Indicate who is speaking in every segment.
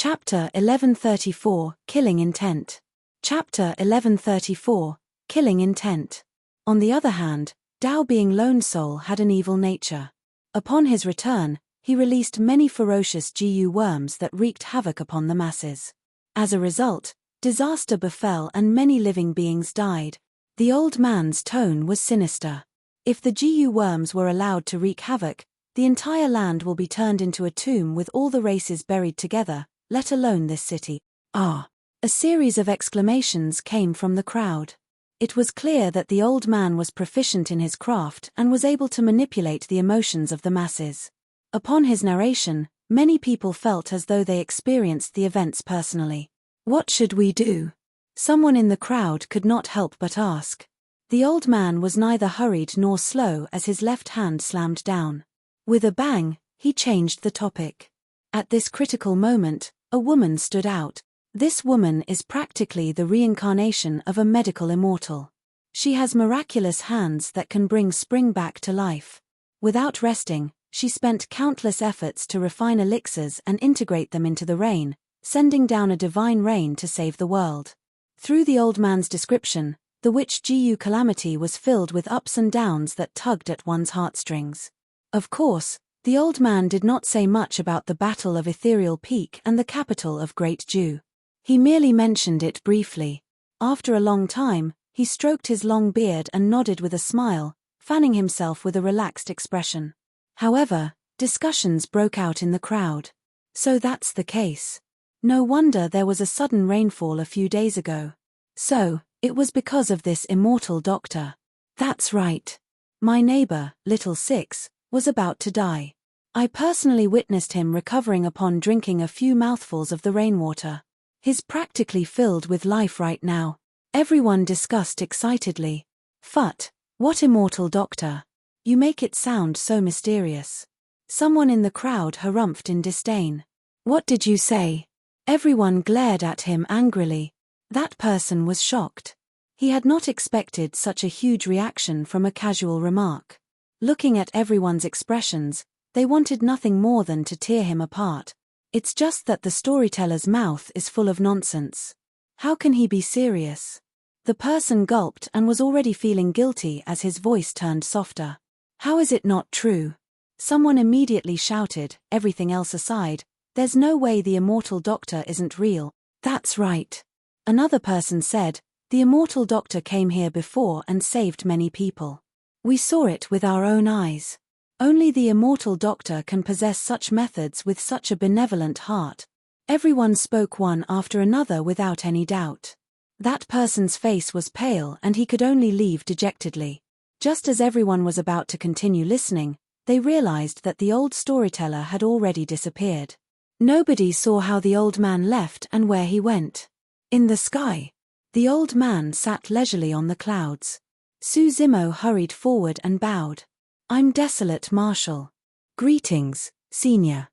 Speaker 1: Chapter 1134, Killing Intent. Chapter 1134, Killing Intent. On the other hand, Dao being lone soul had an evil nature. Upon his return, he released many ferocious Gu worms that wreaked havoc upon the masses. As a result, disaster befell and many living beings died. The old man's tone was sinister. If the Gu worms were allowed to wreak havoc, the entire land will be turned into a tomb with all the races buried together, let alone this city. Ah! A series of exclamations came from the crowd. It was clear that the old man was proficient in his craft and was able to manipulate the emotions of the masses. Upon his narration, many people felt as though they experienced the events personally. What should we do? Someone in the crowd could not help but ask. The old man was neither hurried nor slow as his left hand slammed down. With a bang, he changed the topic. At this critical moment, a woman stood out. This woman is practically the reincarnation of a medical immortal. She has miraculous hands that can bring spring back to life. Without resting, she spent countless efforts to refine elixirs and integrate them into the rain, sending down a divine rain to save the world. Through the old man's description, the witch Gu calamity was filled with ups and downs that tugged at one's heartstrings. Of course, the old man did not say much about the Battle of Ethereal Peak and the capital of Great Jew. He merely mentioned it briefly. After a long time, he stroked his long beard and nodded with a smile, fanning himself with a relaxed expression. However, discussions broke out in the crowd. So that's the case. No wonder there was a sudden rainfall a few days ago. So, it was because of this immortal doctor. That's right. My neighbor, Little Six, was about to die. I personally witnessed him recovering upon drinking a few mouthfuls of the rainwater. He's practically filled with life right now. Everyone discussed excitedly. Phut, what immortal doctor? You make it sound so mysterious. Someone in the crowd harumphed in disdain. What did you say? Everyone glared at him angrily. That person was shocked. He had not expected such a huge reaction from a casual remark. Looking at everyone's expressions, they wanted nothing more than to tear him apart. It's just that the storyteller's mouth is full of nonsense. How can he be serious? The person gulped and was already feeling guilty as his voice turned softer. How is it not true? Someone immediately shouted, everything else aside, there's no way the immortal doctor isn't real. That's right. Another person said, the immortal doctor came here before and saved many people. We saw it with our own eyes. Only the immortal doctor can possess such methods with such a benevolent heart. Everyone spoke one after another without any doubt. That person's face was pale and he could only leave dejectedly. Just as everyone was about to continue listening, they realized that the old storyteller had already disappeared. Nobody saw how the old man left and where he went. In the sky, the old man sat leisurely on the clouds. Su Zimo hurried forward and bowed. I'm Desolate Marshal. Greetings, Senior.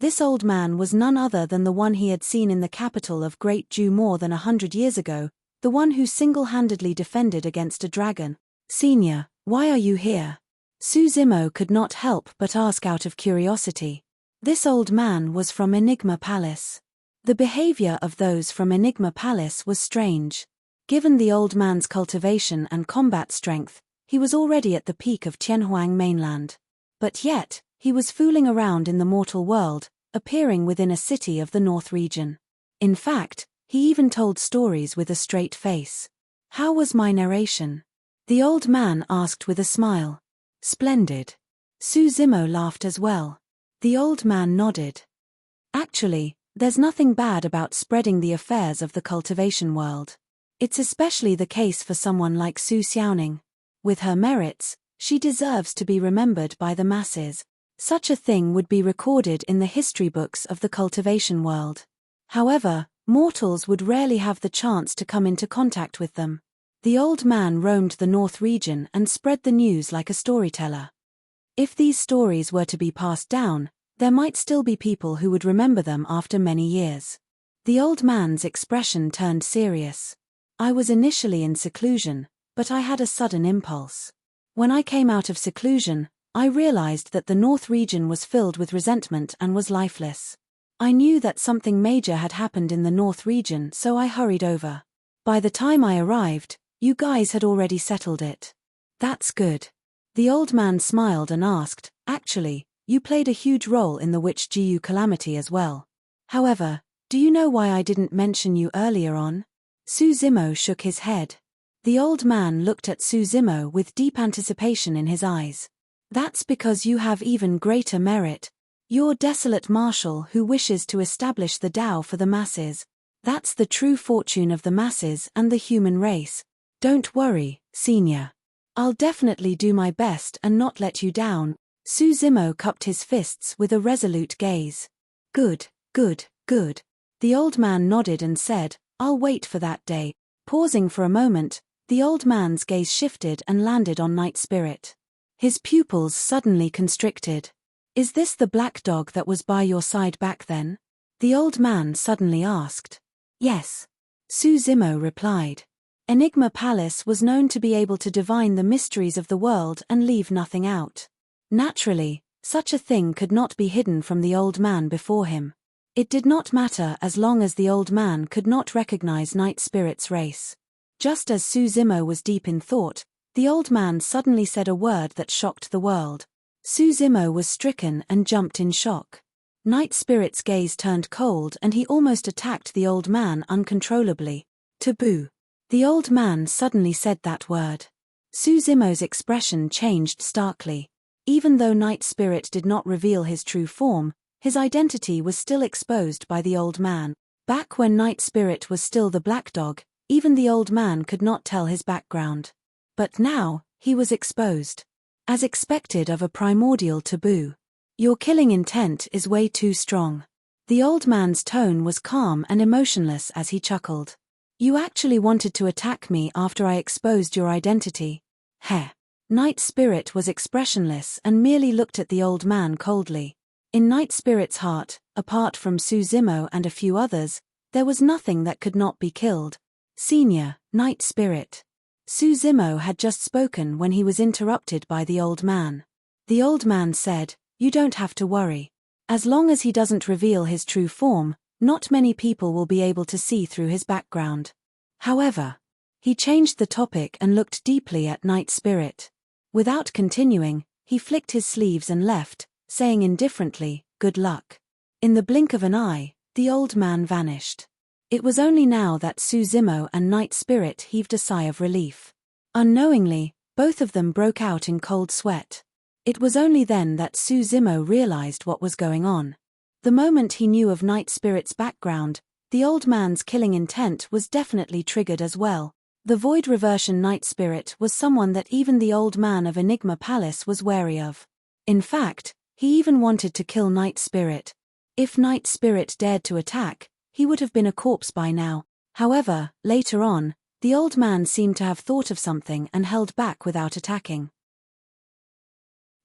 Speaker 1: This old man was none other than the one he had seen in the capital of Great Jew more than 100 years ago, the one who single-handedly defended against a dragon. Senior, why are you here? Su Zimo could not help but ask out of curiosity. This old man was from Enigma Palace. The behavior of those from Enigma Palace was strange. Given the old man's cultivation and combat strength, he was already at the peak of Tianhuang mainland. But yet, he was fooling around in the mortal world, appearing within a city of the North region. In fact, he even told stories with a straight face. How was my narration? The old man asked with a smile. Splendid. Su Zimo laughed as well. The old man nodded. Actually, there's nothing bad about spreading the affairs of the cultivation world. It's especially the case for someone like Su Xiaoning. With her merits, she deserves to be remembered by the masses. Such a thing would be recorded in the history books of the cultivation world. However, mortals would rarely have the chance to come into contact with them. The old man roamed the North region and spread the news like a storyteller. If these stories were to be passed down, there might still be people who would remember them after many years. The old man's expression turned serious. I was initially in seclusion, but I had a sudden impulse. When I came out of seclusion, I realized that the North region was filled with resentment and was lifeless. I knew that something major had happened in the North region, so I hurried over. By the time I arrived, you guys had already settled it. That's good. The old man smiled and asked, actually, you played a huge role in the Witch Jiu calamity as well. However, do you know why I didn't mention you earlier on? Suzimo shook his head. The old man looked at Suzimo with deep anticipation in his eyes. That's because you have even greater merit. You're desolate marshal who wishes to establish the Tao for the masses. That's the true fortune of the masses and the human race. Don't worry, senior. I'll definitely do my best and not let you down. Suzimo cupped his fists with a resolute gaze. Good, good, good. The old man nodded and said, I'll wait for that day. Pausing for a moment, the old man's gaze shifted and landed on Night Spirit. His pupils suddenly constricted. Is this the black dog that was by your side back then? The old man suddenly asked. Yes. Suzimo replied. Enigma Palace was known to be able to divine the mysteries of the world and leave nothing out. Naturally, such a thing could not be hidden from the old man before him. It did not matter as long as the old man could not recognize Night Spirit's race. Just as Suzimo was deep in thought, the old man suddenly said a word that shocked the world. Suzimo was stricken and jumped in shock. Night Spirit's gaze turned cold and he almost attacked the old man uncontrollably. Taboo. The old man suddenly said that word. Suzimo's expression changed starkly. Even though Night Spirit did not reveal his true form, his identity was still exposed by the old man. Back when Night Spirit was still the black dog, even the old man could not tell his background. But now, he was exposed. As expected of a primordial taboo. Your killing intent is way too strong. The old man's tone was calm and emotionless as he chuckled. You actually wanted to attack me after I exposed your identity. Heh. Night Spirit was expressionless and merely looked at the old man coldly. In Night Spirit's heart, apart from Suzimo and a few others, there was nothing that could not be killed. Senior, Night Spirit. Suzimo had just spoken when he was interrupted by the old man. The old man said, you don't have to worry. As long as he doesn't reveal his true form, not many people will be able to see through his background. However, he changed the topic and looked deeply at Night Spirit. Without continuing, he flicked his sleeves and left, saying indifferently, good luck. In the blink of an eye, the old man vanished. It was only now that Suzimo and Night Spirit heaved a sigh of relief. Unknowingly, both of them broke out in cold sweat. It was only then that Suzimo realized what was going on. The moment he knew of Night Spirit's background, the old man's killing intent was definitely triggered as well. The Void Reversion Night Spirit was someone that even the old man of Enigma Palace was wary of. In fact, he even wanted to kill Night Spirit. If Night Spirit dared to attack, he would have been a corpse by now. However, later on, the old man seemed to have thought of something and held back without attacking.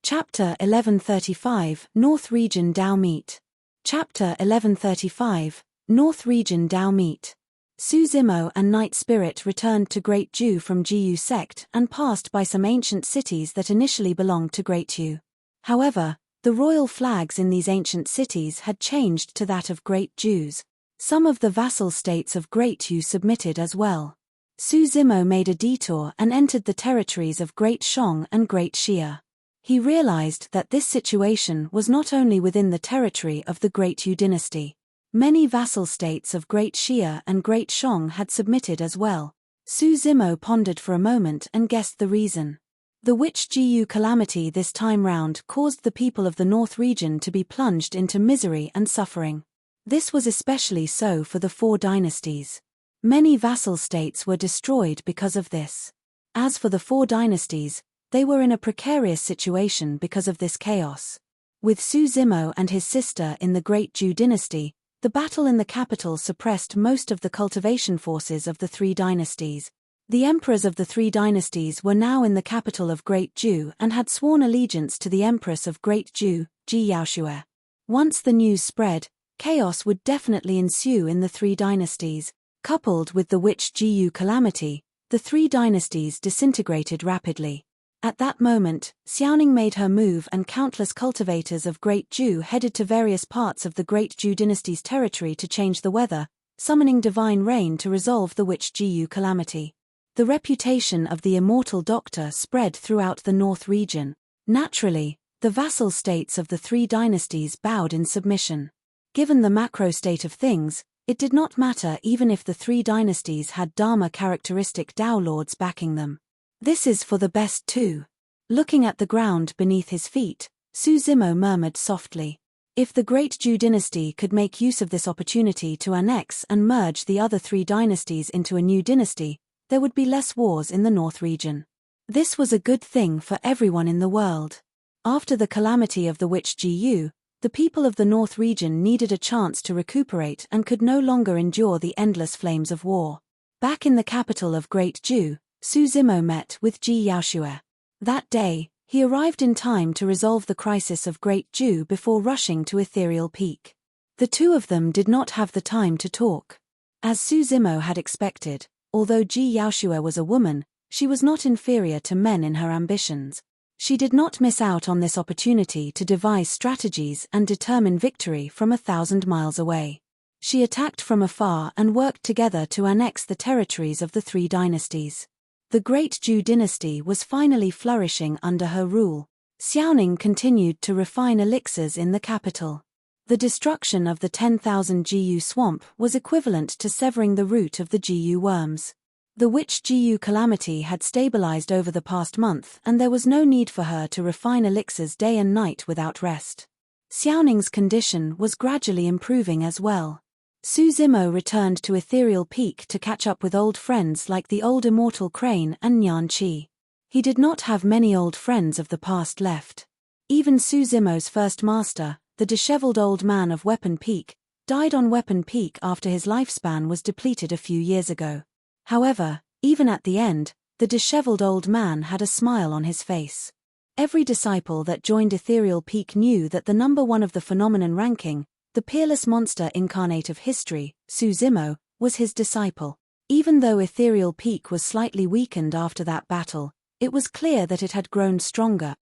Speaker 1: Chapter 1135, North Region Dao Meet. Chapter 1135, North Region Dao Meet. Suzimo and Night Spirit returned to Great Jiu from Jiu sect and passed by some ancient cities that initially belonged to Great Jiu. However, the royal flags in these ancient cities had changed to that of Great Jiu's. Some of the vassal states of Great Jiu submitted as well. Suzimo made a detour and entered the territories of Great Shang and Great Xia. He realized that this situation was not only within the territory of the Great Jiu dynasty. Many vassal states of Great Xia and Great Shang had submitted as well. Suzimo pondered for a moment and guessed the reason. The Witch Jiu calamity this time round caused the people of the North region to be plunged into misery and suffering. This was especially so for the four dynasties. Many vassal states were destroyed because of this. As for the four dynasties, they were in a precarious situation because of this chaos. With Suzimo and his sister in the Great Jiu dynasty, the battle in the capital suppressed most of the cultivation forces of the three dynasties. The emperors of the three dynasties were now in the capital of Great Jiu and had sworn allegiance to the Empress of Great Jiu, Ji Yaoxue. Once the news spread, chaos would definitely ensue in the three dynasties. Coupled with the Witch Jiu calamity, the three dynasties disintegrated rapidly. At that moment, Xiaoning made her move and countless cultivators of Great Dew headed to various parts of the Great Dew dynasty's territory to change the weather, summoning divine rain to resolve the Witch Jiyu calamity. The reputation of the Immortal Doctor spread throughout the North region. Naturally, the vassal states of the three dynasties bowed in submission. Given the macro state of things, it did not matter even if the three dynasties had Dharma-characteristic Tao lords backing them. This is for the best too. Looking at the ground beneath his feet, Su Zimo murmured softly. If the Great Dew dynasty could make use of this opportunity to annex and merge the other three dynasties into a new dynasty, there would be less wars in the North region. This was a good thing for everyone in the world. After the calamity of the Witch Jiyu, the people of the North region needed a chance to recuperate and could no longer endure the endless flames of war. Back in the capital of Great Dew, Su Zimo met with Ji Yaoxue. That day, he arrived in time to resolve the crisis of Great Dew before rushing to Ethereal Peak. The two of them did not have the time to talk. As Su Zimo had expected, although Ji Yaoxue was a woman, she was not inferior to men in her ambitions. She did not miss out on this opportunity to devise strategies and determine victory from 1,000 miles away. She attacked from afar and worked together to annex the territories of the three dynasties. The Great Dew dynasty was finally flourishing under her rule. Xiaoning continued to refine elixirs in the capital. The destruction of the 10,000 Jiyu swamp was equivalent to severing the root of the Jiyu worms. The Witch Jiyu calamity had stabilized over the past month and there was no need for her to refine elixirs day and night without rest. Xiaoning's condition was gradually improving as well. Su Zimo returned to Ethereal Peak to catch up with old friends like the old Immortal Crane and Nian Qi. He did not have many old friends of the past left. Even Su Zimo's first master, the disheveled old man of Weapon Peak, died on Weapon Peak after his lifespan was depleted a few years ago. However, even at the end, the disheveled old man had a smile on his face. Every disciple that joined Ethereal Peak knew that the number one of the phenomenon ranking, the peerless monster incarnate of history, Su Zimo, was his disciple. Even though Ethereal Peak was slightly weakened after that battle, it was clear that it had grown stronger.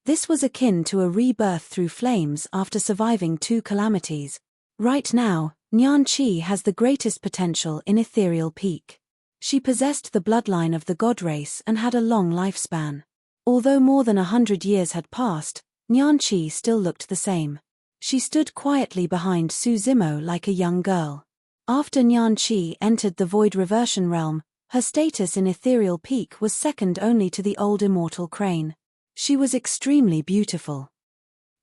Speaker 1: This was akin to a rebirth through flames after surviving two calamities. Right now, Nian Qi has the greatest potential in Ethereal Peak. She possessed the bloodline of the god race and had a long lifespan. Although more than 100 years had passed, Nian Qi still looked the same. She stood quietly behind Su Zimo like a young girl. After Nian Qi entered the Void Reversion Realm, her status in Ethereal Peak was second only to the old Immortal Crane. She was extremely beautiful.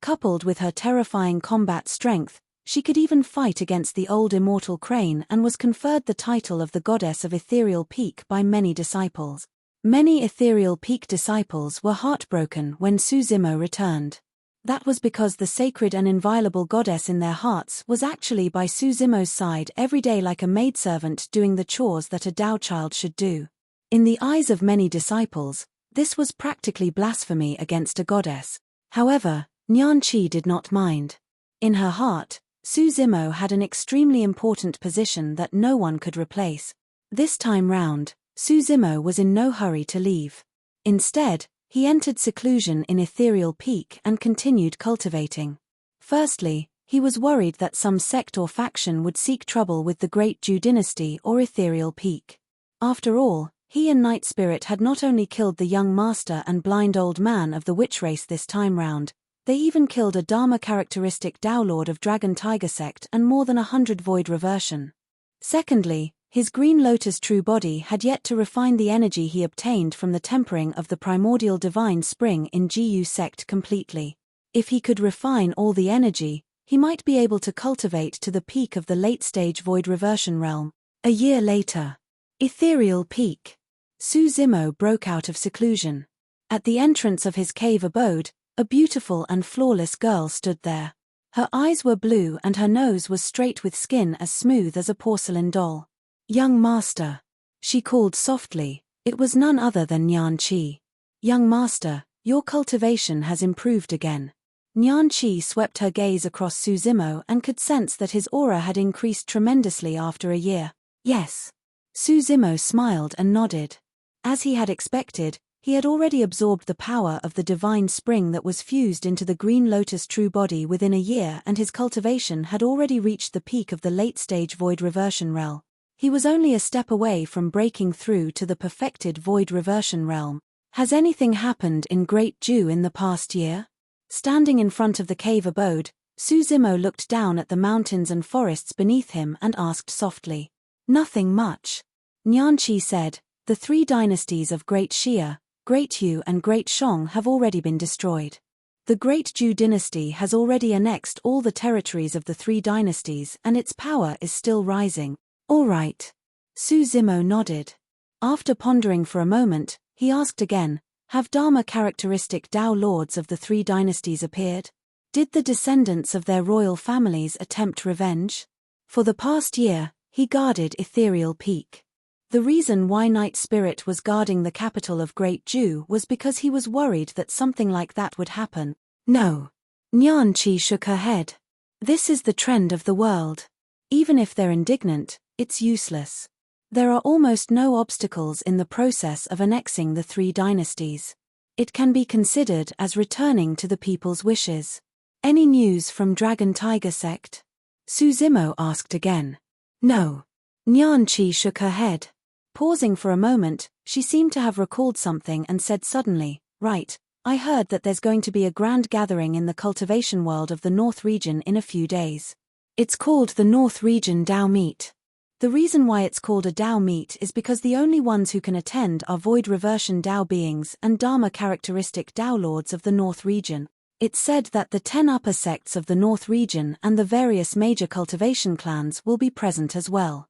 Speaker 1: Coupled with her terrifying combat strength, she could even fight against the old Immortal Crane and was conferred the title of the Goddess of Ethereal Peak by many disciples. Many Ethereal Peak disciples were heartbroken when Su Zimo returned. That was because the sacred and inviolable goddess in their hearts was actually by Su Zimo's side every day like a maidservant doing the chores that a Tao child should do. In the eyes of many disciples, this was practically blasphemy against a goddess. However, Nian Qi did not mind. In her heart, Su Zimo had an extremely important position that no one could replace. This time round, Su Zimo was in no hurry to leave. Instead, he entered seclusion in Ethereal Peak and continued cultivating. Firstly, he was worried that some sect or faction would seek trouble with the Great Dew dynasty or Ethereal Peak. After all, he and Night Spirit had not only killed the young master and blind old man of the witch race this time round, they even killed a Dharma-characteristic Tao Lord of Dragon Tiger sect and more than 100 Void Reversion. Secondly, his Green Lotus true body had yet to refine the energy he obtained from the tempering of the primordial divine spring in Jiyu sect completely. If he could refine all the energy, he might be able to cultivate to the peak of the late-stage Void Reversion realm. A year later. Ethereal Peak. Su Zimo broke out of seclusion. At the entrance of his cave abode, a beautiful and flawless girl stood there. Her eyes were blue and her nose was straight with skin as smooth as a porcelain doll. "Young master," she called softly. It was none other than Nian Qi. "Young master, your cultivation has improved again." Nian Qi swept her gaze across Su Zimo and could sense that his aura had increased tremendously after a year. "Yes." Su Zimo smiled and nodded. As he had expected, He had already absorbed the power of the divine spring that was fused into the green lotus true body within a year, and his cultivation had already reached the peak of the late-stage void reversion realm. He was only a step away from breaking through to the perfected void reversion realm. Has anything happened in Great Dew in the past year? Standing in front of the cave abode, Suzimo looked down at the mountains and forests beneath him and asked softly. Nothing much. Nianqi said, the 3 dynasties of Great Xia, Great Yu and Great Shang have already been destroyed. The Great Dew dynasty has already annexed all the territories of the 3 dynasties and its power is still rising. All right. Suzimo nodded. After pondering for a moment, he asked again, have Dharma characteristic Tao lords of the 3 dynasties appeared? Did the descendants of their royal families attempt revenge? For the past year, he guarded Ethereal Peak. The reason why Night Spirit was guarding the capital of Great Dew was because he was worried that something like that would happen. No. Nianqi shook her head. This is the trend of the world. Even if they're indignant, it's useless. There are almost no obstacles in the process of annexing the 3 dynasties. It can be considered as returning to the people's wishes. Any news from Dragon Tiger sect? Suzimo asked again. No. Nianqi shook her head. Pausing for a moment, she seemed to have recalled something and said suddenly, right, I heard that there's going to be a grand gathering in the cultivation world of the North region in a few days. It's called the North Region Tao Meet. The reason why it's called a Tao Meet is because the only ones who can attend are void reversion Tao beings and Dharma characteristic Tao lords of the North region. It's said that the 10 upper sects of the North region and the various major cultivation clans will be present as well.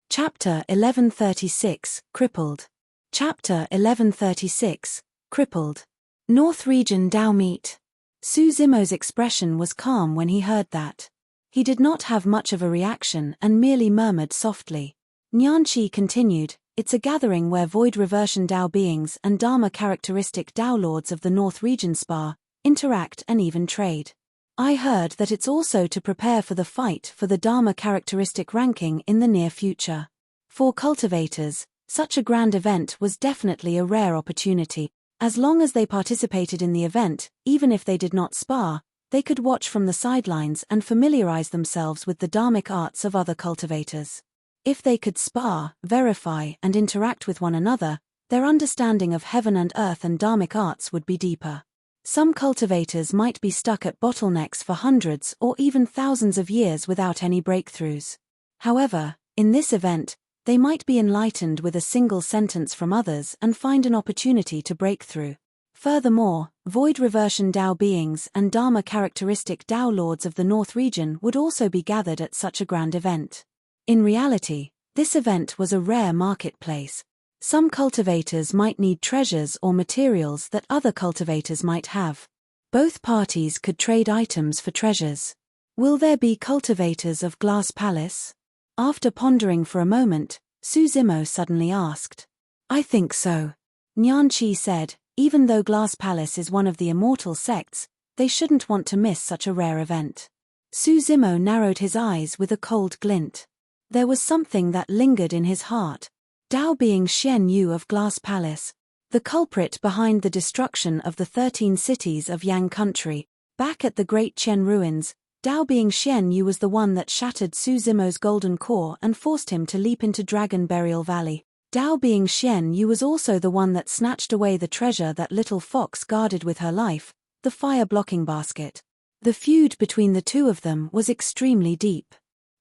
Speaker 1: Chapter 1136, Crippled. Chapter 1136, Crippled. North Region Tao Meet. Suzimo's expression was calm when he heard that. He did not have much of a reaction and merely murmured softly. Nianqi continued, it's a gathering where void reversion Tao beings and Dharma characteristic Tao lords of the North region spar, interact and even trade. I heard that it's also to prepare for the fight for the Dharma characteristic ranking in the near future. For cultivators, such a grand event was definitely a rare opportunity. As long as they participated in the event, even if they did not spar, they could watch from the sidelines and familiarize themselves with the dharmic arts of other cultivators. If they could spar, verify, and interact with one another, their understanding of heaven and earth and dharmic arts would be deeper. Some cultivators might be stuck at bottlenecks for hundreds or even thousands of years without any breakthroughs. However, in this event, they might be enlightened with a single sentence from others and find an opportunity to break through. Furthermore, void reversion Tao beings and Dharma characteristic Tao lords of the North region would also be gathered at such a grand event. In reality, this event was a rare marketplace. Some cultivators might need treasures or materials that other cultivators might have. Both parties could trade items for treasures. Will there be cultivators of Glass Palace? After pondering for a moment, Suzimo suddenly asked. I think so. Nianqi said, even though Glass Palace is one of the Immortal sects, they shouldn't want to miss such a rare event. Suzimo narrowed his eyes with a cold glint. There was something that lingered in his heart. Tao being Xian Yu of Glass Palace, the culprit behind the destruction of the 13 cities of Yang country, back at the Great Qian ruins, Tao being Xian Yu was the one that shattered Suzimo's golden core and forced him to leap into Dragon Burial Valley. Tao being Xian Yu was also the one that snatched away the treasure that little fox guarded with her life, the fire-blocking basket. The feud between the two of them was extremely deep.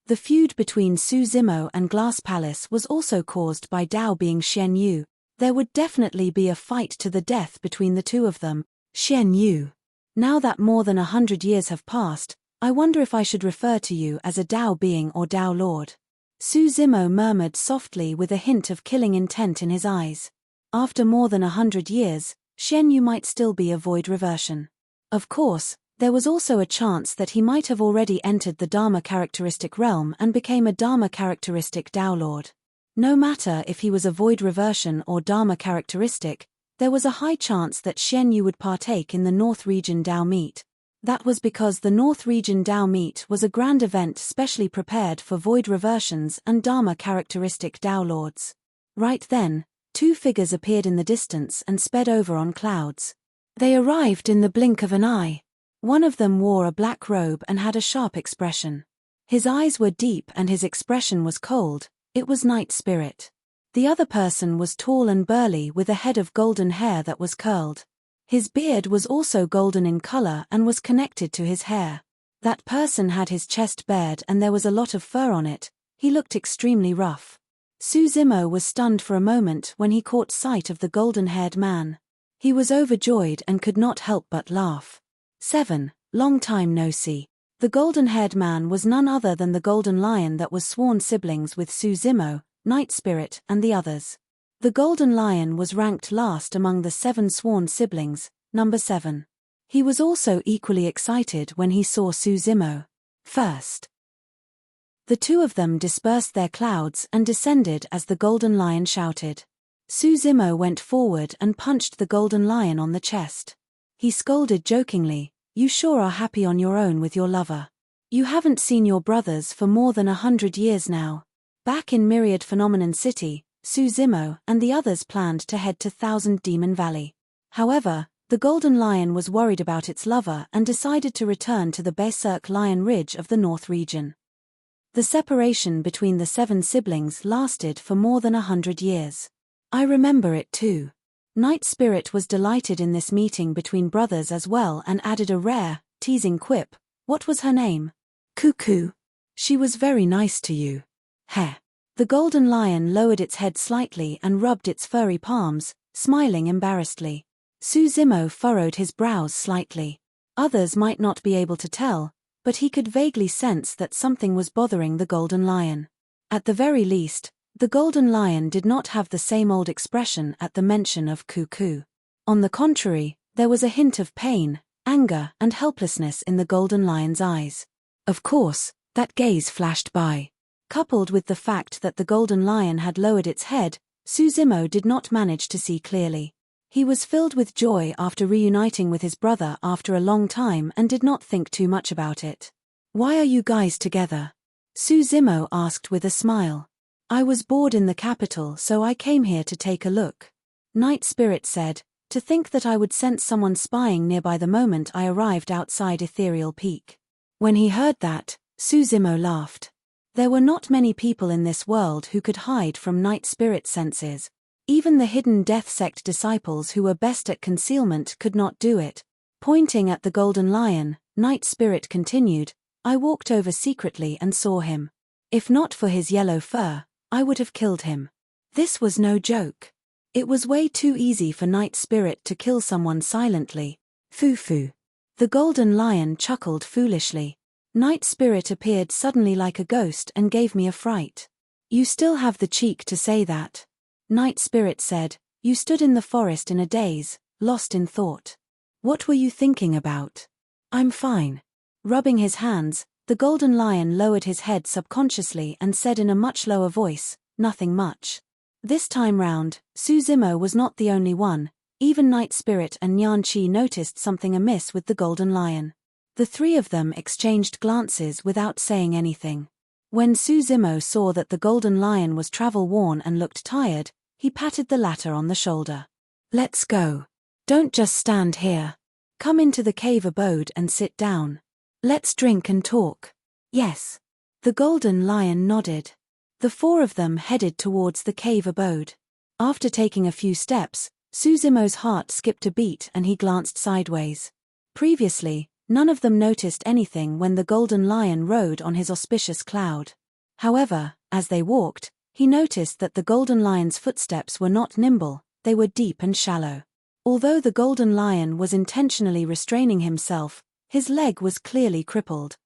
Speaker 1: The feud between Suzimo and Glass Palace was also caused by Tao being Xian Yu. There would definitely be a fight to the death between the two of them. Xian Yu. Now that more than 100 years have passed, I wonder if I should refer to you as a Tao being or Tao Lord. Suzimo murmured softly with a hint of killing intent in his eyes. After more than 100 years, Xian Yu might still be a void reversion. Of course, there was also a chance that he might have already entered the Dharma characteristic realm and became a Dharma characteristic Tao Lord. No matter if he was a void reversion or Dharma characteristic, there was a high chance that Xian Yu would partake in the North Region Tao Meet. That was because the North Region Tao Meet was a grand event specially prepared for void reversions and Dharma characteristic Tao Lords. Right then, Two figures appeared in the distance and sped over on clouds. They arrived in the blink of an eye. One of them wore a black robe and had a sharp expression. His eyes were deep and his expression was cold. It was Night Spirit. The other person was tall and burly with a head of golden hair that was curled. His beard was also golden in color and was connected to his hair. That person had his chest bared and there was a lot of fur on it. He looked extremely rough. Suzimo was stunned for a moment when he caught sight of the golden-haired man. He was overjoyed and could not help but laugh. 7. Long time no see. The golden-haired man was none other than the golden lion that was sworn siblings with Suzimo, Night Spirit, and the others. The golden lion was ranked last among the 7 sworn siblings, number 7. He was also equally excited when he saw Suzimo first. The two of them dispersed their clouds and descended as the golden lion shouted. Suzimo went forward and punched the golden lion on the chest. He scolded jokingly, "You sure are happy on your own with your lover. You haven't seen your brothers for more than 100 years now." Back in Myriad Phenomenon City, Suzimo and the others planned to head to Thousand Demon Valley. However, the golden lion was worried about its lover and decided to return to the Berserk Lion Ridge of the North region. The separation between the 7 siblings lasted for more than 100 years. I remember it too. Night Spirit was delighted in this meeting between brothers as well and added a rare, teasing quip. What was her name? Cuckoo. She was very nice to you. Heh. The golden lion lowered its head slightly and rubbed its furry palms, smiling embarrassedly. Suzimo furrowed his brows slightly. Others might not be able to tell, but he could vaguely sense that something was bothering the golden lion. At the very least, the golden lion did not have the same old expression at the mention of Cuckoo. On the contrary, there was a hint of pain, anger, and helplessness in the golden lion's eyes. Of course, that gaze flashed by. Coupled with the fact that the golden lion had lowered its head, Suzimo did not manage to see clearly. He was filled with joy after reuniting with his brother after a long time and did not think too much about it. "Why are you guys together?" Suzimo asked with a smile. "I was bored in the capital, so I came here to take a look." Night Spirit said, "To think that I would sense someone spying nearby the moment I arrived outside Ethereal Peak." When he heard that, Suzimo laughed. There were not many people in this world who could hide from Night Spirit's senses. Even the hidden Death Sect disciples who were best at concealment could not do it. Pointing at the golden lion, Night Spirit continued, "I walked over secretly and saw him. If not for his yellow fur, I would have killed him." This was no joke. It was way too easy for Night Spirit to kill someone silently. Foo-foo. The golden lion chuckled foolishly. Night Spirit appeared suddenly like a ghost and gave me a fright. "You still have the cheek to say that." Night Spirit said, "You stood in the forest in a daze, lost in thought. What were you thinking about?" "I'm fine." Rubbing his hands, the golden lion lowered his head subconsciously and said in a much lower voice, "Nothing much." This time round, Suzimo was not the only one. Even Night Spirit and Nyan Chi noticed something amiss with the golden lion. The three of them exchanged glances without saying anything. When Suzimo saw that the golden lion was travel-worn and looked tired, he patted the latter on the shoulder. "Let's go. Don't just stand here. Come into the cave abode and sit down. Let's drink and talk." "Yes." The golden lion nodded. The 4 of them headed towards the cave abode. After taking a few steps, Suzimo's heart skipped a beat and he glanced sideways. Previously, none of them noticed anything when the golden lion rode on his auspicious cloud. However, as they walked, he noticed that the golden lion's footsteps were not nimble, they were deep and shallow. Although the golden lion was intentionally restraining himself, his leg was clearly crippled.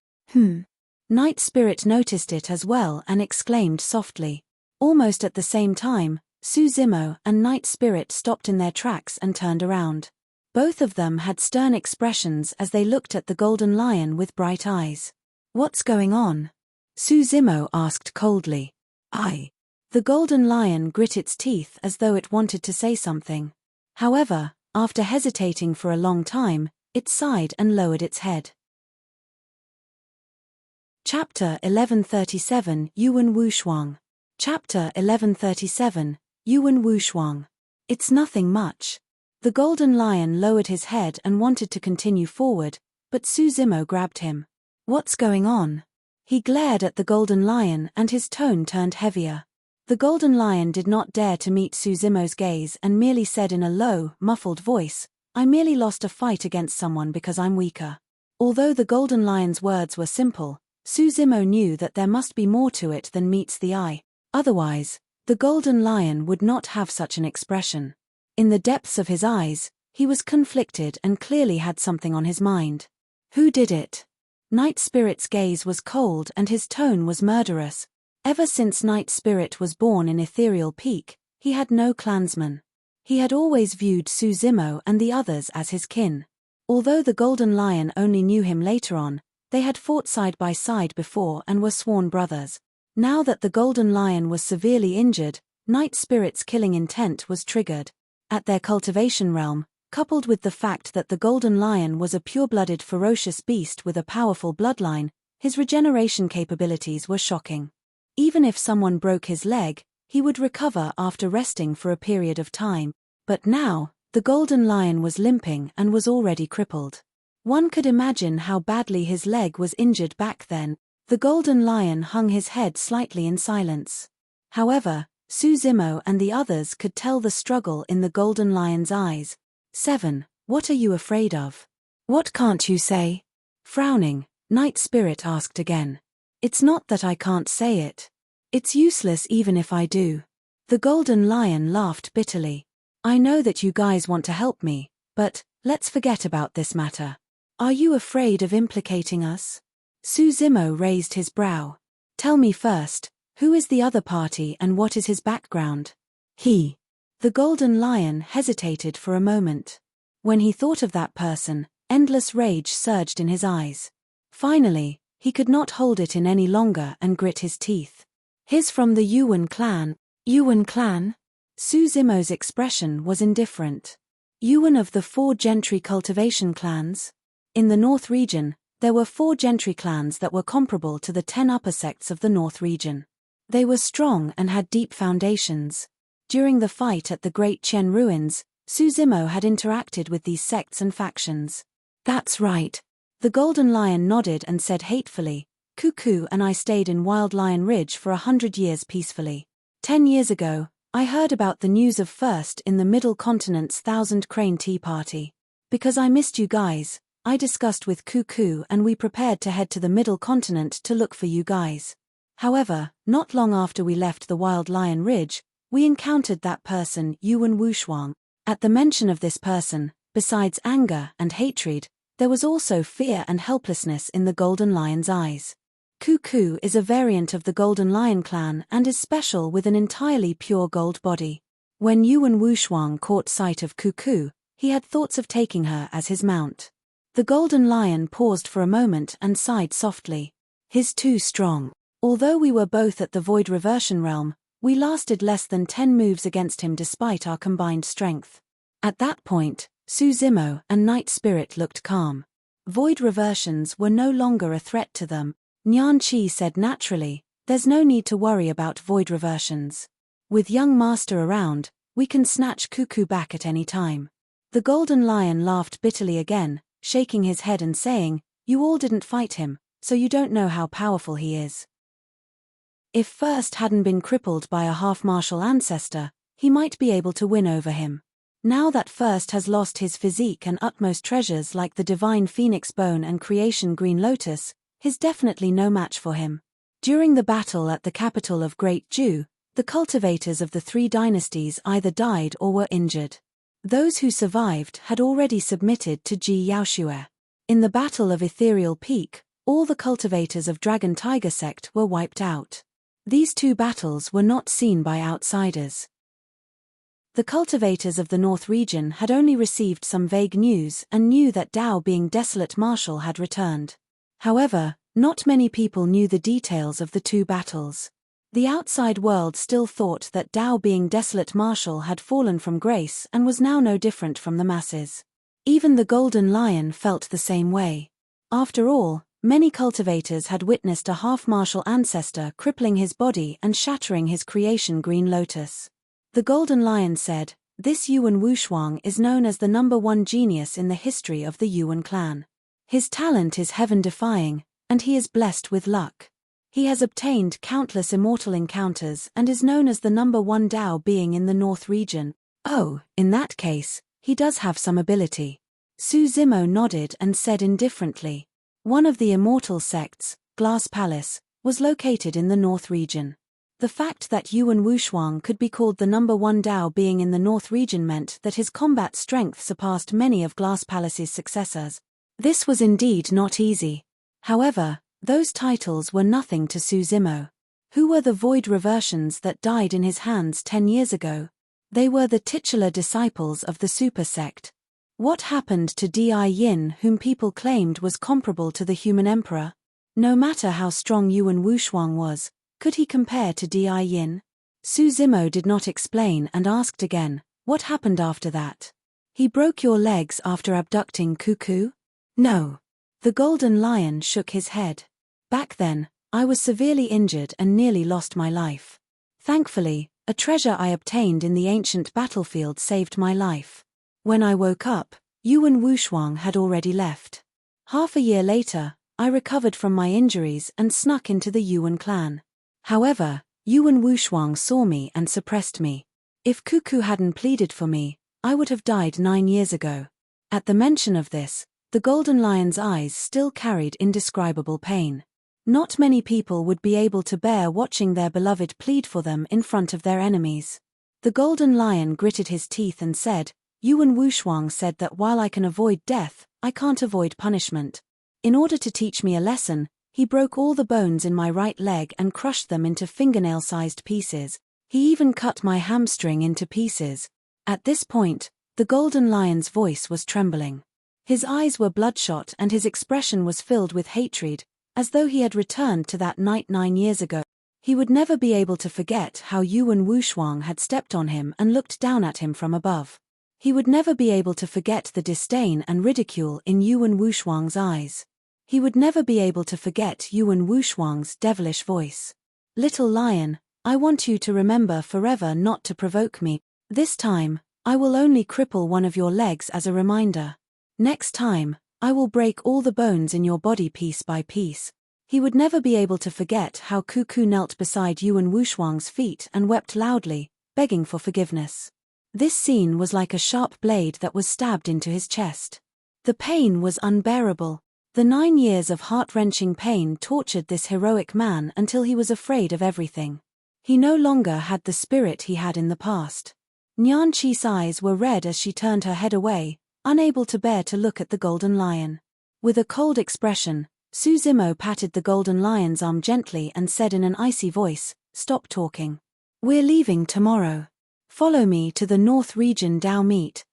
Speaker 1: Night Spirit noticed it as well and exclaimed softly. Almost at the same time, Suzimo and Night Spirit stopped in their tracks and turned around. Both of them had stern expressions as they looked at the golden lion with bright eyes. "What's going on?" Suzimo asked coldly. The golden lion grit its teeth as though it wanted to say something. However, after hesitating for a long time, it sighed and lowered its head. Chapter 1137 Yuan Wuxuang. Chapter 1137 Yuan Wushuang. It's nothing much. The golden lion lowered his head and wanted to continue forward, but Su Zimo grabbed him. What's going on? He glared at the golden lion and his tone turned heavier. The golden lion did not dare to meet Su Zimo's gaze and merely said in a low, muffled voice, I merely lost a fight against someone because I'm weaker. Although the golden lion's words were simple, Su Zimo knew that there must be more to it than meets the eye. Otherwise, the golden lion would not have such an expression. In the depths of his eyes, he was conflicted and clearly had something on his mind. Who did it? Night Spirit's gaze was cold and his tone was murderous. Ever since Night Spirit was born in Ethereal Peak, he had no clansmen. He had always viewed Su Zimo and the others as his kin. Although the golden lion only knew him later on, they had fought side by side before and were sworn brothers. Now that the golden lion was severely injured, Night Spirit's killing intent was triggered. At their cultivation realm, coupled with the fact that the golden lion was a pure-blooded ferocious beast with a powerful bloodline, his regeneration capabilities were shocking. Even if someone broke his leg, he would recover after resting for a period of time. But now, the golden lion was limping and was already crippled. One could imagine how badly his leg was injured back then. The golden lion hung his head slightly in silence. However, Su Zimo and the others could tell the struggle in the golden lion's eyes. 7. What are you afraid of? What can't you say? Frowning, Night Spirit asked again. It's not that I can't say it. It's useless even if I do. The golden lion laughed bitterly. I know that you guys want to help me, but let's forget about this matter. Are you afraid of implicating us? Su Zimo raised his brow. Tell me first, who is the other party and what is his background? He. The golden lion hesitated for a moment. When he thought of that person, endless rage surged in his eyes. Finally, he could not hold it in any longer and grit his teeth. He's from the Yuan clan. Yuan clan? Su Zimo's expression was indifferent. Yuan of the 4 gentry cultivation clans? In the North region, there were 4 gentry clans that were comparable to the 10 upper sects of the North region. They were strong and had deep foundations. During the fight at the Great Chen Ruins, Su Zimo had interacted with these sects and factions. That's right. The golden lion nodded and said hatefully, Cuckoo and I stayed in Wild Lion Ridge for 100 years peacefully. 10 years ago, I heard about the news of First in the Middle Continent's Thousand Crane Tea Party. Because I missed you guys, I discussed with Cuckoo and we prepared to head to the Middle Continent to look for you guys. However, not long after we left the Wild Lion Ridge, we encountered that person Yuan Wushuang. At the mention of this person, besides anger and hatred, there was also fear and helplessness in the golden lion's eyes. Cuckoo is a variant of the golden lion clan and is special with an entirely pure gold body. When Yuan Wushuang caught sight of Cuckoo, he had thoughts of taking her as his mount. The golden lion paused for a moment and sighed softly. He's too strong. Although we were both at the Void Reversion Realm, we lasted less than 10 moves against him despite our combined strength. At that point, Su Zimo and Night Spirit looked calm. Void reversions were no longer a threat to them. Nyan Chi said naturally, there's no need to worry about void reversions. With young master around, we can snatch Cuckoo back at any time. The golden lion laughed bitterly again, shaking his head and saying, you all didn't fight him, so you don't know how powerful he is. If First hadn't been crippled by a half-martial ancestor, he might be able to win over him. Now that First has lost his physique and utmost treasures like the divine phoenix bone and creation green lotus, he's definitely no match for him. During the battle at the capital of Great Ju, the cultivators of the 3 dynasties either died or were injured. Those who survived had already submitted to Ji Yaoxue. In the Battle of Ethereal Peak, all the cultivators of Dragon Tiger sect were wiped out. These 2 battles were not seen by outsiders. The cultivators of the North region had only received some vague news and knew that Dao being Desolate Marshal had returned. However, not many people knew the details of the 2 battles. The outside world still thought that Dao being Desolate Marshal had fallen from grace and was now no different from the masses. Even the Golden Lion felt the same way. After all, many cultivators had witnessed a half-martial ancestor crippling his body and shattering his creation green lotus. The Golden Lion said, "This Yuan Wushuang is known as the #1 genius in the history of the Yuan clan. His talent is heaven-defying, and he is blessed with luck. He has obtained countless immortal encounters and is known as the #1 Dao being in the North region." "Oh, in that case, he does have some ability." Su Zimo nodded and said indifferently. One of the immortal sects, Glass Palace, was located in the North region. The fact that Yuan Wushuang could be called the #1 Dao being in the North region meant that his combat strength surpassed many of Glass Palace's successors. This was indeed not easy. However, those titles were nothing to Su Zimo. Who were the void reversions that died in his hands 10 years ago? They were the titular disciples of the Super Sect. What happened to Di Yin, whom people claimed was comparable to the human emperor? No matter how strong Yuan Wushuang was, could he compare to Di Yin? Su Zimo did not explain and asked again, "What happened after that? He broke your legs after abducting Cuckoo?" "No." The Golden Lion shook his head. "Back then, I was severely injured and nearly lost my life. Thankfully, a treasure I obtained in the ancient battlefield saved my life. When I woke up, Yuan Wushuang had already left. Half a year later, I recovered from my injuries and snuck into the Yuan clan. However, Yuan Wushuang saw me and suppressed me. If Cuckoo hadn't pleaded for me, I would have died 9 years ago." At the mention of this, the Golden Lion's eyes still carried indescribable pain. Not many people would be able to bear watching their beloved plead for them in front of their enemies. The Golden Lion gritted his teeth and said, "Yuan Wushuang said that while I can avoid death, I can't avoid punishment. In order to teach me a lesson, he broke all the bones in my right leg and crushed them into fingernail-sized pieces. He even cut my hamstring into pieces." At this point, the Golden Lion's voice was trembling. His eyes were bloodshot and his expression was filled with hatred, as though he had returned to that night 9 years ago. He would never be able to forget how Yuan Wushuang had stepped on him and looked down at him from above. He would never be able to forget the disdain and ridicule in Yuan Wushuang's eyes. He would never be able to forget Yuan Wushuang's devilish voice. "Little lion, I want you to remember forever not to provoke me. This time, I will only cripple one of your legs as a reminder. Next time, I will break all the bones in your body piece by piece." He would never be able to forget how Cuckoo knelt beside Yuan Wushuang's feet and wept loudly, begging for forgiveness. This scene was like a sharp blade that was stabbed into his chest. The pain was unbearable. The 9 years of heart-wrenching pain tortured this heroic man until he was afraid of everything. He no longer had the spirit he had in the past. Nian Qi's eyes were red as she turned her head away, unable to bear to look at the Golden Lion. With a cold expression, Su Zimo patted the Golden Lion's arm gently and said in an icy voice, "Stop talking. We're leaving tomorrow. Follow me to the North Region Dao meet."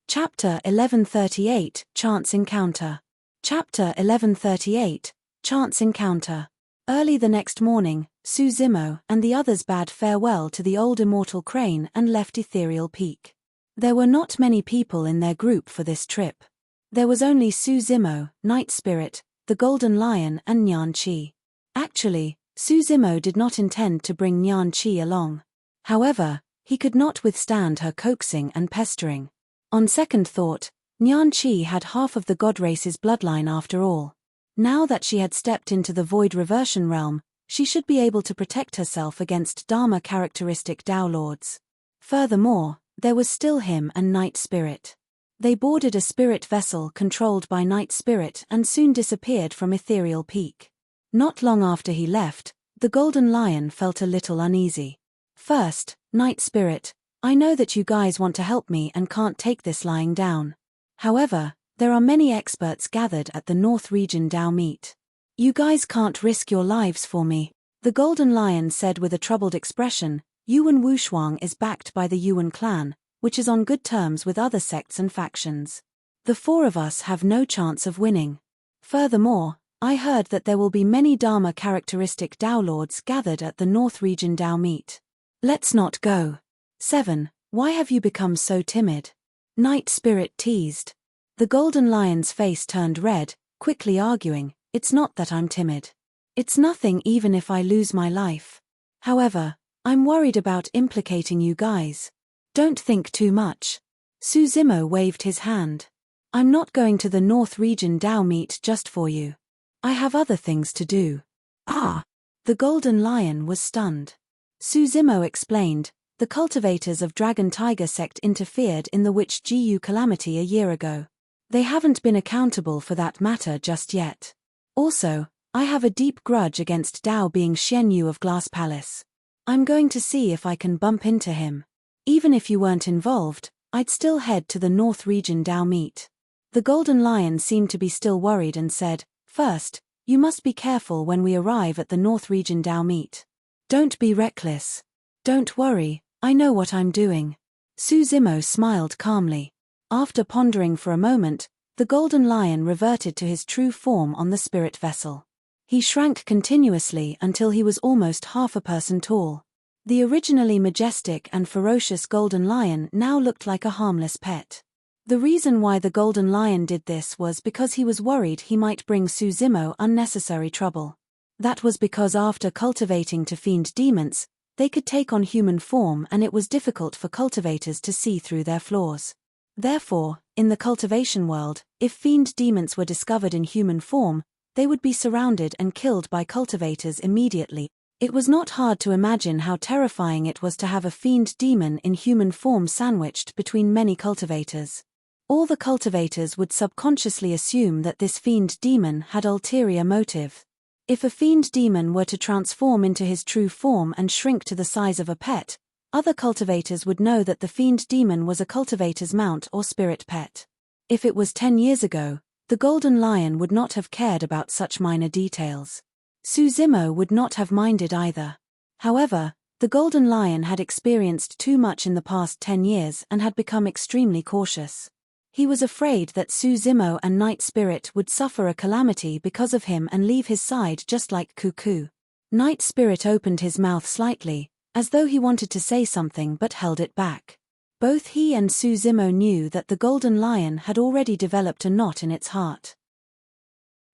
Speaker 1: Chapter 1138, Chance Encounter. Chapter 1138, Chance Encounter. Early the next morning, Su Zimo and the others bade farewell to the old immortal crane and left Ethereal Peak. There were not many people in their group for this trip. There was only Su Zimo, Night Spirit, the Golden Lion and Nian Qi. Actually, Su Zimo did not intend to bring Nian Qi along. However, he could not withstand her coaxing and pestering. On second thought, Nian Qi had half of the god race's bloodline after all. Now that she had stepped into the void reversion realm, she should be able to protect herself against Dharma-characteristic Dao Lords. Furthermore, there was still him and Night Spirit. They boarded a spirit vessel controlled by Night Spirit and soon disappeared from Ethereal Peak. Not long after he left, the Golden Lion felt a little uneasy. "First, Night Spirit, I know that you guys want to help me and can't take this lying down. However, there are many experts gathered at the North Region Dao meet. You guys can't risk your lives for me." The Golden Lion said with a troubled expression, "Yuan Wushuang is backed by the Yuan clan, which is on good terms with other sects and factions. The 4 of us have no chance of winning. Furthermore, I heard that there will be many Dharma-characteristic Dao Lords gathered at the North Region Dao meet. Let's not go." 7. Why have you become so timid? Night Spirit teased. The Golden Lion's face turned red, quickly arguing, "It's not that I'm timid. It's nothing even if I lose my life. However, I'm worried about implicating you guys. Don't think too much. Suzimo waved his hand. I'm not going to the North Region Dao meet just for you. I have other things to do. Ah! The Golden Lion was stunned. Suzimo explained, the cultivators of Dragon Tiger sect interfered in the Witch Gu calamity a year ago. They haven't been accountable for that matter just yet. Also, I have a deep grudge against Dao being Xian Yu of Glass Palace. I'm going to see if I can bump into him. Even if you weren't involved, I'd still head to the North Region Dao meet. The Golden Lion seemed to be still worried and said, First, you must be careful when we arrive at the North Region Dao meet. Don't be reckless. Don't worry, I know what I'm doing. Suzimo smiled calmly. After pondering for a moment, the Golden Lion reverted to his true form on the spirit vessel. He shrank continuously until he was almost half a person tall. The originally majestic and ferocious Golden Lion now looked like a harmless pet. The reason why the Golden Lion did this was because he was worried he might bring Suzimo unnecessary trouble. That was because after cultivating to fiend demons, they could take on human form and it was difficult for cultivators to see through their flaws. Therefore, in the cultivation world, if fiend demons were discovered in human form, they would be surrounded and killed by cultivators immediately. It was not hard to imagine how terrifying it was to have a fiend demon in human form sandwiched between many cultivators. All the cultivators would subconsciously assume that this fiend demon had ulterior motive. If a fiend demon were to transform into his true form and shrink to the size of a pet, other cultivators would know that the fiend demon was a cultivator's mount or spirit pet. If it was 10 years ago, the Golden Lion would not have cared about such minor details. Suzimo would not have minded either. However, the Golden Lion had experienced too much in the past 10 years and had become extremely cautious. He was afraid that Suzimo and Night Spirit would suffer a calamity because of him and leave his side just like Cuckoo. Night Spirit opened his mouth slightly, as though he wanted to say something but held it back. Both he and Suzimo knew that the Golden Lion had already developed a knot in its heart.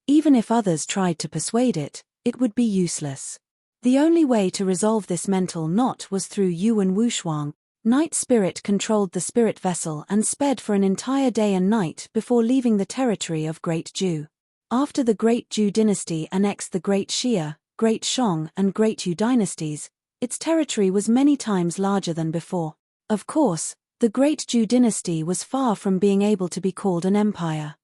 Speaker 1: Even if others tried to persuade it, it would be useless. The only way to resolve this mental knot was through Yuan Wushuang. Night Spirit controlled the spirit vessel and sped for an entire day and night before leaving the territory of Great Ju. After the Great Ju dynasty annexed the Great Xia, Great Shang and Great Yu dynasties, its territory was many times larger than before. Of course, the Great Ju dynasty was far from being able to be called an empire.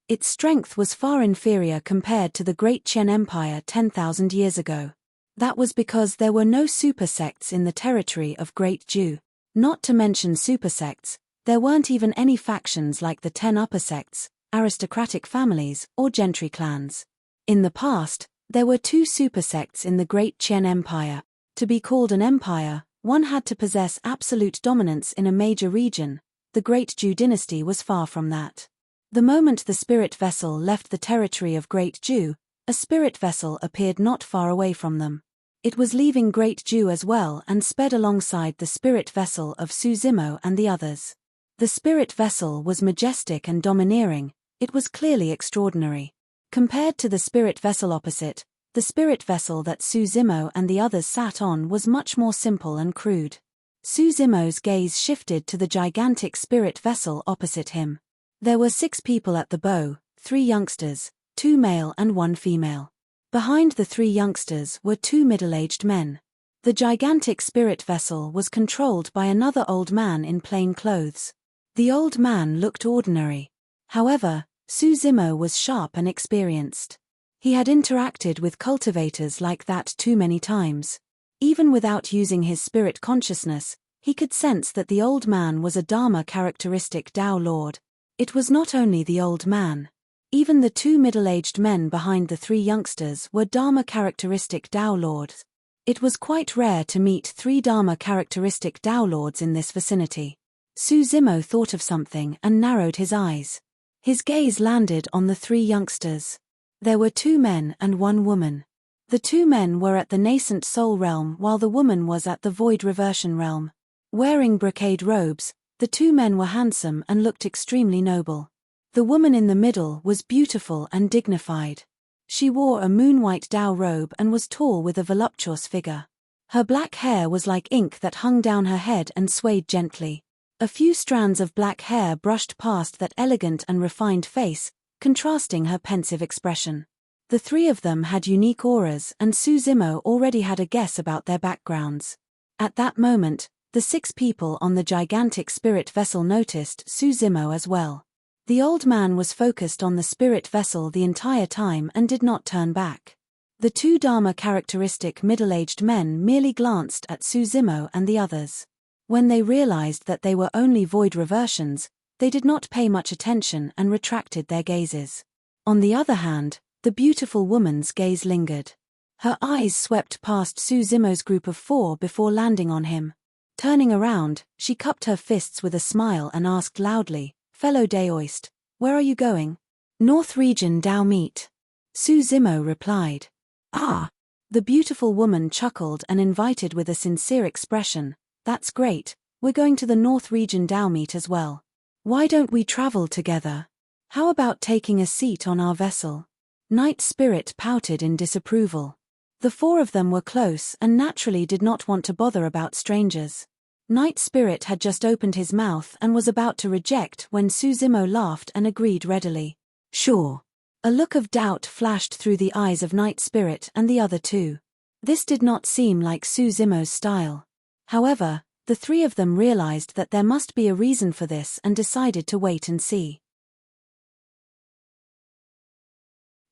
Speaker 1: Its strength was far inferior compared to the Great Qian Empire 10,000 years ago. That was because there were no supersects in the territory of Great Ju. Not to mention supersects, there weren't even any factions like the 10 upper sects, aristocratic families, or gentry clans. In the past, there were 2 supersects in the Great Qian Empire. To be called an empire, one had to possess absolute dominance in a major region. The Great Ju dynasty was far from that. The moment the spirit vessel left the territory of Great Ju, a spirit vessel appeared not far away from them. It was leaving Great Ju as well and sped alongside the spirit vessel of Suzimo and the others. The spirit vessel was majestic and domineering, it was clearly extraordinary. Compared to the spirit vessel opposite, the spirit vessel that Suzimo and the others sat on was much more simple and crude. Suzimo's gaze shifted to the gigantic spirit vessel opposite him. There were 6 people at the bow, 3 youngsters, 2 male and 1 female. Behind the 3 youngsters were 2 middle-aged men. The gigantic spirit vessel was controlled by another old man in plain clothes. The old man looked ordinary. However, Suzimo was sharp and experienced. He had interacted with cultivators like that too many times. Even without using his spirit consciousness, he could sense that the old man was a Dharma characteristic Dao Lord. It was not only the old man. Even the 2 middle-aged men behind the 3 youngsters were Dharma characteristic Dao Lords. It was quite rare to meet 3 Dharma characteristic Dao Lords in this vicinity. Suzimo thought of something and narrowed his eyes. His gaze landed on the 3 youngsters. There were 2 men and 1 woman. The 2 men were at the nascent soul realm while the woman was at the void reversion realm. Wearing brocade robes, the 2 men were handsome and looked extremely noble. The woman in the middle was beautiful and dignified. She wore a moon-white Dao robe and was tall with a voluptuous figure. Her black hair was like ink that hung down her head and swayed gently. A few strands of black hair brushed past that elegant and refined face, contrasting her pensive expression. The three of them had unique auras, and Suzimo already had a guess about their backgrounds. At that moment, the 6 people on the gigantic spirit vessel noticed Suzimo as well. The old man was focused on the spirit vessel the entire time and did not turn back. The 2 Dharma-characteristic middle-aged men merely glanced at Suzimo and the others. When they realized that they were only void reversions, they did not pay much attention and retracted their gazes. On the other hand, the beautiful woman's gaze lingered. Her eyes swept past Suzimo's group of 4 before landing on him. Turning around, she cupped her fists with a smile and asked loudly, "Fellow Daoist, where are you going?" "North Region Dao Meet." Suzimo replied. "Ah." The beautiful woman chuckled and invited with a sincere expression, "That's great, we're going to the North Region Dao Meet as well. Why don't we travel together? How about taking a seat on our vessel?" Night Spirit pouted in disapproval. The 4 of them were close and naturally did not want to bother about strangers. Night Spirit had just opened his mouth and was about to reject when Suzimo laughed and agreed readily. "Sure." A look of doubt flashed through the eyes of Night Spirit and the other 2. This did not seem like Suzimo's style. However, the 3 of them realized that there must be a reason for this and decided to wait and see.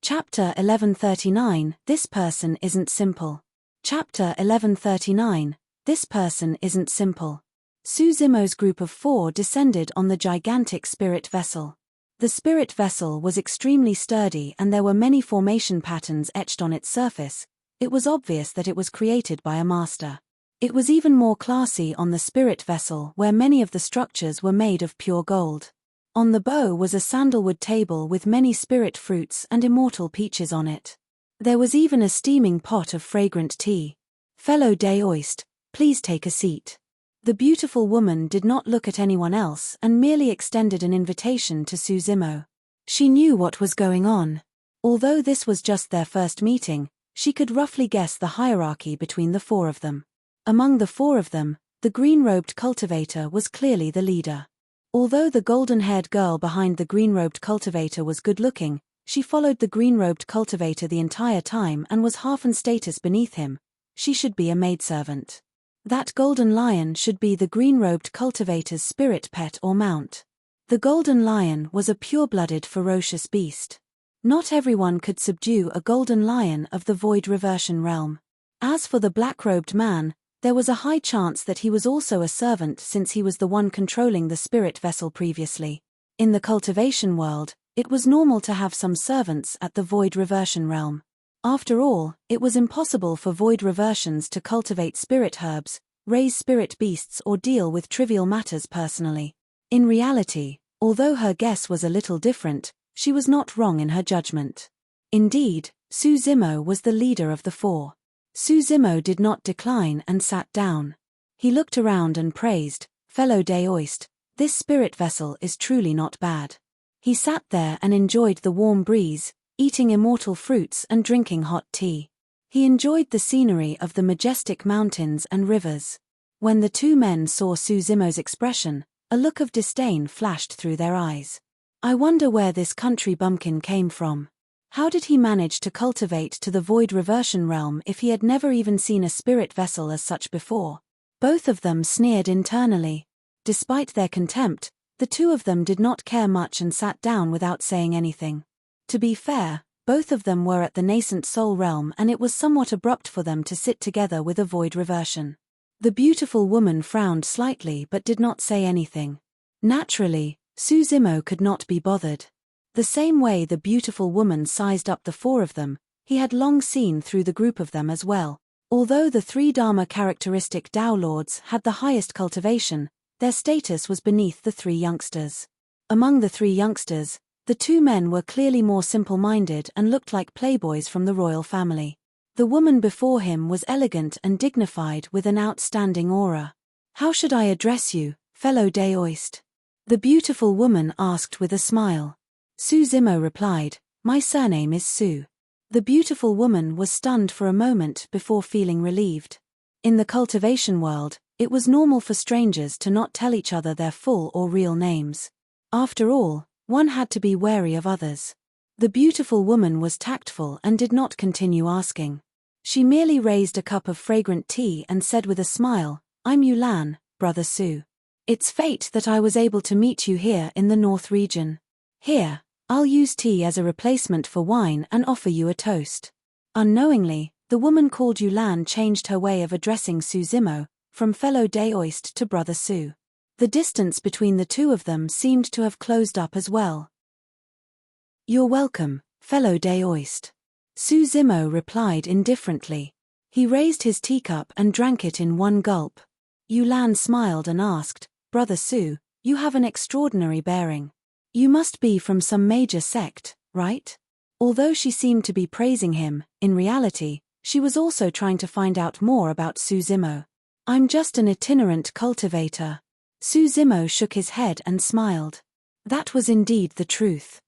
Speaker 1: Chapter 1139, This Person Isn't Simple. Chapter 1139, This Person Isn't Simple. Suzimo's group of 4 descended on the gigantic spirit vessel. The spirit vessel was extremely sturdy and there were many formation patterns etched on its surface. It was obvious that it was created by a master. It was even more classy on the spirit vessel where many of the structures were made of pure gold. On the bow was a sandalwood table with many spirit fruits and immortal peaches on it. There was even a steaming pot of fragrant tea. "Fellow Daoist, please take a seat." The beautiful woman did not look at anyone else and merely extended an invitation to Suzimo. She knew what was going on. Although this was just their first meeting, she could roughly guess the hierarchy between the 4 of them. Among the 4 of them, the green-robed cultivator was clearly the leader. Although the golden-haired girl behind the green-robed cultivator was good-looking, she followed the green-robed cultivator the entire time and was half in status beneath him. She should be a maidservant. That golden lion should be the green-robed cultivator's spirit pet or mount. The golden lion was a pure-blooded ferocious beast. Not everyone could subdue a golden lion of the void reversion realm. As for the black-robed man, there was a high chance that he was also a servant since he was the one controlling the spirit vessel previously. In the cultivation world, it was normal to have some servants at the void reversion realm. After all, it was impossible for void reversions to cultivate spirit herbs, raise spirit beasts or deal with trivial matters personally. In reality, although her guess was a little different, she was not wrong in her judgment. Indeed, Suzimo was the leader of the 4. Suzimo did not decline and sat down. He looked around and praised, "Fellow Daoist, this spirit vessel is truly not bad." He sat there and enjoyed the warm breeze, eating immortal fruits and drinking hot tea. He enjoyed the scenery of the majestic mountains and rivers. When the 2 men saw Suzimo's expression, a look of disdain flashed through their eyes. "I wonder where this country bumpkin came from. How did he manage to cultivate to the void reversion realm if he had never even seen a spirit vessel as such before?" Both of them sneered internally. Despite their contempt, the 2 of them did not care much and sat down without saying anything. To be fair, both of them were at the nascent soul realm and it was somewhat abrupt for them to sit together with a void reversion. The beautiful woman frowned slightly but did not say anything. Naturally, Suzimo could not be bothered. The same way the beautiful woman sized up the 4 of them, he had long seen through the group of them as well. Although the 3 Dharma-characteristic Tao Lords had the highest cultivation, their status was beneath the 3 youngsters. Among the 3 youngsters, the 2 men were clearly more simple-minded and looked like playboys from the royal family. The woman before him was elegant and dignified with an outstanding aura. "How should I address you, fellow Daoist?" the beautiful woman asked with a smile. Suzimo replied, "My surname is Su." The beautiful woman was stunned for a moment before feeling relieved. In the cultivation world, it was normal for strangers to not tell each other their full or real names. After all, one had to be wary of others. The beautiful woman was tactful and did not continue asking. She merely raised a cup of fragrant tea and said with a smile, "I'm Yulan, Brother Su. It's fate that I was able to meet you here in the North region. Here, I'll use tea as a replacement for wine and offer you a toast." Unknowingly, the woman called Yulan changed her way of addressing Su Zimo, from fellow Daoist to Brother Su. The distance between the two of them seemed to have closed up as well. "You're welcome, fellow Daoist," Su Zimo replied indifferently. He raised his teacup and drank it in one gulp. Yulan smiled and asked, "Brother Su, you have an extraordinary bearing. You must be from some major sect, right?" Although she seemed to be praising him, in reality, she was also trying to find out more about Su Zimo. "I'm just an itinerant cultivator." Su Zimo shook his head and smiled. That was indeed the truth.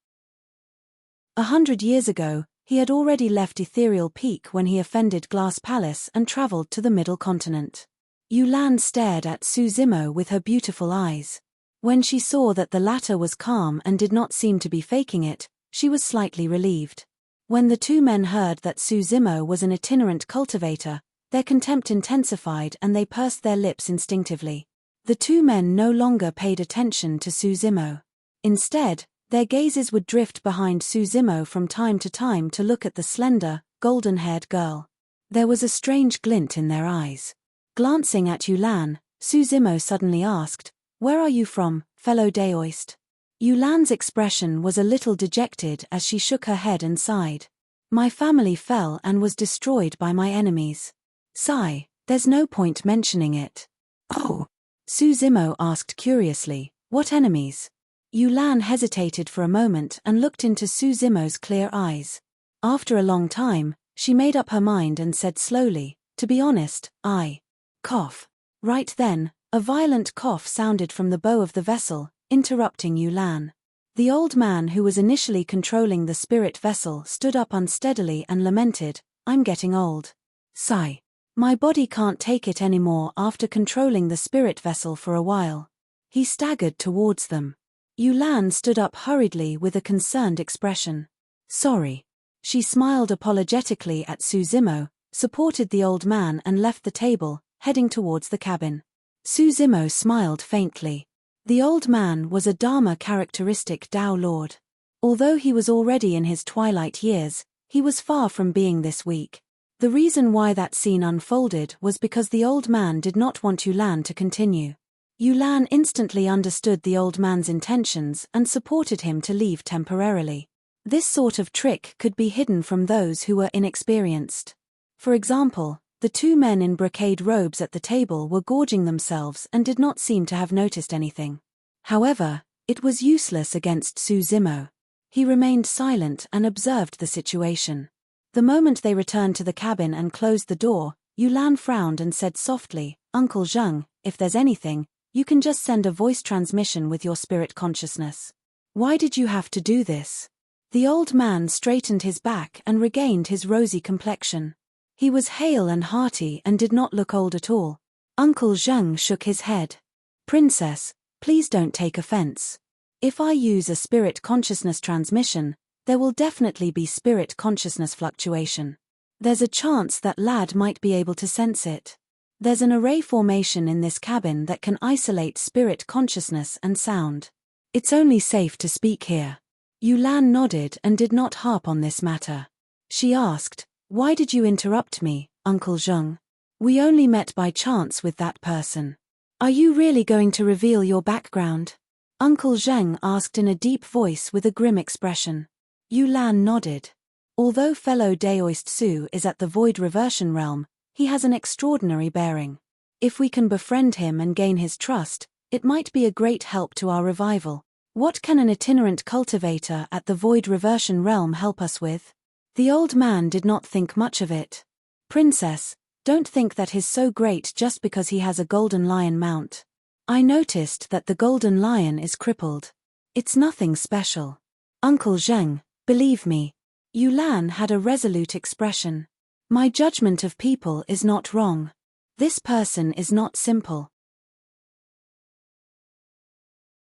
Speaker 1: 100 years ago, he had already left Ethereal Peak when he offended Glass Palace and traveled to the Middle Continent. Yulan stared at Su Zimo with her beautiful eyes. When she saw that the latter was calm and did not seem to be faking it, she was slightly relieved. When the two men heard that Su Zimo was an itinerant cultivator, their contempt intensified and they pursed their lips instinctively. The two men no longer paid attention to Su Zimo. Instead, their gazes would drift behind Su Zimo from time to time to look at the slender, golden-haired girl. There was a strange glint in their eyes. Glancing at Yulan, Su Zimo suddenly asked, "Where are you from, fellow Daoist?" Yulan's expression was a little dejected as she shook her head and sighed. "My family fell and was destroyed by my enemies." "Sigh, there's no point mentioning it." "Oh," Su Zimo asked curiously, "what enemies?" Yulan hesitated for a moment and looked into Su Zimo's clear eyes. After a long time, she made up her mind and said slowly, "To be honest, I cough." Right then, a violent cough sounded from the bow of the vessel, interrupting Yulan. The old man who was initially controlling the spirit vessel stood up unsteadily and lamented, "I'm getting old. Sigh. My body can't take it anymore after controlling the spirit vessel for a while." He staggered towards them. Yulan stood up hurriedly with a concerned expression. "Sorry." She smiled apologetically at Su Zimo, supported the old man and left the table, heading towards the cabin. Su Zimo smiled faintly. The old man was a Dharma characteristic Tao Lord. Although he was already in his twilight years, he was far from being this weak. The reason why that scene unfolded was because the old man did not want Yulan to continue. Yulan instantly understood the old man's intentions and supported him to leave temporarily. This sort of trick could be hidden from those who were inexperienced. For example, the two men in brocade robes at the table were gorging themselves and did not seem to have noticed anything. However, it was useless against Su Zimo. He remained silent and observed the situation. The moment they returned to the cabin and closed the door, Yulan frowned and said softly, "Uncle Zheng, if there's anything, you can just send a voice transmission with your spirit consciousness. Why did you have to do this?" The old man straightened his back and regained his rosy complexion. He was hale and hearty and did not look old at all. Uncle Zheng shook his head. "Princess, please don't take offense. If I use a spirit consciousness transmission, there will definitely be spirit consciousness fluctuation. There's a chance that lad might be able to sense it. There's an array formation in this cabin that can isolate spirit consciousness and sound. It's only safe to speak here." Yulan nodded and did not harp on this matter. She asked, "Why did you interrupt me, Uncle Zheng? We only met by chance with that person. Are you really going to reveal your background?" Uncle Zheng asked in a deep voice with a grim expression. Yulan nodded. Although fellow Daoist Su is at the Void Reversion Realm, he has an extraordinary bearing. If we can befriend him and gain his trust, it might be a great help to our revival. What can an itinerant cultivator at the Void Reversion Realm help us with? The old man did not think much of it. "Princess, don't think that he's so great just because he has a golden lion mount. I noticed that the golden lion is crippled. It's nothing special. Uncle Zheng, believe me." Yulan had a resolute expression. "My judgment of people is not wrong. This person is not simple.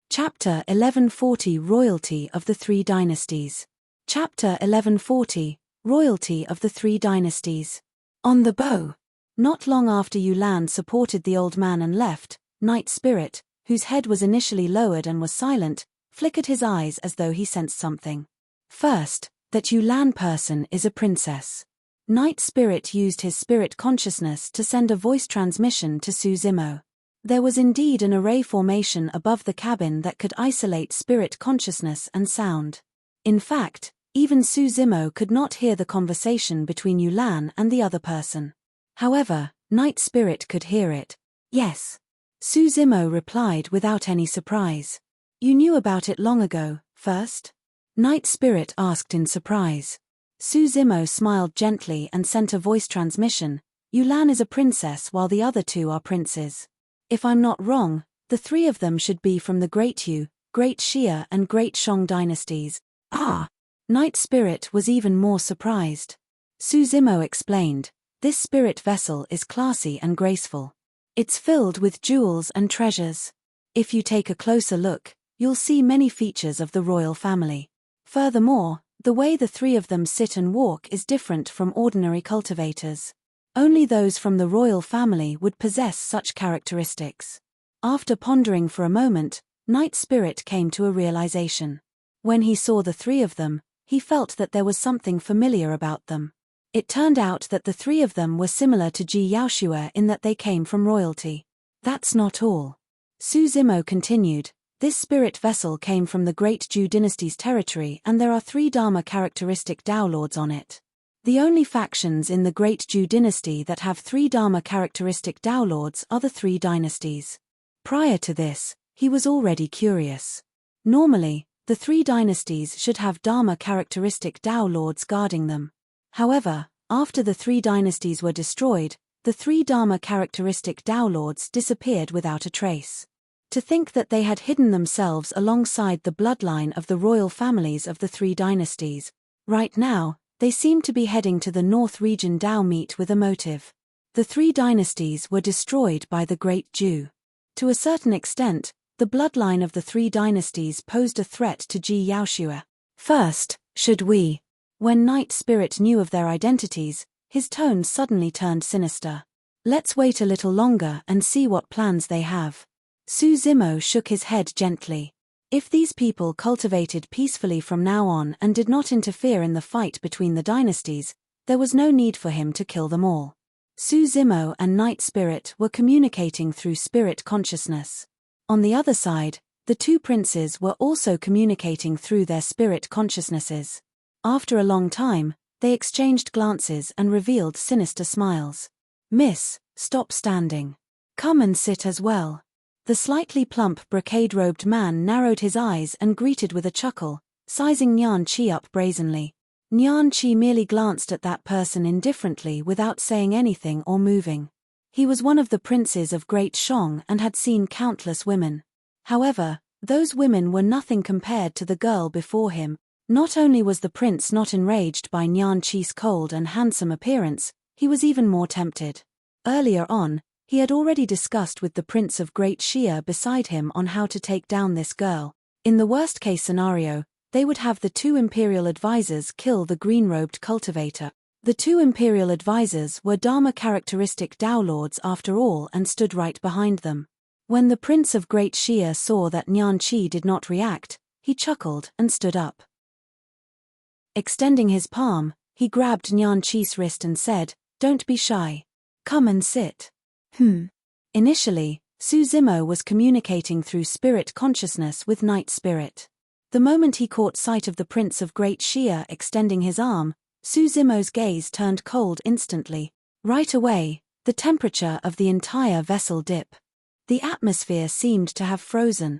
Speaker 1: Chapter 1140 Royalty of the Three Dynasties. Chapter 1140 Royalty of the Three Dynasties. On the bow. Not long after Yulan supported the old man and left, Night Spirit, whose head was initially lowered and was silent, flickered his eyes as though he sensed something. First, that Yulan person is a princess. Night Spirit used his spirit consciousness to send a voice transmission to Su Zimo. There was indeed an array formation above the cabin that could isolate spirit consciousness and sound. In fact, even Su Zimo could not hear the conversation between Yulan and the other person. However, Night Spirit could hear it. Yes. Su Zimo replied without any surprise. You knew about it long ago, first? Night Spirit asked in surprise. Su Zimo smiled gently and sent a voice transmission. Yulan is a princess while the other two are princes. If I'm not wrong, the three of them should be from the Great Yu, Great Xia and Great Shang dynasties. Ah! Night Spirit was even more surprised. Su Zimo explained, this spirit vessel is classy and graceful. It's filled with jewels and treasures. If you take a closer look, you'll see many features of the royal family. Furthermore, the way the three of them sit and walk is different from ordinary cultivators. Only those from the royal family would possess such characteristics. After pondering for a moment, Night Spirit came to a realization. When he saw the three of them, he felt that there was something familiar about them. It turned out that the three of them were similar to Ji Yaoshue in that they came from royalty. That's not all. Su Zimo continued, this spirit vessel came from the Great Ju dynasty's territory and there are three Dharma characteristic Tao lords on it. The only factions in the Great Ju dynasty that have three Dharma characteristic Tao lords are the three dynasties. Prior to this, he was already curious. Normally, the three dynasties should have Dharma characteristic Tao lords guarding them. However, after the three dynasties were destroyed, the three Dharma characteristic Tao lords disappeared without a trace. To think that they had hidden themselves alongside the bloodline of the royal families of the three dynasties. Right now, they seemed to be heading to the North region Tao meet with a motive. The three dynasties were destroyed by the Great Ju. To a certain extent, the bloodline of the three dynasties posed a threat to Ji Yaoshue. First, should we? When Night Spirit knew of their identities, his tone suddenly turned sinister. Let's wait a little longer and see what plans they have. Su Zimo shook his head gently. If these people cultivated peacefully from now on and did not interfere in the fight between the dynasties, there was no need for him to kill them all. Su Zimo and Night Spirit were communicating through spirit consciousness. On the other side, the two princes were also communicating through their spirit consciousnesses. After a long time, they exchanged glances and revealed sinister smiles. Miss, stop standing. Come and sit as well. The slightly plump brocade-robed man narrowed his eyes and greeted with a chuckle, sizing Nyan Chi up brazenly. Nyan Chi merely glanced at that person indifferently without saying anything or moving. He was one of the princes of Great Shang and had seen countless women. However, those women were nothing compared to the girl before him. Not only was the prince not enraged by Nyan Chi's cold and handsome appearance, he was even more tempted. Earlier on, he had already discussed with the Prince of Great Xia beside him on how to take down this girl. In the worst-case scenario, they would have the two imperial advisors kill the green-robed cultivator. The two imperial advisors were Dharma characteristic Tao lords after all and stood right behind them. When the Prince of Great Xia saw that Nyan Chi did not react, he chuckled and stood up. Extending his palm, he grabbed Nyan Chi's wrist and said, "Don't be shy. Come and sit." Initially, Su Zimo was communicating through spirit consciousness with Night Spirit. The moment he caught sight of the Prince of Great Xia extending his arm, Su Zimo's gaze turned cold instantly. Right away, the temperature of the entire vessel dipped. The atmosphere seemed to have frozen.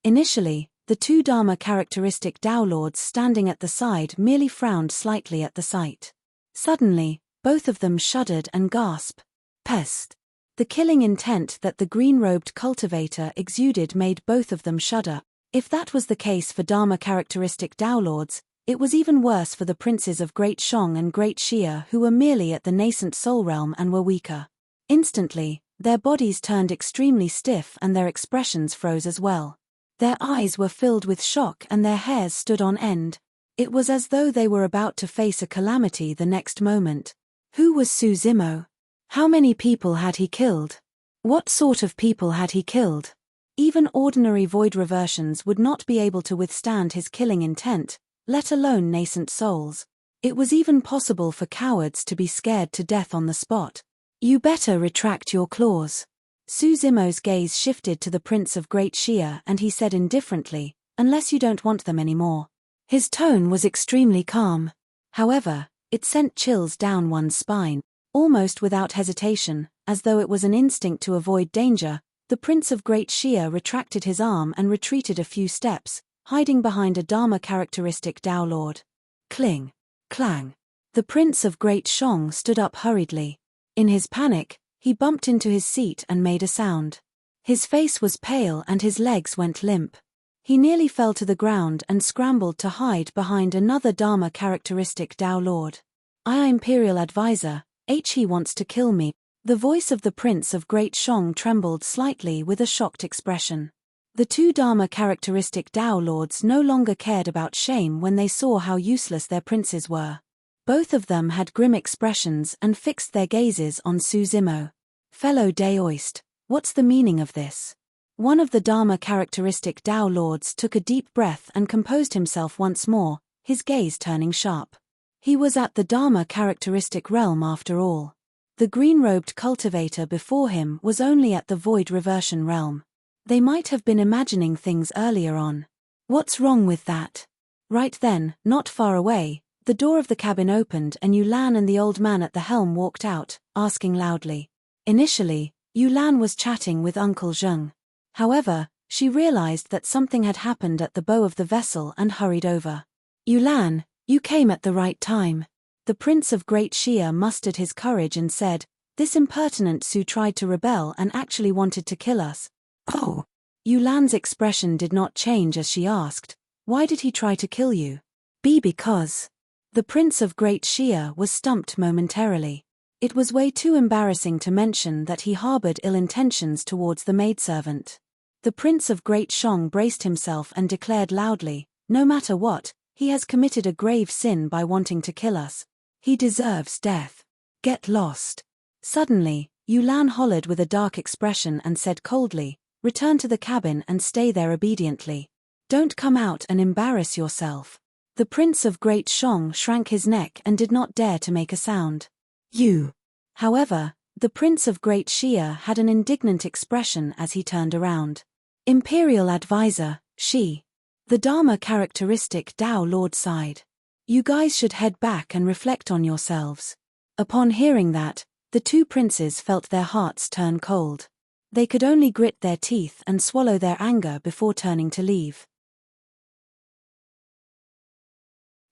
Speaker 1: Initially, the two Dharma characteristic Tao lords standing at the side merely frowned slightly at the sight. Suddenly, both of them shuddered and gasped. Pest! The killing intent that the green-robed cultivator exuded made both of them shudder. If that was the case for Dharma characteristic Tao lords, it was even worse for the princes of Great Shang and Great Xia who were merely at the nascent soul realm and were weaker. Instantly, their bodies turned extremely stiff and their expressions froze as well. Their eyes were filled with shock and their hairs stood on end. It was as though they were about to face a calamity the next moment. Who was Su Zimo? How many people had he killed? What sort of people had he killed? Even ordinary void reversions would not be able to withstand his killing intent, let alone nascent souls. It was even possible for cowards to be scared to death on the spot. You better retract your claws. Su Zimo's gaze shifted to the Prince of Great Xia and he said indifferently, unless you don't want them anymore. His tone was extremely calm. However, it sent chills down one's spine. Almost without hesitation, as though it was an instinct to avoid danger, the Prince of Great Xia retracted his arm and retreated a few steps, hiding behind a Dharma-characteristic Tao Lord. Cling. Clang. The Prince of Great Shong stood up hurriedly. In his panic, he bumped into his seat and made a sound. His face was pale and his legs went limp. He nearly fell to the ground and scrambled to hide behind another Dharma-characteristic Tao Lord. "I, Imperial Advisor, he wants to kill me." The voice of the Prince of Great Shong trembled slightly with a shocked expression. The two Dharma-characteristic Tao Lords no longer cared about shame when they saw how useless their princes were. Both of them had grim expressions and fixed their gazes on Su Zimo. "Fellow Daoist, what's the meaning of this?" One of the Dharma-characteristic Tao Lords took a deep breath and composed himself once more, his gaze turning sharp. He was at the Dharma-characteristic realm after all. The green-robed cultivator before him was only at the void reversion realm. They might have been imagining things earlier on. What's wrong with that? Right then, not far away, the door of the cabin opened and Yulan and the old man at the helm walked out, asking loudly. Initially, Yulan was chatting with Uncle Zheng. However, she realized that something had happened at the bow of the vessel and hurried over. "Yulan, you came at the right time." The Prince of Great Xia mustered his courage and said, "This impertinent Su tried to rebel and actually wanted to kill us." "Oh." Yulan's expression did not change as she asked, "Why did he try to kill you?" Because." The Prince of Great Xia was stumped momentarily. It was way too embarrassing to mention that he harbored ill intentions towards the maidservant. The Prince of Great Shong braced himself and declared loudly, "No matter what, he has committed a grave sin by wanting to kill us. He deserves death. Get lost." Suddenly, Yulan hollered with a dark expression and said coldly, "Return to the cabin and stay there obediently. Don't come out and embarrass yourself." The Prince of Great Shong shrank his neck and did not dare to make a sound. "You." However, the Prince of Great Xia had an indignant expression as he turned around. "Imperial Advisor, she." The Dharma-characteristic Tao Lord sighed. "You guys should head back and reflect on yourselves." Upon hearing that, the two princes felt their hearts turn cold. They could only grit their teeth and swallow their anger before turning to leave.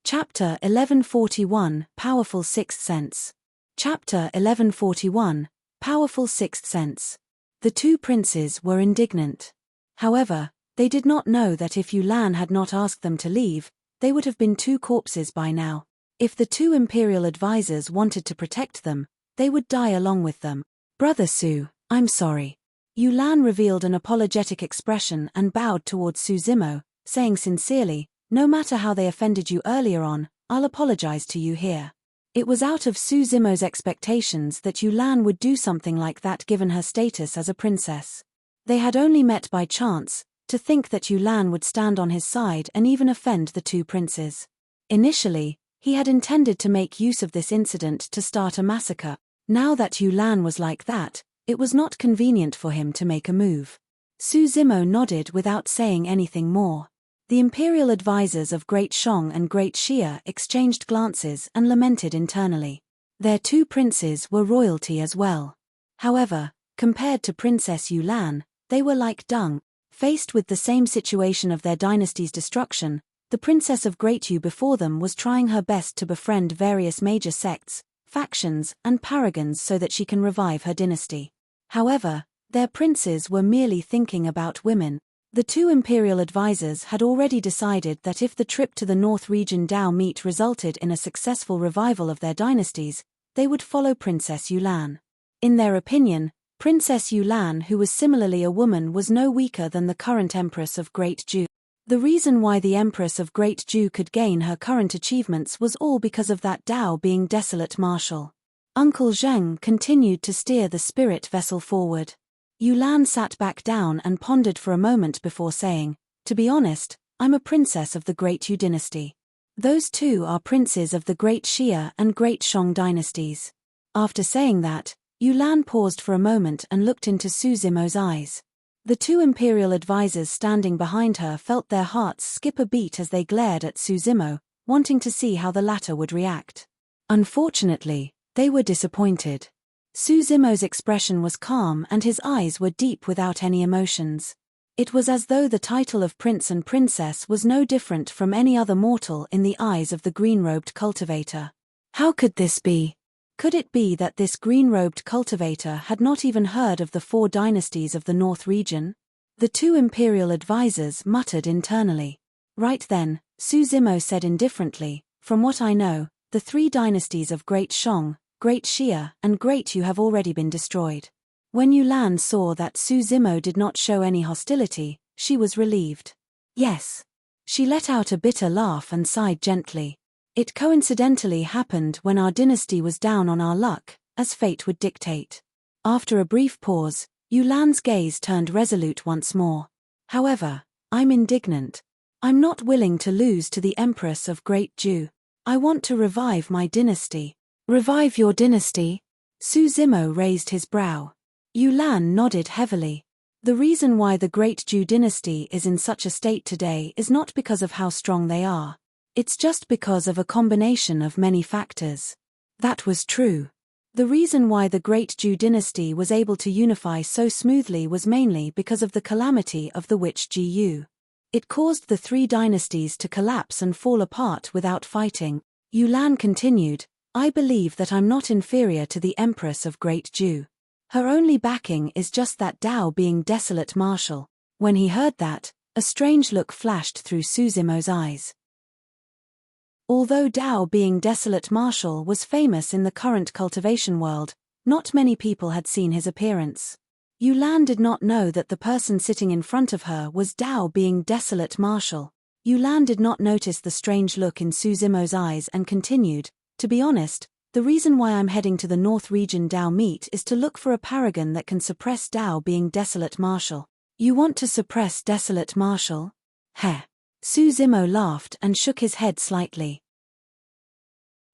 Speaker 1: Chapter 1141, Powerful Sixth Sense. Chapter 1141, Powerful Sixth Sense. The two princes were indignant. However, they did not know that if Yulan had not asked them to leave, they would have been two corpses by now. If the two imperial advisors wanted to protect them, they would die along with them. "Brother Su, I'm sorry." Yulan revealed an apologetic expression and bowed towards Su Zimo, saying sincerely, "No matter how they offended you earlier on, I'll apologize to you here." It was out of Su Zimo's expectations that Yulan would do something like that given her status as a princess. They had only met by chance. To think that Yulan would stand on his side and even offend the two princes. Initially, he had intended to make use of this incident to start a massacre. Now that Yulan was like that, it was not convenient for him to make a move. Su Zimo nodded without saying anything more. The imperial advisors of Great Shong and Great Xia exchanged glances and lamented internally. Their two princes were royalty as well. However, compared to Princess Yulan, they were like dung. Faced with the same situation of their dynasty's destruction, the Princess of Great Yu before them was trying her best to befriend various major sects, factions, and paragons so that she can revive her dynasty. However, their princes were merely thinking about women. The two imperial advisors had already decided that if the trip to the North Region Dao meet resulted in a successful revival of their dynasties, they would follow Princess Yulan. In their opinion, Princess Yulan, who was similarly a woman, was no weaker than the current Empress of Great Ju. The reason why the Empress of Great Ju could gain her current achievements was all because of that Dao being desolate martial. Uncle Zheng continued to steer the spirit vessel forward. Yulan sat back down and pondered for a moment before saying, "To be honest, I'm a princess of the Great Yu dynasty. Those two are princes of the Great Xia and Great Shang dynasties." After saying that, Yulan paused for a moment and looked into Su Zimo's eyes. The two imperial advisors standing behind her felt their hearts skip a beat as they glared at Su Zimo, wanting to see how the latter would react. Unfortunately, they were disappointed. Su Zimo's expression was calm and his eyes were deep without any emotions. It was as though the title of prince and princess was no different from any other mortal in the eyes of the green-robed cultivator. How could this be? Could it be that this green-robed cultivator had not even heard of the 4 dynasties of the North region? The two imperial advisors muttered internally. Right then, Su Zimo said indifferently, "From what I know, the 3 dynasties of Great Shang, Great Xia, and Great Yu have already been destroyed." When Yulan saw that Su Zimo did not show any hostility, she was relieved. Yes. She let out a bitter laugh and sighed gently. It coincidentally happened when our dynasty was down on our luck, as fate would dictate. After a brief pause, Yulan's gaze turned resolute once more. "However, I'm indignant. I'm not willing to lose to the Empress of Great Ju. I want to revive my dynasty." "Revive your dynasty?" Su Zimo raised his brow. Yulan nodded heavily. The reason why the Great Ju dynasty is in such a state today is not because of how strong they are. It's just because of a combination of many factors. That was true. The reason why the Great Ju dynasty was able to unify so smoothly was mainly because of the calamity of the witch Jiyu. It caused the 3 dynasties to collapse and fall apart without fighting. Yulan continued, "I believe that I'm not inferior to the Empress of Great Ju. Her only backing is just that Dao being desolate martial." When he heard that, a strange look flashed through Su Zimo's eyes. Although Dao being desolate martial was famous in the current cultivation world, not many people had seen his appearance. Yulan did not know that the person sitting in front of her was Dao being desolate martial. Yulan did not notice the strange look in Su Zimo's eyes and continued, "To be honest, the reason why I'm heading to the North region Dao meet is to look for a paragon that can suppress Dao being desolate martial." "You want to suppress desolate martial?" "Heh." Su Zimo laughed and shook his head slightly.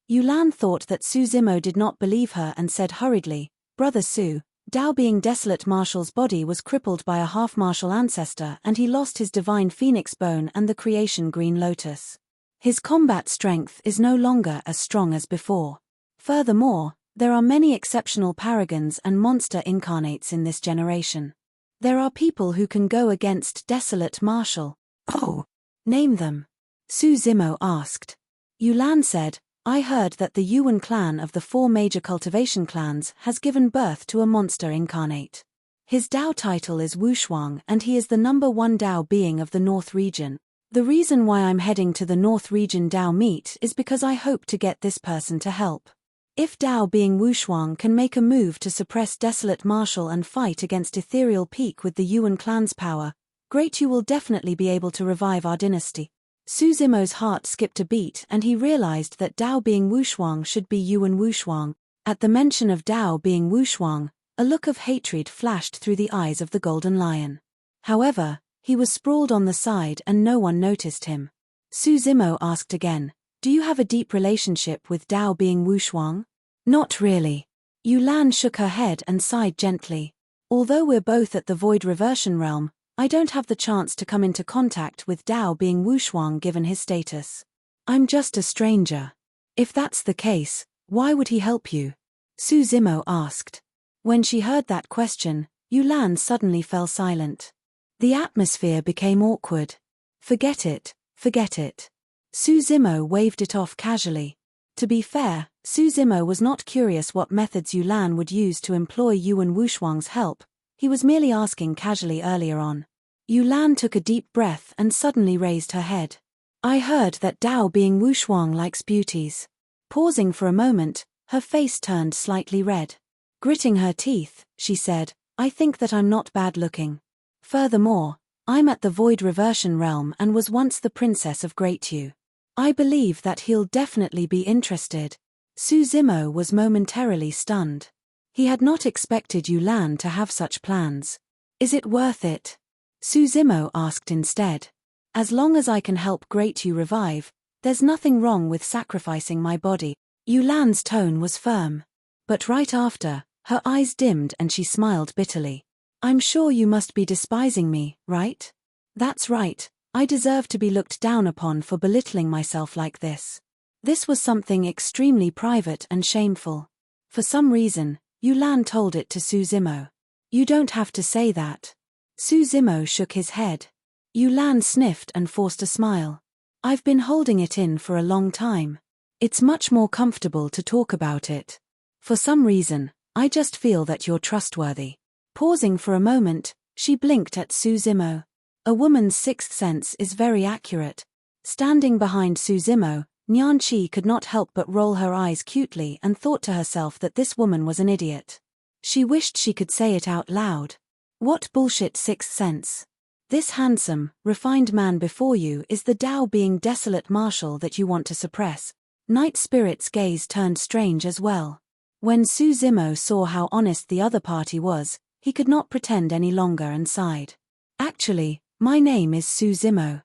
Speaker 1: Yulan thought that Su Zimo did not believe her and said hurriedly, "Brother Su, Dao being desolate martial's body was crippled by a half-martial ancestor and he lost his divine phoenix bone and the creation green lotus. His combat strength is no longer as strong as before. Furthermore, there are many exceptional paragons and monster incarnates in this generation. There are people who can go against desolate martial." "Oh, name them," Su Zimo asked. Yulan said, "I heard that the Yuan clan of the 4 major cultivation clans has given birth to a monster incarnate. His Dao title is Wushuang and he is the #1 Dao being of the North region. The reason why I'm heading to the North region Dao meet is because I hope to get this person to help. If Dao being Wushuang can make a move to suppress desolate martial and fight against ethereal peak with the Yuan clan's power, Great Yu will definitely be able to revive our dynasty." Su Zimo's heart skipped a beat and he realized that Dao being Wushuang should be Yuan Wushuang. At the mention of Dao being Wushuang, a look of hatred flashed through the eyes of the Golden Lion. However, he was sprawled on the side and no one noticed him. Su Zimo asked again, "Do you have a deep relationship with Dao being Wushuang?" "Not really." Yulan shook her head and sighed gently. "Although we're both at the Void Reversion Realm, I don't have the chance to come into contact with Dao being Wushuang given his status. I'm just a stranger." "If that's the case, why would he help you?" Su Zimo asked. When she heard that question, Yulan suddenly fell silent. The atmosphere became awkward. Forget it, forget it." Su Zimo waved it off casually. To be fair, Su Zimo was not curious what methods Yulan would use to employ Yuan Wushuang's help. He was merely asking casually earlier on. Yulan took a deep breath and suddenly raised her head. "I heard that Dao being Wushuang likes beauties." Pausing for a moment, her face turned slightly red. Gritting her teeth, she said, I think that I'm not bad looking. Furthermore, I'm at the Void Reversion realm and was once the princess of Great Yu. I believe that he'll definitely be interested. Suzimo was momentarily stunned. He had not expected Yulan to have such plans. Is it worth it? Suzimo asked instead. As long as I can help Great Yu revive, there's nothing wrong with sacrificing my body. Yulan's tone was firm. But right after, her eyes dimmed and she smiled bitterly. I'm sure you must be despising me, right? That's right, I deserve to be looked down upon for belittling myself like this. This was something extremely private and shameful. For some reason, Yulan told it to Suzimo. You don't have to say that. Suzimo shook his head. Yulan sniffed and forced a smile. I've been holding it in for a long time. It's much more comfortable to talk about it. For some reason, I just feel that you're trustworthy. Pausing for a moment, she blinked at Suzimo. A woman's sixth sense is very accurate. Standing behind Suzimo, Nianqi could not help but roll her eyes cutely and thought to herself that this woman was an idiot. She wished she could say it out loud. What bullshit sixth sense? This handsome, refined man before you is the Tao being desolate marshal that you want to suppress. Night Spirit's gaze turned strange as well. When Suzimo saw how honest the other party was, he could not pretend any longer and sighed. Actually, my name is Suzimo.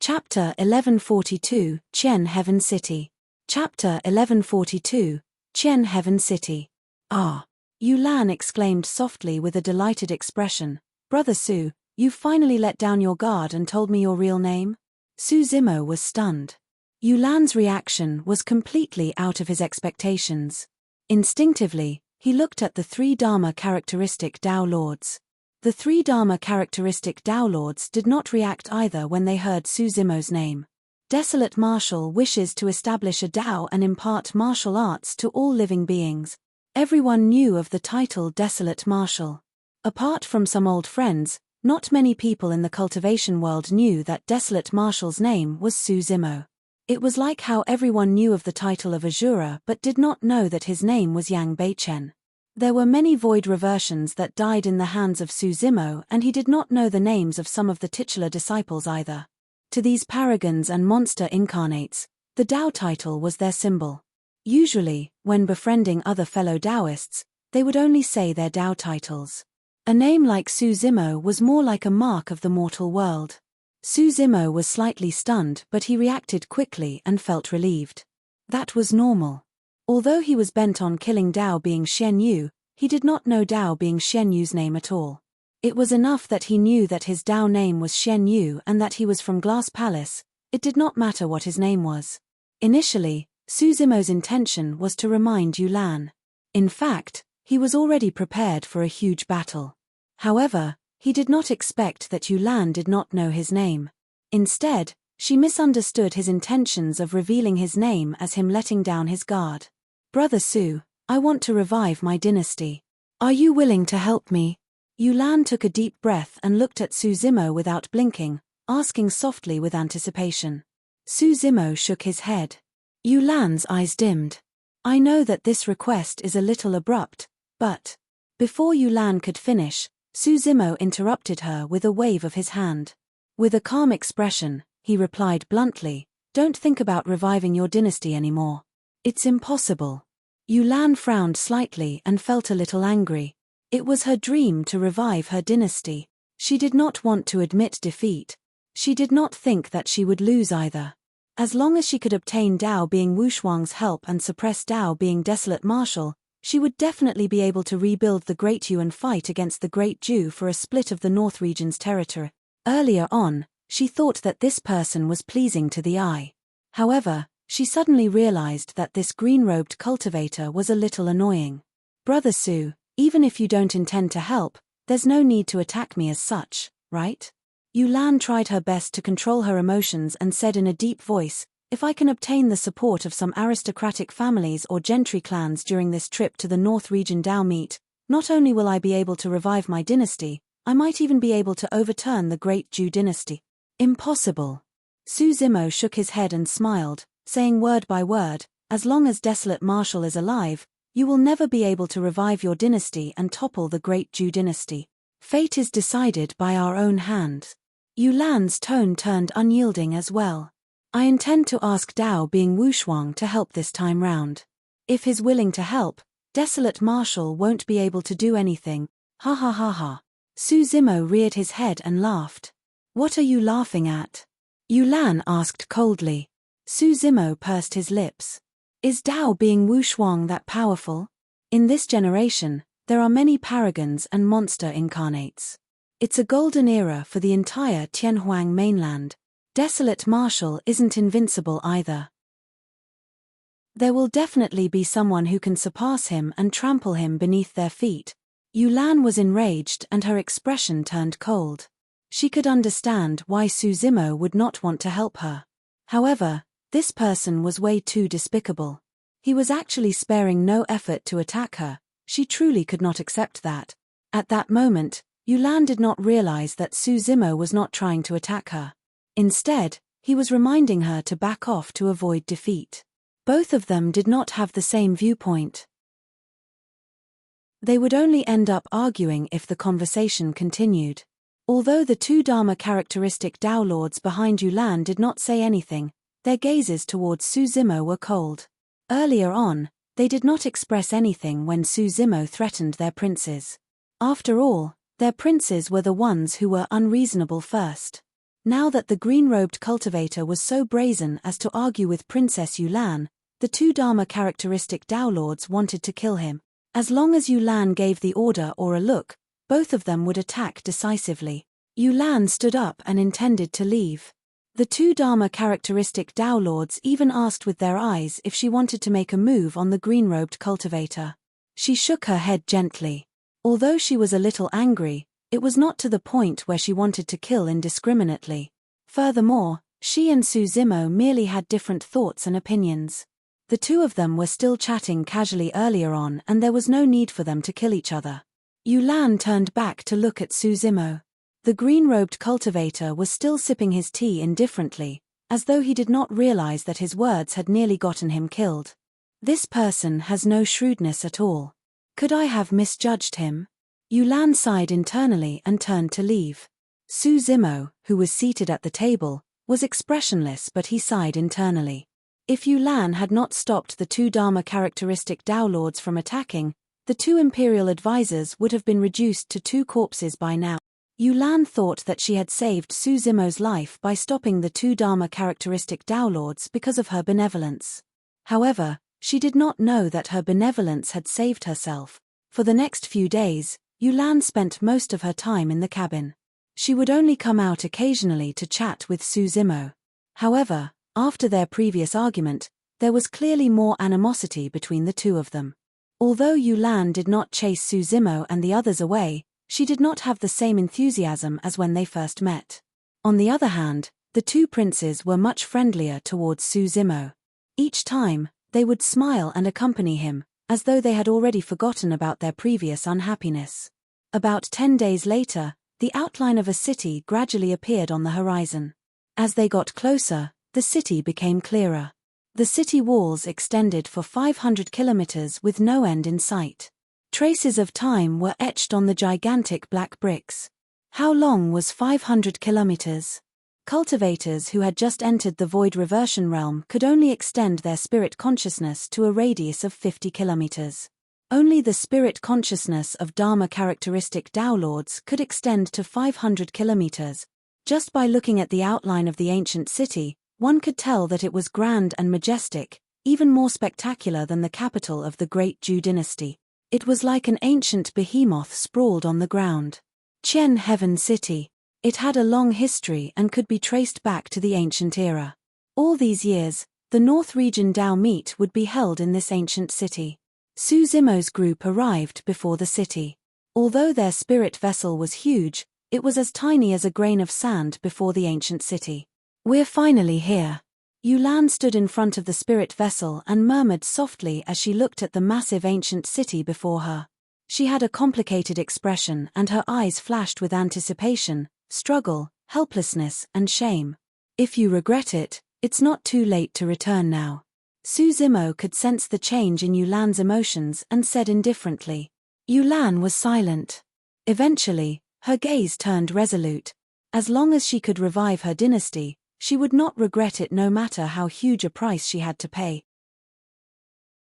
Speaker 1: Chapter 1142, Qian Heaven City. Chapter 1142, Qian Heaven City. Ah! Yulan exclaimed softly with a delighted expression. Brother Su, you've finally let down your guard and told me your real name? Suzimo was stunned. Yulan's reaction was completely out of his expectations. Instinctively, he looked at the three Dharma characteristic Tao Lords. The three Dharma characteristic Tao Lords did not react either when they heard Suzimo's name. Desolate Marshal wishes to establish a Tao and impart martial arts to all living beings. Everyone knew of the title Desolate Marshal. Apart from some old friends, not many people in the cultivation world knew that Desolate Marshal's name was Suzimo. It was like how everyone knew of the title of Azura but did not know that his name was Yang Beichen. There were many void reversions that died in the hands of Suzimo and he did not know the names of some of the titular disciples either. To these paragons and monster incarnates, the Tao title was their symbol. Usually, when befriending other fellow Taoists, they would only say their Tao titles. A name like Suzimo was more like a mark of the mortal world. Suzimo was slightly stunned but he reacted quickly and felt relieved. That was normal. Although he was bent on killing Tao being Xian Yu, he did not know Tao being Xian Yu's name at all. It was enough that he knew that his Tao name was Xian Yu and that he was from Glass Palace. It did not matter what his name was. Initially, Suzimo's intention was to remind Yulan. In fact, he was already prepared for a huge battle. However, he did not expect that Yulan did not know his name. Instead, she misunderstood his intentions of revealing his name as him letting down his guard. Brother Su, I want to revive my dynasty. Are you willing to help me? Yulan took a deep breath and looked at Suzimo without blinking, asking softly with anticipation. Suzimo shook his head. Yulan's eyes dimmed. I know that this request is a little abrupt, but... Before Yulan could finish, Suzimo interrupted her with a wave of his hand. With a calm expression, he replied bluntly, don't think about reviving your dynasty anymore. It's impossible. Yulan frowned slightly and felt a little angry. It was her dream to revive her dynasty. She did not want to admit defeat. She did not think that she would lose either. As long as she could obtain Tao being Wushuang's help and suppress Tao being Desolate Marshal, she would definitely be able to rebuild the Great Yu and fight against the Great Ju for a split of the North region's territory. Earlier on, she thought that this person was pleasing to the eye. However, she suddenly realized that this green-robed cultivator was a little annoying. Brother Su, even if you don't intend to help, there's no need to attack me as such, right? Yulan tried her best to control her emotions and said in a deep voice, if I can obtain the support of some aristocratic families or gentry clans during this trip to the North region Tao meet, not only will I be able to revive my dynasty, I might even be able to overturn the Great Ju dynasty. Impossible. Suzimo shook his head and smiled, saying word by word, as long as Desolate Marshal is alive, you will never be able to revive your dynasty and topple the Great Zhu dynasty. Fate is decided by our own hand. Yulan's tone turned unyielding as well. I intend to ask Dao Bing Wushuang to help this time round. If he's willing to help, Desolate Marshal won't be able to do anything. Ha ha ha ha. Su Zimo reared his head and laughed. What are you laughing at? Yulan asked coldly. Su Zimo pursed his lips. Is Dao Bing Wushuang that powerful? In this generation, there are many paragons and monster incarnates. It's a golden era for the entire Tianhuang mainland. Desolate Marshal isn't invincible either. There will definitely be someone who can surpass him and trample him beneath their feet. Yulan was enraged and her expression turned cold. She could understand why Su Zimo would not want to help her. However, this person was way too despicable. He was actually sparing no effort to attack her. She truly could not accept that. At that moment, Yulan did not realize that Su Zimo was not trying to attack her. Instead, he was reminding her to back off to avoid defeat. Both of them did not have the same viewpoint. They would only end up arguing if the conversation continued. Although the two Dharma characteristic Dao Lords behind Yulan did not say anything, their gazes towards Su Zimo were cold. Earlier on, they did not express anything when Su Zimo threatened their princes. After all, their princes were the ones who were unreasonable first. Now that the green-robed cultivator was so brazen as to argue with Princess Yulan, the two Dharma characteristic Dao Lords wanted to kill him. As long as Yulan gave the order or a look, both of them would attack decisively. Yulan stood up and intended to leave. The two Dharma characteristic Dao Lords even asked with their eyes if she wanted to make a move on the green-robed cultivator. She shook her head gently. Although she was a little angry, it was not to the point where she wanted to kill indiscriminately. Furthermore, she and Su Zimo merely had different thoughts and opinions. The two of them were still chatting casually earlier on and there was no need for them to kill each other. Yulan turned back to look at Su Zimo. The green-robed cultivator was still sipping his tea indifferently, as though he did not realize that his words had nearly gotten him killed. This person has no shrewdness at all. Could I have misjudged him? Yulan sighed internally and turned to leave. Su Zimo, who was seated at the table, was expressionless but he sighed internally. If Yulan had not stopped the two Dharma characteristic Dao Lords from attacking, the two imperial advisors would have been reduced to two corpses by now. Yulan thought that she had saved Su Zimo's life by stopping the two Dharma characteristic Dao Lords because of her benevolence. However, she did not know that her benevolence had saved herself. For the next few days, Yulan spent most of her time in the cabin. She would only come out occasionally to chat with Su Zimo. However, after their previous argument, there was clearly more animosity between the two of them. Although Yulan did not chase Su Zimo and the others away, she did not have the same enthusiasm as when they first met. On the other hand, the two princes were much friendlier towards Su Zimo. Each time, they would smile and accompany him, as though they had already forgotten about their previous unhappiness. About 10 days later, the outline of a city gradually appeared on the horizon. As they got closer, the city became clearer. The city walls extended for 500 kilometers with no end in sight. Traces of time were etched on the gigantic black bricks. How long was 500 kilometers? Cultivators who had just entered the void reversion realm could only extend their spirit consciousness to a radius of 50 kilometers. Only the spirit consciousness of Dharma characteristic Dao Lords could extend to 500 kilometers. Just by looking at the outline of the ancient city, one could tell that it was grand and majestic, even more spectacular than the capital of the Great Zhu dynasty. It was like an ancient behemoth sprawled on the ground. Qian Heaven City. It had a long history and could be traced back to the ancient era. All these years, the North Region Dao meet would be held in this ancient city. Su Zimo's group arrived before the city. Although their spirit vessel was huge, it was as tiny as a grain of sand before the ancient city. We're finally here. Yulan stood in front of the spirit vessel and murmured softly as she looked at the massive ancient city before her. She had a complicated expression and her eyes flashed with anticipation, struggle, helplessness, and shame. If you regret it, it's not too late to return now. Su Zimo could sense the change in Yulan's emotions and said indifferently. Yulan was silent. Eventually, her gaze turned resolute. As long as she could revive her dynasty, she would not regret it no matter how huge a price she had to pay.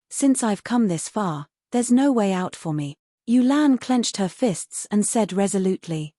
Speaker 1: Since I've come this far, there's no way out for me. Yulan clenched her fists and said resolutely.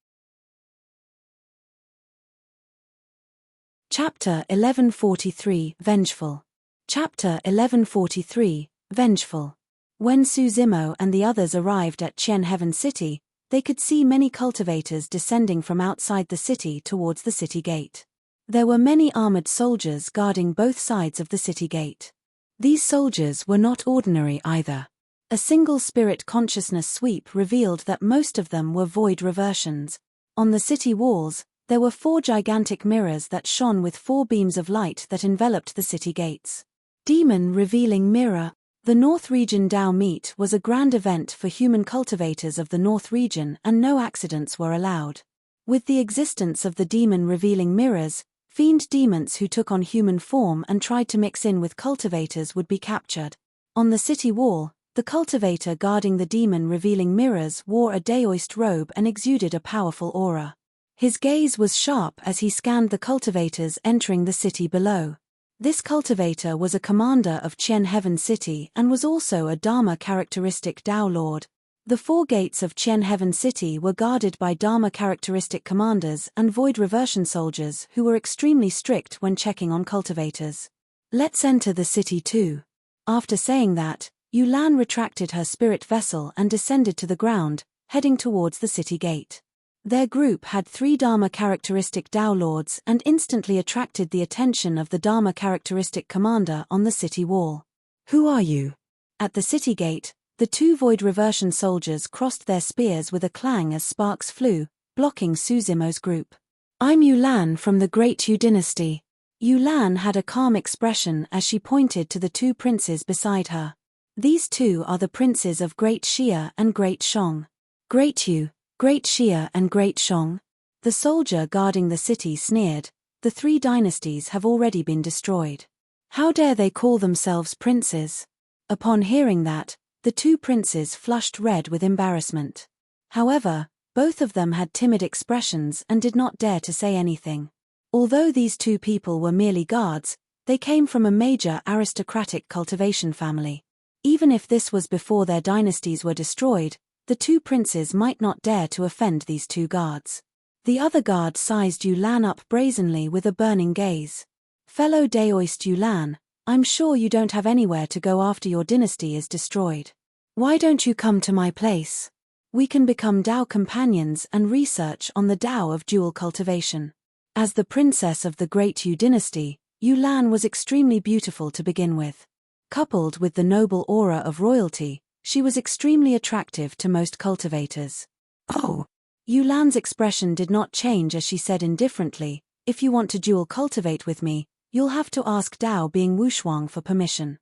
Speaker 1: Chapter 1143, Vengeful. Chapter 1143, Vengeful. When Su Zimo and the others arrived at Qian Heaven City, they could see many cultivators descending from outside the city towards the city gate. There were many armored soldiers guarding both sides of the city gate. These soldiers were not ordinary either. A single spirit consciousness sweep revealed that most of them were void reversions. On the city walls, there were 4 gigantic mirrors that shone with 4 beams of light that enveloped the city gates. Demon Revealing Mirror. The North Region Dao Meet was a grand event for human cultivators of the North Region, and no accidents were allowed. With the existence of the Demon Revealing Mirrors, fiend demons who took on human form and tried to mix in with cultivators would be captured. On the city wall, the cultivator guarding the Demon Revealing Mirrors wore a daoist robe and exuded a powerful aura. His gaze was sharp as he scanned the cultivators entering the city below. This cultivator was a commander of Qian Heaven City and was also a Dharma characteristic Dao Lord. The 4 gates of Qian Heaven City were guarded by Dharma characteristic commanders and void reversion soldiers who were extremely strict when checking on cultivators. Let's enter the city too. After saying that, Yulan retracted her spirit vessel and descended to the ground, heading towards the city gate. Their group had 3 Dharma characteristic Dao Lords and instantly attracted the attention of the Dharma characteristic commander on the city wall. Who are you? At the city gate, the 2 void reversion soldiers crossed their spears with a clang as sparks flew, blocking Su Zimo's group. I'm Yulan from the Great Yu dynasty. Yulan had a calm expression as she pointed to the 2 princes beside her. These 2 are the princes of Great Xia and Great Shong. Great Yu, Great Xia and Great Shong? The soldier guarding the city sneered. The 3 dynasties have already been destroyed. How dare they call themselves princes? Upon hearing that, the 2 princes flushed red with embarrassment. However, both of them had timid expressions and did not dare to say anything. Although these 2 people were merely guards, they came from a major aristocratic cultivation family. Even if this was before their dynasties were destroyed, the 2 princes might not dare to offend these 2 guards. The other guard sized Yulan up brazenly with a burning gaze. Fellow daoist Yulan, I'm sure you don't have anywhere to go after your dynasty is destroyed. Why don't you come to my place? We can become Dao companions and research on the Dao of dual cultivation. As the princess of the Great Yu dynasty, Yulan was extremely beautiful to begin with. Coupled with the noble aura of royalty, she was extremely attractive to most cultivators. Oh! Yulan's expression did not change as she said indifferently, if you want to dual cultivate with me, you'll have to ask Dao being Wushuang for permission.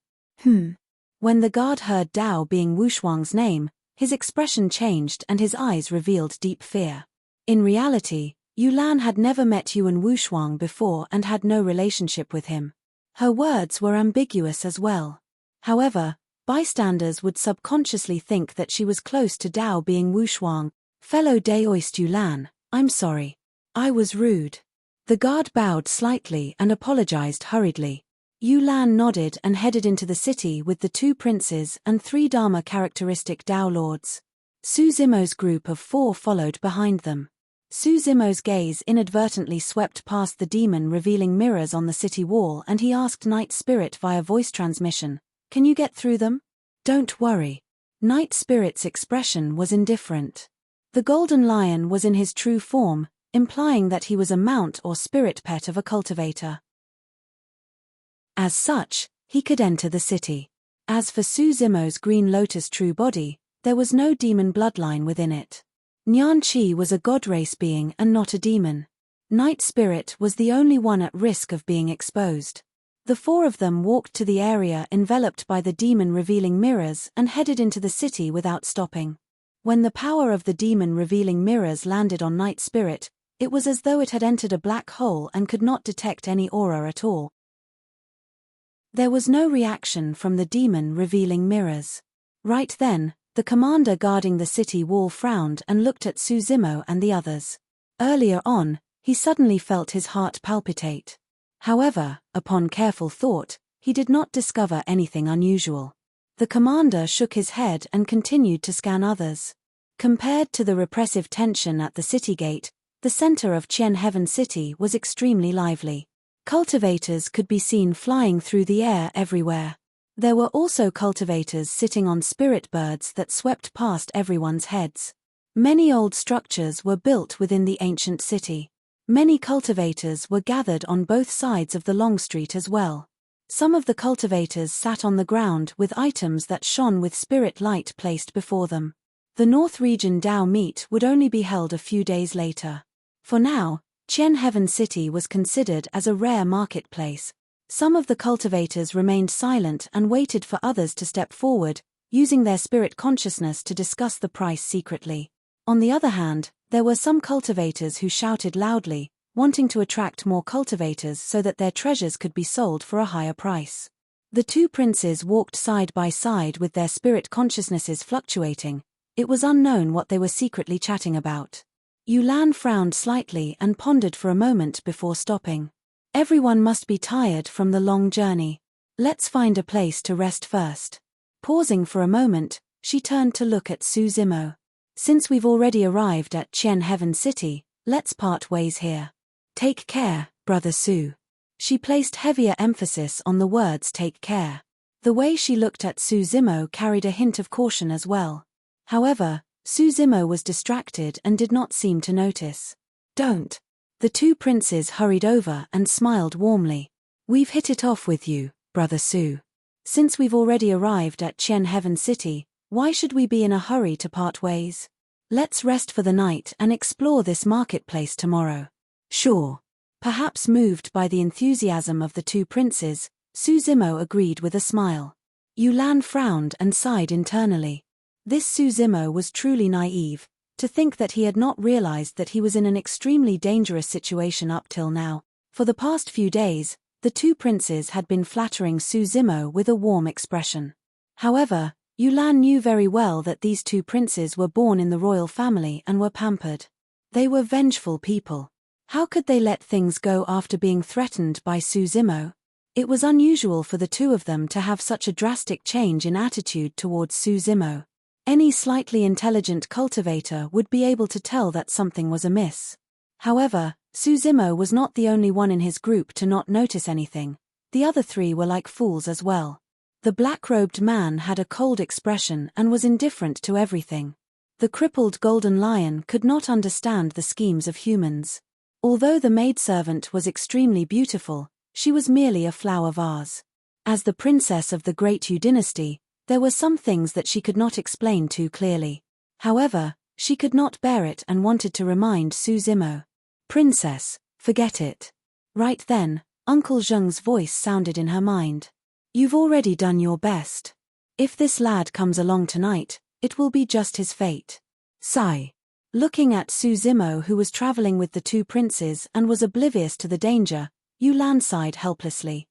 Speaker 1: When the guard heard Dao being Wushuang's name, his expression changed and his eyes revealed deep fear. In reality, Yulan had never met Yuan Wushuang before and had no relationship with him. Her words were ambiguous as well. However, bystanders would subconsciously think that she was close to Dao being Wushuang. Fellow daoist Yulan, I'm sorry. I was rude. The guard bowed slightly and apologized hurriedly. Yulan nodded and headed into the city with the 2 princes and 3 Dharma characteristic Dao Lords. Su Zimo's group of 4 followed behind them. Su Zimo's gaze inadvertently swept past the demon revealing mirrors on the city wall and he asked Night Spirit via voice transmission, "Can you get through them?" "Don't worry." Night Spirit's expression was indifferent. The golden lion was in his true form, implying that he was a mount or spirit pet of a cultivator. As such, he could enter the city. As for Su Zimo's green lotus true body, there was no demon bloodline within it. Nian Qi was a god race being and not a demon. Night Spirit was the only one at risk of being exposed. The 4 of them walked to the area enveloped by the demon revealing mirrors and headed into the city without stopping. When the power of the demon revealing mirrors landed on Night Spirit, it was as though it had entered a black hole and could not detect any aura at all. There was no reaction from the demon revealing mirrors. Right then, the commander guarding the city wall frowned and looked at Suzimo and the others. Earlier on, he suddenly felt his heart palpitate. However, upon careful thought, he did not discover anything unusual. The commander shook his head and continued to scan others. Compared to the repressive tension at the city gate, the center of Qian Heaven City was extremely lively. Cultivators could be seen flying through the air everywhere. There were also cultivators sitting on spirit birds that swept past everyone's heads. Many old structures were built within the ancient city. Many cultivators were gathered on both sides of the long street as well. Some of the cultivators sat on the ground with items that shone with spirit light placed before them. The North Region Dao meet would only be held a few days later. For now, Qian Heaven City was considered as a rare marketplace. Some of the cultivators remained silent and waited for others to step forward, using their spirit consciousness to discuss the price secretly. On the other hand, there were some cultivators who shouted loudly, wanting to attract more cultivators so that their treasures could be sold for a higher price. The two princes walked side by side with their spirit consciousnesses fluctuating. It was unknown what they were secretly chatting about. Yulan frowned slightly and pondered for a moment before stopping. Everyone must be tired from the long journey. Let's find a place to rest first. Pausing for a moment, she turned to look at Suzimo. Since we've already arrived at Qian Heaven City, let's part ways here. Take care, Brother Su. She placed heavier emphasis on the words take care. The way she looked at Suzimo carried a hint of caution as well. However, Suzimo was distracted and did not seem to notice. Don't. The two princes hurried over and smiled warmly. We've hit it off with you, Brother Su. Since we've already arrived at Qian Heaven City, why should we be in a hurry to part ways? Let's rest for the night and explore this marketplace tomorrow. Sure. Perhaps moved by the enthusiasm of the two princes, Suzimo agreed with a smile. Yulan frowned and sighed internally. This Suzimo was truly naive, to think that he had not realized that he was in an extremely dangerous situation up till now. For the past few days, the two princes had been flattering Suzimo with a warm expression. However, Yulan knew very well that these two princes were born in the royal family and were pampered. They were vengeful people. How could they let things go after being threatened by Suzimo? It was unusual for the two of them to have such a drastic change in attitude towards Suzimo. Any slightly intelligent cultivator would be able to tell that something was amiss. However, Suzimo was not the only one in his group to not notice anything. The other three were like fools as well. The black-robed man had a cold expression and was indifferent to everything. The crippled golden lion could not understand the schemes of humans. Although the maidservant was extremely beautiful, she was merely a flower vase. As the princess of the Great Yu dynasty, there were some things that she could not explain too clearly. However, she could not bear it and wanted to remind Suzimo. Princess, forget it. Right then, Uncle Zheng's voice sounded in her mind. You've already done your best. If this lad comes along tonight, it will be just his fate. Sigh. Looking at Suzimo, who was traveling with the two princes and was oblivious to the danger, Yulan sighed helplessly.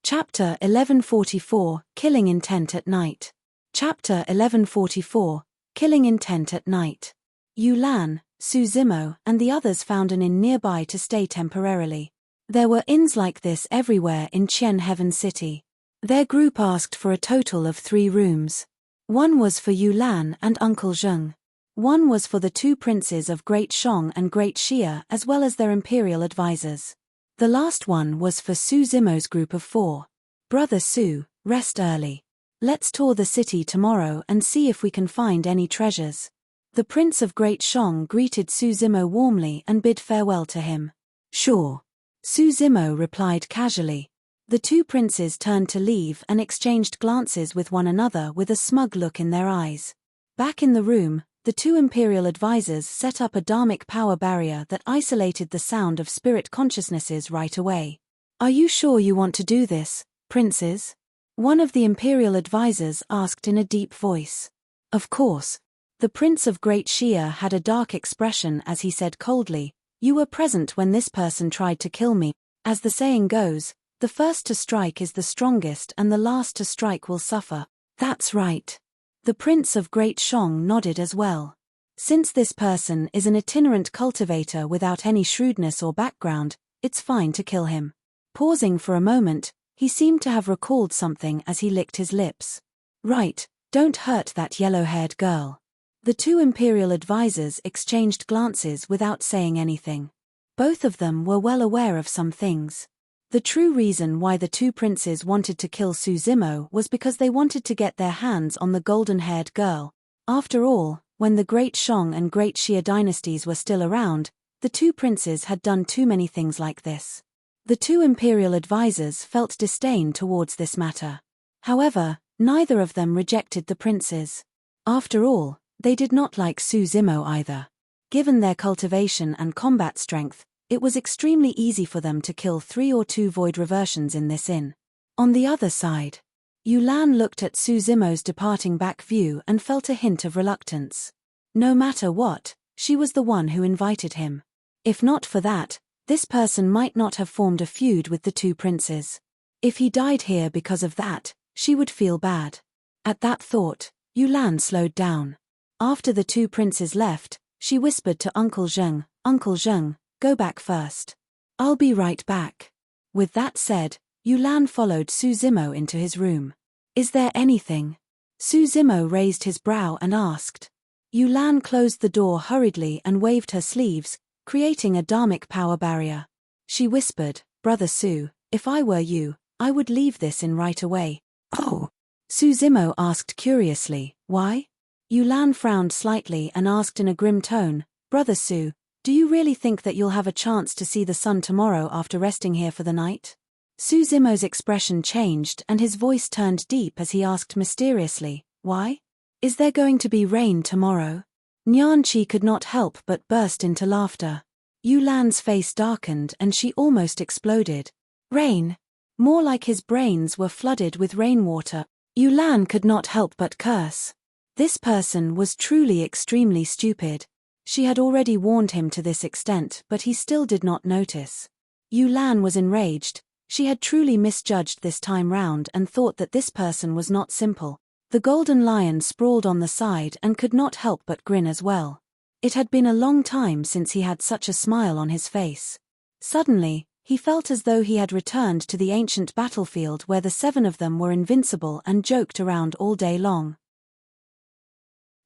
Speaker 1: Chapter 1144, Killing Intent at Night. Chapter 1144, Killing Intent at Night. Yulan, Suzimo, and the others found an inn nearby to stay temporarily. There were inns like this everywhere in Qian Heaven City. Their group asked for a total of 3 rooms. One was for Yulan and Uncle Zheng. One was for the two princes of Great Shang and Great Xia as well as their imperial advisors. The last one was for Suzimo's group of 4. Brother Su, rest early. Let's tour the city tomorrow and see if we can find any treasures. The Prince of Great Shang greeted Suzimo warmly and bid farewell to him. Sure. Suzimo replied casually. The two princes turned to leave and exchanged glances with one another with a smug look in their eyes. Back in the room, the two imperial advisors set up a dharmic power barrier that isolated the sound of spirit consciousnesses right away. Are you sure you want to do this, princes? One of the imperial advisors asked in a deep voice. Of course. The Prince of Great Xia had a dark expression as he said coldly, You were present when this person tried to kill me. As the saying goes, the first to strike is the strongest and the last to strike will suffer. That's right. The Prince of Great Shang nodded as well. Since this person is an itinerant cultivator without any shrewdness or background, it's fine to kill him. Pausing for a moment, he seemed to have recalled something as he licked his lips. Right, don't hurt that yellow-haired girl. The two Imperial advisors exchanged glances without saying anything. Both of them were well aware of some things. The true reason why the two princes wanted to kill Su Zimo was because they wanted to get their hands on the golden-haired girl. After all, when the Great Shang and Great Xia dynasties were still around, the two princes had done too many things like this. The two Imperial advisors felt disdain towards this matter. However, neither of them rejected the princes. After all, they did not like Su Zimo either. Given their cultivation and combat strength, it was extremely easy for them to kill 3 or 2 void reversions in this inn. On the other side, Yulan looked at Su Zimo's departing back view and felt a hint of reluctance. No matter what, she was the one who invited him. If not for that, this person might not have formed a feud with the two princes. If he died here because of that, she would feel bad. At that thought, Yulan slowed down. After the two princes left, she whispered to Uncle Zheng, "Uncle Zheng, go back first. I'll be right back." With that said, Yulan followed Su Zimo into his room. "Is there anything?" Su Zimo raised his brow and asked. Yulan closed the door hurriedly and waved her sleeves, creating a dharmic power barrier. She whispered, "Brother Su, if I were you, I would leave this inn right away." "Oh?" Su Zimo asked curiously, "Why?" Yulan frowned slightly and asked in a grim tone, "Brother Su, do you really think that you'll have a chance to see the sun tomorrow after resting here for the night?" Su Zimo's expression changed and his voice turned deep as he asked mysteriously, "Why? Is there going to be rain tomorrow?" Nian Qi could not help but burst into laughter. Yulan's face darkened and she almost exploded. Rain? More like his brains were flooded with rainwater. Yulan could not help but curse. This person was truly extremely stupid. She had already warned him to this extent, but he still did not notice. Yulan was enraged. She had truly misjudged this time round and thought that this person was not simple. The golden lion sprawled on the side and could not help but grin as well. It had been a long time since he had such a smile on his face. Suddenly, he felt as though he had returned to the ancient battlefield where the 7 of them were invincible and joked around all day long.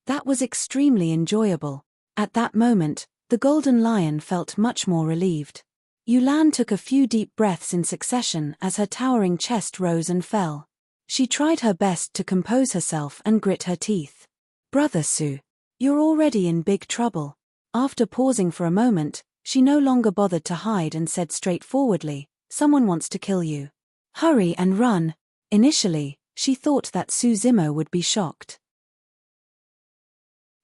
Speaker 1: That was extremely enjoyable. At that moment, the golden lion felt much more relieved. Yulan took a few deep breaths in succession as her towering chest rose and fell. She tried her best to compose herself and grit her teeth. "Brother Su, you're already in big trouble." After pausing for a moment, she no longer bothered to hide and said straightforwardly, "Someone wants to kill you. Hurry and run." Initially, she thought that Su Zimo would be shocked.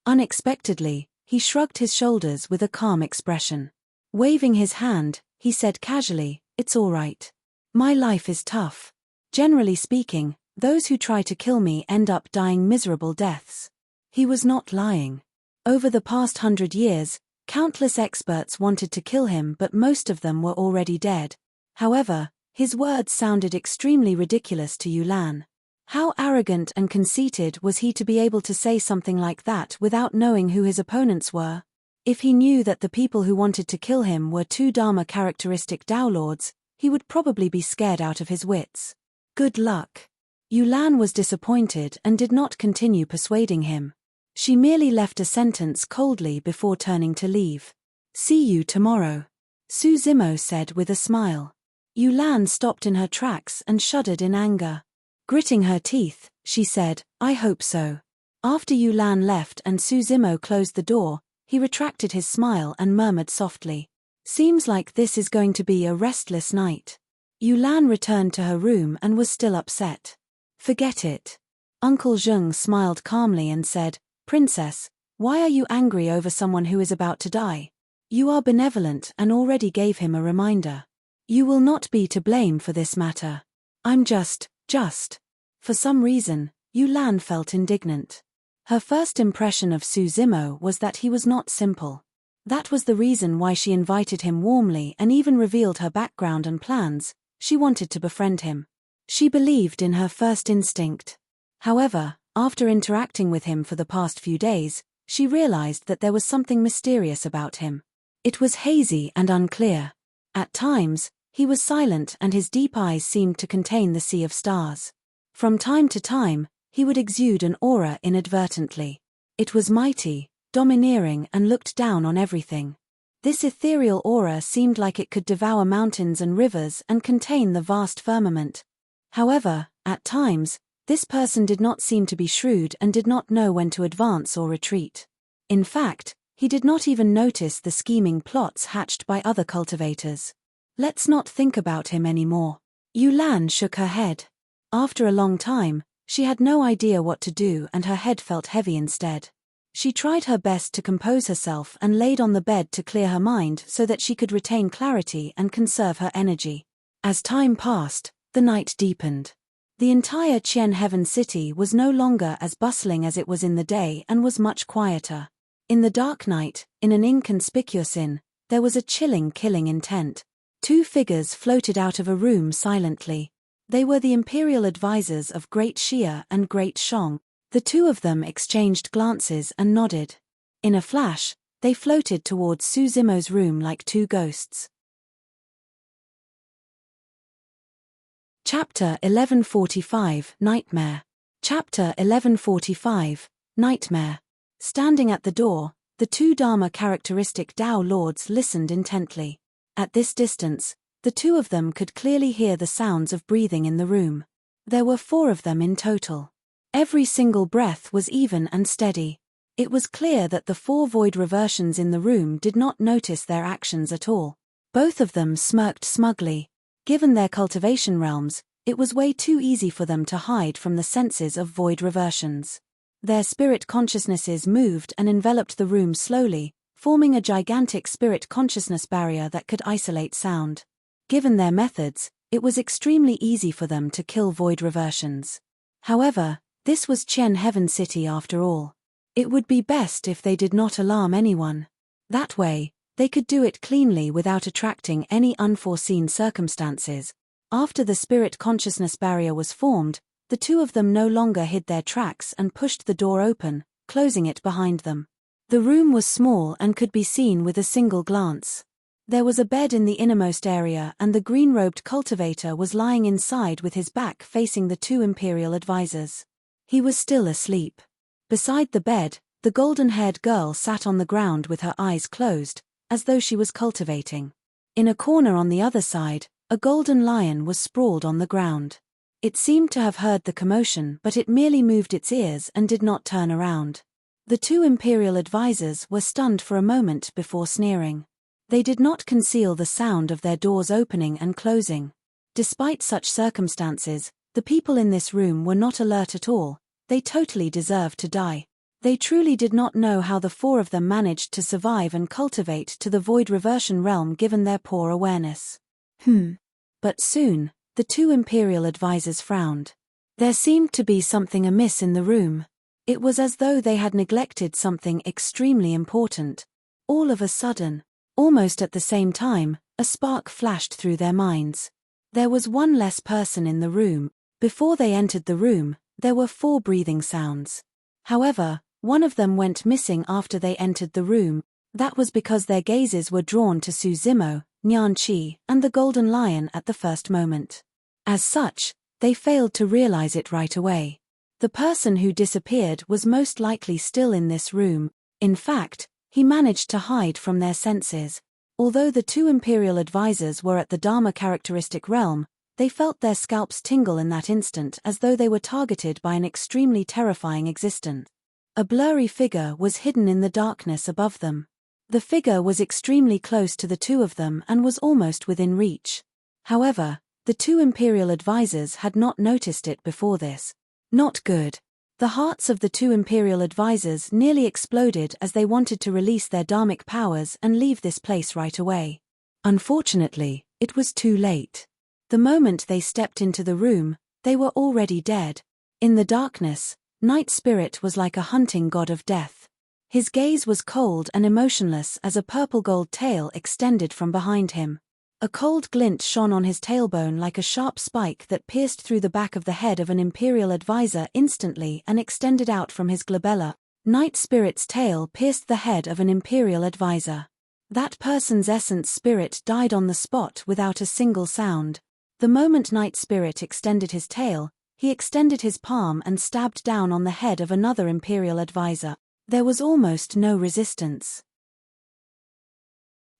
Speaker 1: Unexpectedly, he shrugged his shoulders with a calm expression. Waving his hand, he said casually, "It's all right. My life is tough. Generally speaking, those who try to kill me end up dying miserable deaths." He was not lying. Over the past 100 years, countless experts wanted to kill him, but most of them were already dead. However, his words sounded extremely ridiculous to Yulan. How arrogant and conceited was he to be able to say something like that without knowing who his opponents were? If he knew that the people who wanted to kill him were 2 Dharma-characteristic Tao Lords, he would probably be scared out of his wits. Good luck. Yulan was disappointed and did not continue persuading him. She merely left a sentence coldly before turning to leave. "See you tomorrow," Su Zimo said with a smile. Yulan stopped in her tracks and shuddered in anger. Gritting her teeth, she said, "I hope so." After Yulan left and Su Zimo closed the door, he retracted his smile and murmured softly, "Seems like this is going to be a restless night." Yulan returned to her room and was still upset. "Forget it." Uncle Zheng smiled calmly and said, "Princess, why are you angry over someone who is about to die? You are benevolent and already gave him a reminder. You will not be to blame for this matter. I'm just. For some reason, Yulan felt indignant. Her first impression of Su Zimo was that he was not simple. That was the reason why she invited him warmly and even revealed her background and plans. She wanted to befriend him. She believed in her first instinct. However, after interacting with him for the past few days, she realized that there was something mysterious about him. It was hazy and unclear. At times, he was silent and his deep eyes seemed to contain the sea of stars. From time to time, he would exude an aura inadvertently. It was mighty, domineering and looked down on everything. This ethereal aura seemed like it could devour mountains and rivers and contain the vast firmament. However, at times, this person did not seem to be shrewd and did not know when to advance or retreat. In fact, he did not even notice the scheming plots hatched by other cultivators. Let's not think about him anymore. Yulan shook her head. After a long time, she had no idea what to do and her head felt heavy instead. She tried her best to compose herself and laid on the bed to clear her mind so that she could retain clarity and conserve her energy. As time passed, the night deepened. The entire Qian Heaven City was no longer as bustling as it was in the day and was much quieter. In the dark night, in an inconspicuous inn, there was a chilling killing intent. Two figures floated out of a room silently. They were the imperial advisors of Great Xia and Great Shong. The two of them exchanged glances and nodded. In a flash, they floated towards Su Zimo's room like two ghosts. Chapter 1145, Nightmare. Chapter 1145, Nightmare. Standing at the door, the two Dharma characteristic Dao lords listened intently. At this distance, the two of them could clearly hear the sounds of breathing in the room. There were 4 of them in total. Every single breath was even and steady. It was clear that the 4 void reversions in the room did not notice their actions at all. Both of them smirked smugly. Given their cultivation realms, it was way too easy for them to hide from the senses of void reversions. Their spirit consciousnesses moved and enveloped the room slowly, forming a gigantic spirit consciousness barrier that could isolate sound. Given their methods, it was extremely easy for them to kill void reversions. However, this was Qian Heaven City after all. It would be best if they did not alarm anyone. That way, they could do it cleanly without attracting any unforeseen circumstances. After the spirit consciousness barrier was formed, the two of them no longer hid their tracks and pushed the door open, closing it behind them. The room was small and could be seen with a single glance. There was a bed in the innermost area and the green-robed cultivator was lying inside with his back facing the 2 imperial advisors. He was still asleep. Beside the bed, the golden-haired girl sat on the ground with her eyes closed, as though she was cultivating. In a corner on the other side, a golden lion was sprawled on the ground. It seemed to have heard the commotion but it merely moved its ears and did not turn around. The 2 imperial advisors were stunned for a moment before sneering. They did not conceal the sound of their doors opening and closing. Despite such circumstances, the people in this room were not alert at all. They totally deserved to die. They truly did not know how the 4 of them managed to survive and cultivate to the void reversion realm given their poor awareness. But soon, the 2 imperial advisors frowned. There seemed to be something amiss in the room. It was as though they had neglected something extremely important. All of a sudden, almost at the same time, a spark flashed through their minds. There was one less person in the room. Before they entered the room, there were 4 breathing sounds. However, one of them went missing after they entered the room. That was because their gazes were drawn to Su Zimo, Nian Qi, and the golden lion at the first moment. As such, they failed to realize it right away. The person who disappeared was most likely still in this room. In fact, he managed to hide from their senses. Although the 2 imperial advisors were at the Dharma characteristic realm, they felt their scalps tingle in that instant as though they were targeted by an extremely terrifying existence. A blurry figure was hidden in the darkness above them. The figure was extremely close to the 2 of them and was almost within reach. However, the 2 imperial advisors had not noticed it before this. Not good. The hearts of the 2 imperial advisors nearly exploded as they wanted to release their dharmic powers and leave this place right away. Unfortunately, it was too late. The moment they stepped into the room, they were already dead. In the darkness, Night Spirit was like a hunting god of death. His gaze was cold and emotionless as a purple-gold tail extended from behind him. A cold glint shone on his tailbone like a sharp spike that pierced through the back of the head of an Imperial advisor instantly and extended out from his glabella. Night Spirit's tail pierced the head of an Imperial advisor. That person's essence spirit died on the spot without a single sound. The moment Night Spirit extended his tail, he extended his palm and stabbed down on the head of another Imperial advisor. There was almost no resistance.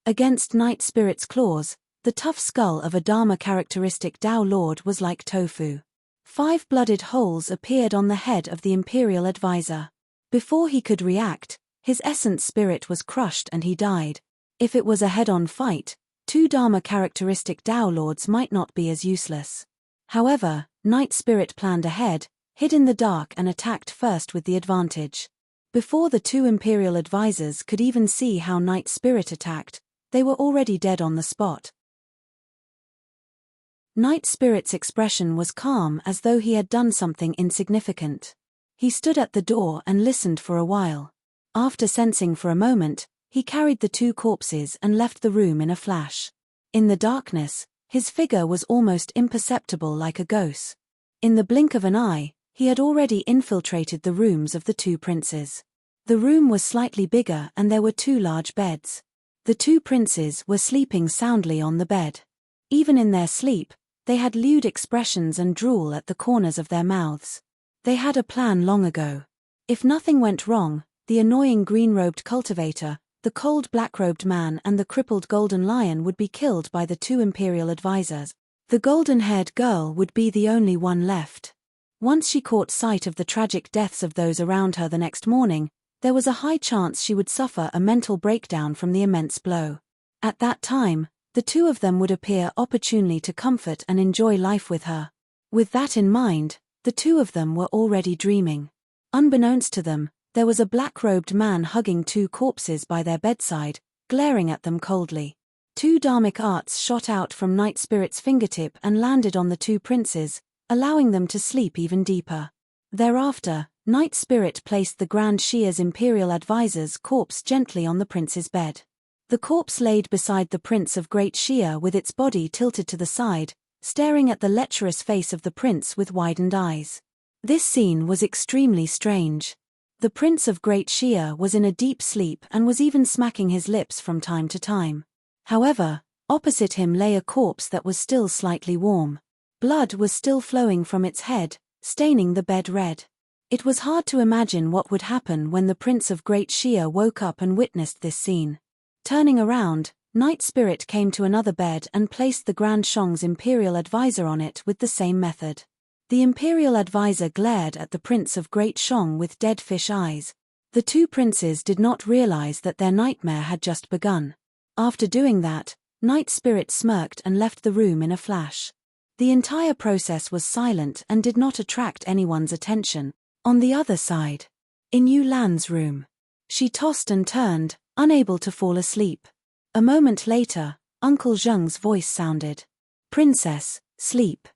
Speaker 1: Against Night Spirit's claws, the tough skull of a Dharma-characteristic Tao Lord was like tofu. 5 blooded holes appeared on the head of the Imperial advisor. Before he could react, his essence spirit was crushed and he died. If it was a head-on fight, 2 Dharma-characteristic Tao Lords might not be as useless. However, Night Spirit planned ahead, hid in the dark and attacked first with the advantage. Before the 2 Imperial advisors could even see how Night Spirit attacked, they were already dead on the spot. Night Spirit's expression was calm as though he had done something insignificant. He stood at the door and listened for a while. After sensing for a moment, he carried the 2 corpses and left the room in a flash. In the darkness, his figure was almost imperceptible like a ghost. In the blink of an eye, he had already infiltrated the rooms of the 2 princes. The room was slightly bigger and there were 2 large beds. The 2 princes were sleeping soundly on the bed. Even in their sleep, they had lewd expressions and drool at the corners of their mouths. They had a plan long ago. If nothing went wrong, the annoying green-robed cultivator, the cold black-robed man and the crippled golden lion would be killed by the 2 Imperial advisors. The golden-haired girl would be the only one left. Once she caught sight of the tragic deaths of those around her the next morning, there was a high chance she would suffer a mental breakdown from the immense blow. At that time, the 2 of them would appear opportunely to comfort and enjoy life with her. With that in mind, the 2 of them were already dreaming. Unbeknownst to them, there was a black-robed man hugging 2 corpses by their bedside, glaring at them coldly. 2 dharmic arts shot out from Night Spirit's fingertip and landed on the 2 princes, allowing them to sleep even deeper. Thereafter, Night Spirit placed the Grand Shia's Imperial advisor's corpse gently on the prince's bed. The corpse laid beside the Prince of Great Shia with its body tilted to the side, staring at the lecherous face of the prince with widened eyes. This scene was extremely strange. The Prince of Great Shia was in a deep sleep and was even smacking his lips from time to time. However, opposite him lay a corpse that was still slightly warm. Blood was still flowing from its head, staining the bed red. It was hard to imagine what would happen when the Prince of Great Shia woke up and witnessed this scene. Turning around, Night Spirit came to another bed and placed the Grand Shong's Imperial advisor on it with the same method. The Imperial advisor glared at the Prince of Great Shong with dead fish eyes. The 2 princes did not realize that their nightmare had just begun. After doing that, Night Spirit smirked and left the room in a flash. The entire process was silent and did not attract anyone's attention. On the other side, in Yu Lan's room, she tossed and turned, unable to fall asleep. A moment later, Uncle Zheng's voice sounded. "Princess, sleep.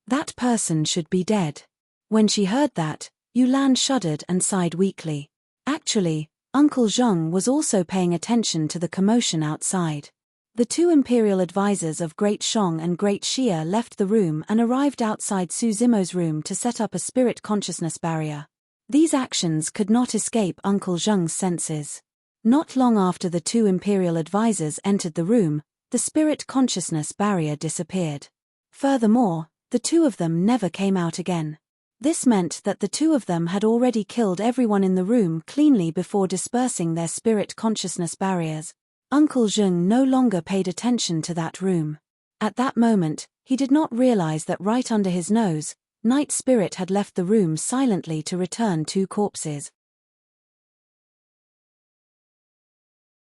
Speaker 1: That person should be dead." When she heard that, Yu Lan shuddered and sighed weakly. Actually, Uncle Zheng was also paying attention to the commotion outside. The 2 Imperial advisors of Great Shong and Great Shia left the room and arrived outside Su Zimo's room to set up a spirit consciousness barrier. These actions could not escape Uncle Zheng's senses. Not long after the 2 Imperial advisors entered the room, the spirit consciousness barrier disappeared. Furthermore, the 2 of them never came out again. This meant that the 2 of them had already killed everyone in the room cleanly before dispersing their spirit consciousness barriers. Uncle Zheng no longer paid attention to that room. At that moment, he did not realize that right under his nose, Night Spirit had left the room silently to return 2 corpses.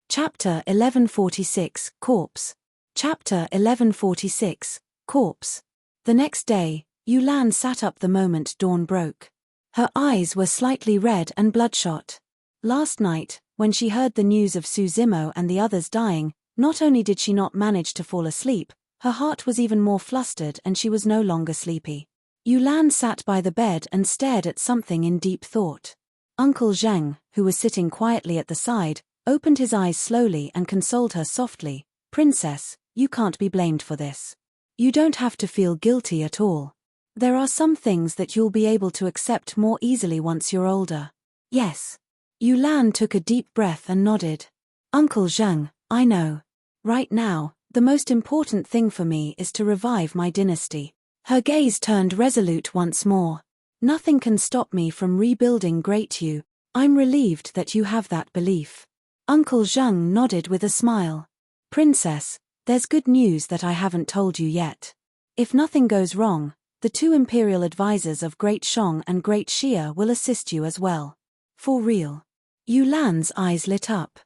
Speaker 1: Chapter 1146, Corpse. Chapter 1146, Corpse. The next day, Yu Lan sat up the moment dawn broke. Her eyes were slightly red and bloodshot. Last night, when she heard the news of Su Zimo and the others dying, not only did she not manage to fall asleep, her heart was even more flustered and she was no longer sleepy. Yu Lan sat by the bed and stared at something in deep thought. Uncle Zheng, who was sitting quietly at the side, opened his eyes slowly and consoled her softly. Princess, you can't be blamed for this. You don't have to feel guilty at all. There are some things that you'll be able to accept more easily once you're older. Yes. Yulan took a deep breath and nodded. Uncle Zheng, I know. Right now, the most important thing for me is to revive my dynasty. Her gaze turned resolute once more. Nothing can stop me from rebuilding Great Yu. I'm relieved that you have that belief. Uncle Zheng nodded with a smile. Princess, there's good news that I haven't told you yet. If nothing goes wrong, the two imperial advisors of Great Shang and Great Xia will assist you as well. For real. Yulan's eyes lit up.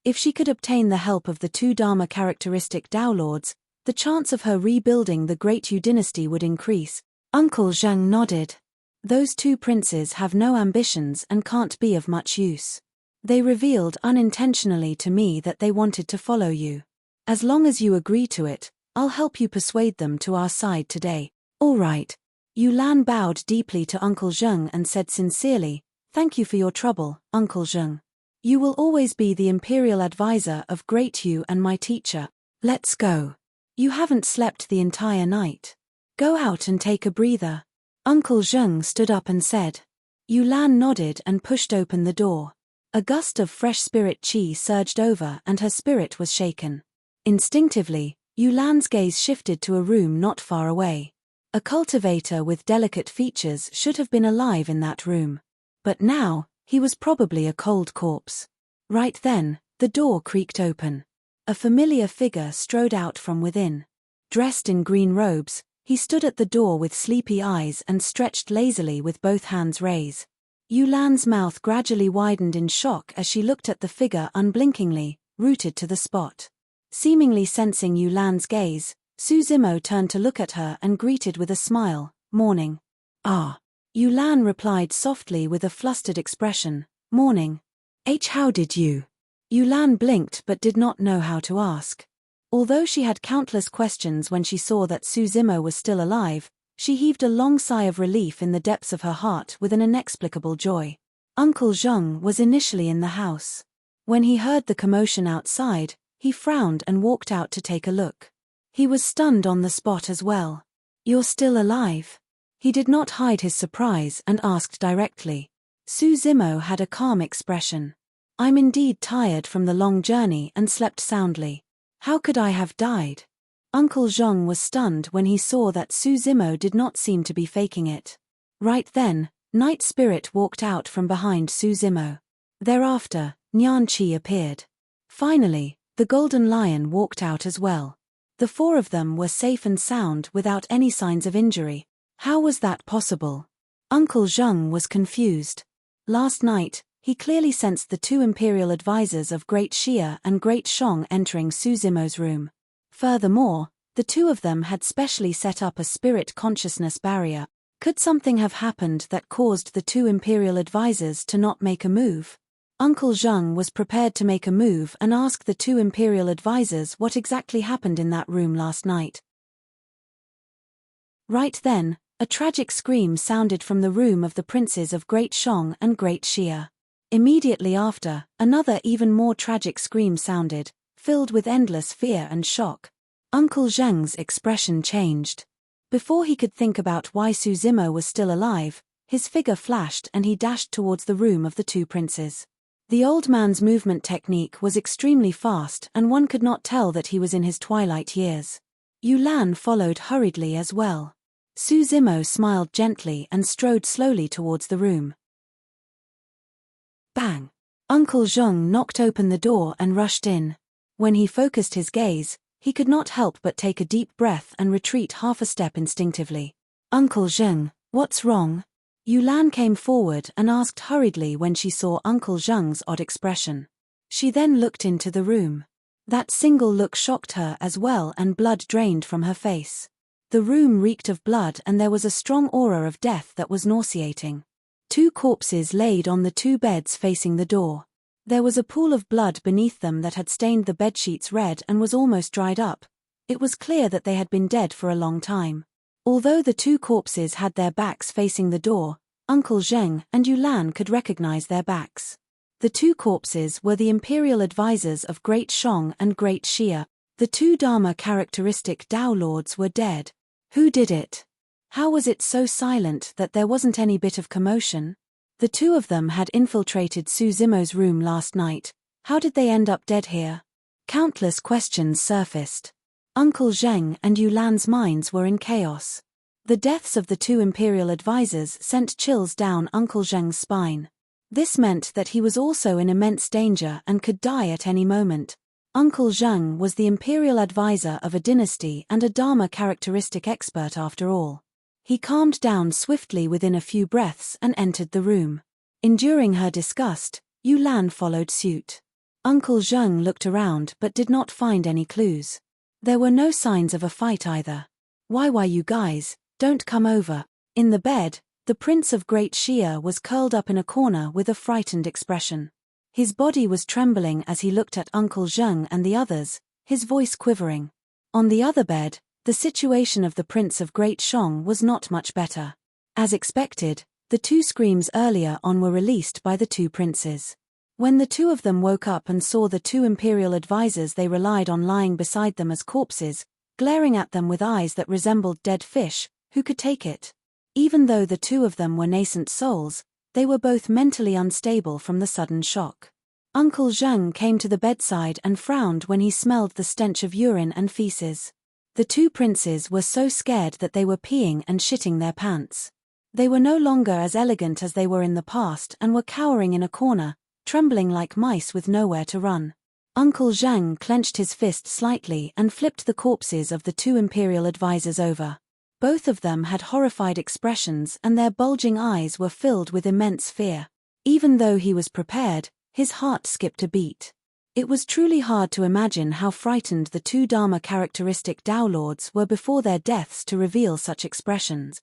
Speaker 1: If she could obtain the help of the two Dharma characteristic Dao Lords, the chance of her rebuilding the Great Yu dynasty would increase. Uncle Zheng nodded. Those two princes have no ambitions and can't be of much use. They revealed unintentionally to me that they wanted to follow you. As long as you agree to it, I'll help you persuade them to our side today. All right. Yulan bowed deeply to Uncle Zheng and said sincerely, Thank you for your trouble, Uncle Zheng. You will always be the imperial advisor of Great Yu and my teacher. Let's go. You haven't slept the entire night. Go out and take a breather. Uncle Zheng stood up and said. Yulan nodded and pushed open the door. A gust of fresh spirit qi surged over and her spirit was shaken. Instinctively, Yulan's gaze shifted to a room not far away. A cultivator with delicate features should have been alive in that room. But now, he was probably a cold corpse. Right then, the door creaked open. A familiar figure strode out from within. Dressed in green robes, he stood at the door with sleepy eyes and stretched lazily with both hands raised. Yulan's mouth gradually widened in shock as she looked at the figure unblinkingly, rooted to the spot. Seemingly sensing Yulan's gaze, Su Zimo turned to look at her and greeted with a smile, "Morning." "Ah." Yulan replied softly with a flustered expression, "Morning. How did you?" Yulan blinked but did not know how to ask. Although she had countless questions when she saw that Su Zimo was still alive, she heaved a long sigh of relief in the depths of her heart with an inexplicable joy. Uncle Zheng was initially in the house. When he heard the commotion outside, he frowned and walked out to take a look. He was stunned on the spot as well. "You're still alive?" He did not hide his surprise and asked directly. Su Zimo had a calm expression. "I'm indeed tired from the long journey and slept soundly. How could I have died?" Uncle Zheng was stunned when he saw that Su Zimo did not seem to be faking it. Right then, Night Spirit walked out from behind Su Zimo. Thereafter, Nian Qi appeared. Finally, the Golden Lion walked out as well. The four of them were safe and sound without any signs of injury. How was that possible? Uncle Zheng was confused. Last night, he clearly sensed the two imperial advisors of Great Xia and Great Shang entering Su Zimo's room. Furthermore, the two of them had specially set up a spirit consciousness barrier. Could something have happened that caused the two imperial advisors to not make a move? Uncle Zheng was prepared to make a move and ask the two imperial advisors what exactly happened in that room last night. Right then, a tragic scream sounded from the room of the princes of Great Shang and Great Xia. Immediately after, another even more tragic scream sounded, filled with endless fear and shock. Uncle Zheng's expression changed. Before he could think about why Su Zimo was still alive, his figure flashed and he dashed towards the room of the two princes. The old man's movement technique was extremely fast and one could not tell that he was in his twilight years. Yulan followed hurriedly as well. Su Zimo smiled gently and strode slowly towards the room. Bang! Uncle Zheng knocked open the door and rushed in. When he focused his gaze, he could not help but take a deep breath and retreat half a step instinctively. "Uncle Zheng, what's wrong?" Yulan came forward and asked hurriedly when she saw Uncle Zheng's odd expression. She then looked into the room. That single look shocked her as well and blood drained from her face. The room reeked of blood and there was a strong aura of death that was nauseating. Two corpses laid on the two beds facing the door. There was a pool of blood beneath them that had stained the bedsheets red and was almost dried up. It was clear that they had been dead for a long time. Although the two corpses had their backs facing the door, Uncle Zheng and Yulan could recognize their backs. The two corpses were the imperial advisors of Great Shang and Great Xia. The two Dharma characteristic Tao lords were dead. Who did it? How was it so silent that there wasn't any bit of commotion? The two of them had infiltrated Su Zimo's room last night. How did they end up dead here? Countless questions surfaced. Uncle Zheng and Yulan's minds were in chaos. The deaths of the two imperial advisors sent chills down Uncle Zheng's spine. This meant that he was also in immense danger and could die at any moment. Uncle Zheng was the imperial advisor of a dynasty and a Dharma characteristic expert after all. He calmed down swiftly within a few breaths and entered the room. Enduring her disgust, Yulan followed suit. Uncle Zheng looked around but did not find any clues. There were no signs of a fight either. Why you guys, don't come over. In the bed, the Prince of Great Xia was curled up in a corner with a frightened expression. His body was trembling as he looked at Uncle Zheng and the others, his voice quivering. On the other bed, the situation of the Prince of Great Shang was not much better. As expected, the two screams earlier on were released by the two princes. When the two of them woke up and saw the two imperial advisors they relied on lying beside them as corpses, glaring at them with eyes that resembled dead fish, who could take it? Even though the two of them were nascent souls, they were both mentally unstable from the sudden shock. Uncle Zheng came to the bedside and frowned when he smelled the stench of urine and feces. The two princes were so scared that they were peeing and shitting their pants. They were no longer as elegant as they were in the past and were cowering in a corner, trembling like mice with nowhere to run. Uncle Zheng clenched his fist slightly and flipped the corpses of the two imperial advisors over. Both of them had horrified expressions and their bulging eyes were filled with immense fear. Even though he was prepared, his heart skipped a beat. It was truly hard to imagine how frightened the two Dharma characteristic Tao lords were before their deaths to reveal such expressions.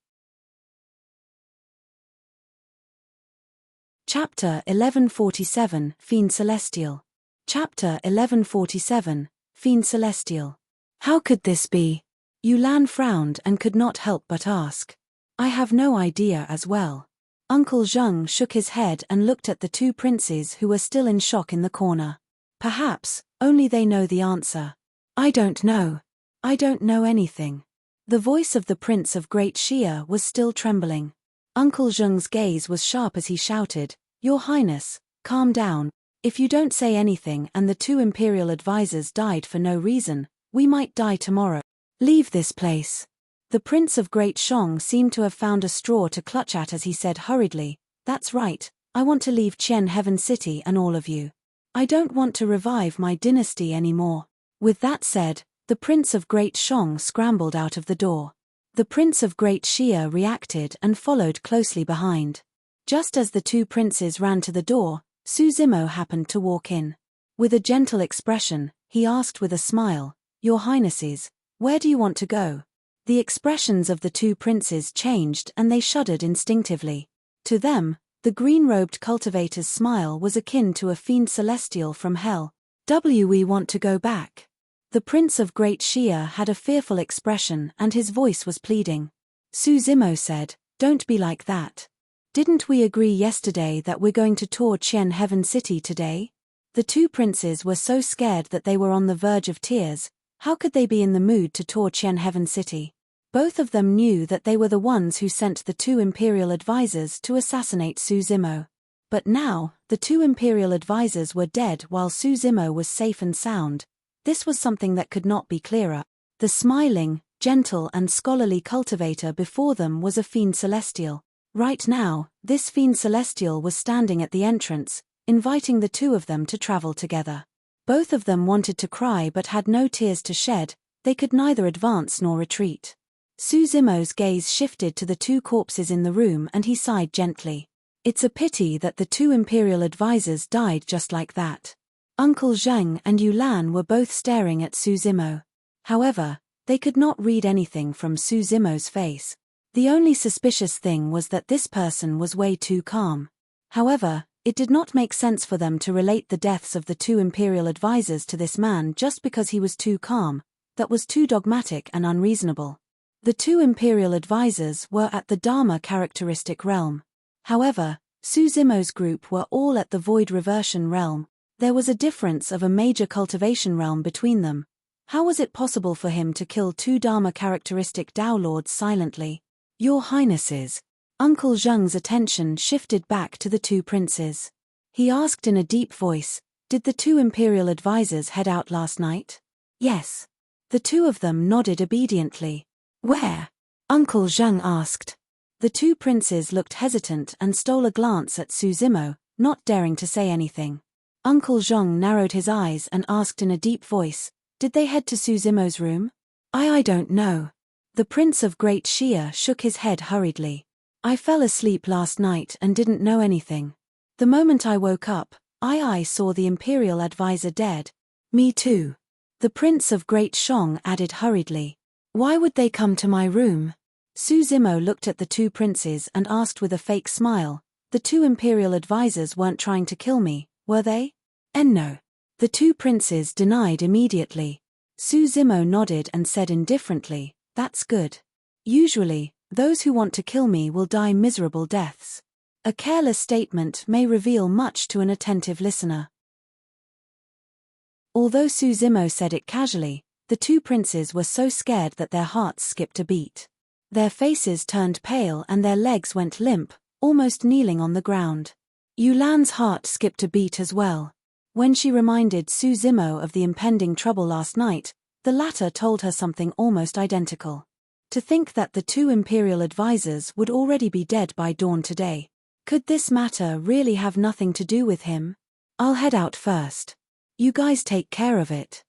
Speaker 1: Chapter 1147, Fiend Celestial. Chapter 1147, Fiend Celestial. How could this be? Yulan frowned and could not help but ask. I have no idea as well. Uncle Zheng shook his head and looked at the two princes who were still in shock in the corner. Perhaps, only they know the answer. I don't know. I don't know anything. The voice of the Prince of Great Xia was still trembling. Uncle Zheng's gaze was sharp as he shouted, Your Highness, calm down. If you don't say anything and the two imperial advisors died for no reason, we might die tomorrow. Leave this place. The Prince of Great Shang seemed to have found a straw to clutch at as he said hurriedly, That's right, I want to leave Qian Heaven City and all of you. I don't want to revive my dynasty anymore. With that said, the Prince of Great Shang scrambled out of the door. The Prince of Great Xia reacted and followed closely behind. Just as the two princes ran to the door, Su Zimo happened to walk in. With a gentle expression, he asked with a smile, Your Highnesses, where do you want to go? The expressions of the two princes changed and they shuddered instinctively. To them, the green-robed cultivator's smile was akin to a fiend celestial from hell. We want to go back. The Prince of Great Xia had a fearful expression and his voice was pleading. Su Zimo said, Don't be like that. Didn't we agree yesterday that we're going to tour Qian Heaven City today? The two princes were so scared that they were on the verge of tears. How could they be in the mood to tour Qian Heaven City? Both of them knew that they were the ones who sent the two imperial advisors to assassinate Su Zimo. But now, the two imperial advisors were dead while Su Zimo was safe and sound. This was something that could not be clearer. The smiling, gentle and scholarly cultivator before them was a fiend celestial. Right now, this fiend celestial was standing at the entrance, inviting the two of them to travel together. Both of them wanted to cry but had no tears to shed, they could neither advance nor retreat. Su Zimo's gaze shifted to the two corpses in the room and he sighed gently. It's a pity that the two imperial advisors died just like that. Uncle Zheng and Yulan were both staring at Su Zimo. However, they could not read anything from Su Zimo's face. The only suspicious thing was that this person was way too calm. However, it did not make sense for them to relate the deaths of the two imperial advisors to this man just because he was too calm. That was too dogmatic and unreasonable. The two imperial advisors were at the Dharma characteristic realm. However, Suzimo's group were all at the Void Reversion realm. There was a difference of a major cultivation realm between them. How was it possible for him to kill 2 Dharma characteristic Dao Lords silently? Your Highnesses. Uncle Zheng's attention shifted back to the 2 princes. He asked in a deep voice, "Did the 2 imperial advisors head out last night?" "Yes." The 2 of them nodded obediently. "Where?" Uncle Zheng asked. The 2 princes looked hesitant and stole a glance at Suzimo, not daring to say anything. Uncle Zheng narrowed his eyes and asked in a deep voice, "Did they head to Suzimo's room?" I don't know." The Prince of Great Xia shook his head hurriedly. "I fell asleep last night and didn't know anything. The moment I woke up, I saw the Imperial advisor dead." "Me too." The Prince of Great Shong added hurriedly. "Why would they come to my room?" Suzimo looked at the 2 princes and asked with a fake smile, "The 2 Imperial advisors weren't trying to kill me, were they?" "No." The 2 princes denied immediately. Suzimo nodded and said indifferently, "That's good. Usually, those who want to kill me will die miserable deaths." A careless statement may reveal much to an attentive listener. Although Suzimo said it casually, the 2 princes were so scared that their hearts skipped a beat. Their faces turned pale and their legs went limp, almost kneeling on the ground. Yulan's heart skipped a beat as well. When she reminded Suzimo of the impending trouble last night, the latter told her something almost identical. To think that the 2 imperial advisors would already be dead by dawn today. Could this matter really have nothing to do with him? "I'll head out first. You guys take care of it.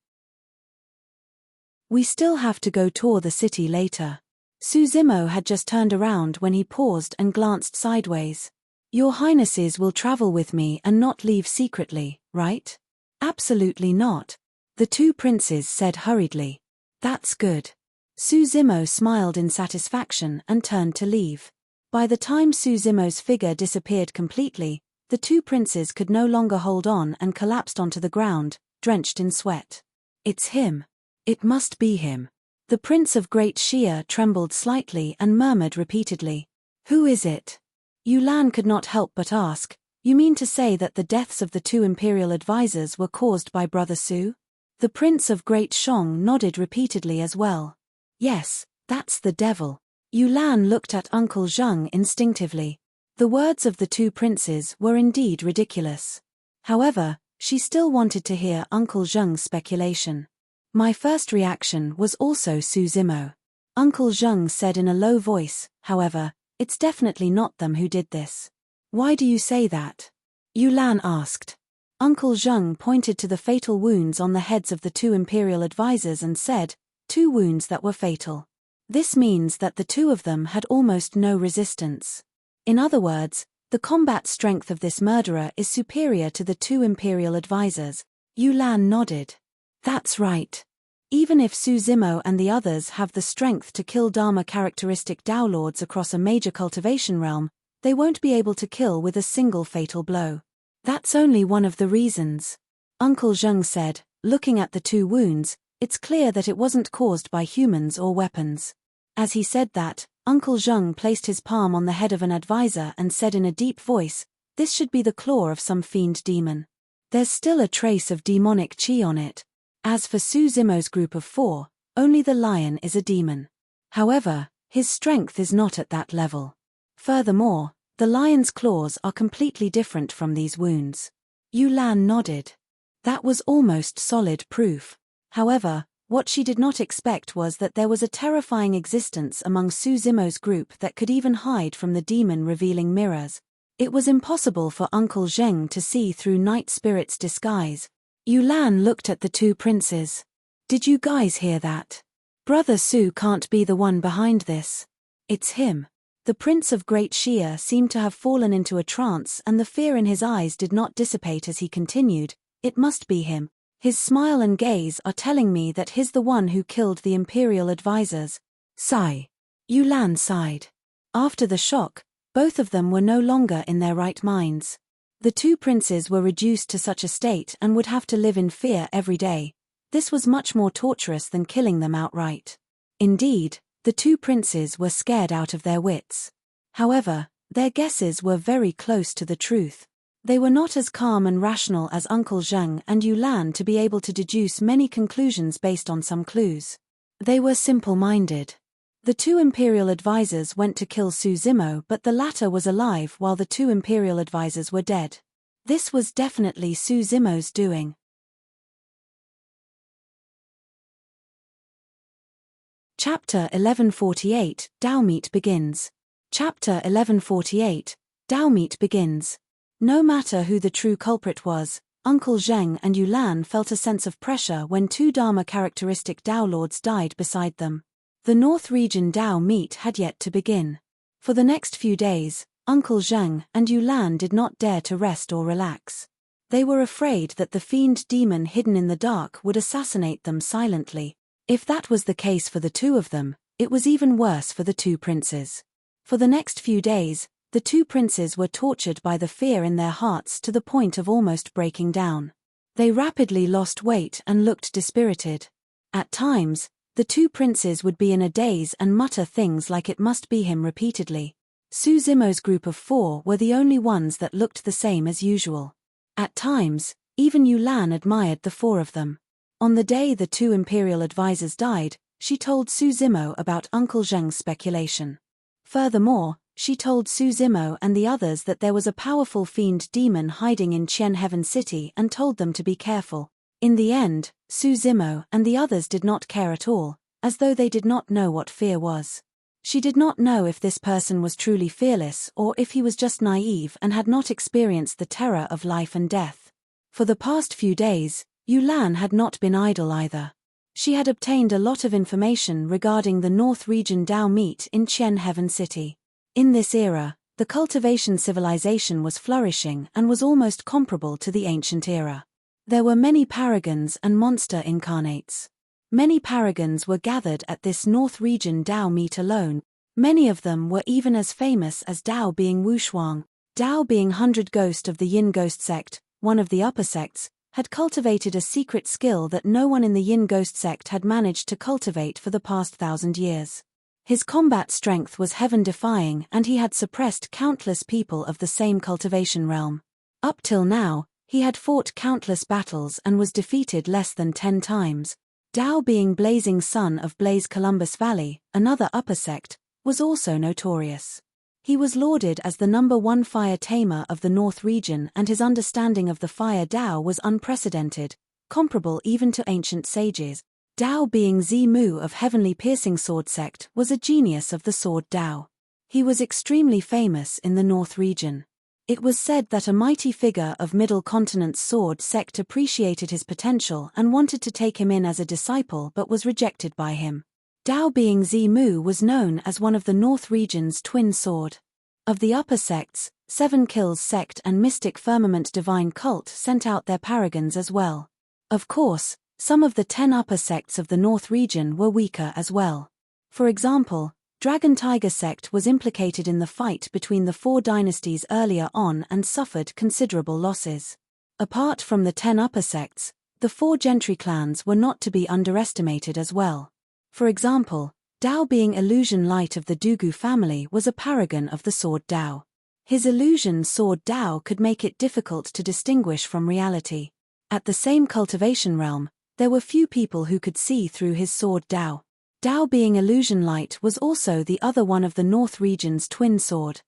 Speaker 1: We still have to go tour the city later." Suzimo had just turned around when he paused and glanced sideways. "Your Highnesses will travel with me and not leave secretly, right?" "Absolutely not," the 2 princes said hurriedly. "That's good." Suzimo smiled in satisfaction and turned to leave. By the time Suzimo's figure disappeared completely, the 2 princes could no longer hold on and collapsed onto the ground, drenched in sweat. "It's him. It must be him." The Prince of Great Xia trembled slightly and murmured repeatedly, "Who is it?" Yulan could not help but ask, "You mean to say that the deaths of the 2 imperial advisors were caused by Brother Su?" The Prince of Great Shong nodded repeatedly as well. "Yes, that's the devil." Yulan looked at Uncle Zheng instinctively. The words of the 2 princes were indeed ridiculous. However, she still wanted to hear Uncle Zheng's speculation. "My first reaction was also Suzimo," Uncle Zheng said in a low voice. "However, it's definitely not them who did this." "Why do you say that?" Yulan asked. Uncle Zheng pointed to the fatal wounds on the heads of the 2 imperial advisors and said, 2 wounds that were fatal. This means that the 2 of them had almost no resistance. In other words, the combat strength of this murderer is superior to the 2 imperial advisors. Yulan nodded. "That's right. Even if Suzimo and the others have the strength to kill Dharma characteristic Dao Lords across a major cultivation realm, they won't be able to kill with a single fatal blow. That's only one of the reasons." Uncle Zheng said, looking at the 2 wounds, "It's clear that it wasn't caused by humans or weapons." As he said that, Uncle Zheng placed his palm on the head of an advisor and said in a deep voice, "This should be the claw of some fiend demon. There's still a trace of demonic chi on it. As for Suzimo's group of 4, only the lion is a demon. However, his strength is not at that level. Furthermore, the lion's claws are completely different from these wounds." Yulan nodded. That was almost solid proof. However, what she did not expect was that there was a terrifying existence among Suzimo's group that could even hide from the demon-revealing mirrors. It was impossible for Uncle Zheng to see through Night Spirit's disguise. Yulan looked at the 2 princes. "Did you guys hear that? Brother Su can't be the one behind this. It's him." The Prince of Great Xia seemed to have fallen into a trance and the fear in his eyes did not dissipate as he continued, "It must be him. His smile and gaze are telling me that he's the one who killed the imperial advisors." Sigh. Yulan sighed. After the shock, both of them were no longer in their right minds. The 2 princes were reduced to such a state and would have to live in fear every day. This was much more torturous than killing them outright. Indeed, the 2 princes were scared out of their wits. However, Their guesses were very close to the truth. They were not as calm and rational as Uncle Zheng and Yulan to be able to deduce many conclusions based on some clues. They were simple-minded. The two imperial advisors went to kill Su Zimo, but the latter was alive while the two imperial advisors were dead. This was definitely Su Zimo's doing. Chapter 1148, Dao Meet begins. Chapter 1148, Dao Meet begins. No matter who the true culprit was, Uncle Zheng and Yulan felt a sense of pressure when two Dharma-characteristic Dao lords died beside them. The North Region Dao Meet had yet to begin. For the next few days, Uncle Zheng and Yulan did not dare to rest or relax. They were afraid that the fiend demon hidden in the dark would assassinate them silently. If that was the case for the two of them, it was even worse for the two princes. For the next few days, the two princes were tortured by the fear in their hearts to the point of almost breaking down. They rapidly lost weight and looked dispirited. At times, the two princes would be in a daze and mutter things like "it must be him" repeatedly. Su Zimo's group of 4 were the only ones that looked the same as usual. At times, even Yulan admired the 4 of them. On the day the two imperial advisors died, she told Su Zimo about Uncle Zheng's speculation. Furthermore, she told Su Zimo and the others that there was a powerful fiend demon hiding in Qian Heaven City and told them to be careful. In the end, Su Zimo and the others did not care at all, as though they did not know what fear was. She did not know if this person was truly fearless or if he was just naive and had not experienced the terror of life and death. For the past few days, Yulan had not been idle either. She had obtained a lot of information regarding the North Region Dao Meet in Qian Heaven City. In this era, the cultivation civilization was flourishing and was almost comparable to the ancient era. There were many paragons and monster incarnates. Many paragons were gathered at this North Region Dao Meet alone. Many of them were even as famous as Dao being Wushuang. Dao being 100 Ghost of the Yin Ghost sect, one of the upper sects, had cultivated a secret skill that no one in the Yin Ghost sect had managed to cultivate for the past 1,000 years. His combat strength was heaven-defying and he had suppressed countless people of the same cultivation realm. Up till now, he had fought countless battles and was defeated less than 10 times. Dao being Blazing Son of Blaze Columbus Valley, another upper sect, was also notorious. He was lauded as the #1 fire tamer of the North region and his understanding of the fire Dao was unprecedented, comparable even to ancient sages. Dao being Zimu of Heavenly Piercing Sword sect was a genius of the sword Dao. He was extremely famous in the North region. It was said that a mighty figure of Middle Continent's sword sect appreciated his potential and wanted to take him in as a disciple but was rejected by him. Dao being Zimu was known as one of the North region's twin sword. Of the upper sects, 7 Kills sect and Mystic Firmament Divine Cult sent out their paragons as well. Of course, some of the 10 upper sects of the North region were weaker as well. For example, Dragon Tiger sect was implicated in the fight between the 4 dynasties earlier on and suffered considerable losses. Apart from the 10 upper sects, the 4 gentry clans were not to be underestimated as well. For example, Dao being Illusion Light of the Dugu family was a paragon of the sword Dao. His illusion sword Dao could make it difficult to distinguish from reality. At the same cultivation realm, there were few people who could see through his sword Dao. Dao being Illusion Light was also the other one of the North region's twin sword.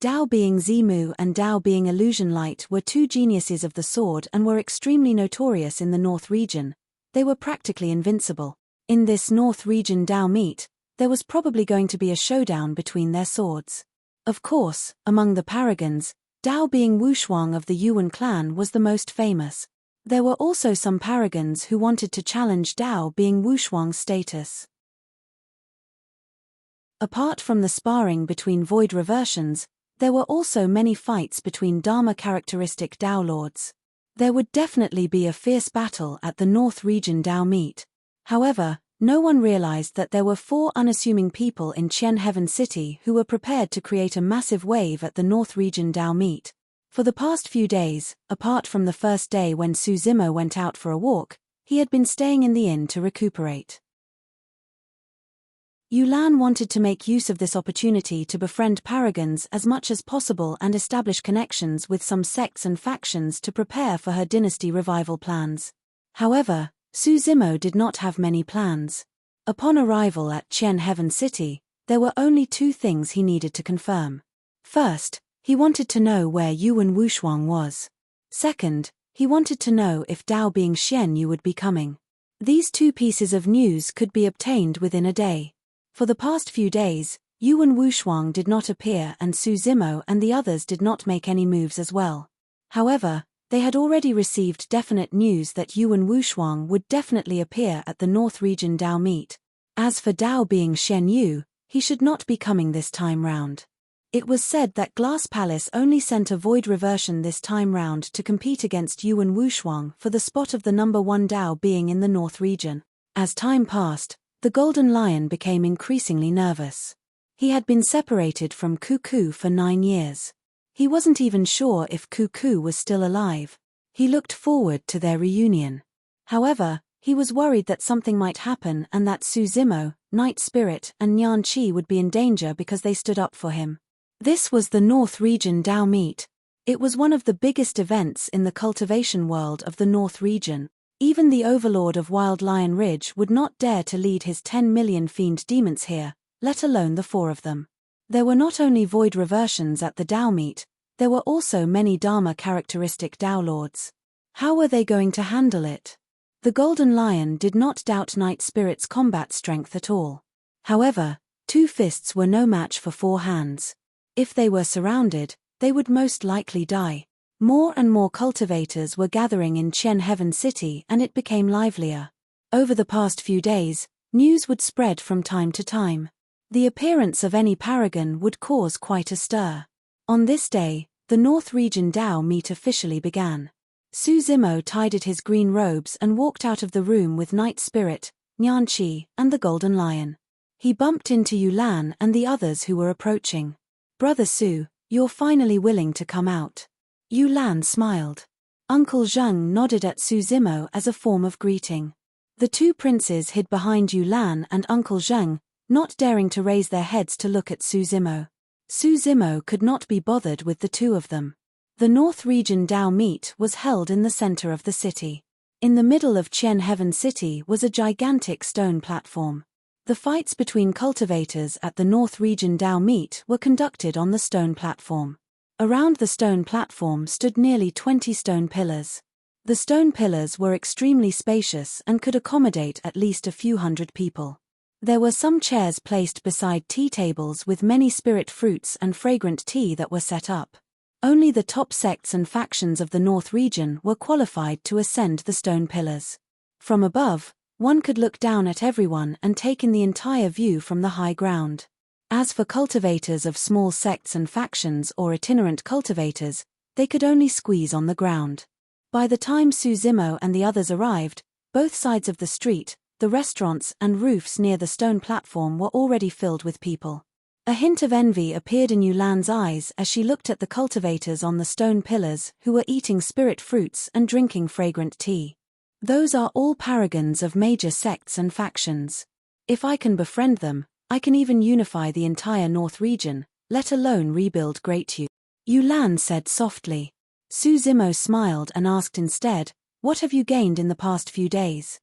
Speaker 1: Dao being Zimu and Dao being Illusion Light were 2 geniuses of the sword and were extremely notorious in the North region. They were practically invincible. In this North region Dao Meet, there was probably going to be a showdown between their swords. Of course, among the paragons, Dao being Wushuang of the Yuan clan was the most famous. There were also some paragons who wanted to challenge Dao being Wushuang's status. Apart from the sparring between void reversions, there were also many fights between Dharma-characteristic Dao lords. There would definitely be a fierce battle at the North region Dao Meet. However, no one realized that there were 4 unassuming people in Qian Heaven City who were prepared to create a massive wave at the North region Dao Meet. For the past few days, apart from the first day when Su Zimo went out for a walk, he had been staying in the inn to recuperate. Yulan wanted to make use of this opportunity to befriend paragons as much as possible and establish connections with some sects and factions to prepare for her dynasty revival plans. However, Su Zimo did not have many plans. Upon arrival at Qian Heaven City, there were only two things he needed to confirm. First, he wanted to know where Yuan Wushuang was. Second, he wanted to know if Dao Bing Xian Yu would be coming. These two pieces of news could be obtained within a day. For the past few days, Yuan Wushuang did not appear and Su Zimo and the others did not make any moves as well. However, they had already received definite news that Yuan Wushuang would definitely appear at the North Region Dao meet. As for Dao Bing Xian Yu, he should not be coming this time round. It was said that Glass Palace only sent a void reversion this time round to compete against Yuan Wushuang for the spot of the number 1 Dao being in the North Region. As time passed, the Golden Lion became increasingly nervous. He had been separated from Cuckoo for 9 years. He wasn't even sure if Cuckoo was still alive. He looked forward to their reunion. However, he was worried that something might happen and that Su Zimo, Night Spirit and Nyan Qi would be in danger because they stood up for him. This was the North Region Dao meet. It was one of the biggest events in the cultivation world of the North Region. Even the overlord of Wild Lion Ridge would not dare to lead his 10 million fiend demons here, let alone the 4 of them. There were not only void reversions at the Dao meet, there were also many Dharma characteristic Dao lords. How were they going to handle it? The Golden Lion did not doubt Night Spirit's combat strength at all. However, 2 fists were no match for 4 hands. If they were surrounded, they would most likely die. More and more cultivators were gathering in Qian Heaven City and it became livelier. Over the past few days, news would spread from time to time. The appearance of any paragon would cause quite a stir. On this day, the North Region Dao meet officially began. Su Zimo tidied his green robes and walked out of the room with Night Spirit, Nyan Qi, and the Golden Lion. He bumped into Yulan and the others who were approaching. "Brother Su, you're finally willing to come out." Yulan smiled. Uncle Zheng nodded at Su Zimo as a form of greeting. The 2 princes hid behind Yulan and Uncle Zheng, not daring to raise their heads to look at Su Zimo. Su Zimo could not be bothered with the 2 of them. The North Region Dao meet was held in the center of the city. In the middle of Qian Heaven City was a gigantic stone platform. The fights between cultivators at the North Region Dao meet were conducted on the stone platform. Around the stone platform stood nearly 20 stone pillars. The stone pillars were extremely spacious and could accommodate at least a few hundred people. There were some chairs placed beside tea tables with many spirit fruits and fragrant tea that were set up. Only the top sects and factions of the North Region were qualified to ascend the stone pillars. From above, one could look down at everyone and take in the entire view from the high ground. As for cultivators of small sects and factions or itinerant cultivators, they could only squeeze on the ground. By the time Su Zimo and the others arrived, both sides of the street, the restaurants and roofs near the stone platform were already filled with people. A hint of envy appeared in Yulan's eyes as she looked at the cultivators on the stone pillars who were eating spirit fruits and drinking fragrant tea. Those are all paragons of major sects and factions. If I can befriend them, I can even unify the entire North Region, let alone rebuild Great Yu. Yulan said softly. Su Zimo smiled and asked instead, "What have you gained in the past few days?"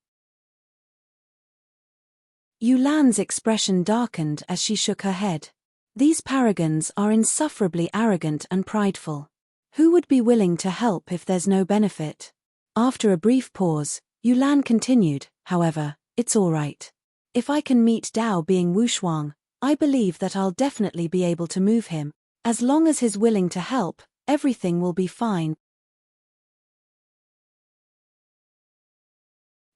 Speaker 1: Yulan's expression darkened as she shook her head. These paragons are insufferably arrogant and prideful. Who would be willing to help if there's no benefit? After a brief pause, Yulan continued, "However, it's all right. If I can meet Dao Bing Wushuang, I believe that I'll definitely be able to move him. As long as he's willing to help, everything will be fine."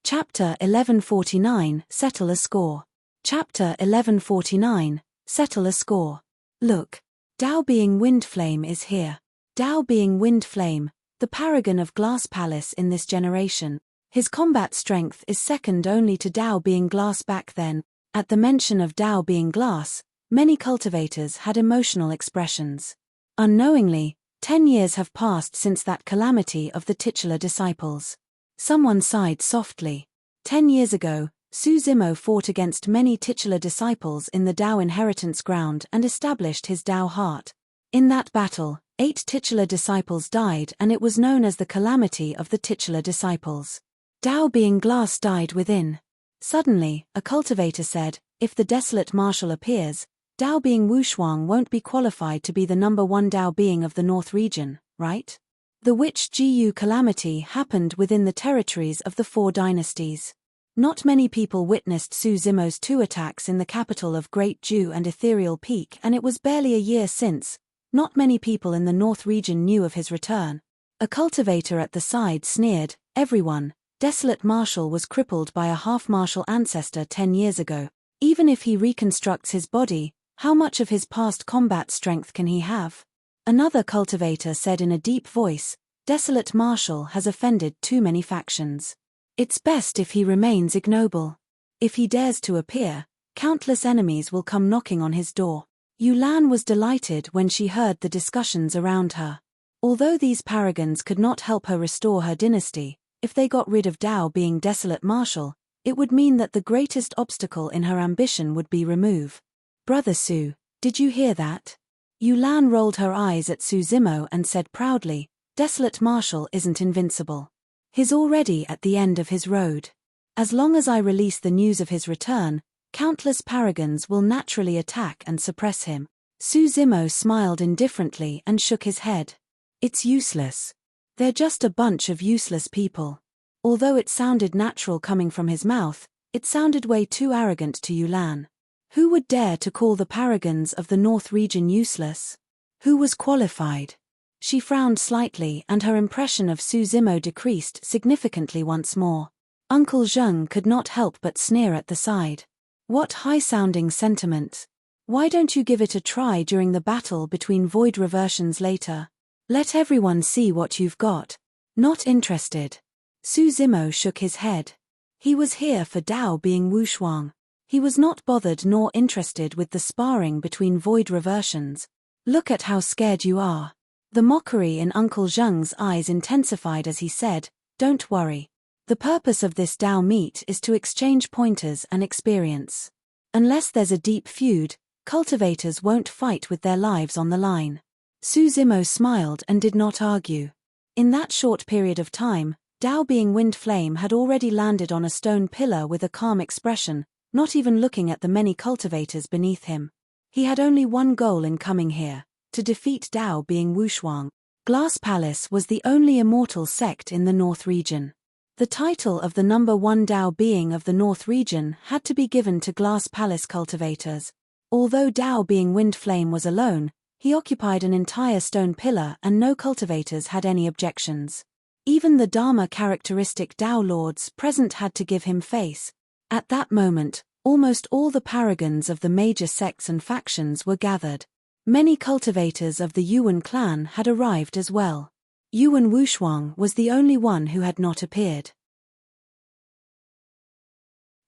Speaker 1: Chapter 1149, Settle a Score. Chapter 1149, Settle a Score. Look. Dao Being Windflame is here. Dao Being Windflame, the paragon of Glass Palace in this generation. His combat strength is second only to Dao Being Glass back then. At the mention of Dao Being Glass, many cultivators had emotional expressions. Unknowingly, 10 years have passed since that calamity of the titular disciples. Someone sighed softly. 10 years ago, Su Zimo fought against many titular disciples in the Dao inheritance ground and established his Dao heart. In that battle, 8 titular disciples died, and it was known as the calamity of the titular disciples. Dao being glass died within. Suddenly, a cultivator said, if the desolate marshal appears, Dao being Wushuang won't be qualified to be the number 1 Dao being of the North region, right? The which Gu calamity happened within the territories of the 4 dynasties. Not many people witnessed Su Zimo's 2 attacks in the capital of Great Ju and Ethereal Peak, and it was barely a year since. Not many people in the North region knew of his return. A cultivator at the side sneered, everyone, desolate marshal was crippled by a half-marshal ancestor 10 years ago. Even if he reconstructs his body, how much of his past combat strength can he have? Another cultivator said in a deep voice, desolate marshal has offended too many factions. It's best if he remains ignoble. If he dares to appear, countless enemies will come knocking on his door. Yulan was delighted when she heard the discussions around her. Although these paragons could not help her restore her dynasty, if they got rid of Dao being desolate marshal, it would mean that the greatest obstacle in her ambition would be removed. Brother Su, did you hear that? Yulan rolled her eyes at Su Zimo and said proudly, desolate marshal isn't invincible. He's already at the end of his road. As long as I release the news of his return, countless paragons will naturally attack and suppress him. Su Zimo smiled indifferently and shook his head. It's useless. They're just a bunch of useless people. Although it sounded natural coming from his mouth, it sounded way too arrogant to Yulan. Who would dare to call the paragons of the North region useless? Who was qualified? She frowned slightly and her impression of Su Zimo decreased significantly once more. Uncle Zheng could not help but sneer at the side. What high-sounding sentiment. Why don't you give it a try during the battle between void reversions later? Let everyone see what you've got. Not interested. Su Zimo shook his head. He was here for Dao being Wushuang. He was not bothered nor interested with the sparring between void reversions. Look at how scared you are. The mockery in Uncle Zheng's eyes intensified as he said, don't worry. The purpose of this Dao meet is to exchange pointers and experience. Unless there's a deep feud, cultivators won't fight with their lives on the line. Su Zimo smiled and did not argue. In that short period of time, Dao being Wind Flame had already landed on a stone pillar with a calm expression, not even looking at the many cultivators beneath him. He had only one goal in coming here, to defeat Dao being Wushuang. Glass Palace was the only immortal sect in the North region. The title of the number 1 Dao being of the North region had to be given to Glass Palace cultivators. Although Dao being Wind Flame was alone, he occupied an entire stone pillar and no cultivators had any objections. Even the Dharma characteristic Dao lords present had to give him face. At that moment, almost all the paragons of the major sects and factions were gathered. Many cultivators of the Yuan clan had arrived as well. Yuan Wushuang was the only one who had not appeared.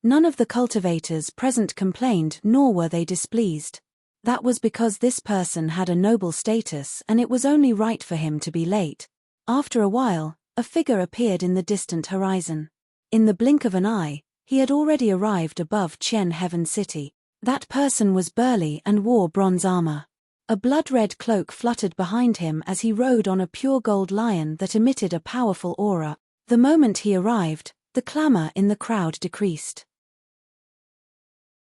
Speaker 1: None of the cultivators present complained nor were they displeased. That was because this person had a noble status and it was only right for him to be late. After a while, a figure appeared in the distant horizon. In the blink of an eye, he had already arrived above Qian Heaven City. That person was burly and wore bronze armor. A blood-red cloak fluttered behind him as he rode on a pure gold lion that emitted a powerful aura. The moment he arrived, the clamor in the crowd decreased.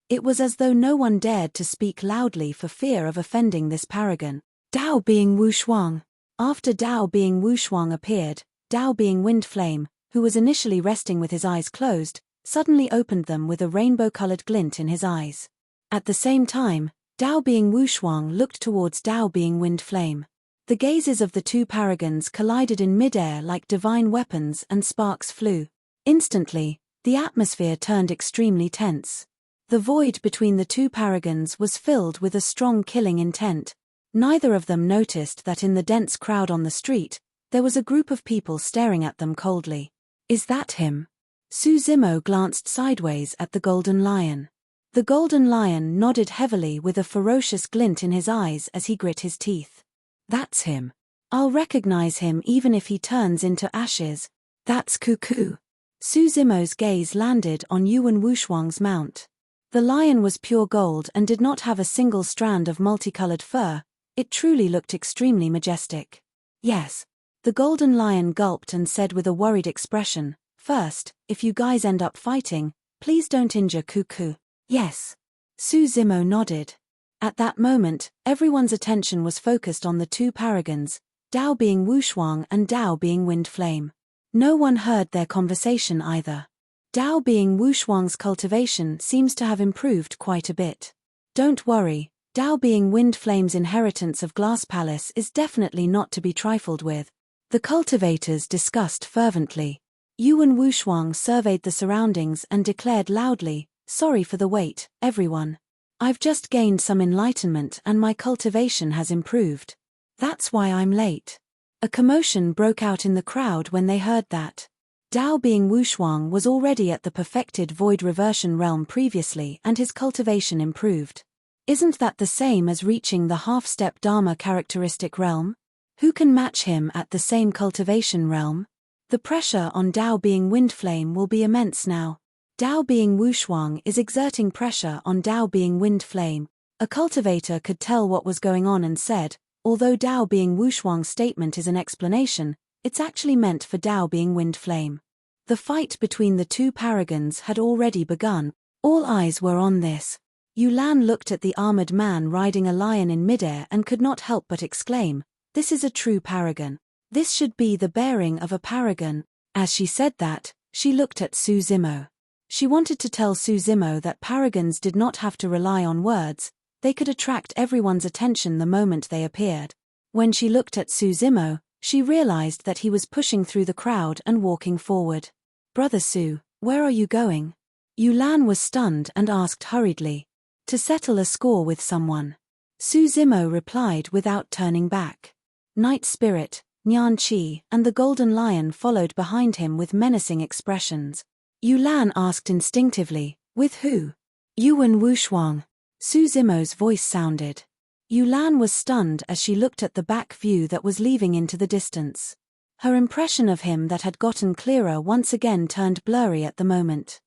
Speaker 1: It was as though no one dared to speak loudly for fear of offending this paragon. Dao being Wushuang. After Dao being Wushuang appeared, Dao being Wind Flame, who was initially resting with his eyes closed, suddenly opened them with a rainbow-colored glint in his eyes. At the same time, Dao being Wushuang looked towards Dao being Wind Flame. The gazes of the two paragons collided in midair like divine weapons and sparks flew. Instantly, the atmosphere turned extremely tense. The void between the two paragons was filled with a strong killing intent. Neither of them noticed that in the dense crowd on the street, there was a group of people staring at them coldly. Is that him? Su Zimo glanced sideways at the golden lion. The golden lion nodded heavily with a ferocious glint in his eyes as he grit his teeth. That's him. I'll recognize him even if he turns into ashes. That's Cuckoo. Su Zimo's gaze landed on Yuan Wushuang's mount. The lion was pure gold and did not have a single strand of multicolored fur. It truly looked extremely majestic. Yes. The golden lion gulped and said with a worried expression, "First, if you guys end up fighting, please don't injure Cuckoo." Yes. Su Zimo nodded. At that moment, everyone's attention was focused on the two paragons, Dao being Wushuang and Dao being Wind Flame. No one heard their conversation either. Dao being Wushuang's cultivation seems to have improved quite a bit. Don't worry, Dao being Wind Flame's inheritance of Glass Palace is definitely not to be trifled with. The cultivators discussed fervently. Yuan Wushuang surveyed the surroundings and declared loudly, "Sorry for the wait, everyone. I've just gained some enlightenment and my cultivation has improved. That's why I'm late." A commotion broke out in the crowd when they heard that. Dao being Wushuang was already at the perfected void reversion realm previously and his cultivation improved. Isn't that the same as reaching the half-step Dharma characteristic realm? Who can match him at the same cultivation realm? The pressure on Dao being Wind Flame will be immense now. Dao being Wushuang is exerting pressure on Dao being Wind Flame. A cultivator could tell what was going on and said, although Dao being Wushuang's statement is an explanation, it's actually meant for Dao being Wind Flame. The fight between the two paragons had already begun. All eyes were on this. Yulan looked at the armored man riding a lion in midair and could not help but exclaim, "This is a true paragon. This should be the bearing of a paragon." As she said that, she looked at Su Zimo. She wanted to tell Su Zimo that paragons did not have to rely on words, they could attract everyone's attention the moment they appeared. When she looked at Su Zimo, she realized that he was pushing through the crowd and walking forward. "Brother Su, where are you going?" Yulan was stunned and asked hurriedly. "To settle a score with someone." Su Zimo replied without turning back. Night Spirit, Nian Qi, and the Golden Lion followed behind him with menacing expressions. Yulan asked instinctively, "With who?" "Yuan Wushuang." Su Zimo's voice sounded. Yulan was stunned as she looked at the back view that was leaving into the distance. Her impression of him that had gotten clearer once again turned blurry at the moment.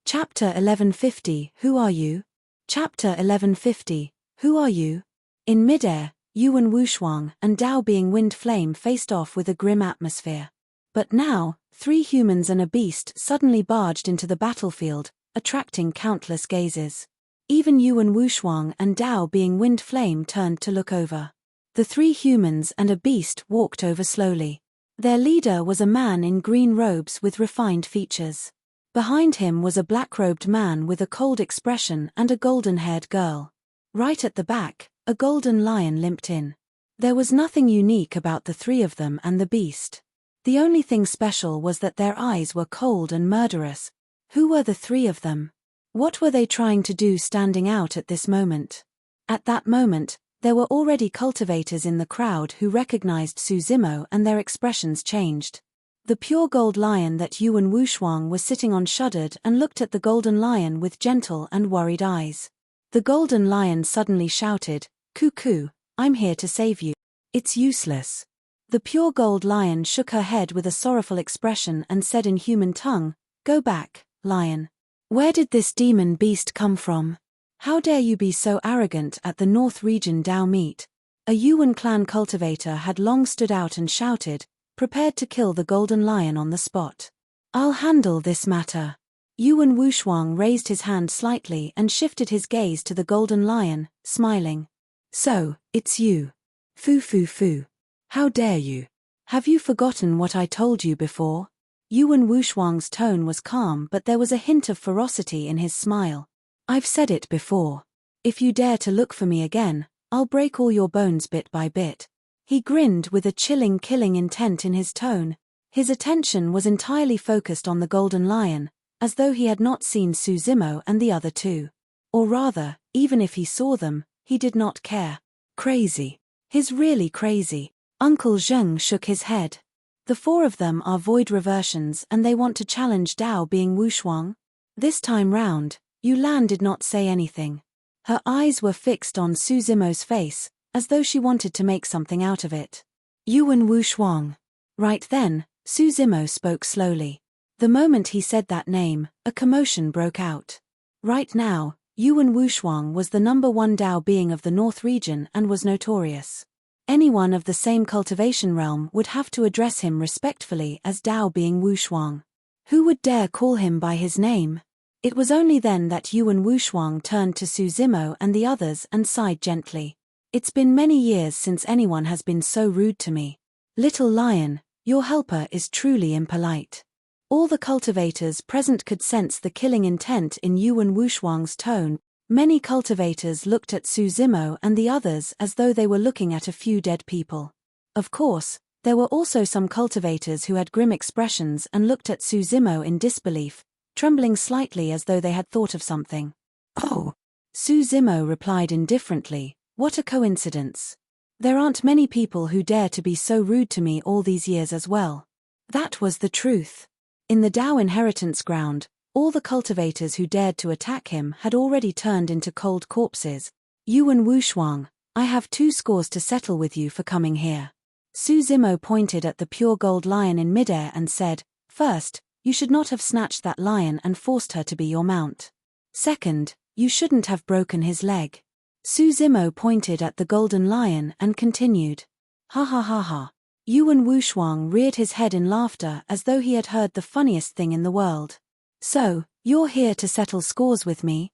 Speaker 1: Chapter 1150, Who Are You? Chapter 1150, Who Are You? In midair, Yuan Wushuang and Dao being Wind Flame faced off with a grim atmosphere. But now, 3 humans and a beast suddenly barged into the battlefield, attracting countless gazes. Even Yuan Wushuang and Dao being Wind Flame turned to look over. The 3 humans and a beast walked over slowly. Their leader was a man in green robes with refined features. Behind him was a black-robed man with a cold expression and a golden-haired girl. Right at the back, a golden lion limped in. There was nothing unique about the 3 of them and the beast. The only thing special was that their eyes were cold and murderous. Who were the 3 of them? What were they trying to do standing out at this moment? At that moment, there were already cultivators in the crowd who recognized Su Zimo and their expressions changed. The pure gold lion that Yuan Wushuang was sitting on shuddered and looked at the golden lion with gentle and worried eyes. The golden lion suddenly shouted, "Cuckoo, I'm here to save you." "It's useless." The pure gold lion shook her head with a sorrowful expression and said in human tongue, "Go back, lion. Where did this demon beast come from? How dare you be so arrogant at the North Region Dao meet?" A Yuan clan cultivator had long stood out and shouted, prepared to kill the golden lion on the spot. "I'll handle this matter." Yuan Wushuang raised his hand slightly and shifted his gaze to the golden lion, smiling. "So, it's you. Foo foo foo. How dare you? Have you forgotten what I told you before?" Yuan Wushuang's tone was calm, but there was a hint of ferocity in his smile. "I've said it before. If you dare to look for me again, I'll break all your bones bit by bit." He grinned with a chilling killing intent in his tone. His attention was entirely focused on the golden lion, as though he had not seen Su Zimo and the other 2. Or rather, even if he saw them, he did not care. Crazy. He's really crazy. Uncle Zheng shook his head. The 4 of them are void reversions and they want to challenge Dao being Wushuang. This time round, Yulan did not say anything. Her eyes were fixed on Su Zimo's face, as though she wanted to make something out of it. Yuan Wushuang. Right then, Su Zimo spoke slowly. The moment he said that name, a commotion broke out. Right now, Yuan Wushuang was the #1 Dao being of the North region and was notorious. Anyone of the same cultivation realm would have to address him respectfully as Dao being Wushuang. Who would dare call him by his name? It was only then that Yuan Wushuang turned to Su Zimo and the others and sighed gently. It's been many years since anyone has been so rude to me. Little lion, your helper is truly impolite. All the cultivators present could sense the killing intent in Yuan Wushuang's tone. Many cultivators looked at Su Zimo and the others as though they were looking at a few dead people. Of course, there were also some cultivators who had grim expressions and looked at Su Zimo in disbelief, trembling slightly as though they had thought of something. Oh! Su Zimo replied indifferently, what a coincidence. There aren't many people who dare to be so rude to me all these years as well. That was the truth. In the Dao inheritance ground, all the cultivators who dared to attack him had already turned into cold corpses. Yuan Wushuang, I have 2 scores to settle with you for coming here. Su Zimo pointed at the pure gold lion in midair and said, first, you should not have snatched that lion and forced her to be your mount. Second, you shouldn't have broken his leg. Su Zimo pointed at the golden lion and continued. Ha ha ha ha. Yuan Wushuang reared his head in laughter as though he had heard the funniest thing in the world. So, you're here to settle scores with me?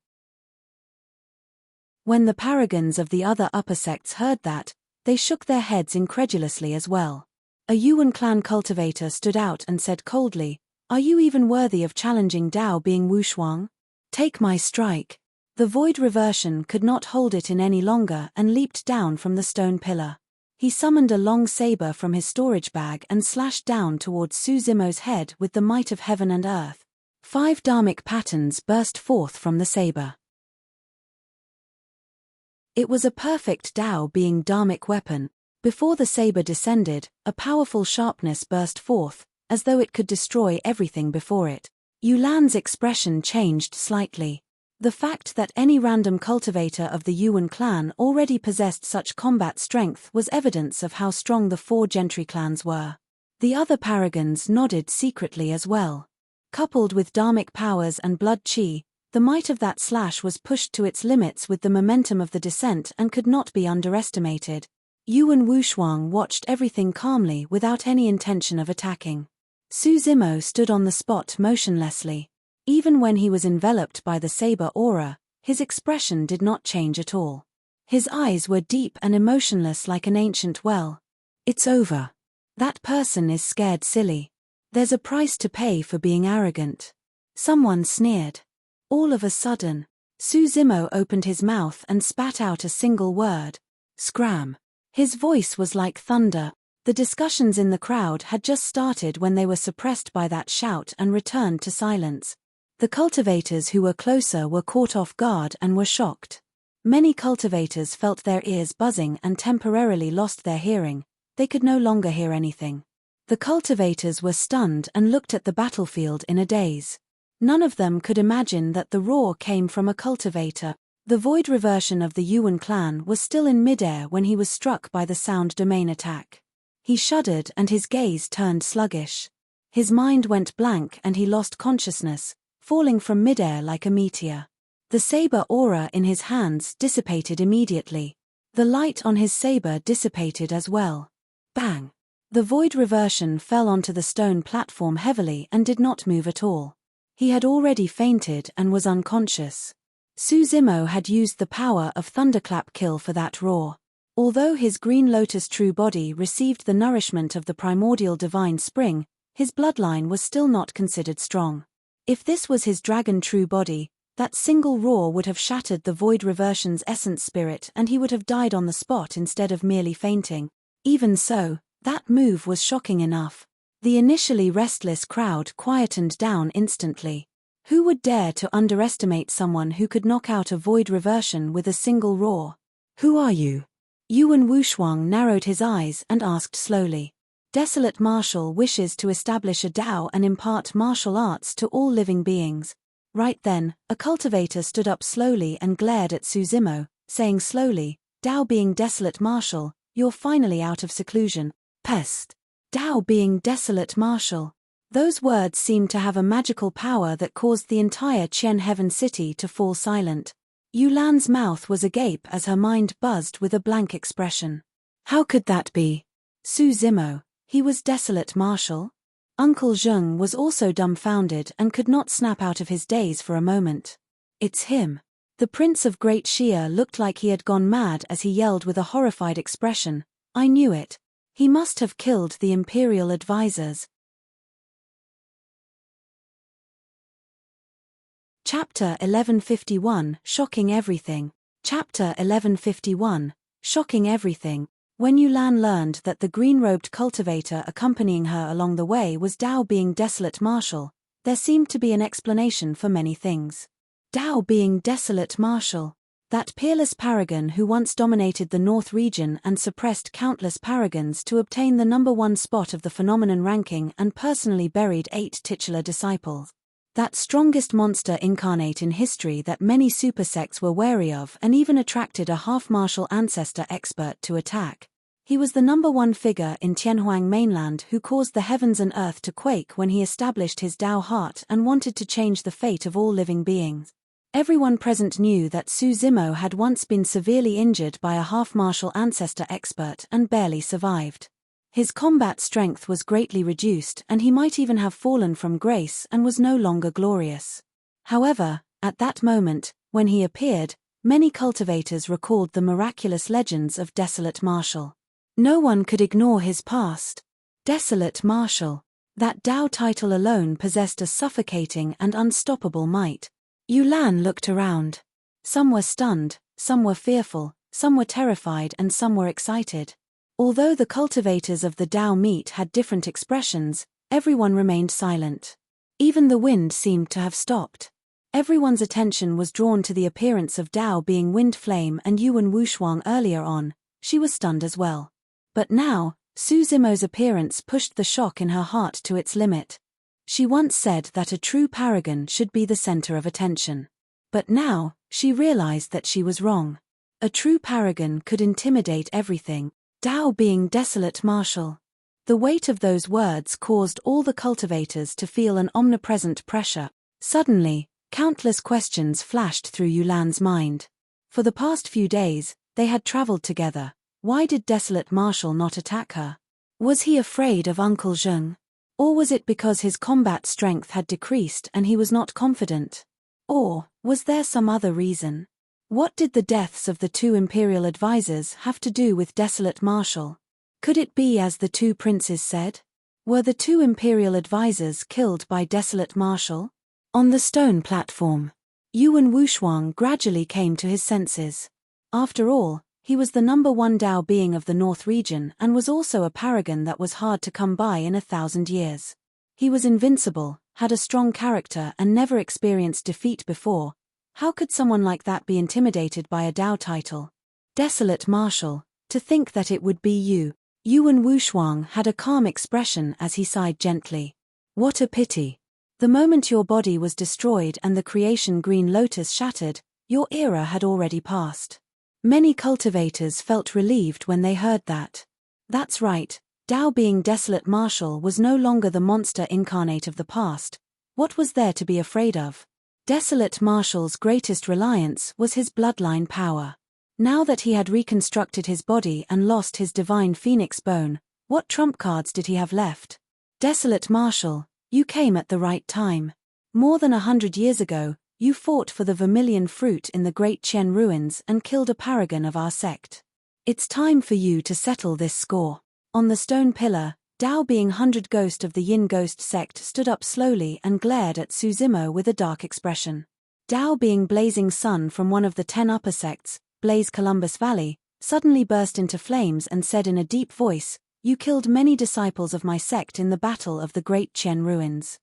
Speaker 1: When the paragons of the other upper sects heard that, they shook their heads incredulously as well. A Yuan clan cultivator stood out and said coldly, are you even worthy of challenging Dao being Wushuang? Take my strike. The void reversion could not hold it in any longer and leaped down from the stone pillar. He summoned a long saber from his storage bag and slashed down towards Su Zimo's head with the might of heaven and earth. 5 dharmic patterns burst forth from the saber. It was a perfect Dao being dharmic weapon. Before the saber descended, a powerful sharpness burst forth, as though it could destroy everything before it. Yulan's expression changed slightly. The fact that any random cultivator of the Yuan clan already possessed such combat strength was evidence of how strong the 4 gentry clans were. The other paragons nodded secretly as well. Coupled with dharmic powers and blood chi, the might of that slash was pushed to its limits with the momentum of the descent and could not be underestimated. Yuan Wushuang watched everything calmly without any intention of attacking. Su Zimo stood on the spot motionlessly. Even when he was enveloped by the saber aura, his expression did not change at all. His eyes were deep and emotionless like an ancient well. It's over. That person is scared silly. There's a price to pay for being arrogant. Someone sneered. All of a sudden, Su Zimo opened his mouth and spat out a single word. Scram. His voice was like thunder. The discussions in the crowd had just started when they were suppressed by that shout and returned to silence. The cultivators who were closer were caught off guard and were shocked. Many cultivators felt their ears buzzing and temporarily lost their hearing. They could no longer hear anything. The cultivators were stunned and looked at the battlefield in a daze. None of them could imagine that the roar came from a cultivator. The void reversion of the Yuan clan was still in midair when he was struck by the sound domain attack. He shuddered and his gaze turned sluggish. His mind went blank and he lost consciousness, falling from midair like a meteor. The saber aura in his hands dissipated immediately. The light on his saber dissipated as well. Bang! The void reversion fell onto the stone platform heavily and did not move at all. He had already fainted and was unconscious. Su Zimo had used the power of Thunderclap Kill for that roar. Although his green lotus true body received the nourishment of the primordial divine spring, his bloodline was still not considered strong. If this was his dragon true body, that single roar would have shattered the void reversion's essence spirit and he would have died on the spot instead of merely fainting. Even so, that move was shocking enough. The initially restless crowd quietened down instantly. Who would dare to underestimate someone who could knock out a void reversion with a single roar? Who are you? Yuan Wushuang narrowed his eyes and asked slowly. Desolate Martial wishes to establish a Dao and impart martial arts to all living beings. Right then, a cultivator stood up slowly and glared at Su Zimo, saying slowly, Dao being Desolate Martial, you're finally out of seclusion. Pest. Tao being desolate martial. Those words seemed to have a magical power that caused the entire Qian Heaven City to fall silent. Yulan's mouth was agape as her mind buzzed with a blank expression. How could that be? Su Zimo, he was desolate martial? Uncle Zheng was also dumbfounded and could not snap out of his daze for a moment. It's him. The Prince of Great Xia looked like he had gone mad as he yelled with a horrified expression, I knew it. He must have killed the imperial advisors. Chapter 1151, Shocking Everything. Chapter 1151, Shocking Everything. When Yulan learned that the green-robed cultivator accompanying her along the way was Dao being desolate martial, there seemed to be an explanation for many things. Dao being desolate martial. That peerless paragon who once dominated the North region and suppressed countless paragons to obtain the #1 spot of the phenomenon ranking and personally buried 8 titular disciples. That strongest monster incarnate in history that many supersects were wary of and even attracted a half-martial ancestor expert to attack. He was the #1 figure in Tianhuang mainland who caused the heavens and earth to quake when he established his Dao heart and wanted to change the fate of all living beings. Everyone present knew that Su Zimo had once been severely injured by a half-martial ancestor expert and barely survived. His combat strength was greatly reduced and he might even have fallen from grace and was no longer glorious. However, at that moment, when he appeared, many cultivators recalled the miraculous legends of Desolate Martial. No one could ignore his past. Desolate Martial. That Dao title alone possessed a suffocating and unstoppable might. Yulan looked around. Some were stunned, some were fearful, some were terrified and some were excited. Although the cultivators of the Dao meet had different expressions, everyone remained silent. Even the wind seemed to have stopped. Everyone's attention was drawn to the appearance of Dao being wind flame and Yuan Wushuang earlier on. She was stunned as well. But now, Su Zimo's appearance pushed the shock in her heart to its limit. She once said that a true paragon should be the center of attention. But now, she realized that she was wrong. A true paragon could intimidate everything. Dao being desolate martial. The weight of those words caused all the cultivators to feel an omnipresent pressure. Suddenly, countless questions flashed through Yulan's mind. For the past few days, they had traveled together. Why did Desolate Martial not attack her? Was he afraid of Uncle Zheng? Or was it because his combat strength had decreased and he was not confident? Or, was there some other reason? What did the deaths of the 2 imperial advisors have to do with Desolate Martial? Could it be as the 2 princes said? Were the 2 imperial advisors killed by Desolate Martial? On the stone platform, Yuan Wushuang gradually came to his senses. After all, he was the #1 Dao being of the North region and was also a paragon that was hard to come by in 1,000 years. He was invincible, had a strong character and never experienced defeat before. How could someone like that be intimidated by a Dao title? Desolate Martial, to think that it would be you. Yuan Wushuang had a calm expression as he sighed gently. What a pity. The moment your body was destroyed and the creation Green Lotus shattered, your era had already passed. Many cultivators felt relieved when they heard that. That's right, Dao being Desolate Martial was no longer the monster incarnate of the past. What was there to be afraid of? Desolate Martial's greatest reliance was his bloodline power. Now that he had reconstructed his body and lost his divine phoenix bone, what trump cards did he have left? Desolate Martial, you came at the right time. More than 100 years ago, you fought for the vermilion fruit in the Great Qian ruins and killed a paragon of our sect. It's time for you to settle this score. On the stone pillar, Dao being 100 Ghost of the Yin Ghost sect stood up slowly and glared at Su Zimo with a dark expression. Dao being Blazing Sun from one of the 10 upper sects, Blaze Columbus Valley, suddenly burst into flames and said in a deep voice, You killed many disciples of my sect in the battle of the Great Qian ruins.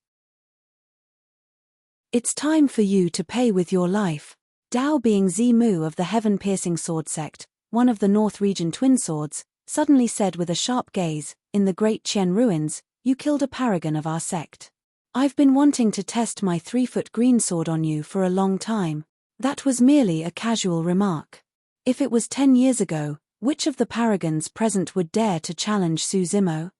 Speaker 1: It's time for you to pay with your life. Dao being Zimu of the Heaven-Piercing Sword sect, one of the North region twin swords, suddenly said with a sharp gaze, In the Great Qian ruins, you killed a paragon of our sect. I've been wanting to test my 3-foot green sword on you for a long time. That was merely a casual remark. If it was 10 years ago, Which of the paragons present would dare to challenge Suzimo?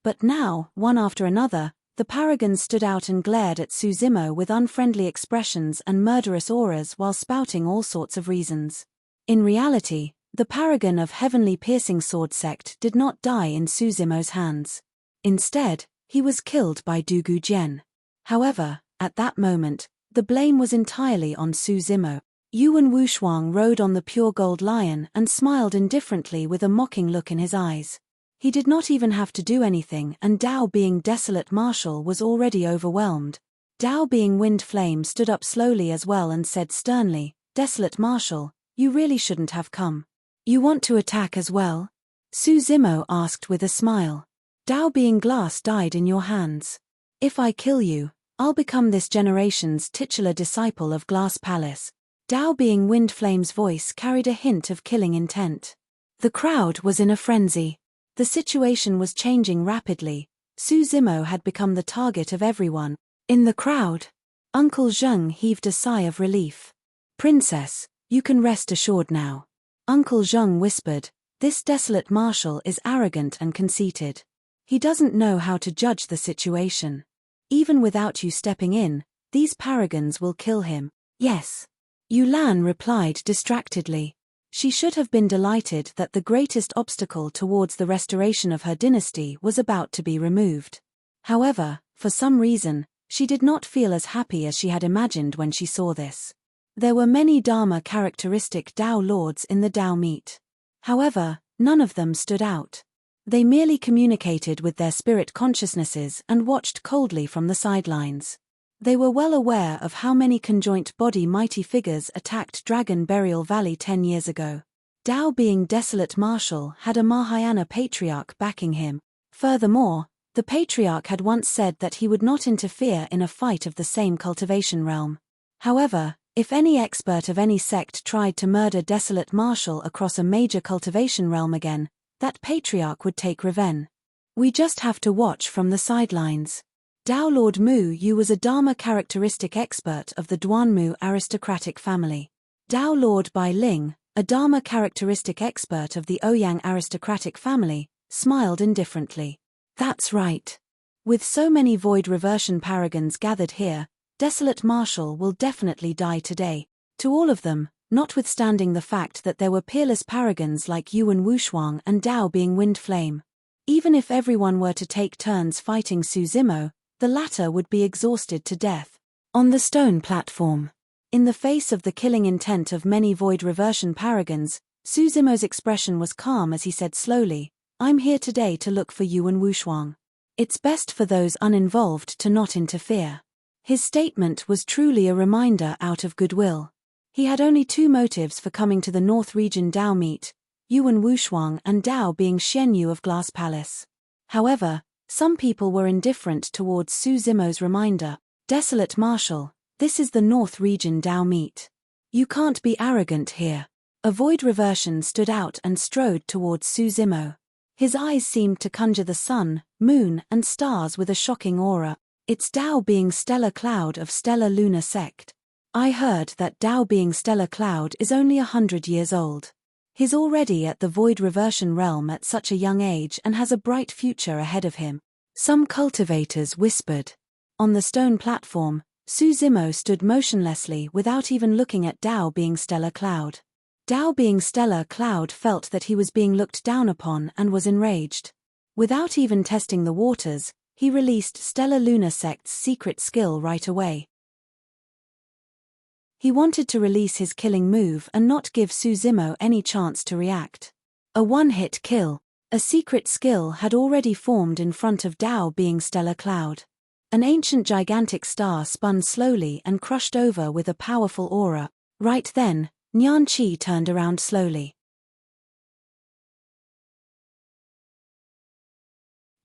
Speaker 1: But now, one after another, the paragons stood out and glared at Suzimo with unfriendly expressions and murderous auras while spouting all sorts of reasons. In reality, the paragon of Heavenly Piercing Sword Sect did not die in Suzimo's hands. Instead, he was killed by Dugu Jian. However, at that moment, the blame was entirely on Suzimo. Yuan Wushuang rode on the pure gold lion and smiled indifferently with a mocking look in his eyes. He did not even have to do anything, and Dao being Desolate Marshal was already overwhelmed. Dao being Wind Flame stood up slowly as well and said sternly, "Desolate Marshal, you really shouldn't have come. You want to attack as well?" Suzimo asked with a smile. Dao being Glass died in your hands. If I kill you, I'll become this generation's titular disciple of Glass Palace. Dao being Wind Flame's voice carried a hint of killing intent. The crowd was in a frenzy. The situation was changing rapidly. Suzimo had become the target of everyone. In the crowd, Uncle Zheng heaved a sigh of relief. "Princess, you can rest assured now." Uncle Zheng whispered, "This Desolate Marshal is arrogant and conceited. He doesn't know how to judge the situation. Even without you stepping in, these paragons will kill him." "Yes." Yulan replied distractedly. She should have been delighted that the greatest obstacle towards the restoration of her dynasty was about to be removed. However, for some reason, she did not feel as happy as she had imagined when she saw this. There were many Dharma-characteristic Dao lords in the Dao meet. However, none of them stood out. They merely communicated with their spirit consciousnesses and watched coldly from the sidelines. They were well aware of how many conjoint body mighty figures attacked Dragon Burial Valley 10 years ago. Dao being Desolate Marshal had a Mahayana patriarch backing him. Furthermore, the patriarch had once said that he would not interfere in a fight of the same cultivation realm. However, if any expert of any sect tried to murder Desolate Marshal across a major cultivation realm again, that patriarch would take revenge. We just have to watch from the sidelines. Dao Lord Mu Yu was a Dharma characteristic expert of the Duanmu aristocratic family. Dao Lord Bai Ling, a Dharma characteristic expert of the Ouyang aristocratic family, smiled indifferently. That's right. With so many void reversion paragons gathered here, Desolate Marshal will definitely die today. To all of them, notwithstanding the fact that there were peerless paragons like Yuan Wushuang and Dao being Wind Flame. Even if everyone were to take turns fighting Suzimo, the latter would be exhausted to death. On the stone platform, in the face of the killing intent of many void reversion paragons, Suzimo's expression was calm as he said slowly, "I'm here today to look for Yuan Wushuang. It's best for those uninvolved to not interfere." His statement was truly a reminder out of goodwill. He had only two motives for coming to the North Region Dao meet, Yuan Wushuang and Dao being Xianyu of Glass Palace. However, some people were indifferent towards Suzimo's reminder. "Desolate Marshal, this is the North Region Dao meet. You can't be arrogant here." A void reversion stood out and strode towards Suzimo. His eyes seemed to conjure the sun, moon, and stars with a shocking aura. It's Dao being Stellar Cloud of Stellar Lunar Sect. I heard that Dao being Stellar Cloud is only 100 years old. He's already at the void reversion realm at such a young age and has a bright future ahead of him. Some cultivators whispered. On the stone platform, Suzimo stood motionlessly without even looking at Dao being Stellar Cloud. Dao being Stellar Cloud felt that he was being looked down upon and was enraged. Without even testing the waters, he released Stellar Lunar Sect's secret skill right away. He wanted to release his killing move and not give Suzimo any chance to react. A one-hit kill. A secret skill had already formed in front of Dao being Stellar Cloud. An ancient gigantic star spun slowly and crushed over with a powerful aura. Right then, Nian Qi turned around slowly.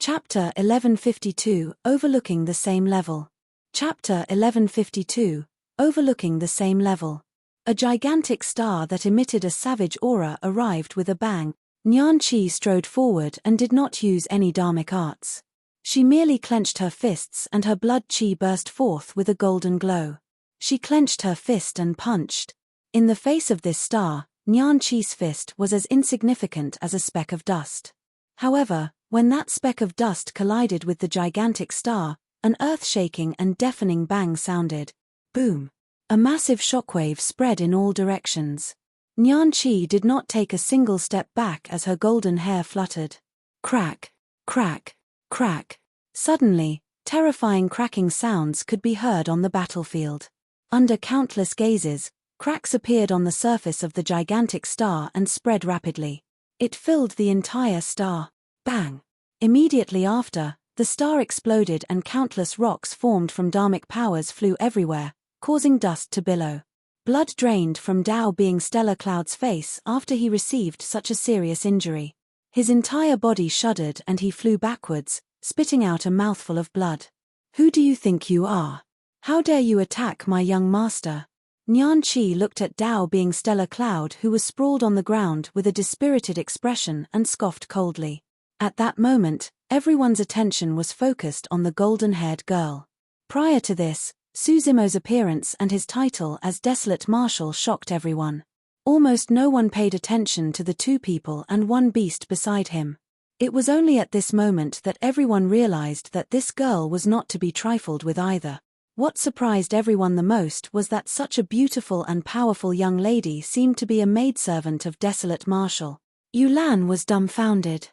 Speaker 1: Chapter 1152, Overlooking the Same Level. Chapter 1152, Overlooking the Same Level. A gigantic star that emitted a savage aura arrived with a bang. Nian Qi strode forward and did not use any dharmic arts. She merely clenched her fists and her blood qi burst forth with a golden glow. She clenched her fist and punched. In the face of this star, Nian Qi's fist was as insignificant as a speck of dust. However, when that speck of dust collided with the gigantic star, an earth-shaking and deafening bang sounded. Boom! A massive shockwave spread in all directions. Nian Qi did not take a single step back as her golden hair fluttered. Crack! Crack! Crack! Suddenly, terrifying cracking sounds could be heard on the battlefield. Under countless gazes, cracks appeared on the surface of the gigantic star and spread rapidly. It filled the entire star. Bang! Immediately after, the star exploded and countless rocks formed from dharmic powers flew everywhere, causing dust to billow. Blood drained from Dao Being Stellar Cloud's face after he received such a serious injury. His entire body shuddered and he flew backwards, spitting out a mouthful of blood. Who do you think you are? How dare you attack my young master? Nian Qi looked at Dao Being Stellar Cloud, who was sprawled on the ground with a dispirited expression, and scoffed coldly. At that moment, everyone's attention was focused on the golden-haired girl. Prior to this, Su Zimo's appearance and his title as Desolate Marshal shocked everyone. Almost no one paid attention to the two people and one beast beside him. It was only at this moment that everyone realized that this girl was not to be trifled with either. What surprised everyone the most was that such a beautiful and powerful young lady seemed to be a maidservant of Desolate Marshal. Yulan was dumbfounded.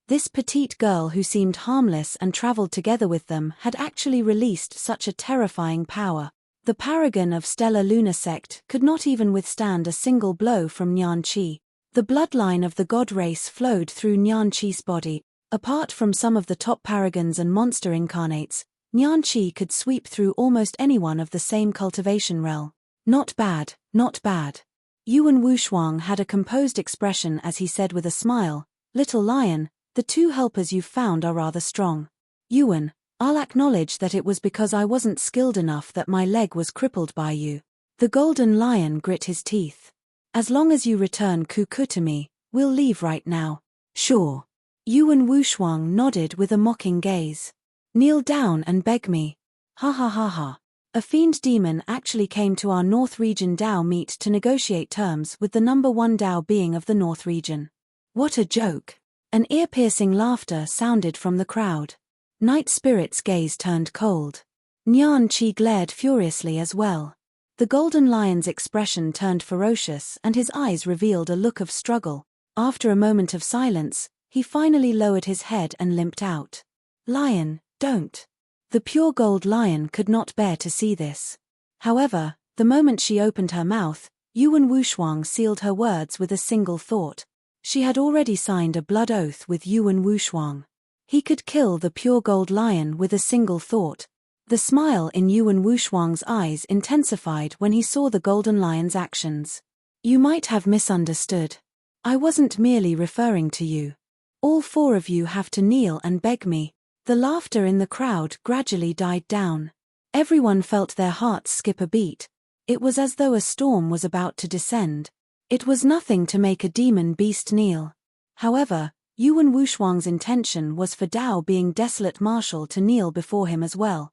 Speaker 1: This petite girl who seemed harmless and traveled together with them had actually released such a terrifying power. The paragon of Stellar Lunar Sect could not even withstand a single blow from Nian Qi. The bloodline of the god race flowed through Nian Qi's body. Apart from some of the top paragons and monster incarnates, Nian Qi could sweep through almost anyone of the same cultivation realm. Not bad, not bad. Yuan Wushuang had a composed expression as he said with a smile, "Little lion, the two helpers you've found are rather strong. Yuan, I'll acknowledge that it was because I wasn't skilled enough that my leg was crippled by you." The golden lion grit his teeth. "As long as you return Kuku to me, we'll leave right now." "Sure." Yuan Wushuang nodded with a mocking gaze. "Kneel down and beg me." "Ha ha ha ha. A fiend demon actually came to our North Region Dao meet to negotiate terms with the number one Dao being of the North Region." "What a joke." An ear-piercing laughter sounded from the crowd. Night Spirit's gaze turned cold. Nian Qi glared furiously as well. The golden lion's expression turned ferocious and his eyes revealed a look of struggle. After a moment of silence, he finally lowered his head and limped out. "Lion, don't." The pure gold lion could not bear to see this. However, the moment she opened her mouth, Yuan Wushuang sealed her words with a single thought. She had already signed a blood oath with Yuan Wushuang. He could kill the pure gold lion with a single thought. The smile in Yuan Wushuang's eyes intensified when he saw the golden lion's actions. "You might have misunderstood. I wasn't merely referring to you. All four of you have to kneel and beg me." The laughter in the crowd gradually died down. Everyone felt their hearts skip a beat. It was as though a storm was about to descend. It was nothing to make a demon beast kneel. However, Yuan Wushuang's intention was for Dao Being Desolate Marshal to kneel before him as well.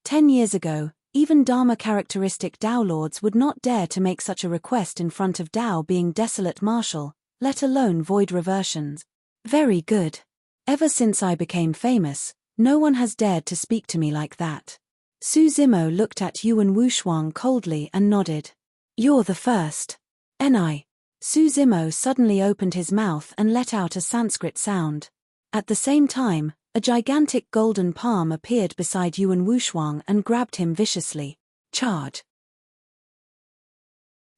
Speaker 1: 10 years ago, even Dharma characteristic Dao Lords would not dare to make such a request in front of Dao Being Desolate Marshal, let alone void reversions. "Very good. Ever since I became famous, no one has dared to speak to me like that." Su Zimo looked at Yuan Wushuang coldly and nodded. "You're the first. Ni." Su Zimo suddenly opened his mouth and let out a Sanskrit sound. At the same time, a gigantic golden palm appeared beside Yuan Wushuang and grabbed him viciously. "Charge."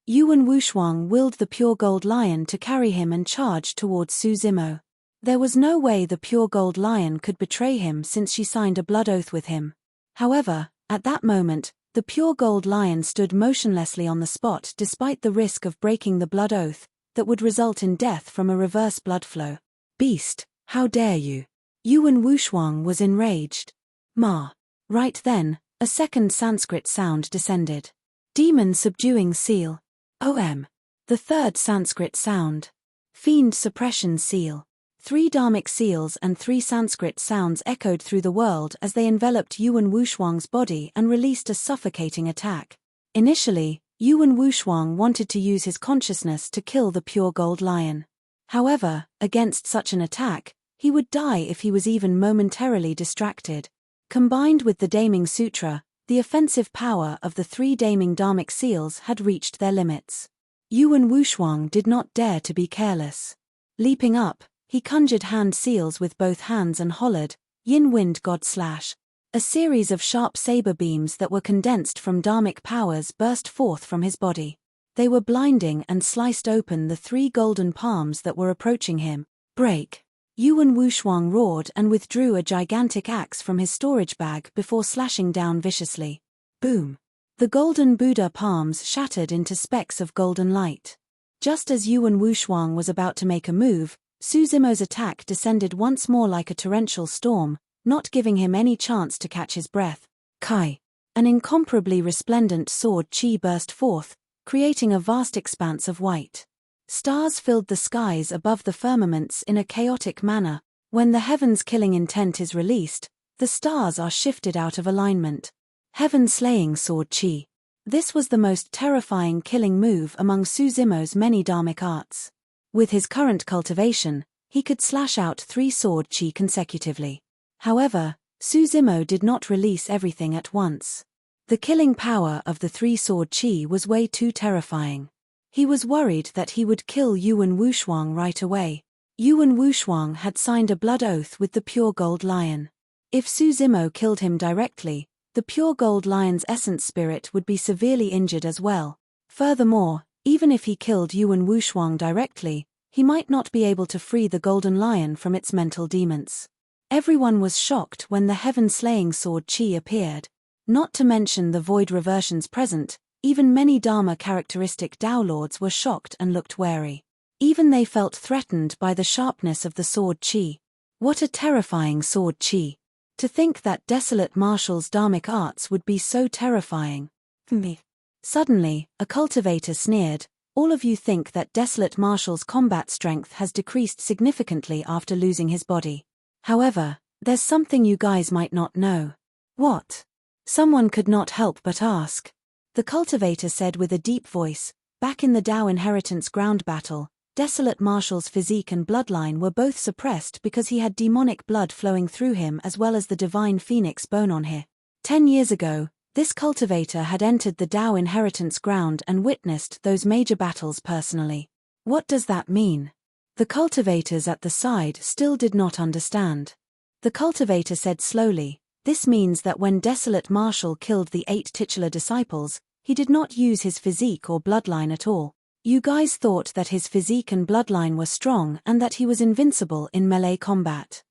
Speaker 1: Yuan Wushuang willed the pure gold lion to carry him and charged towards Su Zimo. There was no way the pure gold lion could betray him since she signed a blood oath with him. However, at that moment, the pure gold lion stood motionlessly on the spot despite the risk of breaking the blood oath that would result in death from a reverse blood flow. "Beast, how dare you!" Yuan Wushuang was enraged. "Ma." Right then, a second Sanskrit sound descended. "Demon subduing seal." "OM." The third Sanskrit sound. "Fiend suppression seal." 3 dharmic seals and 3 Sanskrit sounds echoed through the world as they enveloped Yuan Wushuang's body and released a suffocating attack. Initially, Yuan Wushuang wanted to use his consciousness to kill the pure gold lion. However, against such an attack, he would die if he was even momentarily distracted. Combined with the Daming Sutra, the offensive power of the 3 Daming Dharmic seals had reached their limits. Yuan Wushuang did not dare to be careless. Leaping up, he conjured hand seals with both hands and hollered, "Yin Wind God Slash." A series of sharp saber beams that were condensed from Dharmic powers burst forth from his body. They were blinding and sliced open the 3 golden palms that were approaching him. "Break!" Yuan Wushuang roared and withdrew a gigantic axe from his storage bag before slashing down viciously. Boom! The golden Buddha palms shattered into specks of golden light. Just as Yuan Wushuang was about to make a move, Su Zimo's attack descended once more like a torrential storm, not giving him any chance to catch his breath. Kai! An incomparably resplendent sword chi burst forth, creating a vast expanse of white. Stars filled the skies above the firmaments in a chaotic manner. When the heaven's killing intent is released, the stars are shifted out of alignment. Heaven-slaying sword chi. This was the most terrifying killing move among Su Zimo's many dharmic arts. With his current cultivation, he could slash out 3 sword chi consecutively. However, Su Zimo did not release everything at once. The killing power of the 3 sword chi was way too terrifying. He was worried that he would kill Yuan Wushuang right away. Yuan Wushuang had signed a blood oath with the pure gold lion. If Su Zimo killed him directly, the pure gold lion's essence spirit would be severely injured as well. Furthermore, even if he killed Yuan Wushuang directly, he might not be able to free the golden lion from its mental demons. Everyone was shocked when the heaven-slaying sword chi appeared. Not to mention the void reversions present, even many Dharma characteristic Dao Lords were shocked and looked wary. Even they felt threatened by the sharpness of the sword chi. What a terrifying sword chi! To think that desolate Martial's Dharmic arts would be so terrifying. Me. Suddenly, a cultivator sneered, "All of you think that desolate Martial's combat strength has decreased significantly after losing his body. However, there's something you guys might not know." "What?" someone could not help but ask. The cultivator said with a deep voice, "Back in the Dao Inheritance ground battle, Desolate Martial's physique and bloodline were both suppressed because he had demonic blood flowing through him as well as the divine phoenix bone on him. 10 years ago, this cultivator had entered the Dao Inheritance ground and witnessed those major battles personally." "What does that mean?" The cultivators at the side still did not understand. The cultivator said slowly, "This means that when Desolate Martial killed the 8 titular disciples, he did not use his physique or bloodline at all. You guys thought that his physique and bloodline were strong and that he was invincible in melee combat.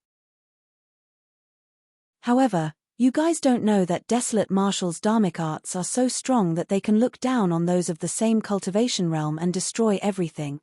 Speaker 1: However, you guys don't know that Desolate Martial's Dharmic arts are so strong that they can look down on those of the same cultivation realm and destroy everything."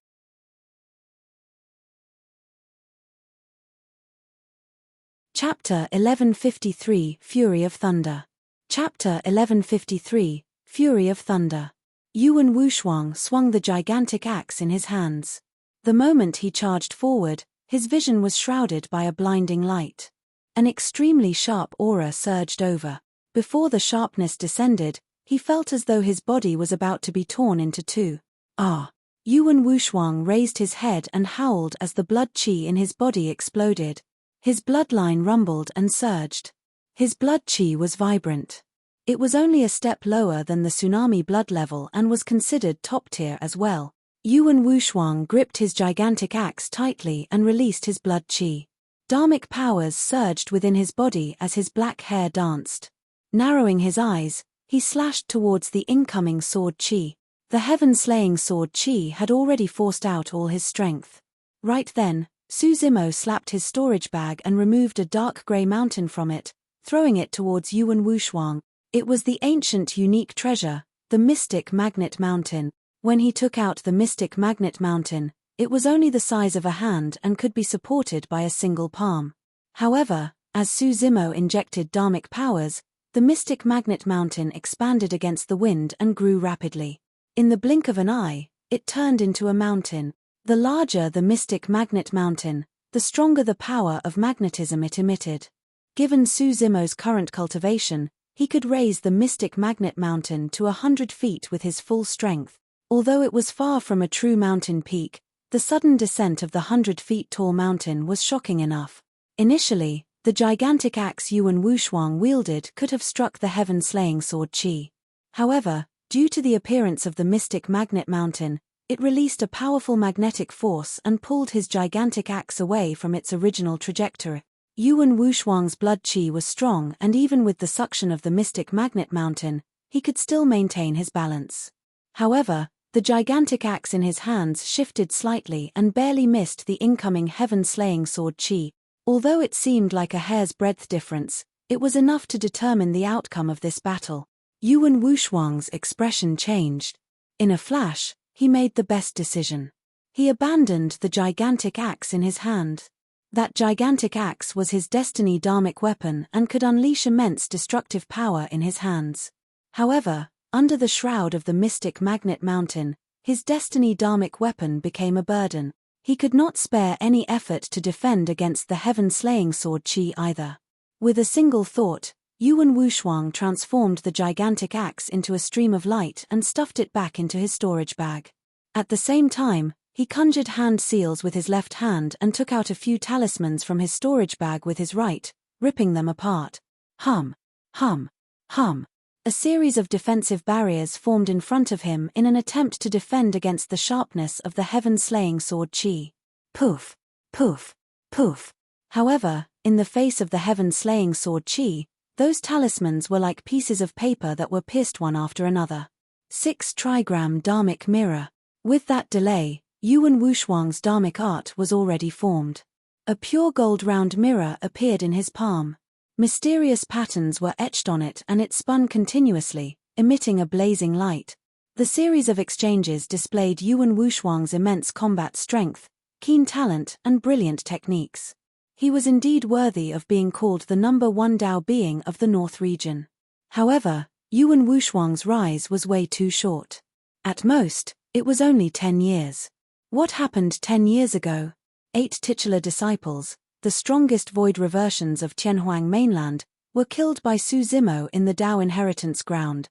Speaker 1: Chapter 1153 Fury of Thunder. Chapter 1153 Fury of Thunder. Yuan Wushuang swung the gigantic axe in his hands. The moment he charged forward, his vision was shrouded by a blinding light. An extremely sharp aura surged over. Before the sharpness descended, he felt as though his body was about to be torn into 2. "Ah!" Yuan Wushuang raised his head and howled as the blood chi in his body exploded. His bloodline rumbled and surged. His blood chi was vibrant. It was only a step lower than the tsunami blood level and was considered top tier as well. Yuan Wushuang gripped his gigantic axe tightly and released his blood chi. Dharmic powers surged within his body as his black hair danced. Narrowing his eyes, he slashed towards the incoming sword chi. The heaven-slaying sword chi had already forced out all his strength. Right then, Su Zimo slapped his storage bag and removed a dark grey mountain from it, throwing it towards Yuan Wushuang. It was the ancient unique treasure, the Mystic Magnet Mountain. When he took out the Mystic Magnet Mountain, it was only the size of a hand and could be supported by a single palm. However, as Su Zimo injected Dharmic powers, the Mystic Magnet Mountain expanded against the wind and grew rapidly. In the blink of an eye, it turned into a mountain. The larger the Mystic Magnet Mountain, the stronger the power of magnetism it emitted. Given Su Zimo's current cultivation, he could raise the mystic magnet mountain to 100 feet with his full strength. Although it was far from a true mountain peak, the sudden descent of the 100 feet tall mountain was shocking enough. Initially, the gigantic axe Yuan Wushuang wielded could have struck the heaven-slaying sword Qi. However, due to the appearance of the mystic magnet mountain, it released a powerful magnetic force and pulled his gigantic axe away from its original trajectory. Yuan Wushuang's blood Qi was strong, and even with the suction of the mystic magnet mountain, he could still maintain his balance. However, the gigantic axe in his hands shifted slightly and barely missed the incoming heaven-slaying sword Qi. Although it seemed like a hair's breadth difference, it was enough to determine the outcome of this battle. Yuan Wushuang's expression changed. In a flash, he made the best decision. He abandoned the gigantic axe in his hand. That gigantic axe was his destiny dharmic weapon and could unleash immense destructive power in his hands. However, under the shroud of the mystic magnet mountain, his destiny dharmic weapon became a burden. He could not spare any effort to defend against the heaven-slaying sword Qi either. With a single thought, Yuan Wushuang transformed the gigantic axe into a stream of light and stuffed it back into his storage bag. At the same time, he conjured hand seals with his left hand and took out a few talismans from his storage bag with his right, ripping them apart. Hum, hum, hum. A series of defensive barriers formed in front of him in an attempt to defend against the sharpness of the heaven-slaying sword Qi. Poof, poof, poof. However, in the face of the heaven-slaying sword Qi, those talismans were like pieces of paper that were pierced one after another. 6 trigram dharmic mirror. With that delay, Yuan Wushuang's dharmic art was already formed. A pure gold round mirror appeared in his palm. Mysterious patterns were etched on it and it spun continuously, emitting a blazing light. The series of exchanges displayed Yuan Wushuang's immense combat strength, keen talent, and brilliant techniques. He was indeed worthy of being called the #1 Dao being of the North region. However, Yuan Wushuang's rise was way too short. At most, it was only 10 years. What happened 10 years ago? 8 titular disciples, the strongest void reversions of Tianhuang mainland, were killed by Su Zimo in the Dao inheritance ground.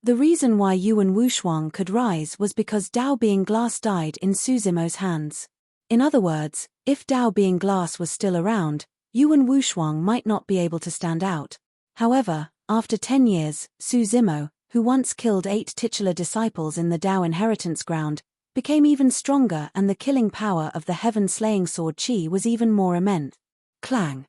Speaker 1: The reason why Yuan Wushuang could rise was because Dao being glass died in Su Zimo's hands. In other words, if Dao being glass was still around, Yuan Wushuang might not be able to stand out. However, after 10 years, Su Zimo, who once killed 8 titular disciples in the Dao inheritance ground, became even stronger, and the killing power of the heaven-slaying sword Qi was even more immense. Clang!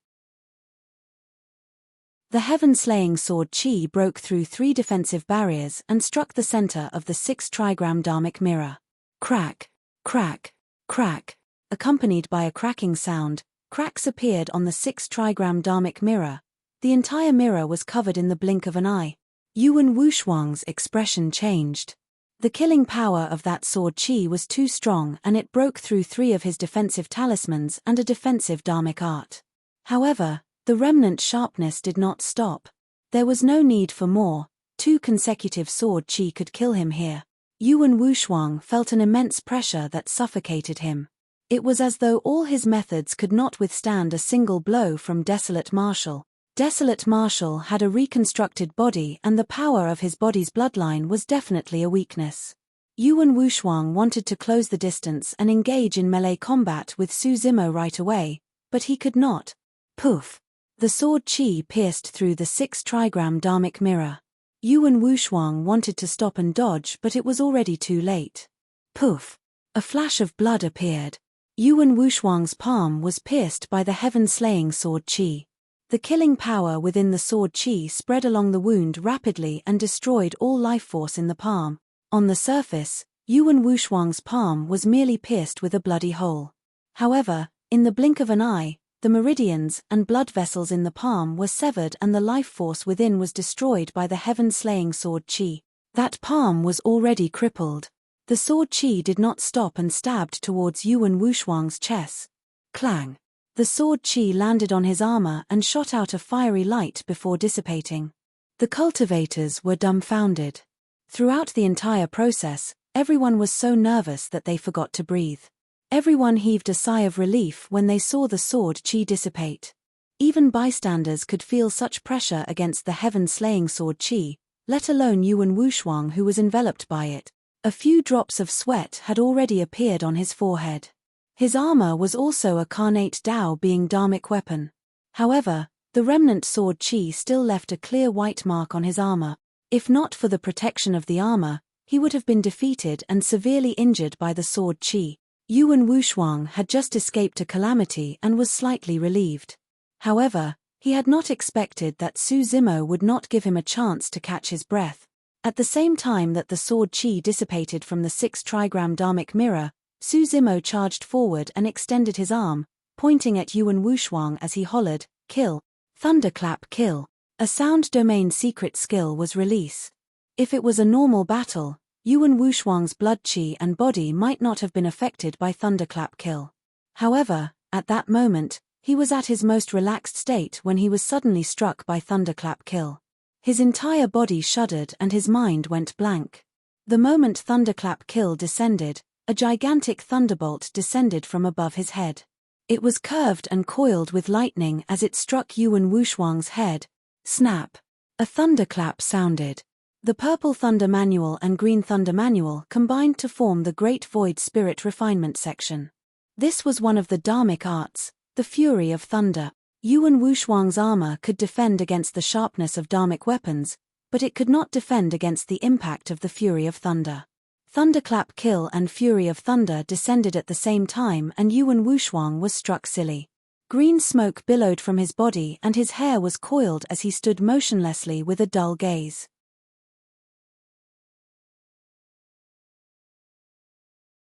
Speaker 1: The heaven-slaying sword Qi broke through 3 defensive barriers and struck the center of the 6 trigram dharmic mirror. Crack, crack, crack. Accompanied by a cracking sound, cracks appeared on the 6 trigram dharmic mirror. The entire mirror was covered in the blink of an eye. Yuan Wushuang's expression changed. The killing power of that sword Qi was too strong, and it broke through 3 of his defensive talismans and a defensive dharmic art. However, the remnant sharpness did not stop. There was no need for more. 2 consecutive sword Qi could kill him here. Yuan Wushuang felt an immense pressure that suffocated him. It was as though all his methods could not withstand a single blow from Desolate Marshal. Desolate Marshal had a reconstructed body, and the power of his body's bloodline was definitely a weakness. Yuan Wushuang wanted to close the distance and engage in melee combat with Su Zimo right away, but he could not. Poof! The sword Qi pierced through the 6 trigram dharmic mirror. Yuan Wushuang wanted to stop and dodge, but it was already too late. Poof! A flash of blood appeared. Yuan Wushuang's palm was pierced by the heaven-slaying sword Qi. The killing power within the sword Qi spread along the wound rapidly and destroyed all life force in the palm. On the surface, Yuan Wushuang's palm was merely pierced with a bloody hole. However, in the blink of an eye, the meridians and blood vessels in the palm were severed and the life force within was destroyed by the heaven-slaying sword Qi. That palm was already crippled. The sword Qi did not stop and stabbed towards Yuan Wushuang's chest. Clang! The sword Qi landed on his armor and shot out a fiery light before dissipating. The cultivators were dumbfounded. Throughout the entire process, everyone was so nervous that they forgot to breathe. Everyone heaved a sigh of relief when they saw the sword Qi dissipate. Even bystanders could feel such pressure against the heaven-slaying sword qi, let alone Yuan Wuxuang who was enveloped by it. A few drops of sweat had already appeared on his forehead. His armor was also a carnate Dao being dharmic weapon. However, the remnant sword qi still left a clear white mark on his armor. If not for the protection of the armor, he would have been defeated and severely injured by the sword qi. Yuan Wuxuang had just escaped a calamity and was slightly relieved. However, he had not expected that Su Zimo would not give him a chance to catch his breath. At the same time that the sword qi dissipated from the 6 trigram dharmic mirror, Su Zimo charged forward and extended his arm, pointing at Yuan Wuxuang as he hollered, "Kill! Thunderclap kill!" A sound domain secret skill was release. If it was a normal battle, Yuan Wuxuang's blood qi and body might not have been affected by Thunderclap kill. However, at that moment, he was at his most relaxed state when he was suddenly struck by Thunderclap kill. His entire body shuddered and his mind went blank. The moment Thunderclap kill descended, a gigantic thunderbolt descended from above his head. It was curved and coiled with lightning as it struck Yuan Wuxuang's head. Snap! A thunderclap sounded. The Purple Thunder Manual and Green Thunder Manual combined to form the Great Void Spirit Refinement section. This was one of the dharmic arts, the Fury of Thunder. Yuan Wuxuang's armor could defend against the sharpness of dharmic weapons, but it could not defend against the impact of the Fury of Thunder. Thunderclap kill and Fury of Thunder descended at the same time and Yuan Wuxuang was struck silly. Green smoke billowed from his body and his hair was coiled as he stood motionlessly with a dull gaze.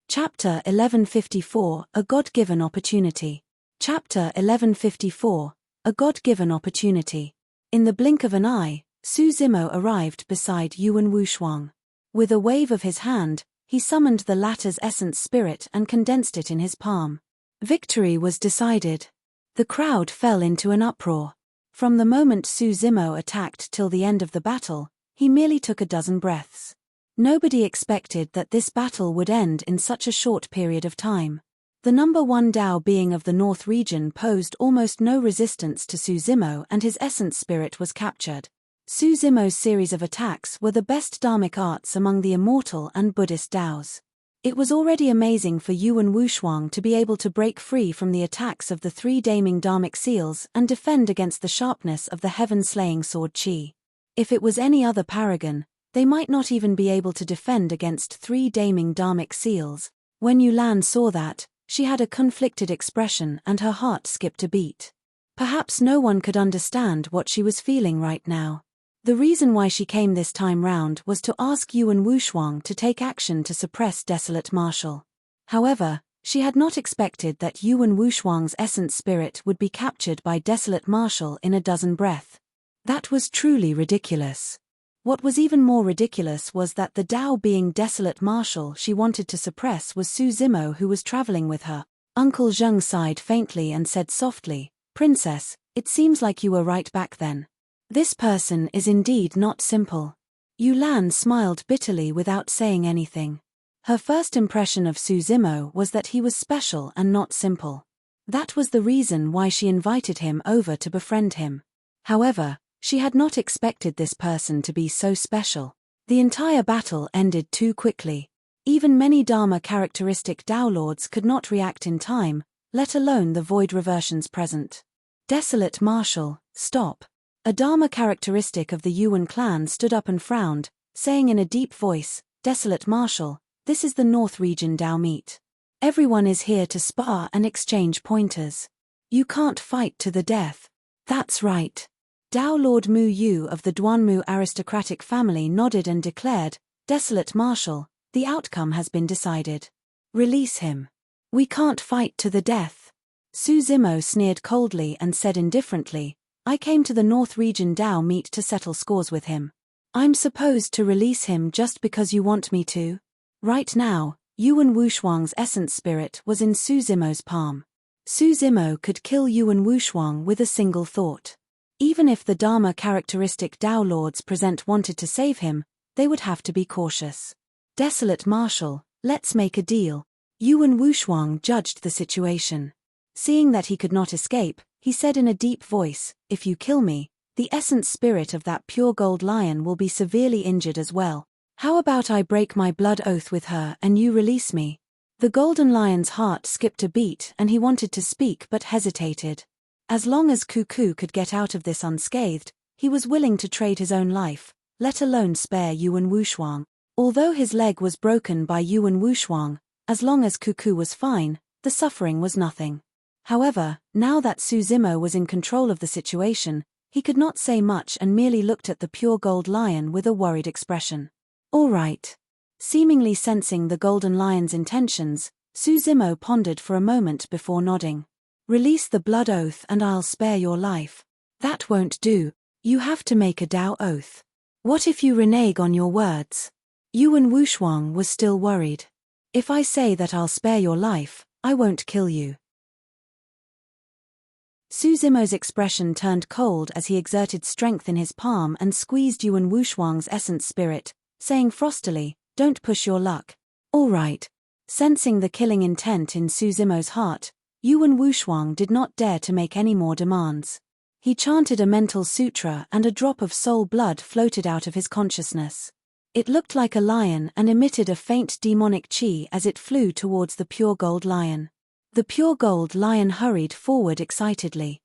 Speaker 1: Chapter 1154, A God-Given Opportunity. Chapter 1154, A God-Given Opportunity. In the blink of an eye, Su Zimo arrived beside Yuan Wuxuang. With a wave of his hand, he summoned the latter's essence spirit and condensed it in his palm. Victory was decided. The crowd fell into an uproar. From the moment Su Zimo attacked till the end of the battle, he merely took a dozen breaths. Nobody expected that this battle would end in such a short period of time. The number 1 Dao being of the North region posed almost no resistance to Su Zimo and his essence spirit was captured. Su Zimo's series of attacks were the best dharmic arts among the Immortal and Buddhist Daos. It was already amazing for Yuan Wuxuang to be able to break free from the attacks of the 3 Daming dharmic seals and defend against the sharpness of the heaven-slaying sword qi. If it was any other paragon, they might not even be able to defend against 3 Daming dharmic seals. When Yulan saw that, she had a conflicted expression and her heart skipped a beat. Perhaps no one could understand what she was feeling right now. The reason why she came this time round was to ask Yuan Wuxuang to take action to suppress Desolate Marshal. However, she had not expected that Yuan Wuxuang's essence spirit would be captured by Desolate Marshal in a dozen breaths. That was truly ridiculous. What was even more ridiculous was that the Dao being Desolate Marshal she wanted to suppress was Su Zimo who was traveling with her. Uncle Zheng sighed faintly and said softly, "Princess, it seems like you were right back then. This person is indeed not simple." Yulan smiled bitterly without saying anything. Her first impression of Su Zimo was that he was special and not simple. That was the reason why she invited him over to befriend him. However, she had not expected this person to be so special. The entire battle ended too quickly. Even many Dharma characteristic Dao Lords could not react in time, let alone the void reversions present. Desolate Marshal, stop. A Dharma characteristic of the Yuan clan stood up and frowned, saying in a deep voice, "Desolate Marshal, this is the North region Dao meet. Everyone is here to spar and exchange pointers. You can't fight to the death." "That's right." Dao Lord Mu Yu of the Duanmu aristocratic family nodded and declared, "Desolate Marshal, the outcome has been decided. Release him." "We can't fight to the death." Su Zimo sneered coldly and said indifferently, "I came to the North region Dao meet to settle scores with him. I'm supposed to release him just because you want me to?" Right now, Yuan Wuxuang's essence spirit was in Su Zimo's palm. Su Zimo could kill Yuan Wuxuang with a single thought. Even if the Dharma characteristic Dao Lords present wanted to save him, they would have to be cautious. "Desolate Marshal, let's make a deal." Yuan Wuxuang judged the situation. Seeing that he could not escape, he said in a deep voice, "If you kill me, the essence spirit of that pure gold lion will be severely injured as well. How about I break my blood oath with her and you release me?" The golden lion's heart skipped a beat and he wanted to speak but hesitated. As long as Cuckoo could get out of this unscathed, he was willing to trade his own life, let alone spare Yuan Wushuang. Although his leg was broken by Yuan Wushuang, as long as Cuckoo was fine, the suffering was nothing. However, now that Su Zimo was in control of the situation, he could not say much and merely looked at the pure gold lion with a worried expression. "All right." Seemingly sensing the golden lion's intentions, Su Zimo pondered for a moment before nodding. "Release the blood oath and I'll spare your life." "That won't do. You have to make a Dao oath." "What if you renege on your words?" Yuan Wushuang was still worried. "If I say that I'll spare your life, I won't kill you." Su Zimo's expression turned cold as he exerted strength in his palm and squeezed Yuan Wushuang's essence spirit, saying frostily, "Don't push your luck." "All right." Sensing the killing intent in Su Zimo's heart, Yuan Wushuang did not dare to make any more demands. He chanted a mental sutra and a drop of soul blood floated out of his consciousness. It looked like a lion and emitted a faint demonic chi as it flew towards the pure gold lion. The pure gold lion hurried forward excitedly.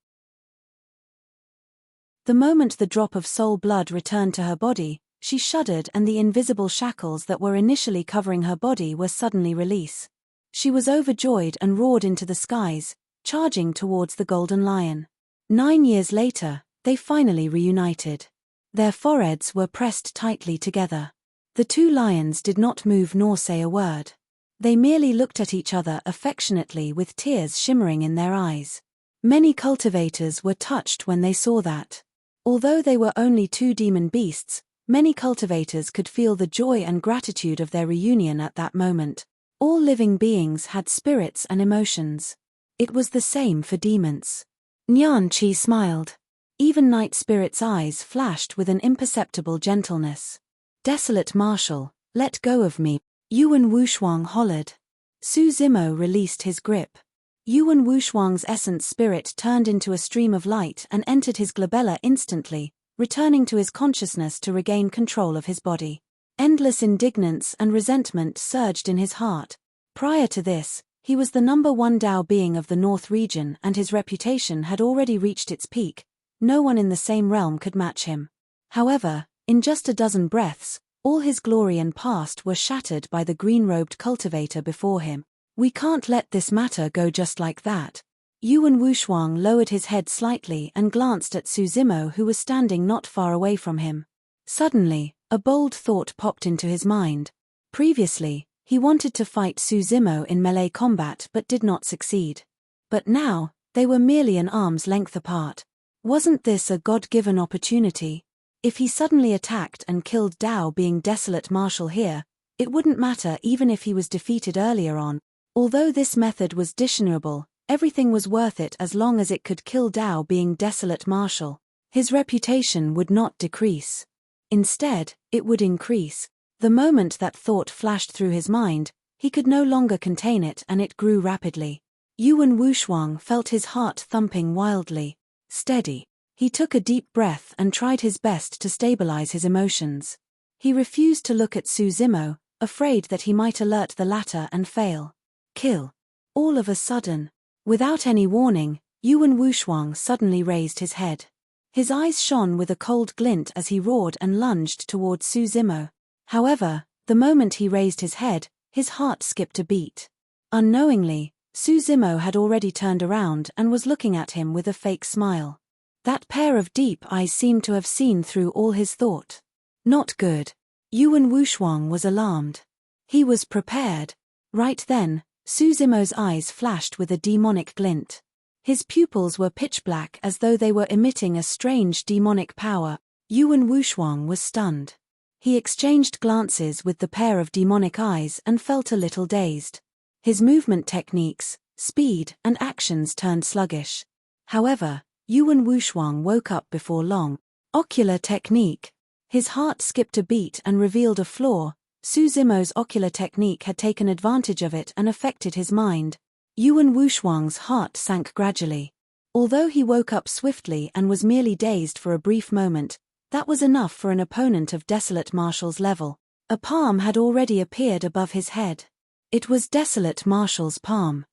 Speaker 1: The moment the drop of soul blood returned to her body, she shuddered and the invisible shackles that were initially covering her body were suddenly released. She was overjoyed and roared into the skies, charging towards the golden lion. 9 years later, they finally reunited. Their foreheads were pressed tightly together. The two lions did not move nor say a word. They merely looked at each other affectionately with tears shimmering in their eyes. Many cultivators were touched when they saw that. Although they were only two demon beasts, many cultivators could feel the joy and gratitude of their reunion at that moment. All living beings had spirits and emotions. It was the same for demons. Nian Qi smiled. Even Night Spirit's eyes flashed with an imperceptible gentleness. "Desolate Marshal, let go of me." Yuan Wushuang hollered. Su Zimo released his grip. Yuan Wushuang's essence spirit turned into a stream of light and entered his glabella instantly, returning to his consciousness to regain control of his body. Endless indignance and resentment surged in his heart. Prior to this, he was the #1 Dao being of the North region and his reputation had already reached its peak. No one in the same realm could match him. However, in just a dozen breaths, all his glory and past were shattered by the green-robed cultivator before him. "We can't let this matter go just like that." Yuan Wushuang lowered his head slightly and glanced at Su Zimo who was standing not far away from him. Suddenly, a bold thought popped into his mind. Previously, he wanted to fight Su Zimo in melee combat but did not succeed. But now, they were merely an arm's length apart. Wasn't this a God-given opportunity? If he suddenly attacked and killed Dao being Desolate Marshal here, it wouldn't matter even if he was defeated earlier on. Although this method was dishonorable, everything was worth it as long as it could kill Dao being Desolate Marshal. His reputation would not decrease. Instead, it would increase. The moment that thought flashed through his mind, he could no longer contain it and it grew rapidly. Yuan Wushuang felt his heart thumping wildly. Steady. He took a deep breath and tried his best to stabilize his emotions. He refused to look at Su Zimo, afraid that he might alert the latter and fail. Kill. All of a sudden, without any warning, Yuan Wushuang suddenly raised his head. His eyes shone with a cold glint as he roared and lunged towards Su Zimo. However, the moment he raised his head, his heart skipped a beat. Unknowingly, Su Zimo had already turned around and was looking at him with a fake smile. That pair of deep eyes seemed to have seen through all his thought. Not good. Yuan Wushuang was alarmed. He was prepared. Right then, Su Zimo's eyes flashed with a demonic glint. His pupils were pitch black as though they were emitting a strange demonic power. Yuan Wushuang was stunned. He exchanged glances with the pair of demonic eyes and felt a little dazed. His movement techniques, speed, and actions turned sluggish. However, Yuan Wushuang woke up before long. Ocular technique. His heart skipped a beat and revealed a flaw. Su Zimo's ocular technique had taken advantage of it and affected his mind. Yuan Wushuang's heart sank gradually. Although he woke up swiftly and was merely dazed for a brief moment, that was enough for an opponent of Desolate Marshal's level. A palm had already appeared above his head. It was Desolate Marshal's palm.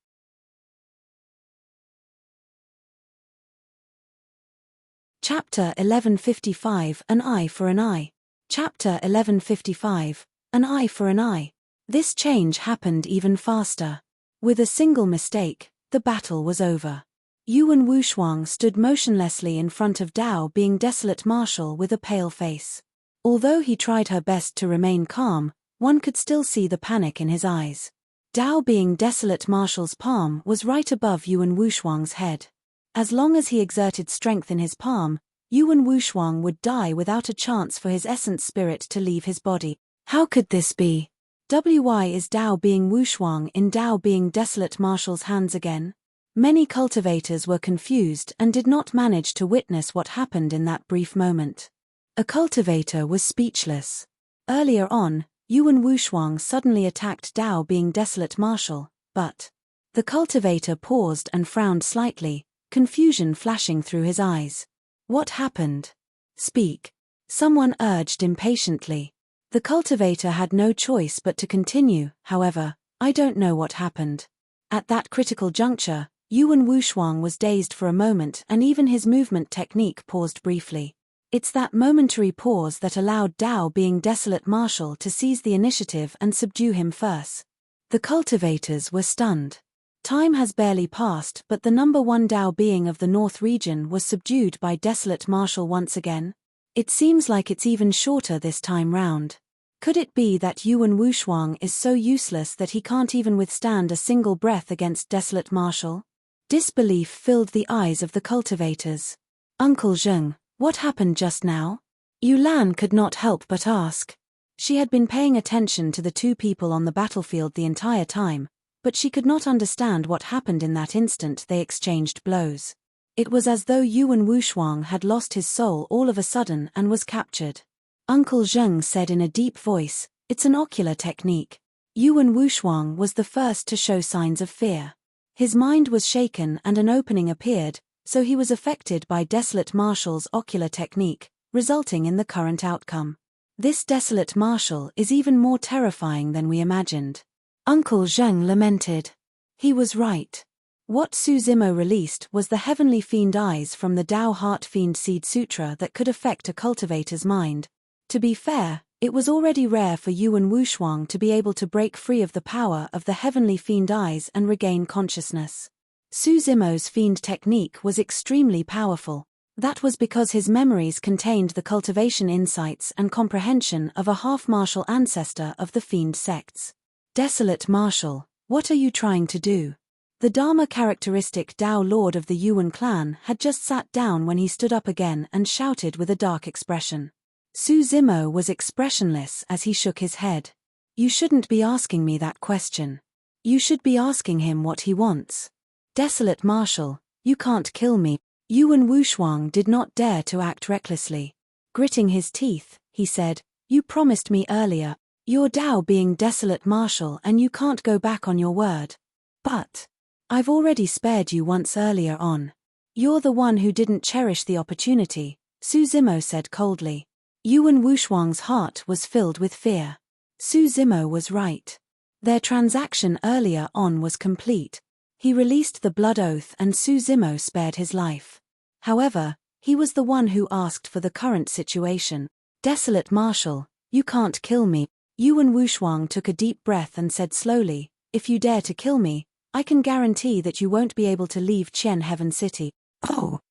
Speaker 1: Chapter 1155 An Eye for an Eye. Chapter 1155 An Eye for an Eye. This change happened even faster. With a single mistake, the battle was over. Yuan Wushuang stood motionlessly in front of Dao Being Desolate Marshal with a pale face. Although he tried her best to remain calm, one could still see the panic in his eyes. Dao Being Desolate Marshal's palm was right above Yuan Wushuang's head. As long as he exerted strength in his palm, Yuan Wushuang would die without a chance for his essence spirit to leave his body. How could this be? Why is Dao Being Wushuang in Dao Being Desolate Marshal's hands again? Many cultivators were confused and did not manage to witness what happened in that brief moment. A cultivator was speechless. Earlier on, Yuan Wushuang suddenly attacked Dao Being Desolate Marshal, but the cultivator paused and frowned slightly, confusion flashing through his eyes. What happened? Speak. Someone urged impatiently. The cultivator had no choice but to continue. However, I don't know what happened. At that critical juncture, Yuan Wushuang was dazed for a moment and even his movement technique paused briefly. It's that momentary pause that allowed Dao Being Desolate Marshal to seize the initiative and subdue him first. The cultivators were stunned. Time has barely passed, but the number one Dao Being of the North region was subdued by Desolate Marshal once again. It seems like it's even shorter this time round. Could it be that Yuan Wushuang is so useless that he can't even withstand a single breath against Desolate Marshal? Disbelief filled the eyes of the cultivators. Uncle Zheng, what happened just now? Yulan could not help but ask. She had been paying attention to the two people on the battlefield the entire time, but she could not understand what happened in that instant they exchanged blows. It was as though Yuan Wushuang had lost his soul all of a sudden and was captured. Uncle Zheng said in a deep voice, "It's an ocular technique." Yuan Wushuang was the first to show signs of fear. His mind was shaken and an opening appeared, so he was affected by Desolate Marshal's ocular technique, resulting in the current outcome. This Desolate Marshal is even more terrifying than we imagined. Uncle Zheng lamented. He was right. What Su Zimo released was the heavenly fiend eyes from the Tao Heart Fiend Seed Sutra that could affect a cultivator's mind. To be fair, it was already rare for Yuan Wushuang to be able to break free of the power of the heavenly fiend eyes and regain consciousness. Su Zimo's fiend technique was extremely powerful. That was because his memories contained the cultivation insights and comprehension of a half-martial ancestor of the fiend sects. Desolate Marshal, what are you trying to do? The Dharma characteristic Tao Lord of the Yuan clan had just sat down when he stood up again and shouted with a dark expression. Su Zimo was expressionless as he shook his head. You shouldn't be asking me that question. You should be asking him what he wants. Desolate Marshal, you can't kill me. Yuan Wushuang did not dare to act recklessly. Gritting his teeth, he said, "You promised me earlier. You're Dao Being Desolate Marshal and you can't go back on your word. But I've already spared you once earlier on. You're the one who didn't cherish the opportunity," Su Zimo said coldly. Yuan Wushuang's heart was filled with fear. Su Zimo was right. Their transaction earlier on was complete. He released the blood oath and Su Zimo spared his life. However, he was the one who asked for the current situation. Desolate Marshal, you can't kill me. Yuan Wushuang took a deep breath and said slowly, "If you dare to kill me, I can guarantee that you won't be able to leave Qian Heaven City." Oh!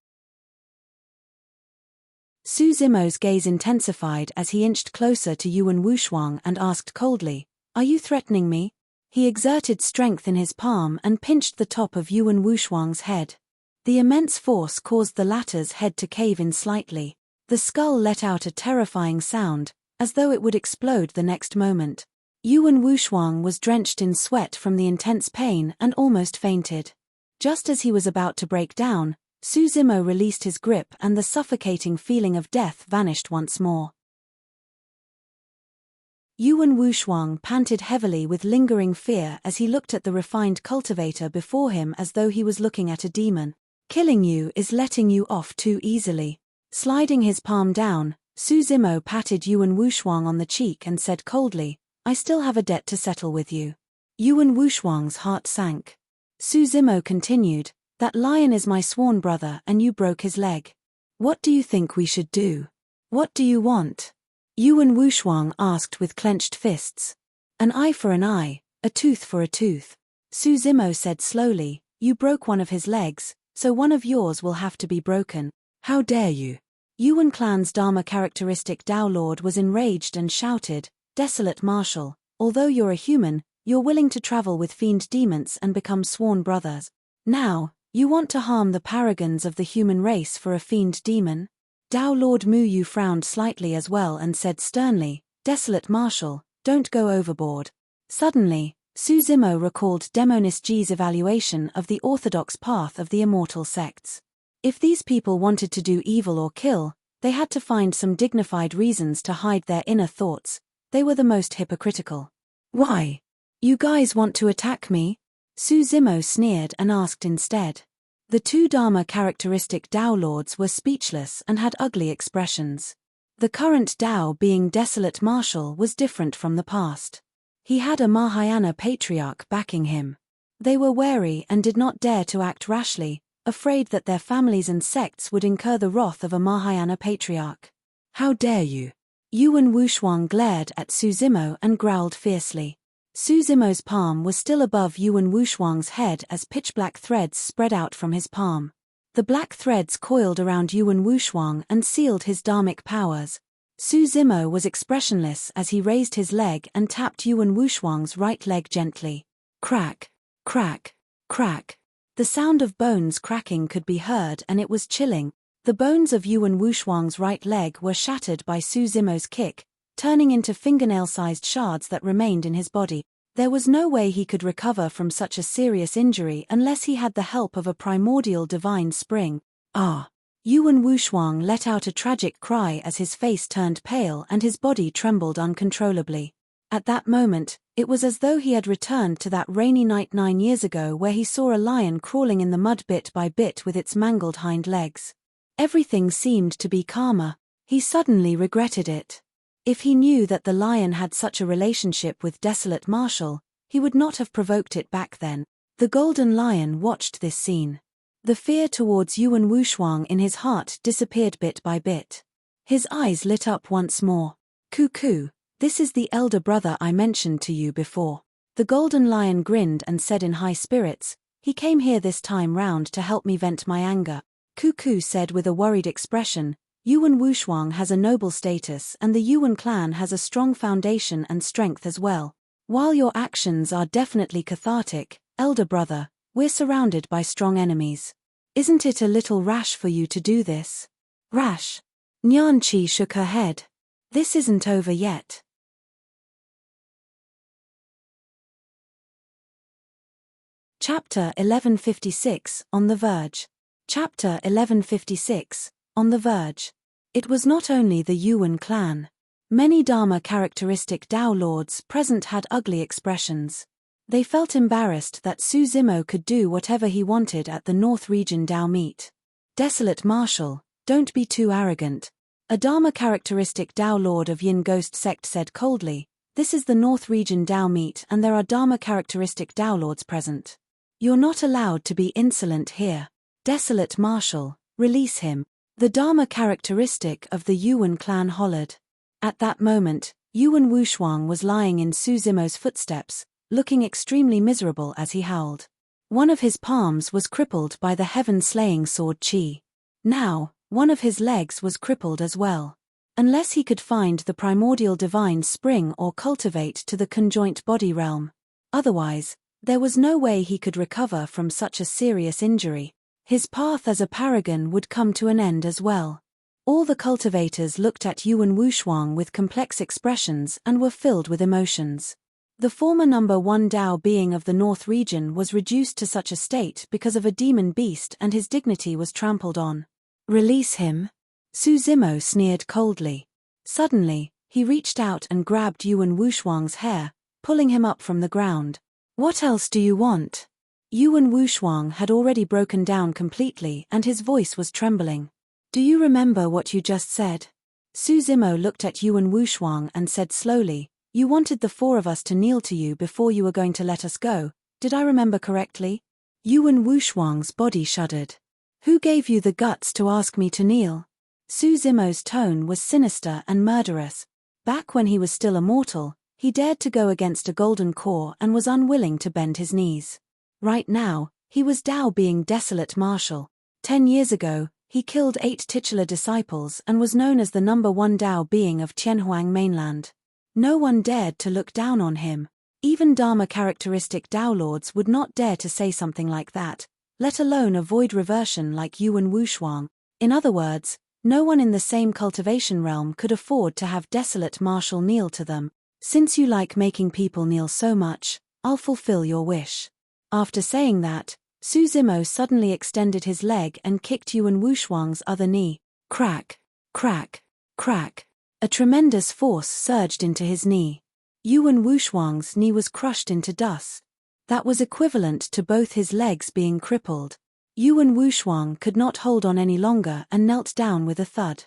Speaker 1: Su Zimo's gaze intensified as he inched closer to Yuan Wushuang and asked coldly, "Are you threatening me?" He exerted strength in his palm and pinched the top of Yuan Wushuang's head. The immense force caused the latter's head to cave in slightly. The skull let out a terrifying sound, as though it would explode the next moment. Yuan Wushuang was drenched in sweat from the intense pain and almost fainted. Just as he was about to break down, Su Zimo released his grip and the suffocating feeling of death vanished once more. Yuan Wushuang panted heavily with lingering fear as he looked at the refined cultivator before him as though he was looking at a demon. Killing you is letting you off too easily. Sliding his palm down, Su Zimo patted Yuan Wushuang on the cheek and said coldly, I still have a debt to settle with you. Yuan Wushuang's heart sank. Su Zimo continued, that lion is my sworn brother and you broke his leg. What do you think we should do? What do you want? Yuan Wushuang asked with clenched fists. An eye for an eye, a tooth for a tooth. Su Zimo said slowly, you broke one of his legs, so one of yours will have to be broken. How dare you? Yuan clan's Dharma characteristic Tao Lord was enraged and shouted, Desolate Marshal, although you're a human, you're willing to travel with fiend demons and become sworn brothers. Now, you want to harm the paragons of the human race for a fiend demon? Tao Lord Mu Yu frowned slightly as well and said sternly, Desolate Marshal, don't go overboard. Suddenly, Su Zimo recalled Demonist Ji's evaluation of the orthodox path of the Immortal sects. If these people wanted to do evil or kill, they had to find some dignified reasons to hide their inner thoughts. They were the most hypocritical. Why? You guys want to attack me? Su Zimo sneered and asked instead. The two Dharma characteristic Tao Lords were speechless and had ugly expressions. The current Tao being Desolate Marshal was different from the past. He had a Mahayana patriarch backing him. They were wary and did not dare to act rashly, afraid that their families and sects would incur the wrath of a Mahayana patriarch. How dare you? Yuan Wushuang glared at Su Zimo and growled fiercely. Su Zimo's palm was still above Yuan Wushuang's head as pitch-black threads spread out from his palm. The black threads coiled around Yuan Wushuang and sealed his dharmic powers. Su Zimo was expressionless as he raised his leg and tapped Yuan Wushuang's right leg gently. Crack, crack, crack. The sound of bones cracking could be heard and it was chilling. The bones of Yuan Wushuang's right leg were shattered by Su Zimo's kick, turning into fingernail-sized shards that remained in his body. There was no way he could recover from such a serious injury unless he had the help of a primordial divine spring. Ah! Yuan Wushuang let out a tragic cry as his face turned pale and his body trembled uncontrollably. At that moment, it was as though he had returned to that rainy night 9 years ago where he saw a lion crawling in the mud bit by bit with its mangled hind legs. Everything seemed to be calmer. He suddenly regretted it. If he knew that the lion had such a relationship with Desolate Marshal, he would not have provoked it back then. The golden lion watched this scene. The fear towards Yuan Wushuang in his heart disappeared bit by bit. His eyes lit up once more. Cuckoo, this is the elder brother I mentioned to you before. The golden lion grinned and said in high spirits, he came here this time round to help me vent my anger. Cuckoo said with a worried expression, Yuan Wushuang has a noble status and the Yuan clan has a strong foundation and strength as well. While your actions are definitely cathartic, elder brother, we're surrounded by strong enemies. Isn't it a little rash for you to do this? Rash? Nyan Chi shook her head. This isn't over yet. Chapter 1156, On the Verge. Chapter 1156, On the Verge. It was not only the Yuan clan. Many Dharma characteristic Tao Lords present had ugly expressions. They felt embarrassed that Su Zimo could do whatever he wanted at the North Region Tao meet. Desolate Marshal, don't be too arrogant. A Dharma characteristic Tao Lord of Yin Ghost sect said coldly, this is the North Region Tao meet and there are Dharma characteristic Tao Lords present. You're not allowed to be insolent here. Desolate Marshal, release him. The Dharma characteristic of the Yuan clan hollered. At that moment, Yuan Wushuang was lying in Su Zimo's footsteps, looking extremely miserable as he howled. One of his palms was crippled by the heaven-slaying sword Qi. Now, one of his legs was crippled as well. Unless he could find the primordial divine spring or cultivate to the conjoint body realm. Otherwise, there was no way he could recover from such a serious injury. His path as a paragon would come to an end as well. All the cultivators looked at Yuan Wushuang with complex expressions and were filled with emotions. The former number 1 Tao being of the North region was reduced to such a state because of a demon beast and his dignity was trampled on. Release him? Su Zimo sneered coldly. Suddenly, He reached out and grabbed Yuan Wushuang's hair, pulling him up from the ground. What else do you want? Yuan Wushuang had already broken down completely and his voice was trembling. Do you remember what you just said? Su Zimo looked at Yuan Wushuang and said slowly, you wanted the four of us to kneel to you before you were going to let us go, did I remember correctly? Yuan Wushuang's body shuddered. Who gave you the guts to ask me to kneel? Su Zimo's tone was sinister and murderous. Back when he was still immortal, he dared to go against a golden core and was unwilling to bend his knees. Right now, he was Dao being desolate marshal. 10 years ago, he killed 8 titular disciples and was known as the #1 Dao being of Tianhuang mainland. No one dared to look down on him. Even Dharma-characteristic Dao lords would not dare to say something like that, let alone avoid reversion like Yuan Wushuang. In other words, no one in the same cultivation realm could afford to have desolate marshal kneel to them. Since you like making people kneel so much, I'll fulfill your wish. After saying that, Su Zimo suddenly extended his leg and kicked Yuan Wushuang's other knee. Crack, crack, crack. A tremendous force surged into his knee. Yuan Wushuang's knee was crushed into dust. That was equivalent to both his legs being crippled. Yuan Wushuang could not hold on any longer and knelt down with a thud.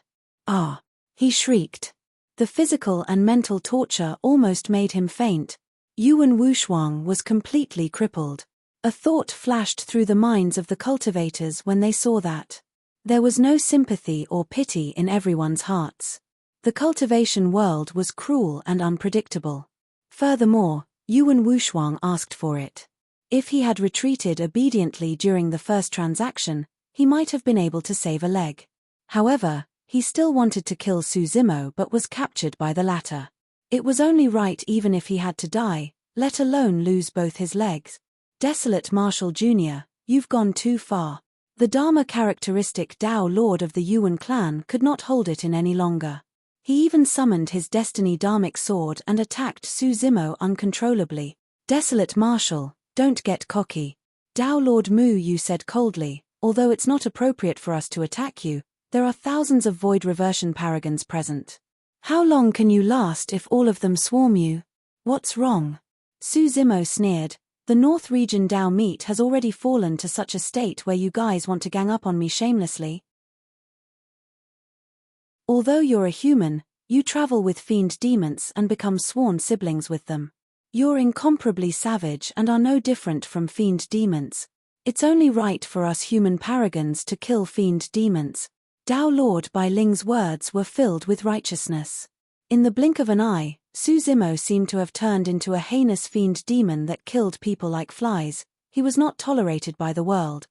Speaker 1: Ah! He shrieked. The physical and mental torture almost made him faint. Yuan Wushuang was completely crippled. A thought flashed through the minds of the cultivators when they saw that. There was no sympathy or pity in everyone's hearts. The cultivation world was cruel and unpredictable. Furthermore, Yuan Wushuang asked for it. If he had retreated obediently during the first transaction, he might have been able to save a leg. However, he still wanted to kill Su Zimo but was captured by the latter. It was only right even if he had to die, let alone lose both his legs. Desolate Marshal Jr., you've gone too far. The Dharma-characteristic Dao Lord of the Yuan clan could not hold it in any longer. He even summoned his Destiny Dharmic sword and attacked Su Zimo uncontrollably. Desolate Marshal, don't get cocky. Dao Lord Mu, you said coldly, although it's not appropriate for us to attack you, there are thousands of void reversion paragons present. How long can you last if all of them swarm you? What's wrong? Su Zimo sneered, the North Region Dao meat has already fallen to such a state where you guys want to gang up on me shamelessly. Although you're a human, you travel with fiend demons and become sworn siblings with them. You're incomparably savage and are no different from fiend demons. It's only right for us human paragons to kill fiend demons. Dao Lord Bai Ling's words were filled with righteousness. In the blink of an eye, Su Zimo seemed to have turned into a heinous fiend demon that killed people like flies. He was not tolerated by the world.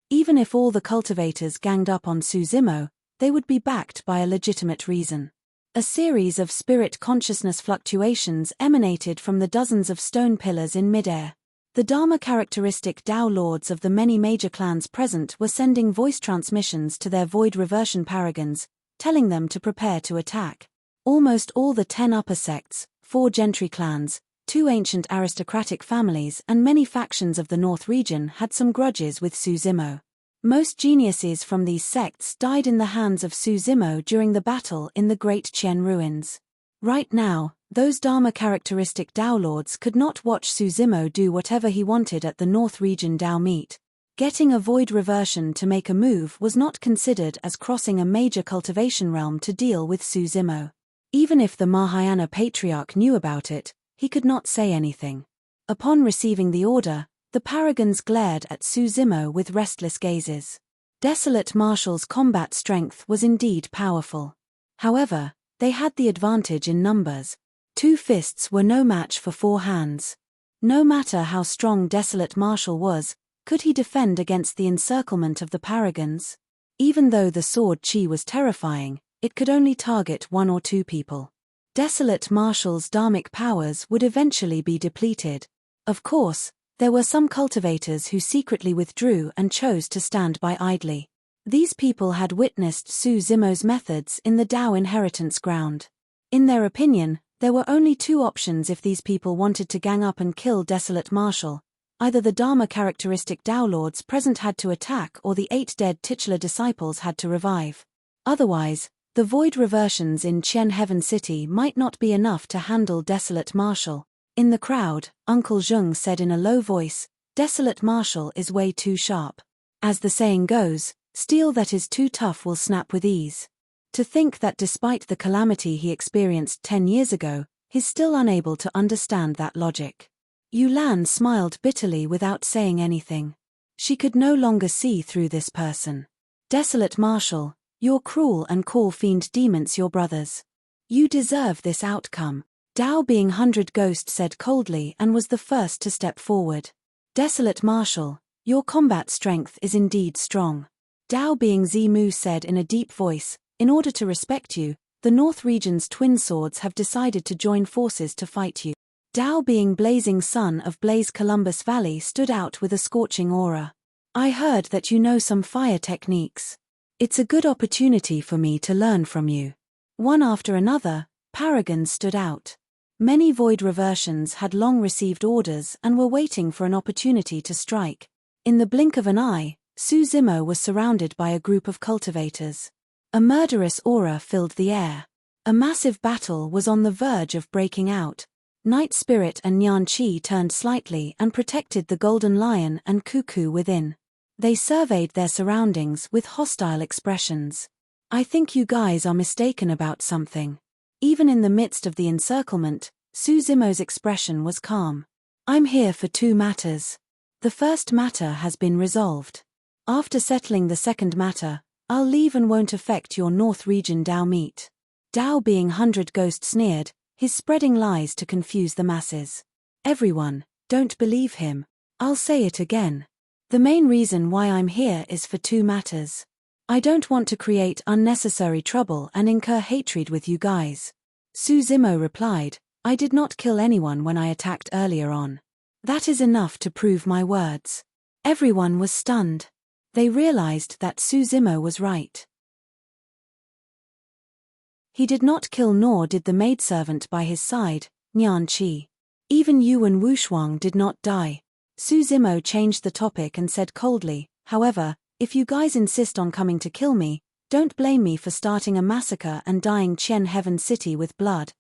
Speaker 1: Even if all the cultivators ganged up on Su Zimo, they would be backed by a legitimate reason. A series of spirit consciousness fluctuations emanated from the dozens of stone pillars in midair. The Dharma-characteristic Dao lords of the many major clans present were sending voice transmissions to their void reversion paragons, telling them to prepare to attack. Almost all the 10 upper sects, 4 gentry clans, 2 ancient aristocratic families and many factions of the North region had some grudges with Su Zimo. Most geniuses from these sects died in the hands of Su Zimo during the battle in the Great Qian ruins. Right now, those Dharma-characteristic Dao lords could not watch Su Zimo do whatever he wanted at the North region Dao meet. Getting a void reversion to make a move was not considered as crossing a major cultivation realm to deal with Su Zimo. Even if the Mahayana Patriarch knew about it, he could not say anything. Upon receiving the order, the paragons glared at Su Zimo with restless gazes. Desolate Marshal's combat strength was indeed powerful. However, they had the advantage in numbers. 2 fists were no match for 4 hands. No matter how strong Desolate Marshal was, could he defend against the encirclement of the paragons? Even though the sword chi was terrifying, it could only target 1 or 2 people. Desolate Marshal's dharmic powers would eventually be depleted. Of course, there were some cultivators who secretly withdrew and chose to stand by idly. These people had witnessed Su Zimo's methods in the Dao inheritance ground. In their opinion, there were only 2 options if these people wanted to gang up and kill Desolate Marshal. Either the Dharma-characteristic Dao lords present had to attack or the 8 dead titular disciples had to revive. Otherwise, The void reversions in Qian Heaven City might not be enough to handle Desolate Marshal. In the crowd, Uncle Zheng said in a low voice, "Desolate Marshal is way too sharp. As the saying goes, steel that is too tough will snap with ease." To think that despite the calamity he experienced 10 years ago, he's still unable to understand that logic. Yulan smiled bitterly without saying anything. She could no longer see through this person. "Desolate Marshal, you're cruel and call fiend demons your brothers. You deserve this outcome," Dao Being 100 Ghost said coldly and was the first to step forward. "Desolate Marshal, your combat strength is indeed strong." Dao Being Zimu said in a deep voice, "In order to respect you, the North Region's twin swords have decided to join forces to fight you." Dao Being Blazing Sun of Blaze Columbus Valley stood out with a scorching aura. "I heard that you know some fire techniques. It's a good opportunity for me to learn from you." One after another, paragons stood out. Many void reversions had long received orders and were waiting for an opportunity to strike. In the blink of an eye, Su Zimo was surrounded by a group of cultivators. A murderous aura filled the air. A massive battle was on the verge of breaking out. Night Spirit and Nian Qi turned slightly and protected the Golden Lion and Cuckoo within. They surveyed their surroundings with hostile expressions. "I think you guys are mistaken about something." Even in the midst of the encirclement, Su Zimo's expression was calm. "I'm here for 2 matters. The first matter has been resolved. After settling the second matter, I'll leave and won't affect your North Region Dao meet." Dao Being 100 Ghost sneered, his spreading lies to confuse the masses. "Everyone, don't believe him. I'll say it again. The main reason why I'm here is for 2 matters. I don't want to create unnecessary trouble and incur hatred with you guys." Su Zimo replied, "I did not kill anyone when I attacked earlier on. That is enough to prove my words." Everyone was stunned. They realized that Su Zimo was right. He did not kill, nor did the maidservant by his side, Nian Qi. Even Yuan Wushuang did not die. Su Zimo changed the topic and said coldly, "However, if you guys insist on coming to kill me, don't blame me for starting a massacre and dyeing Qian Heaven City with blood."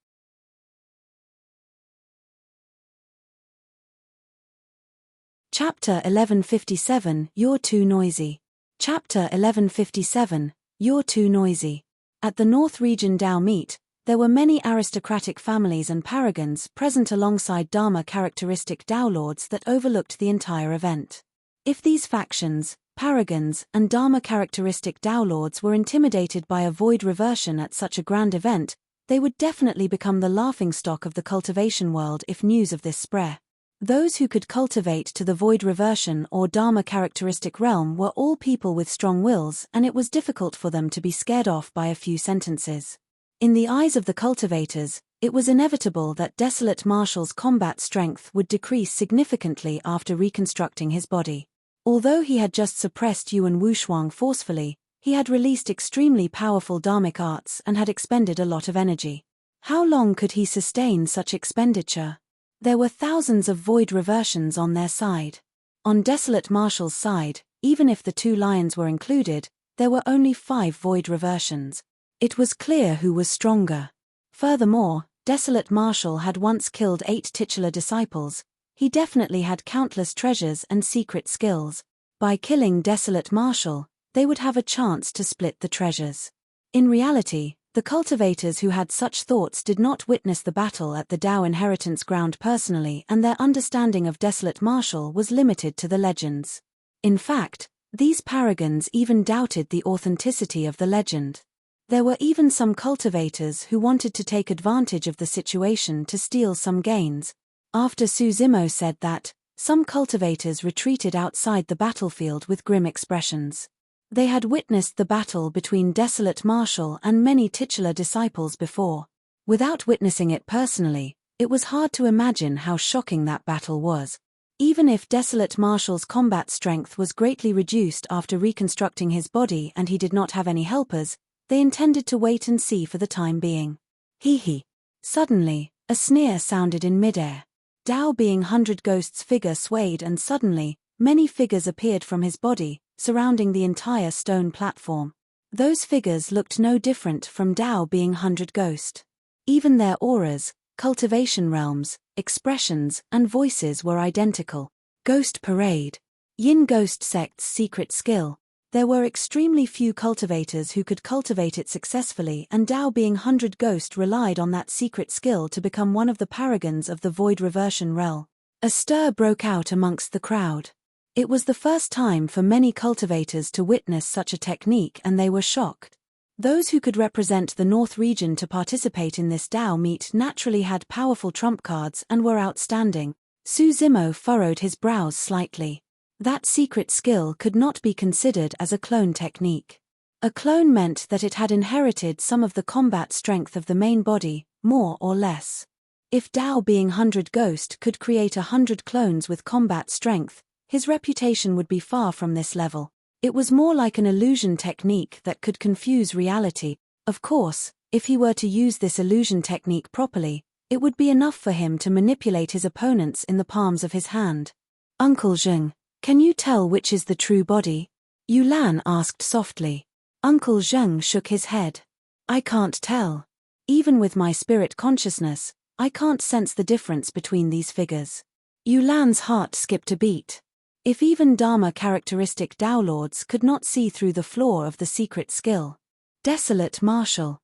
Speaker 1: Chapter 1157, You're Too Noisy. Chapter 1157, You're Too Noisy. At the North Region Dao meet, there were many aristocratic families and paragons present alongside Dharma characteristic Dao lords that overlooked the entire event. If these factions, paragons, and Dharma characteristic Dao lords were intimidated by a void reversion at such a grand event, they would definitely become the laughingstock of the cultivation world if news of this spread. Those who could cultivate to the void reversion or Dharma characteristic realm were all people with strong wills, and it was difficult for them to be scared off by a few sentences. In the eyes of the cultivators, it was inevitable that Desolate Marshal's combat strength would decrease significantly after reconstructing his body. Although he had just suppressed Yuan Wushuang forcefully, he had released extremely powerful Dharmic arts and had expended a lot of energy. How long could he sustain such expenditure? There were thousands of void reversions on their side. On Desolate Marshal's side, even if the 2 lions were included, there were only 5 void reversions. It was clear who was stronger. Furthermore, Desolate Marshal had once killed 8 titular disciples. He definitely had countless treasures and secret skills. By killing Desolate Marshal, they would have a chance to split the treasures. In reality, the cultivators who had such thoughts did not witness the battle at the Dao inheritance ground personally, and their understanding of Desolate Marshal was limited to the legends. In fact, these paragons even doubted the authenticity of the legend. There were even some cultivators who wanted to take advantage of the situation to steal some gains. After Su Zimo said that, some cultivators retreated outside the battlefield with grim expressions. They had witnessed the battle between Desolate Marshal and many titular disciples before. Without witnessing it personally, it was hard to imagine how shocking that battle was. Even if Desolate Marshal's combat strength was greatly reduced after reconstructing his body and he did not have any helpers, they intended to wait and see for the time being. Hee. Suddenly, a sneer sounded in midair. Dao Being 100 Ghost's figure swayed, and suddenly, many figures appeared from his body, surrounding the entire stone platform. Those figures looked no different from Tao being 100 Ghost. Even their auras, cultivation realms, expressions, and voices were identical. Ghost Parade. Yin Ghost Sect's secret skill. There were extremely few cultivators who could cultivate it successfully, and Tao being 100 Ghost relied on that secret skill to become one of the paragons of the Void Reversion realm. A stir broke out amongst the crowd. It was the first time for many cultivators to witness such a technique, and they were shocked. Those who could represent the North region to participate in this Tao meet naturally had powerful trump cards and were outstanding. Su Zimo furrowed his brows slightly. That secret skill could not be considered as a clone technique. A clone meant that it had inherited some of the combat strength of the main body, more or less. If Tao being 100 Ghost could create 100 clones with combat strength, his reputation would be far from this level. It was more like an illusion technique that could confuse reality. Of course, if he were to use this illusion technique properly, it would be enough for him to manipulate his opponents in the palms of his hand. Uncle Zheng, can you tell which is the true body? Yulan asked softly. Uncle Zheng shook his head. I can't tell. Even with my spirit consciousness, I can't sense the difference between these figures. Yulan's heart skipped a beat. If even Dharma characteristic Tao Lords could not see through the flaw of the secret skill. Desolate Marshal.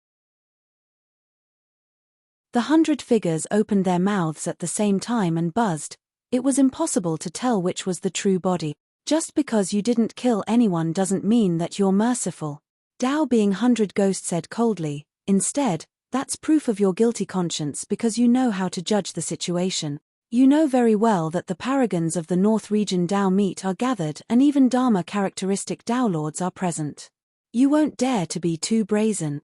Speaker 1: The 100 figures opened their mouths at the same time and buzzed. It was impossible to tell which was the true body. Just because you didn't kill anyone doesn't mean that you're merciful. Tao being 100 Ghost said coldly. Instead, that's proof of your guilty conscience because you know how to judge the situation. You know very well that the paragons of the North region Tao meet are gathered and even Dharma characteristic Tao Lords are present. You won't dare to be too brazen.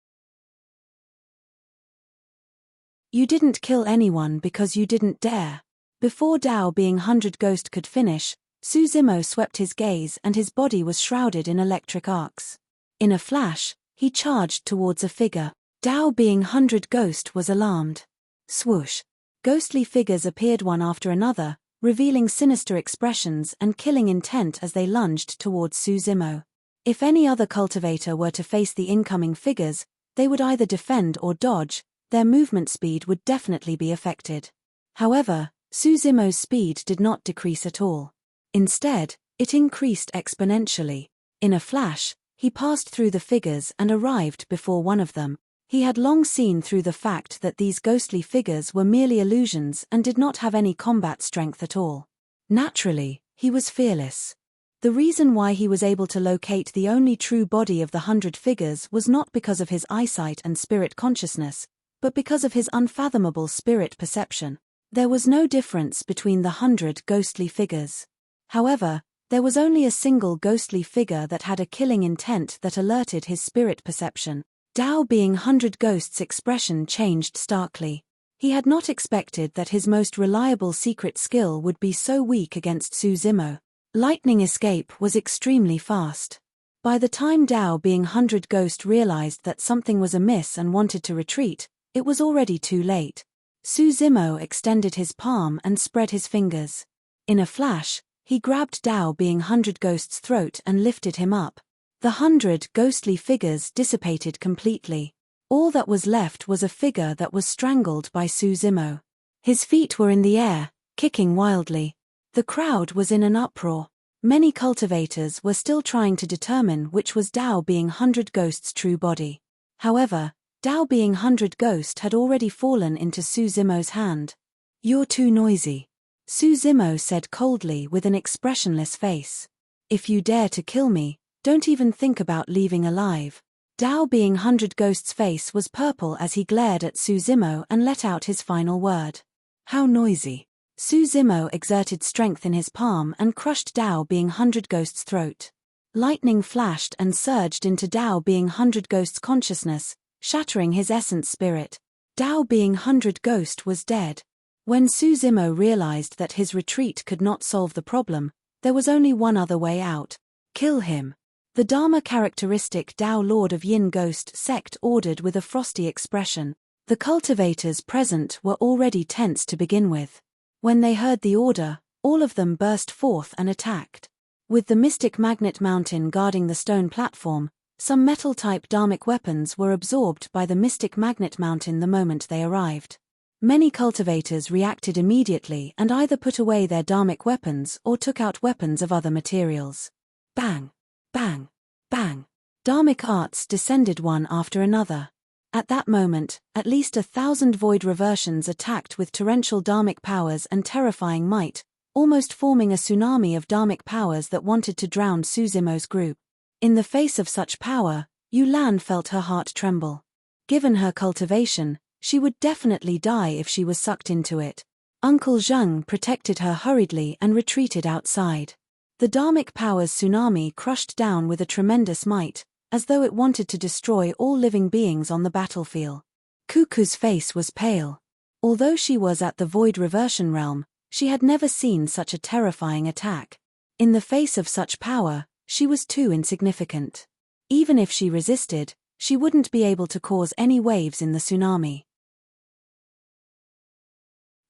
Speaker 1: You didn't kill anyone because you didn't dare. Before Tao being 100 Ghost could finish, Su Zimo swept his gaze and his body was shrouded in electric arcs. In a flash, he charged towards a figure. Tao being 100 Ghost was alarmed. Swoosh. Ghostly figures appeared one after another, revealing sinister expressions and killing intent as they lunged towards Su Zimo. If any other cultivator were to face the incoming figures, they would either defend or dodge. Their movement speed would definitely be affected. However, Su Zimo's speed did not decrease at all. Instead, it increased exponentially. In a flash, he passed through the figures and arrived before one of them. He had long seen through the fact that these ghostly figures were merely illusions and did not have any combat strength at all. Naturally, he was fearless. The reason why he was able to locate the only true body of the 100 figures was not because of his eyesight and spirit consciousness, but because of his unfathomable spirit perception. There was no difference between the 100 ghostly figures. However, there was only a single ghostly figure that had a killing intent that alerted his spirit perception. Tao being 100 Ghost's expression changed starkly. He had not expected that his most reliable secret skill would be so weak against Su Zimo. Lightning escape was extremely fast. By the time Tao being 100 Ghost realized that something was amiss and wanted to retreat, it was already too late. Su Zimo extended his palm and spread his fingers. In a flash, he grabbed Tao being 100 Ghost's throat and lifted him up. The 100 ghostly figures dissipated completely. All that was left was a figure that was strangled by Su Zimo. His feet were in the air, kicking wildly. The crowd was in an uproar. Many cultivators were still trying to determine which was Tao being 100 Ghost's true body. However, Tao being 100 Ghost had already fallen into Su Zimo's hand. You're too noisy. Su Zimo said coldly with an expressionless face. If you dare to kill me, don't even think about leaving alive. Tao being 100 Ghost's face was purple as he glared at Su Zimo and let out his final word. How noisy. Su Zimo exerted strength in his palm and crushed Tao being 100 Ghost's throat. Lightning flashed and surged into Tao being 100 Ghost's consciousness, shattering his essence spirit. Tao being 100 Ghost was dead. When Su Zimo realized that his retreat could not solve the problem, there was only one other way out. Kill him. The Dharma characteristic Tao Lord of Yin Ghost sect ordered with a frosty expression. The cultivators present were already tense to begin with. When they heard the order, all of them burst forth and attacked. With the mystic magnet mountain guarding the stone platform, Some metal-type dharmic weapons were absorbed by the mystic magnet mountain the moment they arrived. Many cultivators reacted immediately and either put away their dharmic weapons or took out weapons of other materials. Bang! Bang! Bang! Dharmic arts descended one after another. At that moment, at least 1,000 void reversions attacked with torrential dharmic powers and terrifying might, almost forming a tsunami of dharmic powers that wanted to drown Suzumo's group. In the face of such power, Yulan felt her heart tremble. Given her cultivation, she would definitely die if she was sucked into it. Uncle Zheng protected her hurriedly and retreated outside. The dharmic powers tsunami crushed down with a tremendous might, as though it wanted to destroy all living beings on the battlefield. Cuckoo's face was pale. Although she was at the void reversion realm, she had never seen such a terrifying attack. In the face of such power, she was too insignificant. Even if she resisted, she wouldn't be able to cause any waves in the tsunami.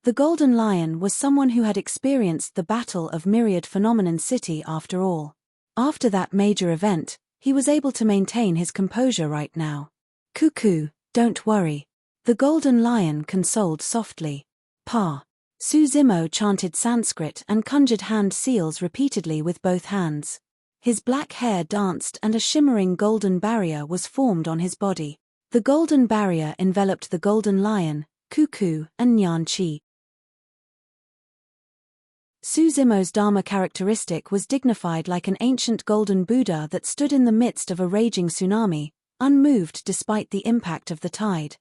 Speaker 1: The Golden Lion was someone who had experienced the Battle of Myriad Phenomenon City after all. After that major event, he was able to maintain his composure right now. Cuckoo, don't worry. The Golden Lion consoled softly. Pa. Suzumo chanted Sanskrit and conjured hand seals repeatedly with both hands. His black hair danced and a shimmering golden barrier was formed on his body. The golden barrier enveloped the Golden Lion, Cuckoo, and Nyan Chi. Suzumo's Dharma characteristic was dignified like an ancient golden Buddha that stood in the midst of a raging tsunami, unmoved despite the impact of the tide.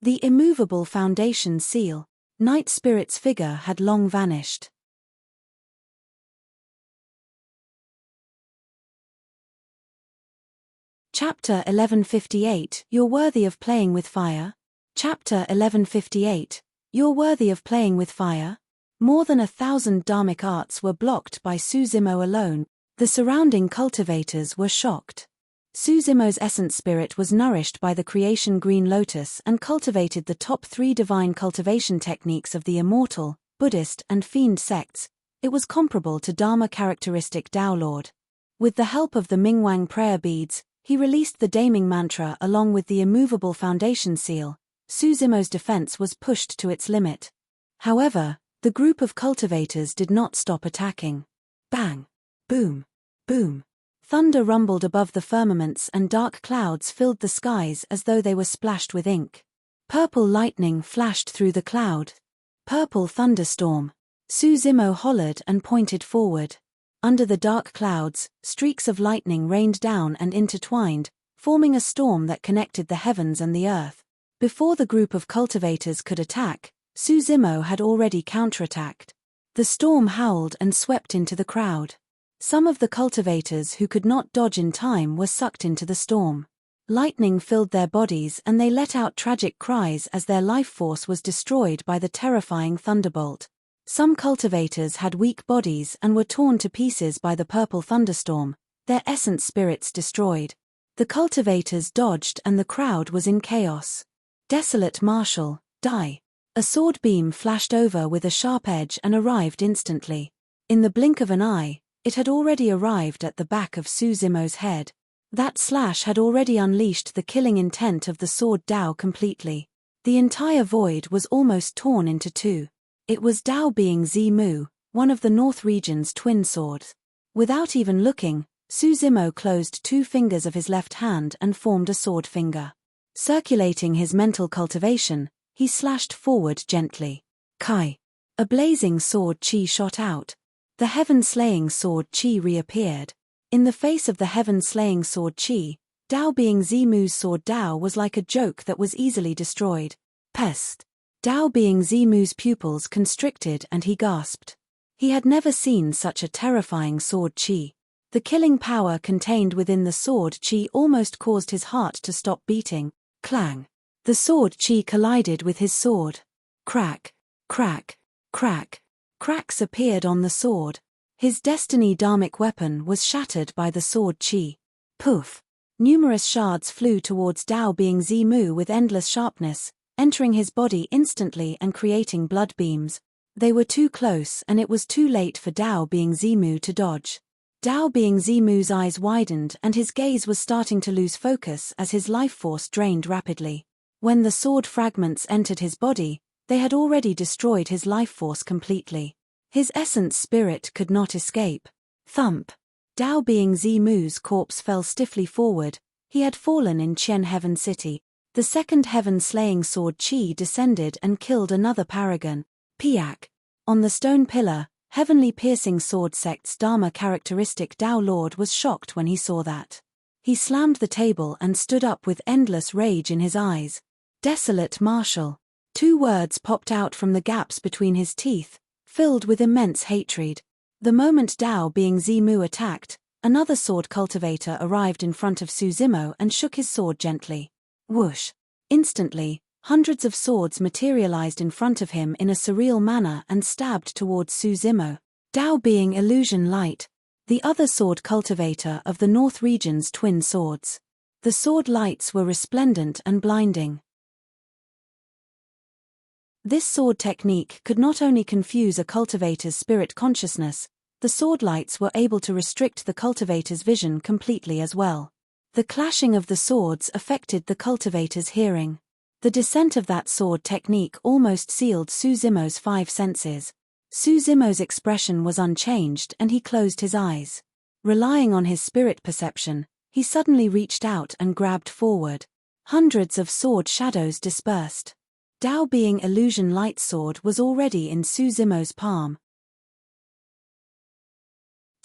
Speaker 1: The immovable foundation seal, Night Spirit's figure had long vanished. Chapter 1158, You're worthy of playing with fire? Chapter 1158, You're worthy of playing with fire? More than 1,000 dharmic arts were blocked by Suzumo alone. The surrounding cultivators were shocked. Suzumo's essence spirit was nourished by the creation green lotus and cultivated the top 3 divine cultivation techniques of the Immortal, Buddhist and Fiend sects. It was comparable to Dharma characteristic Tao Lord. With the help of the Mingwang prayer beads, he released the Daming mantra along with the immovable foundation seal. Suzumo's defense was pushed to its limit. However, the group of cultivators did not stop attacking. Bang! Boom! Boom! Thunder rumbled above the firmaments and dark clouds filled the skies as though they were splashed with ink. Purple lightning flashed through the cloud. Purple thunderstorm. Suzumo hollered and pointed forward. Under the dark clouds, streaks of lightning rained down and intertwined, forming a storm that connected the heavens and the earth. Before the group of cultivators could attack, Suzumo had already counterattacked. The storm howled and swept into the crowd. Some of the cultivators who could not dodge in time were sucked into the storm. Lightning filled their bodies and they let out tragic cries as their life force was destroyed by the terrifying thunderbolt. Some cultivators had weak bodies and were torn to pieces by the purple thunderstorm, their essence spirits destroyed. The cultivators dodged and the crowd was in chaos. Desolate Marshal, die. A sword beam flashed over with a sharp edge and arrived instantly. In the blink of an eye, it had already arrived at the back of Suzumo's head. That slash had already unleashed the killing intent of the sword Dao completely. The entire void was almost torn into 2. It was Dao being Zimu, one of the North region's twin swords. Without even looking, Suzumo closed 2 fingers of his left hand and formed a sword finger. Circulating his mental cultivation, he slashed forward gently. Kai. A blazing sword chi shot out. The heaven-slaying sword chi reappeared. In the face of the heaven-slaying sword chi, Dao being Zimu's sword Dao was like a joke that was easily destroyed. Pest. Dao being Zimu's pupils constricted and he gasped. He had never seen such a terrifying sword chi. The killing power contained within the sword chi almost caused his heart to stop beating. Clang. The sword chi collided with his sword. Crack, crack, crack. Cracks appeared on the sword. His destiny dharmic weapon was shattered by the sword chi. Poof. Numerous shards flew towards Dao being Zimu with endless sharpness, entering his body instantly and creating blood beams. They were too close and it was too late for Dao being Zimu to dodge. Dao Being Zimu's eyes widened and his gaze was starting to lose focus as his life force drained rapidly. When the sword fragments entered his body, they had already destroyed his life force completely. His essence spirit could not escape. Thump! Dao Being Zimu's corpse fell stiffly forward. He had fallen in Qian Heaven City. The second heaven-slaying sword Qi descended and killed another paragon, Piak. On the stone pillar, heavenly piercing sword sect's Dharma characteristic Dao Lord was shocked when he saw that. He slammed the table and stood up with endless rage in his eyes. Desolate Marshal. 2 words popped out from the gaps between his teeth, filled with immense hatred. The moment Dao Being Zimu attacked, another sword cultivator arrived in front of Su Zimo and shook his sword gently. Whoosh! Instantly, hundreds of swords materialized in front of him in a surreal manner and stabbed towards Su Zimo. Dao Being Illusion Light, the other sword cultivator of the North region's twin swords. The sword lights were resplendent and blinding. This sword technique could not only confuse a cultivator's spirit consciousness, the sword lights were able to restrict the cultivator's vision completely as well. The clashing of the swords affected the cultivator's hearing. The descent of that sword technique almost sealed Su Zimo's 5 senses. Su Zimo's expression was unchanged and he closed his eyes. Relying on his spirit perception, he suddenly reached out and grabbed forward. Hundreds of sword shadows dispersed. Dao Being Illusion Light sword was already in Su Zimo's palm.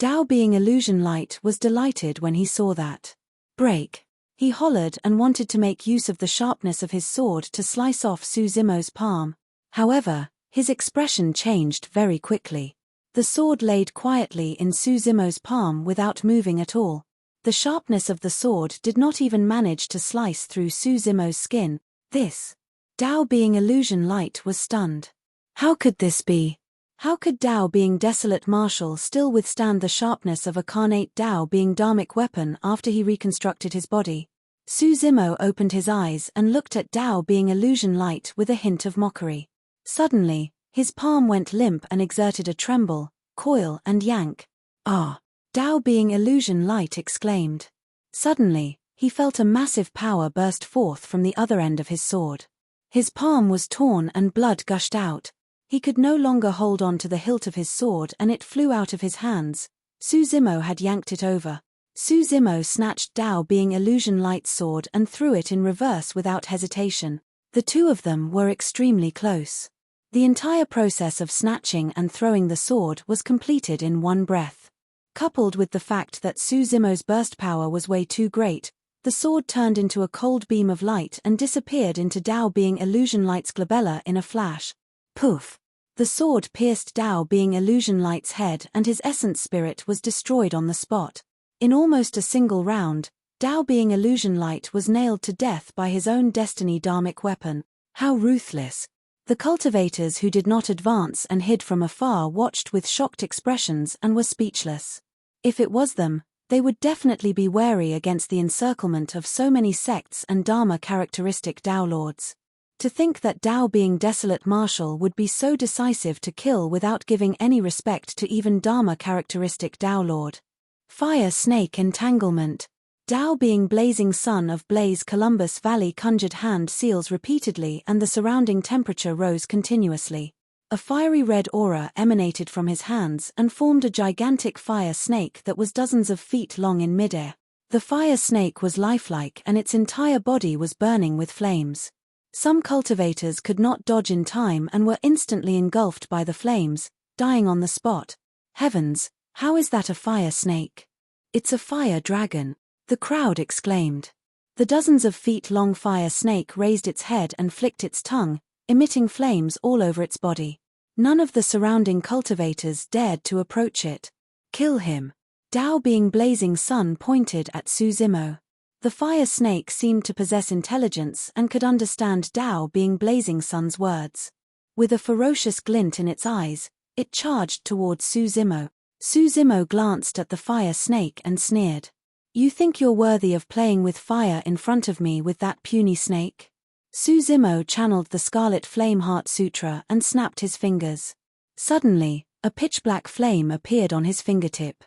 Speaker 1: Dao Being Illusion Light was delighted when he saw that. Break! He hollered and wanted to make use of the sharpness of his sword to slice off Su Zimo's palm. However, his expression changed very quickly. The sword laid quietly in Su Zimo's palm without moving at all. The sharpness of the sword did not even manage to slice through Su Zimo's skin. This Dao Being Illusion Light was stunned. How could this be? How could Dao Being Desolate Marshal still withstand the sharpness of a carnate Dao Being Dharmic weapon after he reconstructed his body? Su Zimo opened his eyes and looked at Dao Being Illusion Light with a hint of mockery. Suddenly, his palm went limp and exerted a tremble, coil and yank. Ah! Dao Being Illusion Light exclaimed. Suddenly, he felt a massive power burst forth from the other end of his sword. His palm was torn and blood gushed out. He could no longer hold on to the hilt of his sword and it flew out of his hands. Su Zimo had yanked it over. Su Zimo snatched Dao Being Illusion Light's sword and threw it in reverse without hesitation. The two of them were extremely close. The entire process of snatching and throwing the sword was completed in one breath. Coupled with the fact that Su Zimo's burst power was way too great, the sword turned into a cold beam of light and disappeared into Dao Being Illusion Light's glabella in a flash. Poof! The sword pierced Dao Being Illusion Light's head and his essence spirit was destroyed on the spot. In almost a single round, Dao Being Illusion Light was nailed to death by his own destiny dharmic weapon. How ruthless! The cultivators who did not advance and hid from afar watched with shocked expressions and were speechless. If it was them, they would definitely be wary against the encirclement of so many sects and Dharma characteristic Dao Lords. To think that Dao Being Desolate Marshal would be so decisive to kill without giving any respect to even Dharma characteristic Dao Lord. Fire Snake Entanglement. Dao Being Blazing Sun of Blaze Columbus Valley conjured hand seals repeatedly and the surrounding temperature rose continuously. A fiery red aura emanated from his hands and formed a gigantic fire snake that was dozens of feet long in midair. The fire snake was lifelike and its entire body was burning with flames. Some cultivators could not dodge in time and were instantly engulfed by the flames, dying on the spot. Heavens, how is that a fire snake? It's a fire dragon, the crowd exclaimed. The dozens of feet long fire snake raised its head and flicked its tongue, emitting flames all over its body. None of the surrounding cultivators dared to approach it. Kill him. Dao Being Blazing Sun pointed at Su Zimo. The fire snake seemed to possess intelligence and could understand Dao Being Blazing Sun's words. With a ferocious glint in its eyes, it charged towards Su Zimo. Su Zimo glanced at the fire snake and sneered. You think you're worthy of playing with fire in front of me with that puny snake? Su Zimo channeled the Scarlet Flame Heart Sutra and snapped his fingers. Suddenly, a pitch-black flame appeared on his fingertip.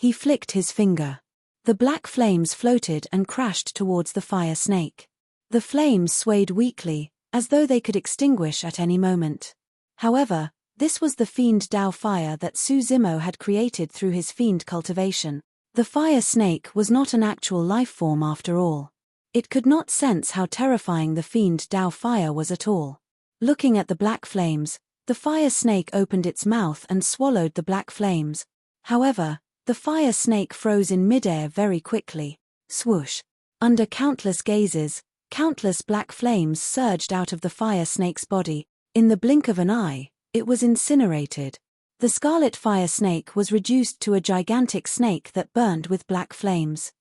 Speaker 1: He flicked his finger. The black flames floated and crashed towards the fire snake. The flames swayed weakly, as though they could extinguish at any moment. However, this was the fiend Dao fire that Su Zimo had created through his fiend cultivation. The fire snake was not an actual life form after all. It could not sense how terrifying the fiend Dao fire was at all. Looking at the black flames, the fire snake opened its mouth and swallowed the black flames. However, the fire snake froze in midair very quickly. Swoosh! Under countless gazes, countless black flames surged out of the fire snake's body. In the blink of an eye, it was incinerated. The scarlet fire snake was reduced to a gigantic snake that burned with black flames.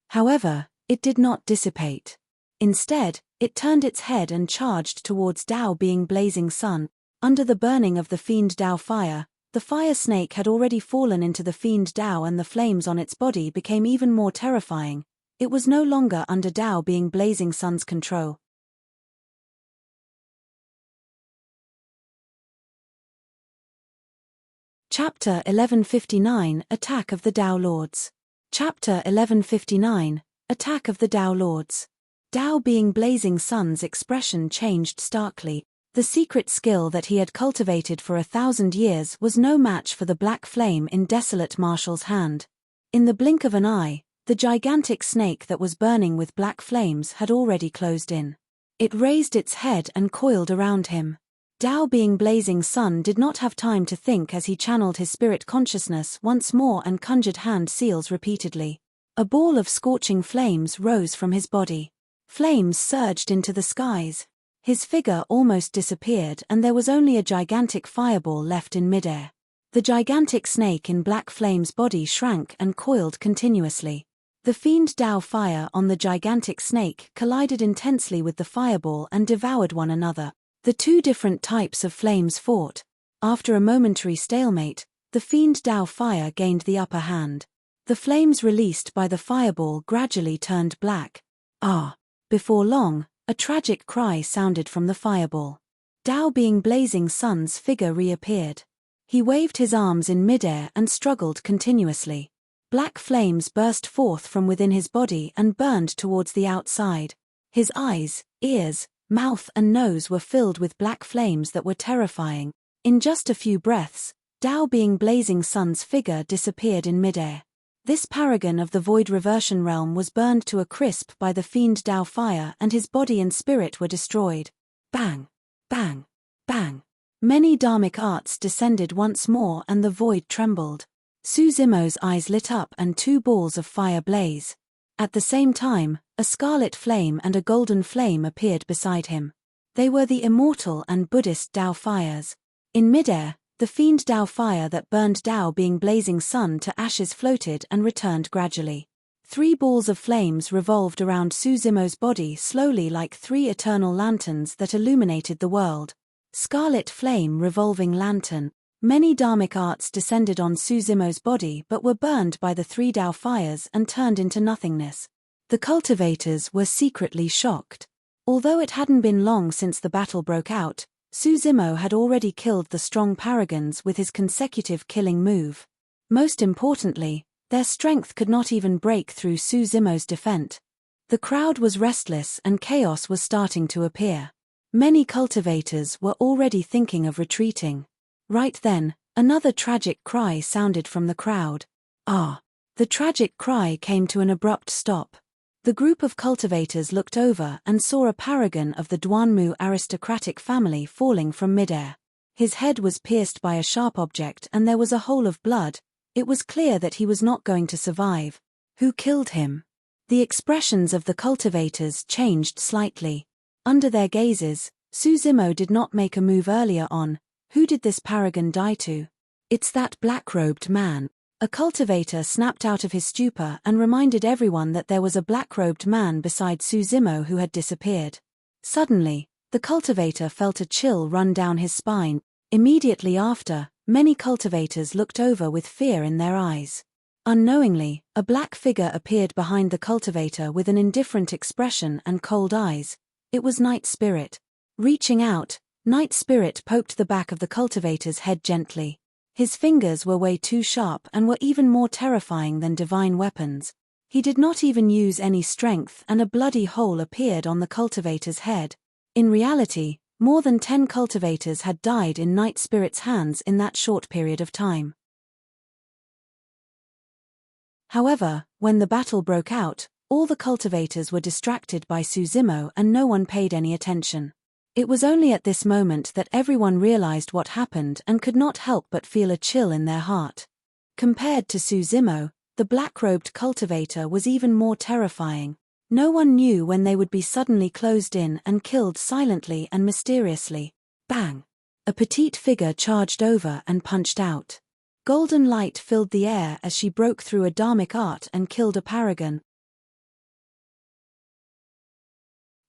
Speaker 1: However, it did not dissipate. Instead, it turned its head and charged towards Dao being blazing sun. Under the burning of the fiend Dao fire, the fire snake had already fallen into the fiend Dao and the flames on its body became even more terrifying. It was no longer under Dao being blazing sun's control. Chapter 1159 Attack of the Dao Lords. Chapter 1159 Attack of the Dao Lords. Dao being blazing sun's expression changed starkly. The secret skill that he had cultivated for 1,000 years was no match for the black flame in desolate Marshall's hand. In the blink of an eye, the gigantic snake that was burning with black flames had already closed in. It raised its head and coiled around him. Dao being blazing sun did not have time to think as he channeled his spirit consciousness once more and conjured hand seals repeatedly. A ball of scorching flames rose from his body. Flames surged into the skies. His figure almost disappeared and there was only a gigantic fireball left in midair. The gigantic snake in black flame's body shrank and coiled continuously. The fiend Dao fire on the gigantic snake collided intensely with the fireball and devoured one another. The two different types of flames fought. After a momentary stalemate, the fiend Dao fire gained the upper hand. The flames released by the fireball gradually turned black. Ah! Before long, a tragic cry sounded from the fireball. Dao being blazing sun's figure reappeared. He waved his arms in midair and struggled continuously. Black flames burst forth from within his body and burned towards the outside. His eyes, ears, mouth and nose were filled with black flames that were terrifying. In just a few breaths, Dao being blazing sun's figure disappeared in midair. This paragon of the void reversion realm was burned to a crisp by the fiend Dao fire and his body and spirit were destroyed. Bang! Bang! Bang! Many dharmic arts descended once more and the void trembled. Su Zimo's eyes lit up and two balls of fire blaze. At the same time, a scarlet flame and a golden flame appeared beside him. They were the Immortal and Buddhist Dao fires. In midair, the fiend Dao fire that burned Dao being blazing sun to ashes floated and returned gradually. 3 balls of flames revolved around Su Zimo's body slowly like 3 eternal lanterns that illuminated the world. Scarlet flame revolving lantern. Many dharmic arts descended on Su Zimo's body but were burned by the 3 Dao fires and turned into nothingness. The cultivators were secretly shocked. Although it hadn't been long since the battle broke out, Su Zimo had already killed the strong paragons with his consecutive killing move. Most importantly, their strength could not even break through Su Zimo's defense. The crowd was restless and chaos was starting to appear. Many cultivators were already thinking of retreating. Right then, another tragic cry sounded from the crowd. Ah! The tragic cry came to an abrupt stop. The group of cultivators looked over and saw a paragon of the Duanmu aristocratic family falling from midair. His head was pierced by a sharp object and there was a hole of blood. It was clear that he was not going to survive. Who killed him? The expressions of the cultivators changed slightly. Under their gazes, Su Zimo did not make a move earlier on. Who did this paragon die to? It's that black-robed man. A cultivator snapped out of his stupor and reminded everyone that there was a black-robed man beside Su Zimo who had disappeared. Suddenly, the cultivator felt a chill run down his spine. Immediately after, many cultivators looked over with fear in their eyes. Unknowingly, a black figure appeared behind the cultivator with an indifferent expression and cold eyes. It was Night Spirit. Reaching out, Night Spirit poked the back of the cultivator's head gently. His fingers were way too sharp and were even more terrifying than divine weapons. He did not even use any strength, and a bloody hole appeared on the cultivator's head. In reality, more than 10 cultivators had died in Night Spirit's hands in that short period of time. However, when the battle broke out, all the cultivators were distracted by Suzimo and no one paid any attention. It was only at this moment that everyone realized what happened and could not help but feel a chill in their heart. Compared to Suzimo, the black-robed cultivator was even more terrifying. No one knew when they would be suddenly closed in and killed silently and mysteriously. Bang! A petite figure charged over and punched out. Golden light filled the air as she broke through a dharmic art and killed a paragon.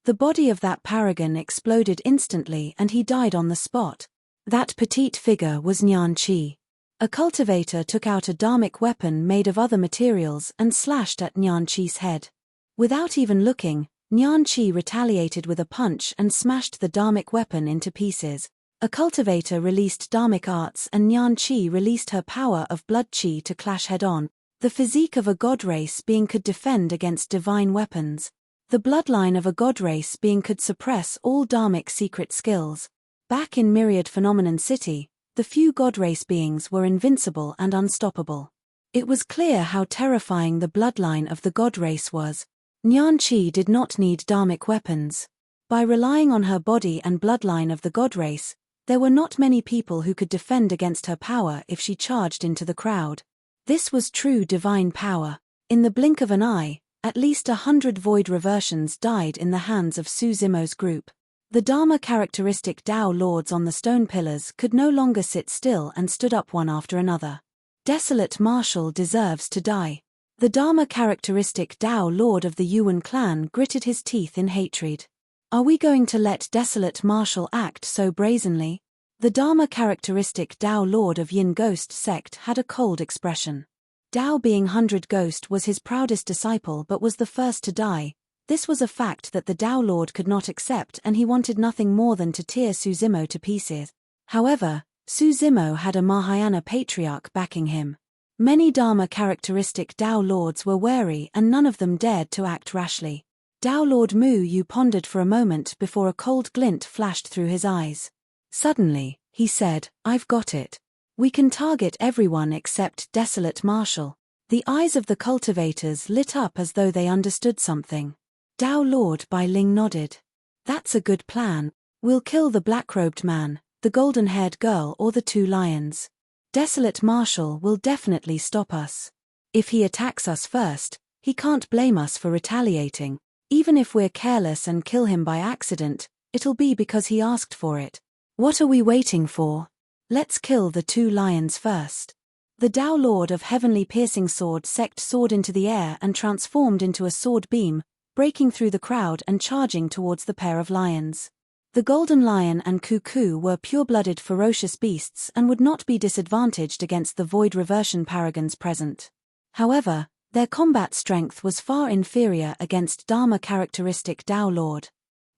Speaker 1: The body of that paragon exploded instantly and he died on the spot. That petite figure was Nyan Chi. A cultivator took out a dharmic weapon made of other materials and slashed at Nyan Chi's head. Without even looking, Nyan Chi retaliated with a punch and smashed the dharmic weapon into pieces. A cultivator released dharmic arts and Nyan Chi released her power of blood chi to clash head-on. The physique of a god race being could defend against divine weapons. The bloodline of a god race being could suppress all dharmic secret skills. Back in Myriad Phenomenon City, the few god race beings were invincible and unstoppable. It was clear how terrifying the bloodline of the god race was. Nyan Chi did not need dharmic weapons. By relying on her body and bloodline of the god race, there were not many people who could defend against her power if she charged into the crowd. This was true divine power. In the blink of an eye, at least 100 void reversions died in the hands of Suzimo's group. The Dharma characteristic Tao lords on the stone pillars could no longer sit still and stood up one after another. Desolate Marshal deserves to die. The Dharma characteristic Tao lord of the Yuan clan gritted his teeth in hatred. Are we going to let Desolate Marshal act so brazenly? The Dharma characteristic Tao lord of Yin Ghost sect had a cold expression. Tao being 100 Ghost was his proudest disciple but was the first to die. This was a fact that the Tao Lord could not accept and he wanted nothing more than to tear Suzimo to pieces. However, Suzimo had a Mahayana patriarch backing him. Many Dharma characteristic Tao Lords were wary and none of them dared to act rashly. Tao Lord Mu Yu pondered for a moment before a cold glint flashed through his eyes. Suddenly, he said, "I've got it. We can target everyone except Desolate Marshal." The eyes of the cultivators lit up as though they understood something. Tao Lord Bai Ling nodded. "That's a good plan. We'll kill the black-robed man, the golden-haired girl or the 2 lions. Desolate Marshal will definitely stop us. If he attacks us first, he can't blame us for retaliating. Even if we're careless and kill him by accident, it'll be because he asked for it. What are we waiting for? Let's kill the 2 lions first." The Tao Lord of Heavenly Piercing Sword sect soared into the air and transformed into a sword beam, breaking through the crowd and charging towards the pair of lions. The Golden Lion and Cuckoo were pure-blooded ferocious beasts and would not be disadvantaged against the Void Reversion paragons present. However, their combat strength was far inferior against Dharma characteristic Tao Lord.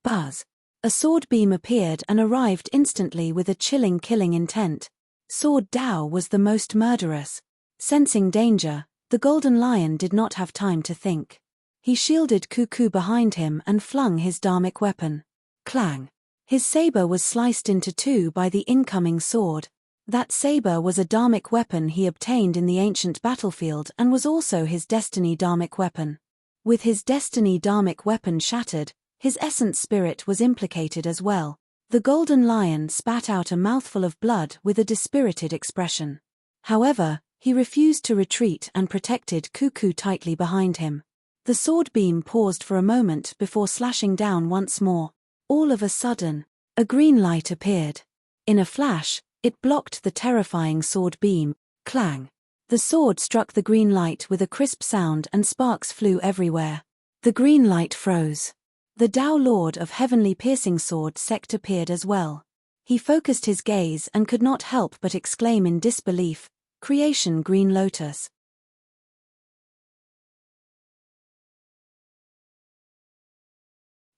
Speaker 1: Buzz! A sword beam appeared and arrived instantly with a chilling killing intent. Sword Tao was the most murderous. Sensing danger, the Golden Lion did not have time to think. He shielded Cuckoo behind him and flung his dharmic weapon. Clang! His saber was sliced into 2 by the incoming sword. That saber was a dharmic weapon he obtained in the ancient battlefield and was also his destiny dharmic weapon. With his destiny dharmic weapon shattered, his essence spirit was implicated as well. The Golden Lion spat out a mouthful of blood with a dispirited expression. However, he refused to retreat and protected Cuckoo tightly behind him. The sword beam paused for a moment before slashing down once more. All of a sudden, a green light appeared. In a flash, it blocked the terrifying sword beam. Clang! The sword struck the green light with a crisp sound and sparks flew everywhere. The green light froze. The Tao Lord of Heavenly Piercing Sword sect appeared as well. He focused his gaze and could not help but exclaim in disbelief, "Creation Green Lotus."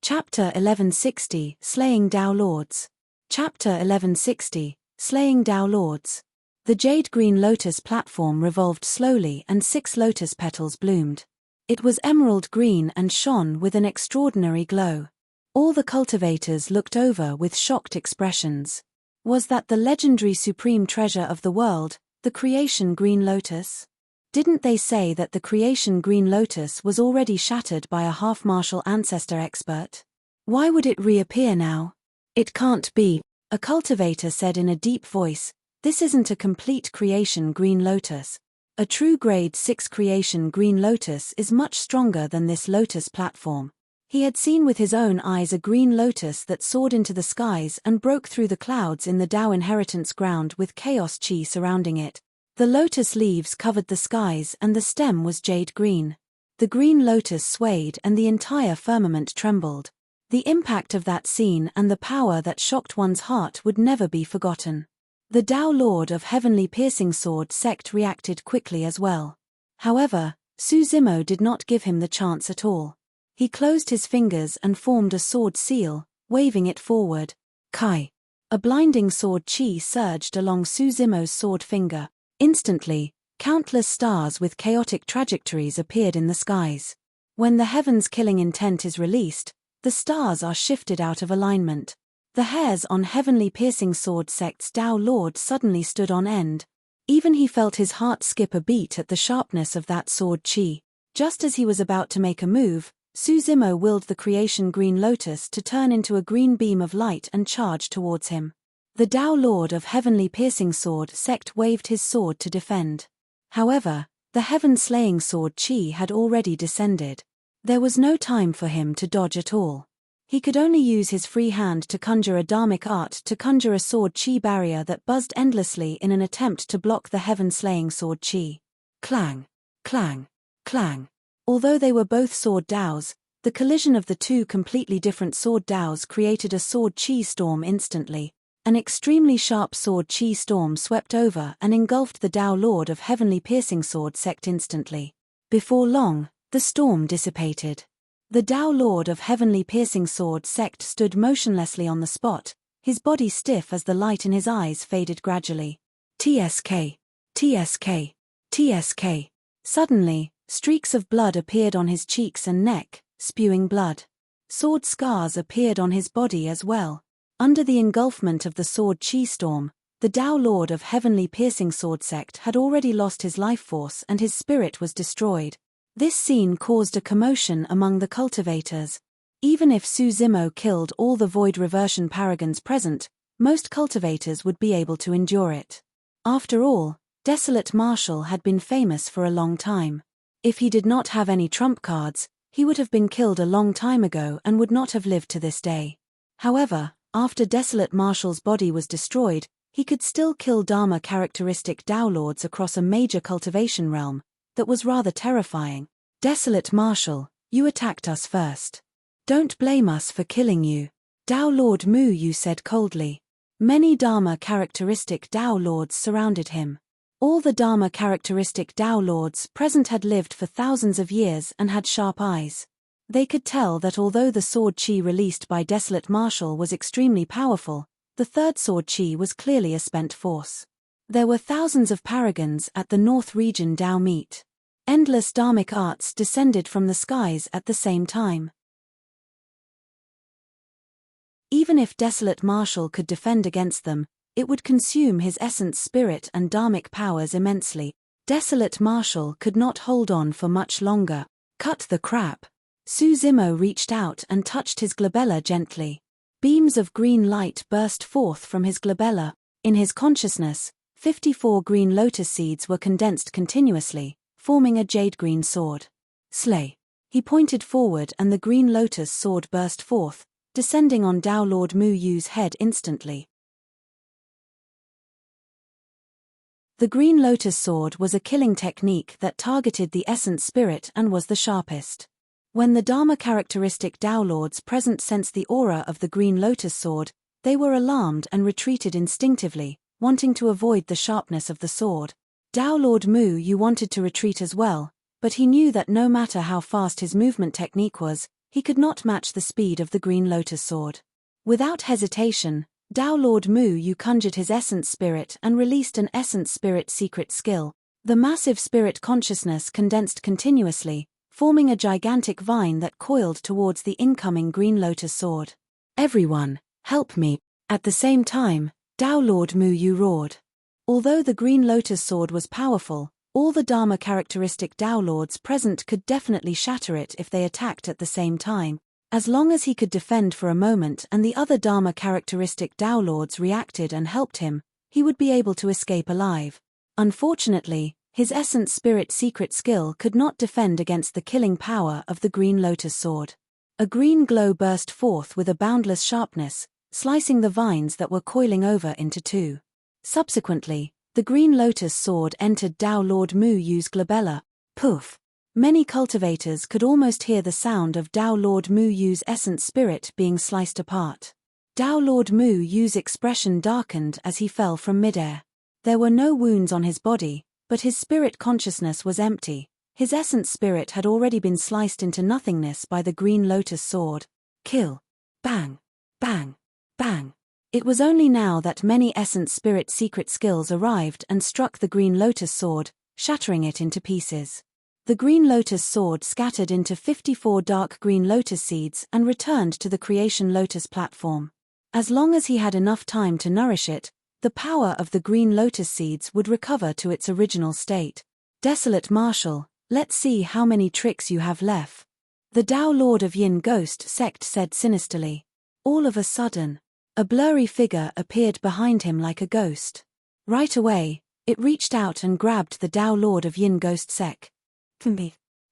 Speaker 1: Chapter 1160, Slaying Tao Lords. Chapter 1160, Slaying Tao Lords. The jade green lotus platform revolved slowly and 6 lotus petals bloomed. It was emerald green and shone with an extraordinary glow. All the cultivators looked over with shocked expressions. Was that the legendary supreme treasure of the world, the creation green lotus? Didn't they say that the creation green lotus was already shattered by a half-martial ancestor expert? Why would it reappear now? It can't be, a cultivator said in a deep voice. This isn't a complete creation green lotus. A true grade 6 creation green lotus is much stronger than this lotus platform. He had seen with his own eyes a green lotus that soared into the skies and broke through the clouds in the Tao inheritance ground with chaos chi surrounding it. The lotus leaves covered the skies and the stem was jade green. The green lotus swayed and the entire firmament trembled. The impact of that scene and the power that shocked one's heart would never be forgotten. The Tao Lord of Heavenly Piercing Sword sect reacted quickly as well. However, Su Zimo did not give him the chance at all. He closed his fingers and formed a sword seal, waving it forward. Kai! A blinding sword chi surged along Su Zimo's sword finger. Instantly, countless stars with chaotic trajectories appeared in the skies. When the heaven's killing intent is released, the stars are shifted out of alignment. The hairs on Heavenly Piercing Sword sect's Tao Lord suddenly stood on end. Even he felt his heart skip a beat at the sharpness of that sword chi. Just as he was about to make a move, Su Zimo willed the creation green lotus to turn into a green beam of light and charge towards him. The Tao Lord of Heavenly Piercing Sword sect waved his sword to defend. However, the heaven-slaying sword chi had already descended. There was no time for him to dodge at all. He could only use his free hand to conjure a dharmic art to conjure a sword chi barrier that buzzed endlessly in an attempt to block the heaven-slaying sword chi. Clang! Clang! Clang! Although they were both sword daos, the collision of the two completely different sword daos created a sword chi storm instantly. An extremely sharp sword chi storm swept over and engulfed the Tao Lord of Heavenly Piercing Sword sect instantly. Before long, the storm dissipated. The Tao Lord of Heavenly Piercing Sword sect stood motionlessly on the spot, his body stiff as the light in his eyes faded gradually. TSK. TSK. TSK. Suddenly, streaks of blood appeared on his cheeks and neck, spewing blood. Sword scars appeared on his body as well. Under the engulfment of the sword chi storm, the Tao Lord of Heavenly Piercing Sword sect had already lost his life force and his spirit was destroyed. This scene caused a commotion among the cultivators. Even if Su Zimo killed all the void reversion paragons present, most cultivators would be able to endure it. After all, Desolate Marshal had been famous for a long time. If he did not have any trump cards, he would have been killed a long time ago and would not have lived to this day. However, after Desolate Marshal's body was destroyed, he could still kill Dharma characteristic Tao Lords across a major cultivation realm. That was rather terrifying. Desolate Marshal, you attacked us first. Don't blame us for killing you. Tao Lord Mu Yu said coldly. Many Dharma characteristic Tao Lords surrounded him. All the Dharma characteristic Tao Lords present had lived for thousands of years and had sharp eyes. They could tell that although the sword chi released by Desolate Marshal was extremely powerful, the third sword chi was clearly a spent force. There were thousands of paragons at the North Region Tao meet. Endless dharmic arts descended from the skies at the same time. Even if Desolate Marshal could defend against them, it would consume his essence spirit and dharmic powers immensely. Desolate Marshal could not hold on for much longer. Cut the crap. Su Zimo reached out and touched his glabella gently. Beams of green light burst forth from his glabella. In his consciousness, 54 green lotus seeds were condensed continuously, forming a jade-green sword. Slay. He pointed forward and the green lotus sword burst forth, descending on Tao Lord Mu Yu's head instantly. The green lotus sword was a killing technique that targeted the essence spirit and was the sharpest. When the Dharma characteristic Tao Lords present sensed the aura of the green lotus sword, they were alarmed and retreated instinctively, wanting to avoid the sharpness of the sword. Tao Lord Mu Yu wanted to retreat as well, but he knew that no matter how fast his movement technique was, he could not match the speed of the green lotus sword. Without hesitation, Tao Lord Mu Yu conjured his essence spirit and released an essence spirit secret skill. The massive spirit consciousness condensed continuously, forming a gigantic vine that coiled towards the incoming green lotus sword. Everyone, help me. At the same time, Tao Lord Mu Yu roared. Although the green lotus sword was powerful, all the Dharma characteristic Tao Lords present could definitely shatter it if they attacked at the same time. As long as he could defend for a moment and the other Dharma characteristic Tao Lords reacted and helped him, he would be able to escape alive. Unfortunately, his essence spirit secret skill could not defend against the killing power of the green lotus sword. A green glow burst forth with a boundless sharpness, slicing the vines that were coiling over into two. Subsequently, the green lotus sword entered Tao Lord Mu Yu's glabella. Poof! Many cultivators could almost hear the sound of Tao Lord Mu Yu's essence spirit being sliced apart. Tao Lord Mu Yu's expression darkened as he fell from midair. There were no wounds on his body, but his spirit consciousness was empty. His essence spirit had already been sliced into nothingness by the green lotus sword. Kill. Bang. Bang. Bang. It was only now that many essence spirit secret skills arrived and struck the green lotus sword, shattering it into pieces. The green lotus sword scattered into 54 dark green lotus seeds and returned to the creation lotus platform. As long as he had enough time to nourish it, the power of the green lotus seeds would recover to its original state. Desolate Marshal, let's see how many tricks you have left. The Tao Lord of Yin Ghost sect said sinisterly. All of a sudden, a blurry figure appeared behind him like a ghost. Right away, it reached out and grabbed the Tao Lord of Yin Ghost sect.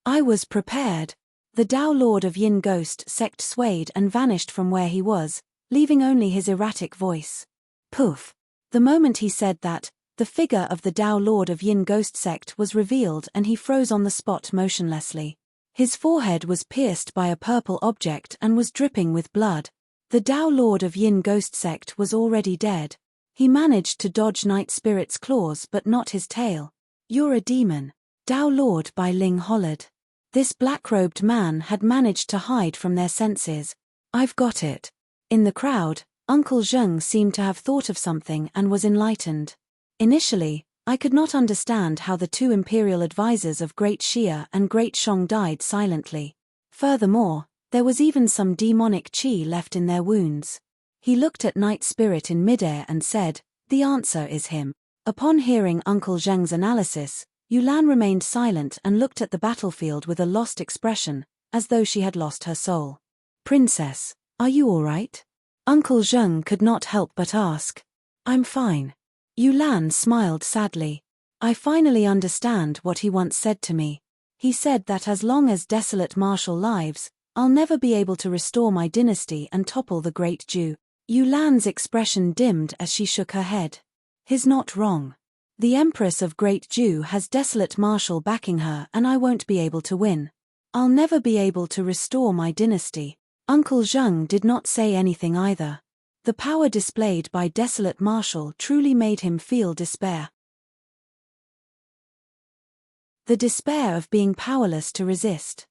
Speaker 1: I was prepared. The Tao Lord of Yin Ghost sect swayed and vanished from where he was, leaving only his erratic voice. Poof! The moment he said that, the figure of the Tao Lord of Yin Ghost sect was revealed and he froze on the spot motionlessly. His forehead was pierced by a purple object and was dripping with blood. The Tao Lord of Yin Ghost sect was already dead. He managed to dodge Night Spirit's claws but not his tail. You're a demon. Tao Lord Bai Ling hollered. This black-robed man had managed to hide from their senses. I've got it. In the crowd, Uncle Zheng seemed to have thought of something and was enlightened. Initially, I could not understand how the two imperial advisors of Great Xia and Great Shong died silently. Furthermore, there was even some demonic qi left in their wounds. He looked at Night Spirit in midair and said, "The answer is him." Upon hearing Uncle Zheng's analysis, Yulan remained silent and looked at the battlefield with a lost expression, as though she had lost her soul. "Princess, are you all right?" Uncle Zheng could not help but ask. "I'm fine." Yulan smiled sadly. "I finally understand what he once said to me. He said that as long as Desolate Marshal lives, I'll never be able to restore my dynasty and topple the Great Jew." Yulan's expression dimmed as she shook her head. "He's not wrong. The Empress of Great Jew has Desolate Marshal backing her and I won't be able to win. I'll never be able to restore my dynasty." Uncle Zheng did not say anything either. The power displayed by Desolate Marshal truly made him feel despair. The despair of being powerless to resist.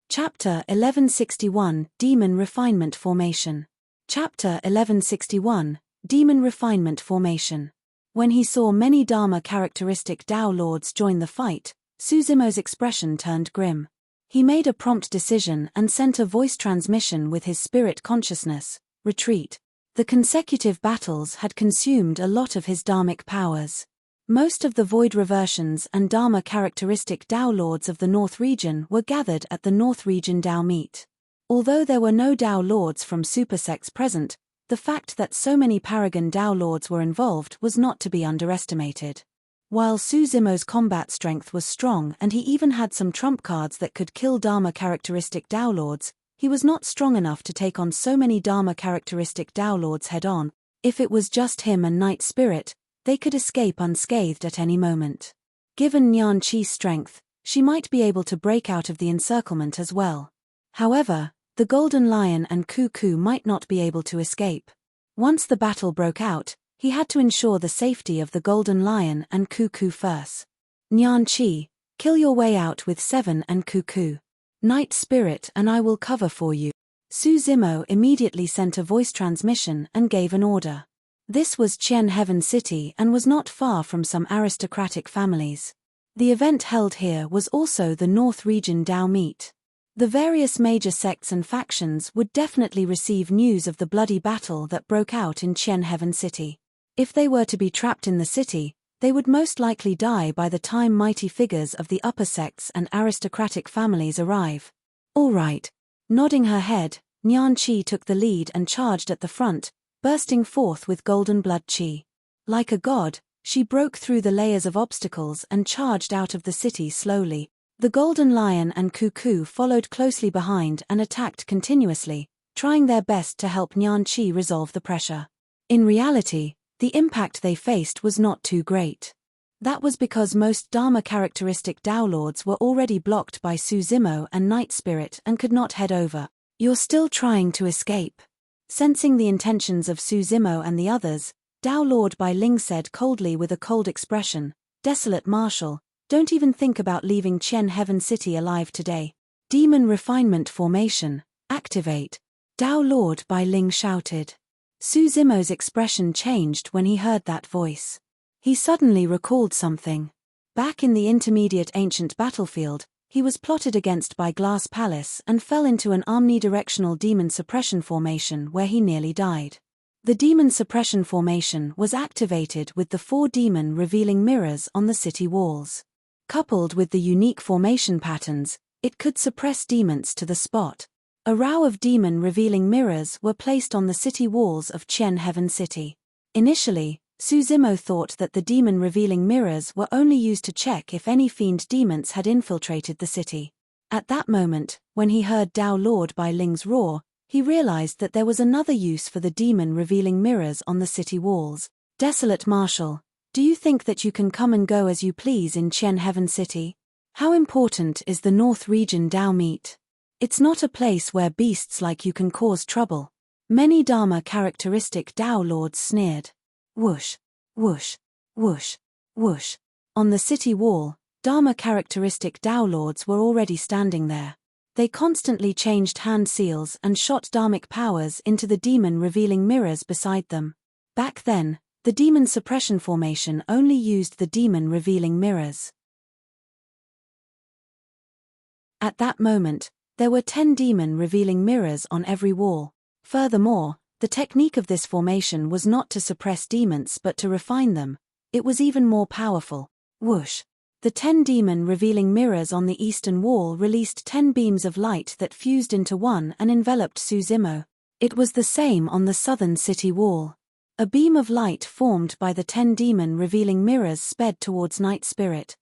Speaker 1: Chapter 1161, Demon Refinement Formation. Chapter 1161, Demon Refinement Formation. When he saw many Dharma characteristic Tao Lords join the fight, Suzimo's expression turned grim. He made a prompt decision and sent a voice transmission with his spirit consciousness, "Retreat." The consecutive battles had consumed a lot of his Dharmic powers. Most of the Void Reversions and Dharma characteristic Tao Lords of the North region were gathered at the North region Tao meet. Although there were no Tao Lords from supersects present, the fact that so many Paragon Tao Lords were involved was not to be underestimated. While Suzimo's combat strength was strong and he even had some trump cards that could kill Dharma characteristic Tao Lords, he was not strong enough to take on so many Dharma characteristic Tao Lords head-on. If it was just him and Night Spirit, they could escape unscathed at any moment. Given Nian Qi's strength, she might be able to break out of the encirclement as well. However, the Golden Lion and Cuckoo might not be able to escape. Once the battle broke out, he had to ensure the safety of the Golden Lion and Cuckoo first. Nian Qi, kill your way out with Seven and Cuckoo. Night Spirit, and I will cover for you. Su Zimo immediately sent a voice transmission and gave an order. This was Qian Heaven City and was not far from some aristocratic families. The event held here was also the North Region Dao Meet. The various major sects and factions would definitely receive news of the bloody battle that broke out in Qian Heaven City. If they were to be trapped in the city, they would most likely die by the time mighty figures of the upper sects and aristocratic families arrive. All right. Nodding her head, Nian Qi took the lead and charged at the front, bursting forth with golden blood qi. Like a god, she broke through the layers of obstacles and charged out of the city slowly. The Golden Lion and Cuckoo followed closely behind and attacked continuously, trying their best to help Nian Qi resolve the pressure. In reality, the impact they faced was not too great. That was because most Dharma-characteristic Dao Lords were already blocked by Su Zimo and Night Spirit and could not head over. You're still trying to escape. Sensing the intentions of Su Zimo and the others, Dao Lord Bai Ling said coldly with a cold expression, "Desolate Marshal, don't even think about leaving Qian Heaven City alive today. Demon Refinement Formation, activate." Dao Lord Bai Ling shouted. Su Zimo's expression changed when he heard that voice. He suddenly recalled something. Back in the intermediate ancient battlefield, he was plotted against by Glass Palace and fell into an omnidirectional demon suppression formation where he nearly died. The demon suppression formation was activated with the 4 demon revealing mirrors on the city walls. Coupled with the unique formation patterns, it could suppress demons to the spot. A row of demon revealing mirrors were placed on the city walls of Qian Heaven City. Initially, Su Zimo thought that the demon revealing mirrors were only used to check if any fiend demons had infiltrated the city. At that moment, when he heard Dao Lord Bai Ling's roar, he realized that there was another use for the demon revealing mirrors on the city walls. "Desolate Marshal, do you think that you can come and go as you please in Qian Heaven City? How important is the North Region Dao Meet? It's not a place where beasts like you can cause trouble." Many Dharma-characteristic Dao Lords sneered. Whoosh, whoosh, whoosh, whoosh. On the city wall, Dharma-characteristic Dao Lords were already standing there. They constantly changed hand seals and shot Dharmic powers into the demon-revealing mirrors beside them. Back then, the demon suppression formation only used the demon-revealing mirrors. At that moment, there were 10 demon-revealing mirrors on every wall. Furthermore, the technique of this formation was not to suppress demons but to refine them. It was even more powerful. Whoosh. The 10 demon-revealing mirrors on the eastern wall released 10 beams of light that fused into one and enveloped Su Zimo. It was the same on the southern city wall. A beam of light formed by the 10 demon-revealing mirrors sped towards Night Spirit.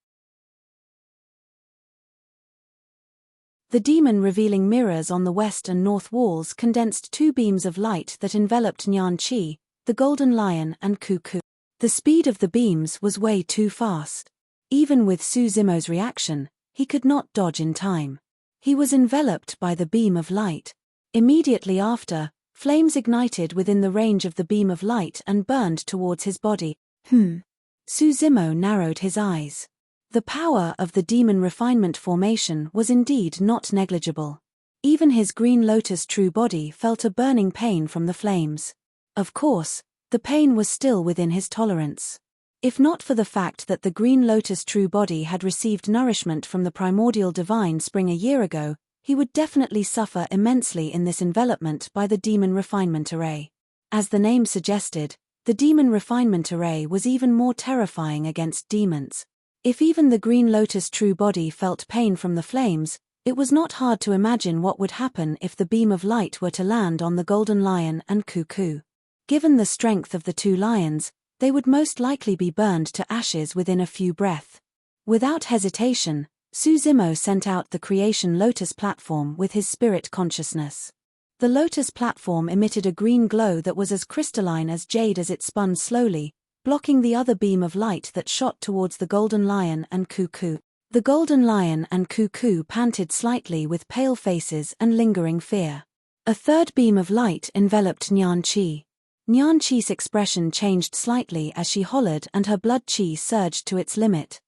Speaker 1: The demon-revealing mirrors on the west and north walls condensed 2 beams of light that enveloped Nian Qi, the Golden Lion and Cuckoo. The speed of the beams was way too fast. Even with Su Zimo's reaction, he could not dodge in time. He was enveloped by the beam of light. Immediately after, flames ignited within the range of the beam of light and burned towards his body. Su Zimo narrowed his eyes. The power of the demon refinement formation was indeed not negligible. Even his green lotus true body felt a burning pain from the flames. Of course, the pain was still within his tolerance. If not for the fact that the green lotus true body had received nourishment from the primordial divine spring a year ago, he would definitely suffer immensely in this envelopment by the demon refinement array. As the name suggested, the demon refinement array was even more terrifying against demons. If even the green lotus true body felt pain from the flames, it was not hard to imagine what would happen if the beam of light were to land on the Golden Lion and Cuckoo. Given the strength of the 2 lions, they would most likely be burned to ashes within a few breaths. Without hesitation, Su Zimo sent out the Creation Lotus platform with his spirit consciousness. The Lotus platform emitted a green glow that was as crystalline as jade as it spun slowly, blocking the other beam of light that shot towards the Golden Lion and Cuckoo. The Golden Lion and Cuckoo panted slightly with pale faces and lingering fear. A third beam of light enveloped Nian Qi. Nian Qi's expression changed slightly as she hollered and her blood qi surged to its limit.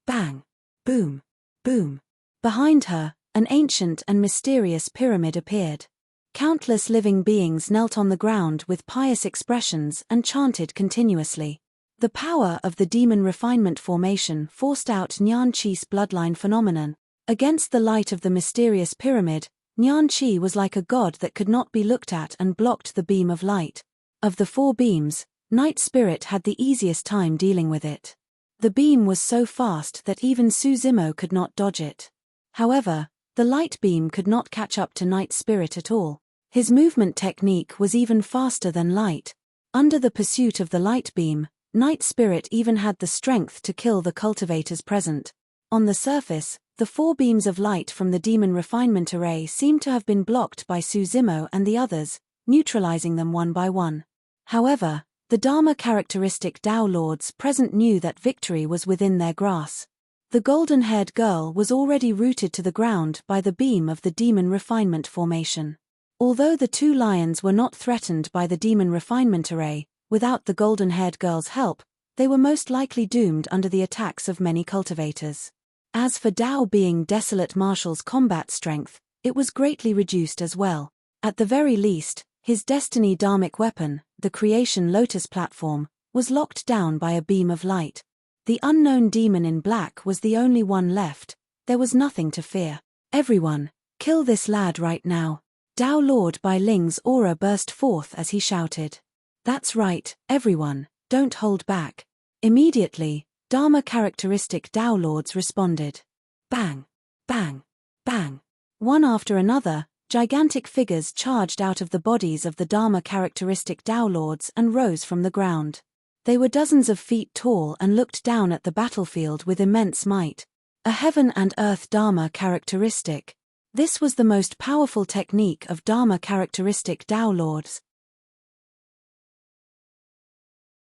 Speaker 1: Bang! Boom! Boom! Behind her, an ancient and mysterious pyramid appeared. Countless living beings knelt on the ground with pious expressions and chanted continuously. The power of the demon refinement formation forced out Nyan Chi's bloodline phenomenon. Against the light of the mysterious pyramid, Nyan Chi was like a god that could not be looked at and blocked the beam of light. Of the 4 beams, Night Spirit had the easiest time dealing with it. The beam was so fast that even Suzimo could not dodge it. However, the light beam could not catch up to Night Spirit at all. His movement technique was even faster than light. Under the pursuit of the light beam, Night Spirit even had the strength to kill the cultivators present. On the surface, the 4 beams of light from the demon refinement array seemed to have been blocked by Suzimo and the others, neutralizing them one by one. However, the Dharma characteristic Tao Lords present knew that victory was within their grasp. The golden-haired girl was already rooted to the ground by the beam of the demon refinement formation. Although the 2 lions were not threatened by the demon refinement array, without the golden-haired girl's help, they were most likely doomed under the attacks of many cultivators. As for Tao being Desolate Marshal's combat strength, it was greatly reduced as well. At the very least, his destiny dharmic weapon, the Creation Lotus platform, was locked down by a beam of light. The unknown demon in black was the only one left. There was nothing to fear. Everyone, kill this lad right now. Tao Lord Bai Ling's aura burst forth as he shouted. That's right, everyone, don't hold back. Immediately, Dharma characteristic Tao Lords responded. Bang! Bang! Bang! One after another, gigantic figures charged out of the bodies of the Dharma characteristic Tao Lords and rose from the ground. They were dozens of feet tall and looked down at the battlefield with immense might. A heaven and earth Dharma characteristic. This was the most powerful technique of Dharma characteristic Tao Lords.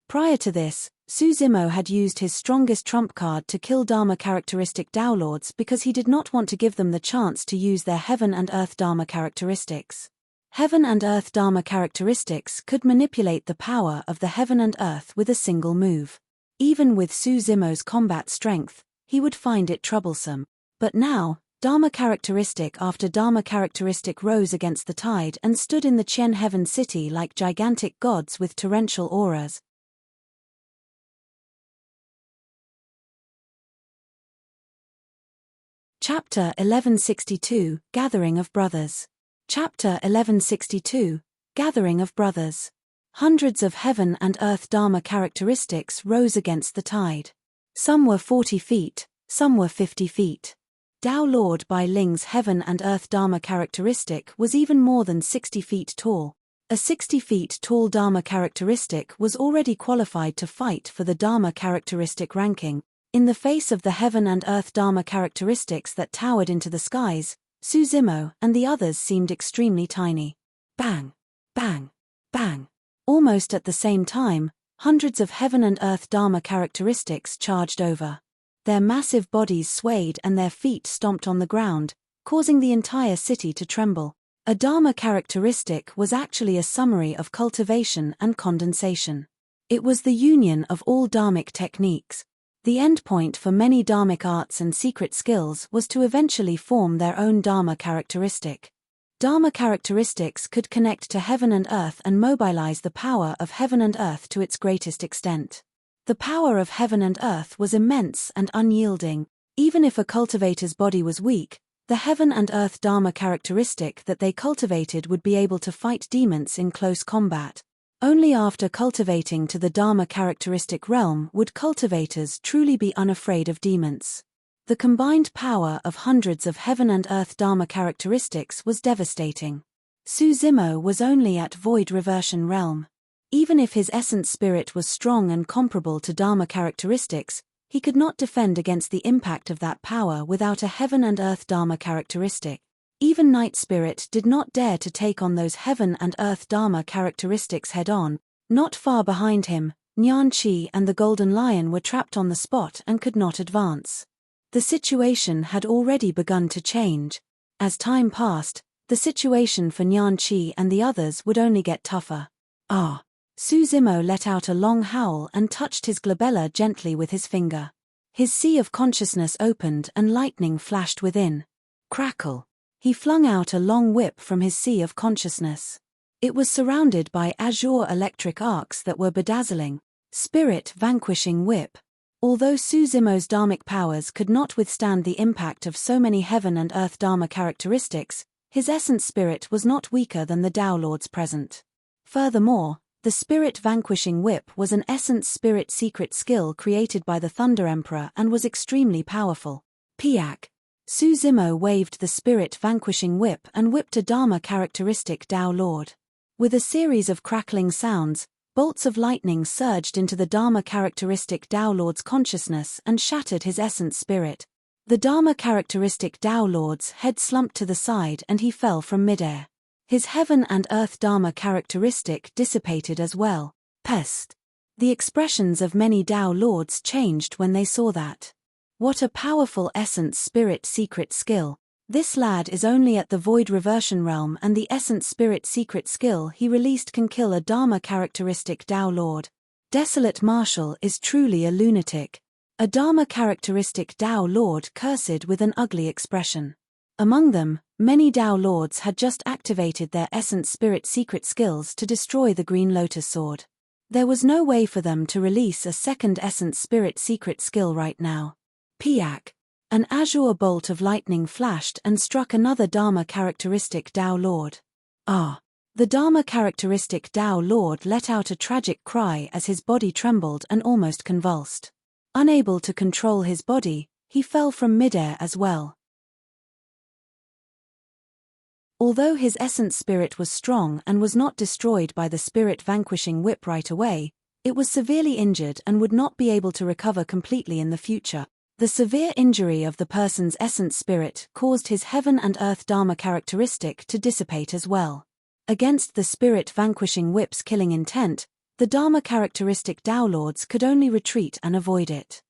Speaker 1: Prior to this, Suzimo had used his strongest trump card to kill Dharma characteristic Tao Lords because he did not want to give them the chance to use their Heaven and Earth Dharma characteristics. Heaven and Earth Dharma characteristics could manipulate the power of the Heaven and Earth with a single move. Even with Suzimo's combat strength, he would find it troublesome. But now, Dharma characteristic after Dharma characteristic rose against the tide and stood in the Qian Heaven City like gigantic gods with torrential auras. Chapter 1162, Gathering of Brothers. Chapter 1162, Gathering of Brothers. Hundreds of Heaven and Earth Dharma characteristics rose against the tide. Some were 40 feet, some were 50 feet. Tao Lord Bai Ling's Heaven and Earth Dharma characteristic was even more than 60 feet tall. A 60 feet tall Dharma characteristic was already qualified to fight for the Dharma characteristic ranking. In the face of the Heaven and Earth Dharma characteristics that towered into the skies, Suzimo and the others seemed extremely tiny. Bang! Bang! Bang! Almost at the same time, hundreds of Heaven and Earth Dharma characteristics charged over. Their massive bodies swayed and their feet stomped on the ground, causing the entire city to tremble. A Dharma characteristic was actually a summary of cultivation and condensation. It was the union of all dharmic techniques. The endpoint for many dharmic arts and secret skills was to eventually form their own Dharma characteristic. Dharma characteristics could connect to Heaven and Earth and mobilize the power of Heaven and Earth to its greatest extent. The power of Heaven and Earth was immense and unyielding. Even if a cultivator's body was weak, the Heaven and Earth Dharma characteristic that they cultivated would be able to fight demons in close combat. Only after cultivating to the Dharma characteristic realm would cultivators truly be unafraid of demons. The combined power of hundreds of Heaven and Earth Dharma characteristics was devastating. Suzimo was only at void reversion realm. Even if his essence spirit was strong and comparable to Dharma characteristics, he could not defend against the impact of that power without a Heaven and Earth Dharma characteristic. Even Night Spirit did not dare to take on those Heaven and Earth Dharma characteristics head-on. Not far behind him, Nyan Chi and the Golden Lion were trapped on the spot and could not advance. The situation had already begun to change. As time passed, the situation for Nyan Chi and the others would only get tougher. Ah! Suzimo let out a long howl and touched his glabella gently with his finger. His sea of consciousness opened and lightning flashed within. Crackle. He flung out a long whip from his sea of consciousness. It was surrounded by azure electric arcs that were bedazzling. Spirit vanquishing whip. Although Suzimo's dharmic powers could not withstand the impact of so many heaven and earth dharma characteristics, his essence spirit was not weaker than the Tao Lords present. Furthermore, the Spirit Vanquishing Whip was an essence spirit secret skill created by the Thunder Emperor and was extremely powerful. Piak. Suzimo waved the Spirit Vanquishing Whip and whipped a Dharma characteristic Tao Lord. With a series of crackling sounds, bolts of lightning surged into the Dharma characteristic Tao Lord's consciousness and shattered his essence spirit. The Dharma characteristic Tao Lord's head slumped to the side and he fell from midair. His heaven and earth Dharma characteristic dissipated as well. Pest. The expressions of many Tao Lords changed when they saw that. What a powerful essence spirit secret skill. This lad is only at the void reversion realm and the essence spirit secret skill he released can kill a Dharma characteristic Tao Lord. Desolate Marshal is truly a lunatic. A Dharma characteristic Tao Lord cursed with an ugly expression. Among them, many Tao Lords had just activated their essence spirit secret skills to destroy the Green Lotus Sword. There was no way for them to release a second essence spirit secret skill right now. Piak. An azure bolt of lightning flashed and struck another Dharma characteristic Tao Lord. Ah! The Dharma characteristic Tao Lord let out a tragic cry as his body trembled and almost convulsed. Unable to control his body, he fell from midair as well. Although his essence spirit was strong and was not destroyed by the Spirit Vanquishing Whip right away, it was severely injured and would not be able to recover completely in the future. The severe injury of the person's essence spirit caused his heaven and earth Dharma characteristic to dissipate as well. Against the Spirit Vanquishing Whip's killing intent, the Dharma characteristic Tao Lords could only retreat and avoid it.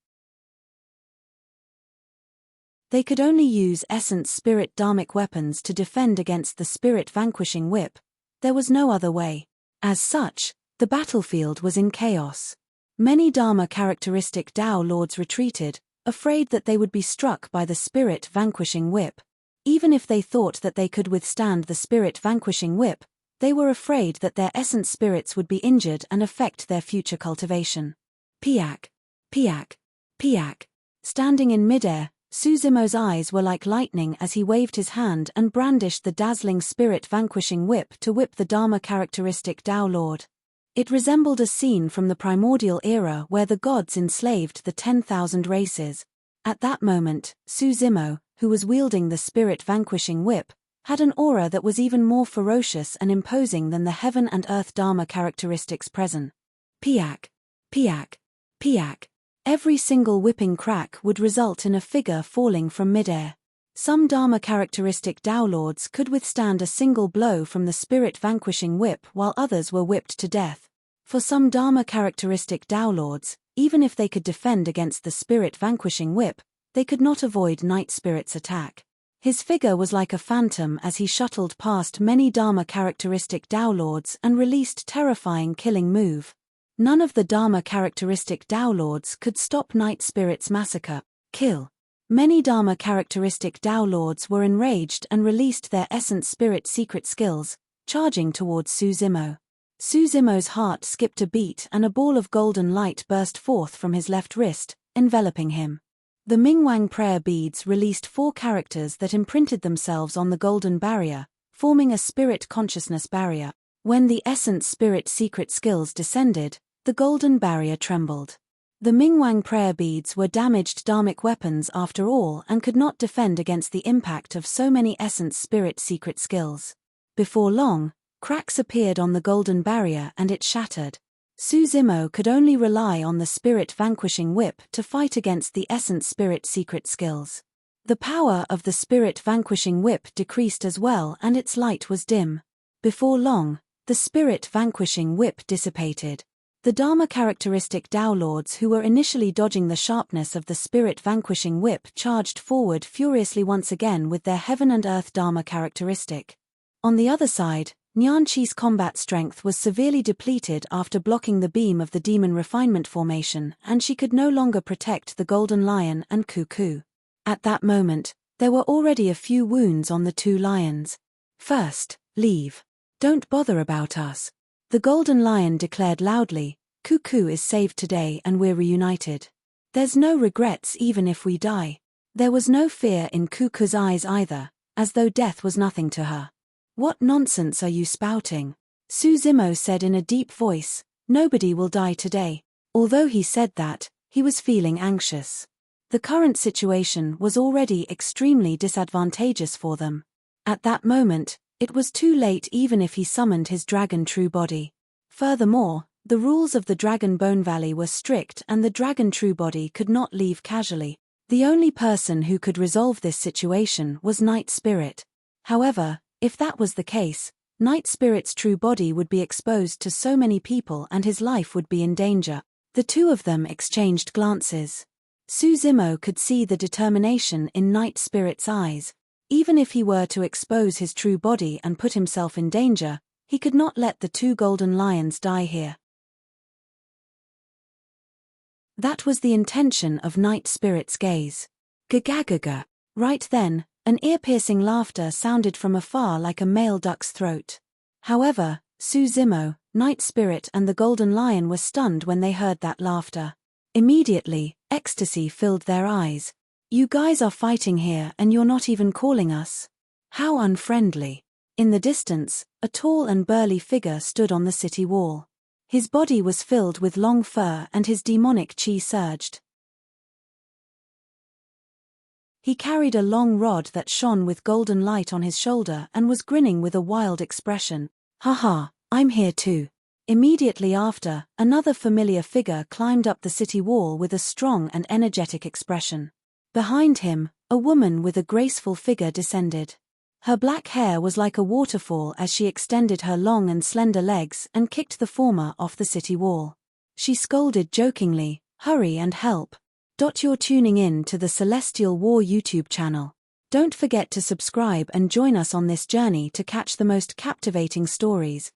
Speaker 1: They could only use essence spirit dharmic weapons to defend against the Spirit Vanquishing Whip. There was no other way. As such, the battlefield was in chaos. Many Dharma characteristic Tao Lords retreated, afraid that they would be struck by the Spirit Vanquishing Whip. Even if they thought that they could withstand the Spirit Vanquishing Whip, they were afraid that their essence spirits would be injured and affect their future cultivation. Piak. Piak. Piak. Standing in midair, Suzimo's eyes were like lightning as he waved his hand and brandished the dazzling Spirit Vanquishing Whip to whip the Dharma characteristic Tao Lord. It resembled a scene from the primordial era where the gods enslaved the 10,000 races. At that moment, Suzimo, who was wielding the Spirit Vanquishing Whip, had an aura that was even more ferocious and imposing than the heaven and earth Dharma characteristics present. Piak. Piak. Piak. Every single whipping crack would result in a figure falling from midair. Some Dharma characteristic Tao Lords could withstand a single blow from the Spirit Vanquishing Whip while others were whipped to death. For some Dharma characteristic Tao Lords, even if they could defend against the Spirit Vanquishing Whip, they could not avoid Night Spirit's attack. His figure was like a phantom as he shuttled past many Dharma characteristic Tao Lords and released terrifying killing move. None of the Dharma characteristic Tao Lords could stop Night Spirit's massacre. Kill. Many Dharma characteristic Tao Lords were enraged and released their essence spirit secret skills, charging towards Suzimo. Suzimo's heart skipped a beat and a ball of golden light burst forth from his left wrist, enveloping him. The Mingwang prayer beads released 4 characters that imprinted themselves on the golden barrier, forming a spirit consciousness barrier. When the essence spirit secret skills descended, the golden barrier trembled. The Mingwang prayer beads were damaged dharmic weapons after all and could not defend against the impact of so many essence spirit secret skills. Before long, cracks appeared on the golden barrier and it shattered. Suzimo could only rely on the Spirit Vanquishing Whip to fight against the essence spirit secret skills. The power of the Spirit Vanquishing Whip decreased as well and its light was dim. Before long, the Spirit Vanquishing Whip dissipated. The Dharma characteristic Tao Lords who were initially dodging the sharpness of the Spirit Vanquishing Whip charged forward furiously once again with their heaven and earth Dharma characteristic. On the other side, Nianqi's combat strength was severely depleted after blocking the beam of the Demon Refinement formation and she could no longer protect the Golden Lion and Cuckoo. At that moment, There were already a few wounds on the two lions. First, leave. Don't bother about us. The golden lion declared loudly, Cuckoo is saved today and we're reunited. There's no regrets even if we die. There was no fear in Cuckoo's eyes either, as though death was nothing to her. What nonsense are you spouting? Suzimo said in a deep voice, nobody will die today. Although he said that, he was feeling anxious. The current situation was already extremely disadvantageous for them. At that moment, it was too late even if he summoned his dragon true body. Furthermore, the rules of the Dragon Bone Valley were strict and the dragon true body could not leave casually. The only person who could resolve this situation was Night Spirit. However, if that was the case, Night Spirit's true body would be exposed to so many people and his life would be in danger. The two of them exchanged glances. Suzimo could see the determination in Night Spirit's eyes. Even if he were to expose his true body and put himself in danger, he could not let the two golden lions die here. That was the intention of Night Spirit's gaze. Gagagaga. Right then, an ear-piercing laughter sounded from afar like a male duck's throat. However, Suzimo, Night Spirit and the golden lion were stunned when they heard that laughter. Immediately, ecstasy filled their eyes. You guys are fighting here and you're not even calling us? How unfriendly. In the distance, a tall and burly figure stood on the city wall. His body was filled with long fur and his demonic chi surged. He carried a long rod that shone with golden light on his shoulder and was grinning with a wild expression. Haha, I'm here too. Immediately after, another familiar figure climbed up the city wall with a strong and energetic expression. Behind him, a woman with a graceful figure descended. Her black hair was like a waterfall as she extended her long and slender legs and kicked the former off the city wall. She scolded jokingly, "Hurry and help." You're tuning in to the Celestial War YouTube channel. Don't forget to subscribe and join us on this journey to catch the most captivating stories.